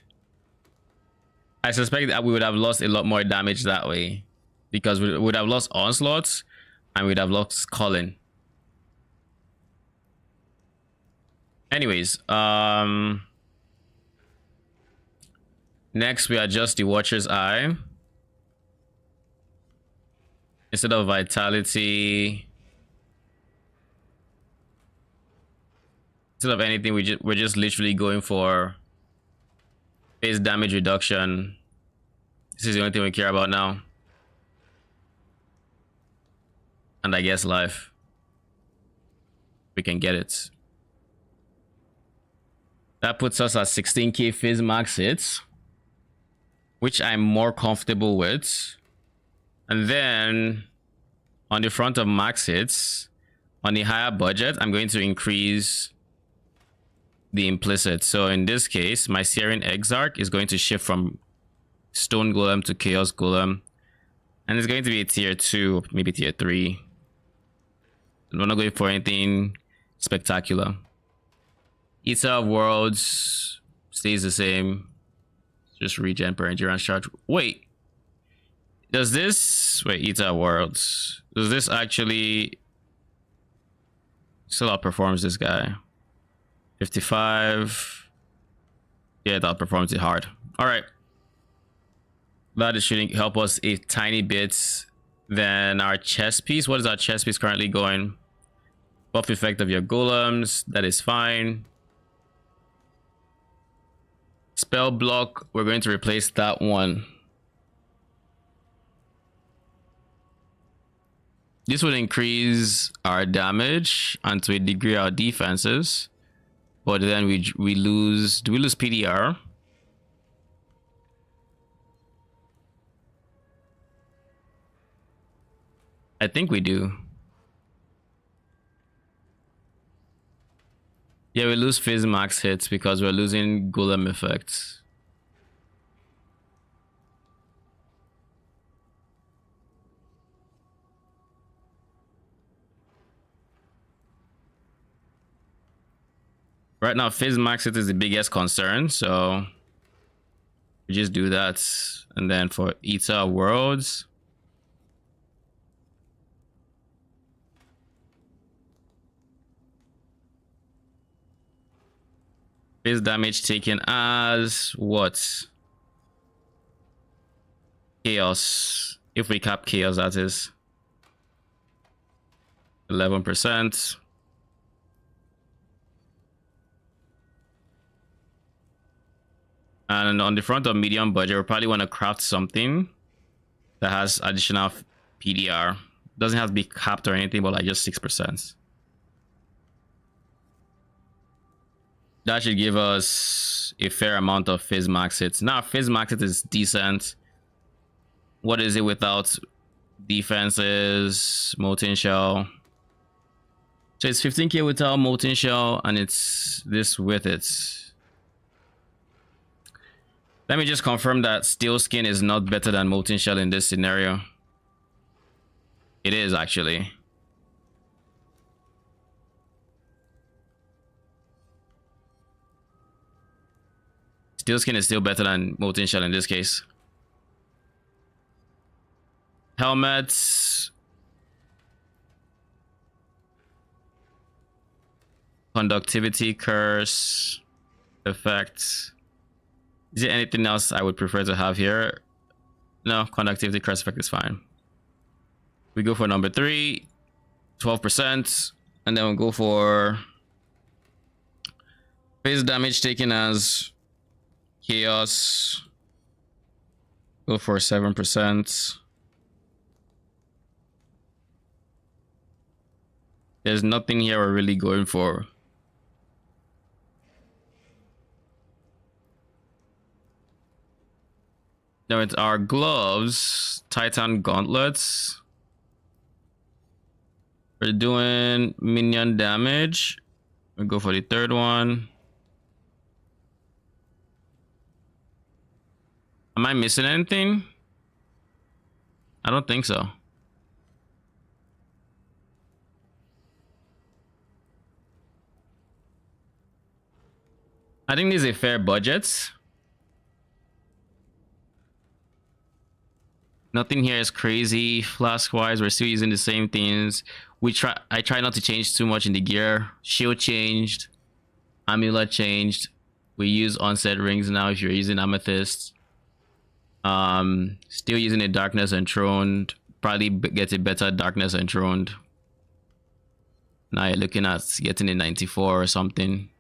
I suspect that we would have lost a lot more damage that way, because we would have lost Onslaughts and we'd have lost Colin. Anyways, next we adjust the Watcher's Eye. Instead of Vitality, instead of anything, we're just literally going for base damage reduction. This is the only thing we care about now. And I guess life. We can get it. That puts us at 16k Fizz max hits, which I'm more comfortable with. And then on the front of max hits, on the higher budget, I'm going to increase the implicit. So in this case, my Searing Exarch is going to shift from Stone Golem to Chaos Golem, and it's going to be a tier 2, maybe tier 3. We're not going for anything spectacular. Eater of Worlds stays the same. Just regen per endurance charge. Wait, does this Eater of Worlds, does this actually still outperforms this guy? 55. Yeah, that outperforms it hard. All right, that is shooting help us a tiny bit. Then our chest piece, what is our chest piece currently going? Buff effect of your golems, that is fine. Spell block, we're going to replace that one. This would increase our damage and to a degree our defenses, but then we lose. Do we lose PDR? I think we do. Yeah, we lose Fizz max hits because we're losing Golem effects. Right now, Fizz max hit is the biggest concern, so we just do that. And then for Eater of Worlds, base damage taken as what? Chaos. If we cap Chaos, that is 11%. And on the front of medium budget, we probably want to craft something that has additional PDR. Doesn't have to be capped or anything, but like just 6%. That should give us a fair amount of Fizz max hits. Now, Fizz max hit is decent. What is it without defenses? Molten Shell. So it's 15k without Molten Shell, and it's this with it. Let me just confirm that Steel Skin is not better than Molten Shell in this scenario. It is actually. Steel Skin is still better than Molten Shell in this case. Helmets. Conductivity Curse. Effects. Is there anything else I would prefer to have here? No, Conductivity Curse effect is fine. We go for number 3. 12%. and then we'll go for base damage taken as chaos. Go for 7%. There's nothing here we're really going for. Now it's our gloves, Titan gauntlets. We're doing minion damage. We'll go for the third one. Am I missing anything? I don't think so. I think this is a fair budget. Nothing here is crazy. Flask-wise, we're still using the same things. I try not to change too much in the gear. Shield changed. Amulet changed. We use onset rings now if you're using amethyst. Still using a darkness enthroned. Probably get a better darkness enthroned. Now you're looking at getting a 94 or something.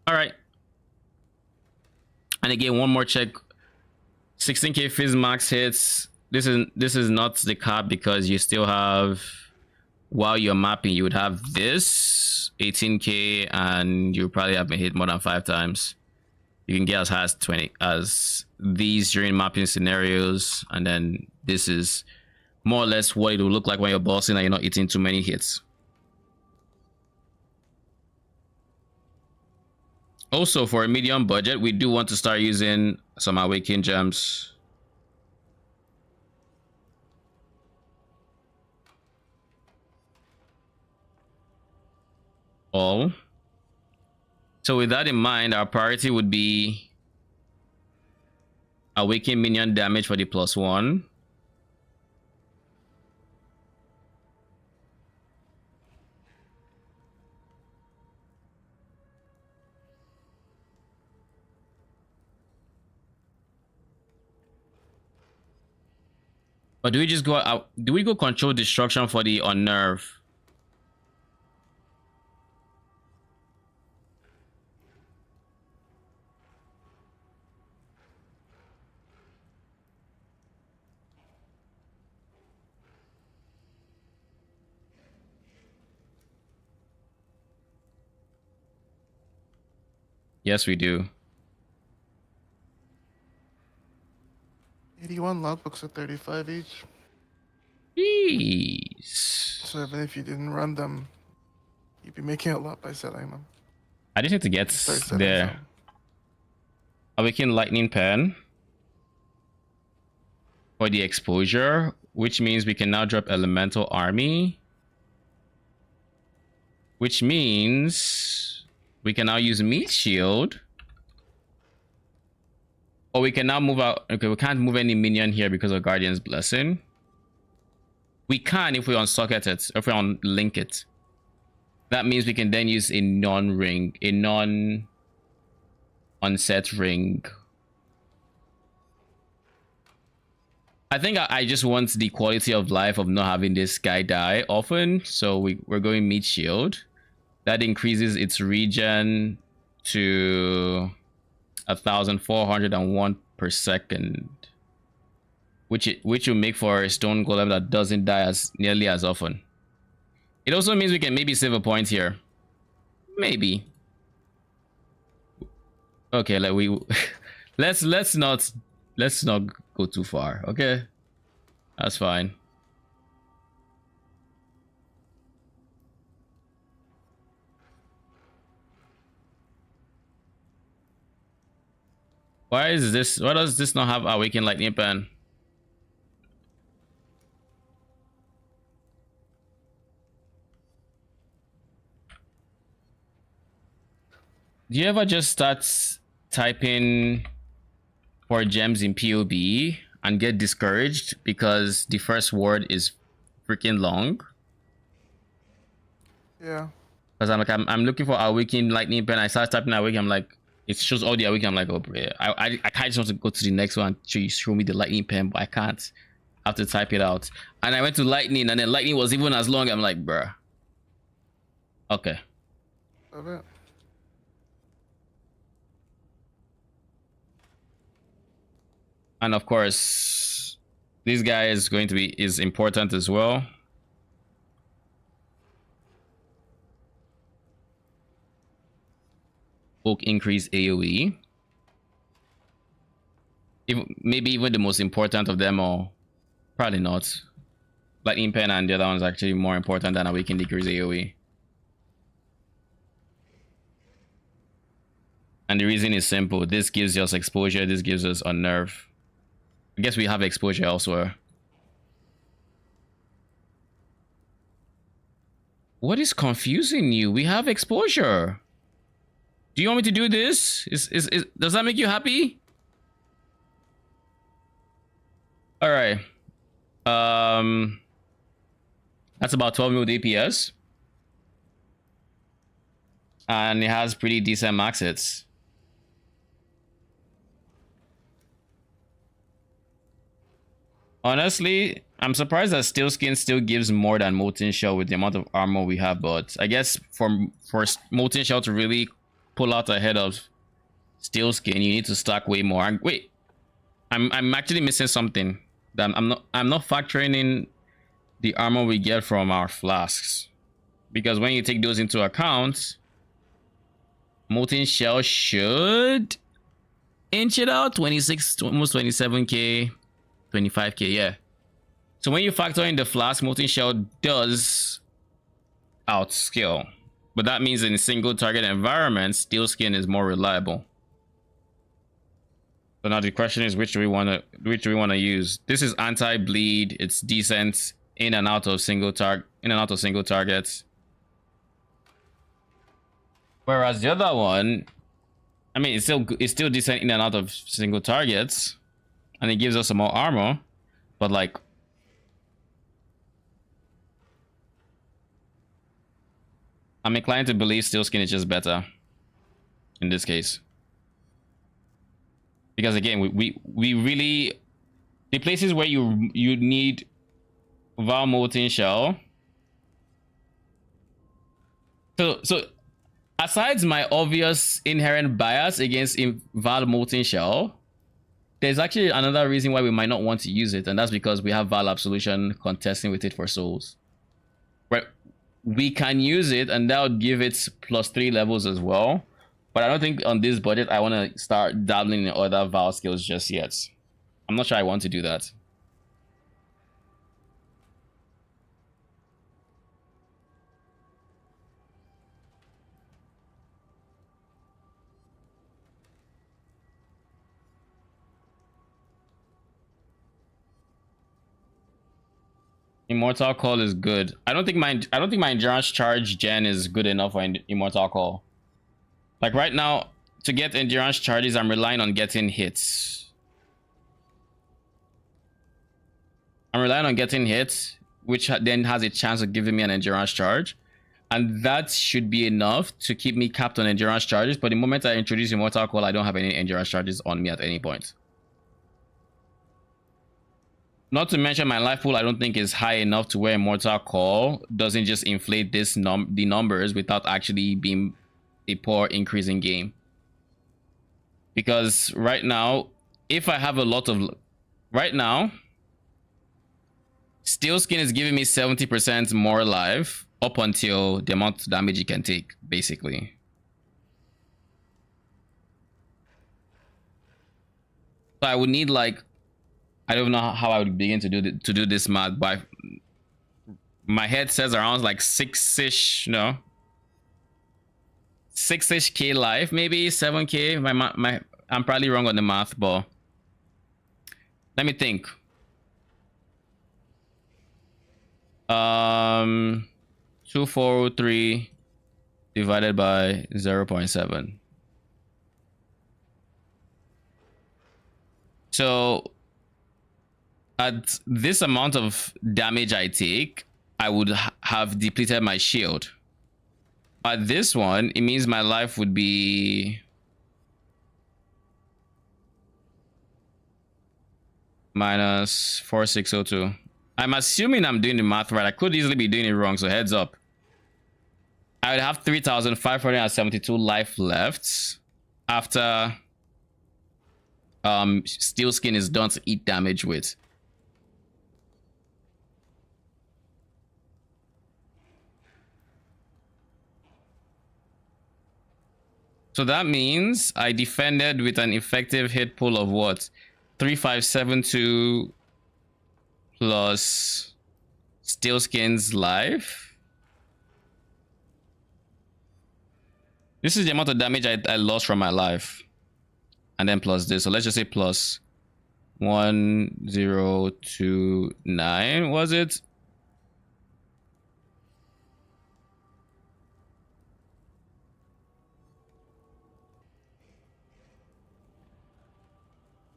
All right. And again, one more check. 16k fizz max hits. This is not the cap because you still have, while you're mapping, you would have this 18k and you probably have been hit more than 5 times. You can get as high as 20 as these during mapping scenarios, and then this is more or less what it will look like when you're bossing and you're not eating too many hits. Also, for a medium budget, we do want to start using some awakened gems. All. So with that in mind, our priority would be awaken minion damage for the +1. Or do we just go out? Do we go control destruction for the unnerve? Yes, we do. 81 logbooks at 35 each. Jeez. So even if you didn't run them, you'd be making a lot by selling them. I just need to get there. Awaken lightning pen for the exposure, which means we can now drop elemental army, which means we can now use meat shield. Or we can now move out. Okay, we can't move any minion here because of Guardian's Blessing. We can if we unsocket it, if we unlink it. That means we can then use a non-ring, a non-unset ring. I think I just want the quality of life of not having this guy die often. So we're going meat shield. That increases its regen to 1,401 per second, which will make for a stone golem that doesn't die as nearly as often. It also means we can maybe save a point here, maybe. Okay, like let's not go too far. Okay, that's fine. Why is this? Why does this not have awakened lightning pen? Do you ever just start typing for gems in POB and get discouraged because the first word is freaking long? Yeah. Because I'm looking for awakened lightning pen. I start typing awaken. I'm like, it shows all the weekend. I'm like, oh, bro, I kind of just want to go to the next one. Show me the lightning pen, but I can't. I have to type it out. And I went to lightning, and then lightning was even as long. I'm like, bruh. Okay. Love it. And of course, this guy is going to be important as well. Oak increase AoE. Maybe even the most important of them all. Probably not. Lightning Pen and the other one's actually more important than Awaken decrease AoE. And the reason is simple. This gives us exposure. This gives us unnerve. I guess we have exposure elsewhere. What is confusing you? We have exposure. Do you want me to do this? Does that make you happy? All right. That's about 12 mil DPS. And it has pretty decent max hits. Honestly, I'm surprised that Steel Skin still gives more than Molten Shell with the amount of armor we have, but I guess for Molten Shell to really pull out ahead of Steel Skin, you need to stack way more. And wait, I'm actually missing something. That I'm not factoring in the armor we get from our flasks, because when you take those into account, Molten Shell should inch it out 26, almost 27k, 25k, yeah. So when you factor in the flask, Molten Shell does outscale, but that means in single target environments, Steel Skin is more reliable. So now the question is, which do we want to use? This is anti-bleed. It's decent in and out of single targets. Whereas the other one, I mean, it's still decent in and out of single targets, and it gives us some more armor, but like, I'm inclined to believe Steel Skin is just better in this case. Because again, we really, the places where you need Vaal Molten Shell. So aside my obvious inherent bias against Vaal Molten Shell, there's actually another reason why we might not want to use it, and that's because we have Vaal Absolution contesting with it for souls. Right? We can use it, and that would give it +3 levels as well. But I don't think on this budget I want to start dabbling in other Vaal skills just yet. I'm not sure I want to do that. Immortal Call is good. I don't think my endurance charge gen is good enough for Immortal Call. Like right now, to get endurance charges, I'm relying on getting hits. I'm relying on getting hits, which then has a chance of giving me an endurance charge. And that should be enough to keep me capped on endurance charges. But the moment I introduce Immortal Call, I don't have any endurance charges on me at any point. Not to mention my life pool, I don't think is high enough to where Immortal Call doesn't just inflate the numbers without actually being a poor increase in game. Because right now, if I have a lot of... Right now, Steel Skin is giving me 70% more life up until the amount of damage it can take, basically. So I would need like... I don't know how I would begin to do this math, but my head says around like 6-ish, no? 6-ish K life, maybe 7k. I'm probably wrong on the math, but let me think. 2403 divided by 0.7. So at this amount of damage I take, I would have depleted my shield. At this one, it means my life would be minus 4602. I'm assuming I'm doing the math right. I could easily be doing it wrong, so heads up. I would have 3,572 life left after steel skin is done to eat damage with. So that means I defended with an effective hit pool of what? 3,572 plus steel skin's life. This is the amount of damage I lost from my life. And then plus this. So let's just say plus 1029, was it?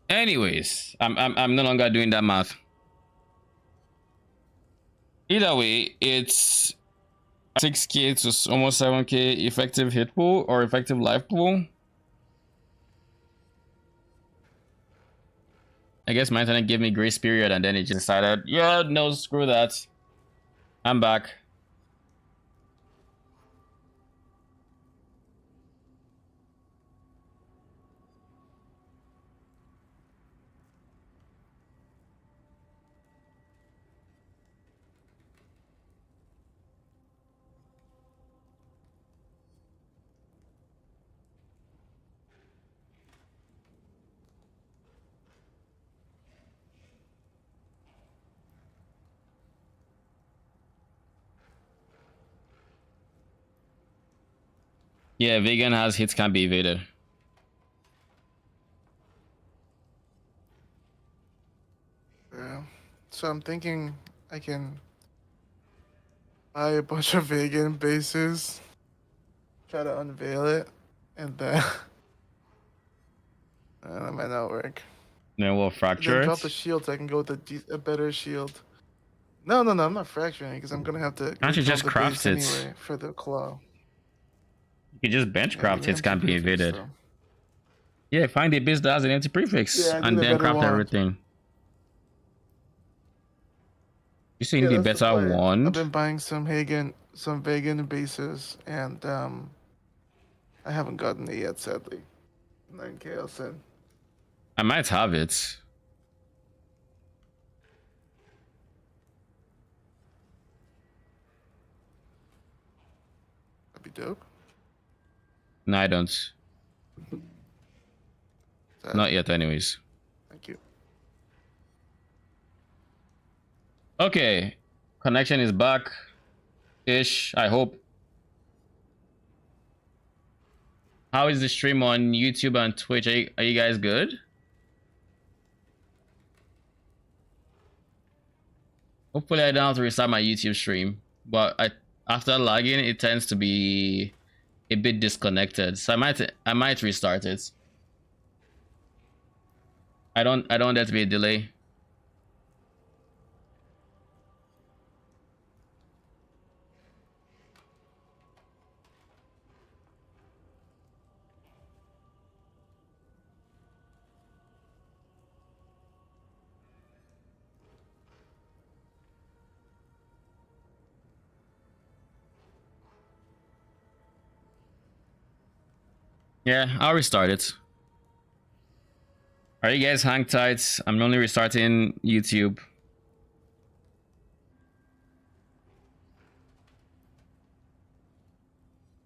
Anyways, I'm no longer doing that math. Either way, it's 6k to almost 7k effective hit pool or effective life pool. I guess my internet gave me grace period and then it just decided, yeah, no, screw that. I'm back. Yeah, vegan has hits can't be evaded. Yeah. So I'm thinking I can buy a bunch of vegan bases, try to unveil it, and then that might not work. Then we'll fracture then it. drop the shield so I can go with a better shield. No, I'm not fracturing because I'm gonna have to. Can't you just craft it? Anyway for the claw? You can just bench craft hits can't be evaded. Though. Yeah, find a base that has an anti-prefix and then craft everything. You say you need a better wand? I've been buying some vegan bases, and I haven't gotten it yet, sadly. 9k, I'll send. I might have it. That'd be dope. No, I don't. Not yet, anyways. Thank you. Okay, connection is back ish, I hope. How is the stream on YouTube and Twitch? Are you guys good? Hopefully I don't have to restart my YouTube stream, but after logging it tends to be a bit disconnected, so I might restart it. I don't want there to be a delay. Yeah, I'll restart it. Alright, you guys hang tight. I'm only restarting YouTube.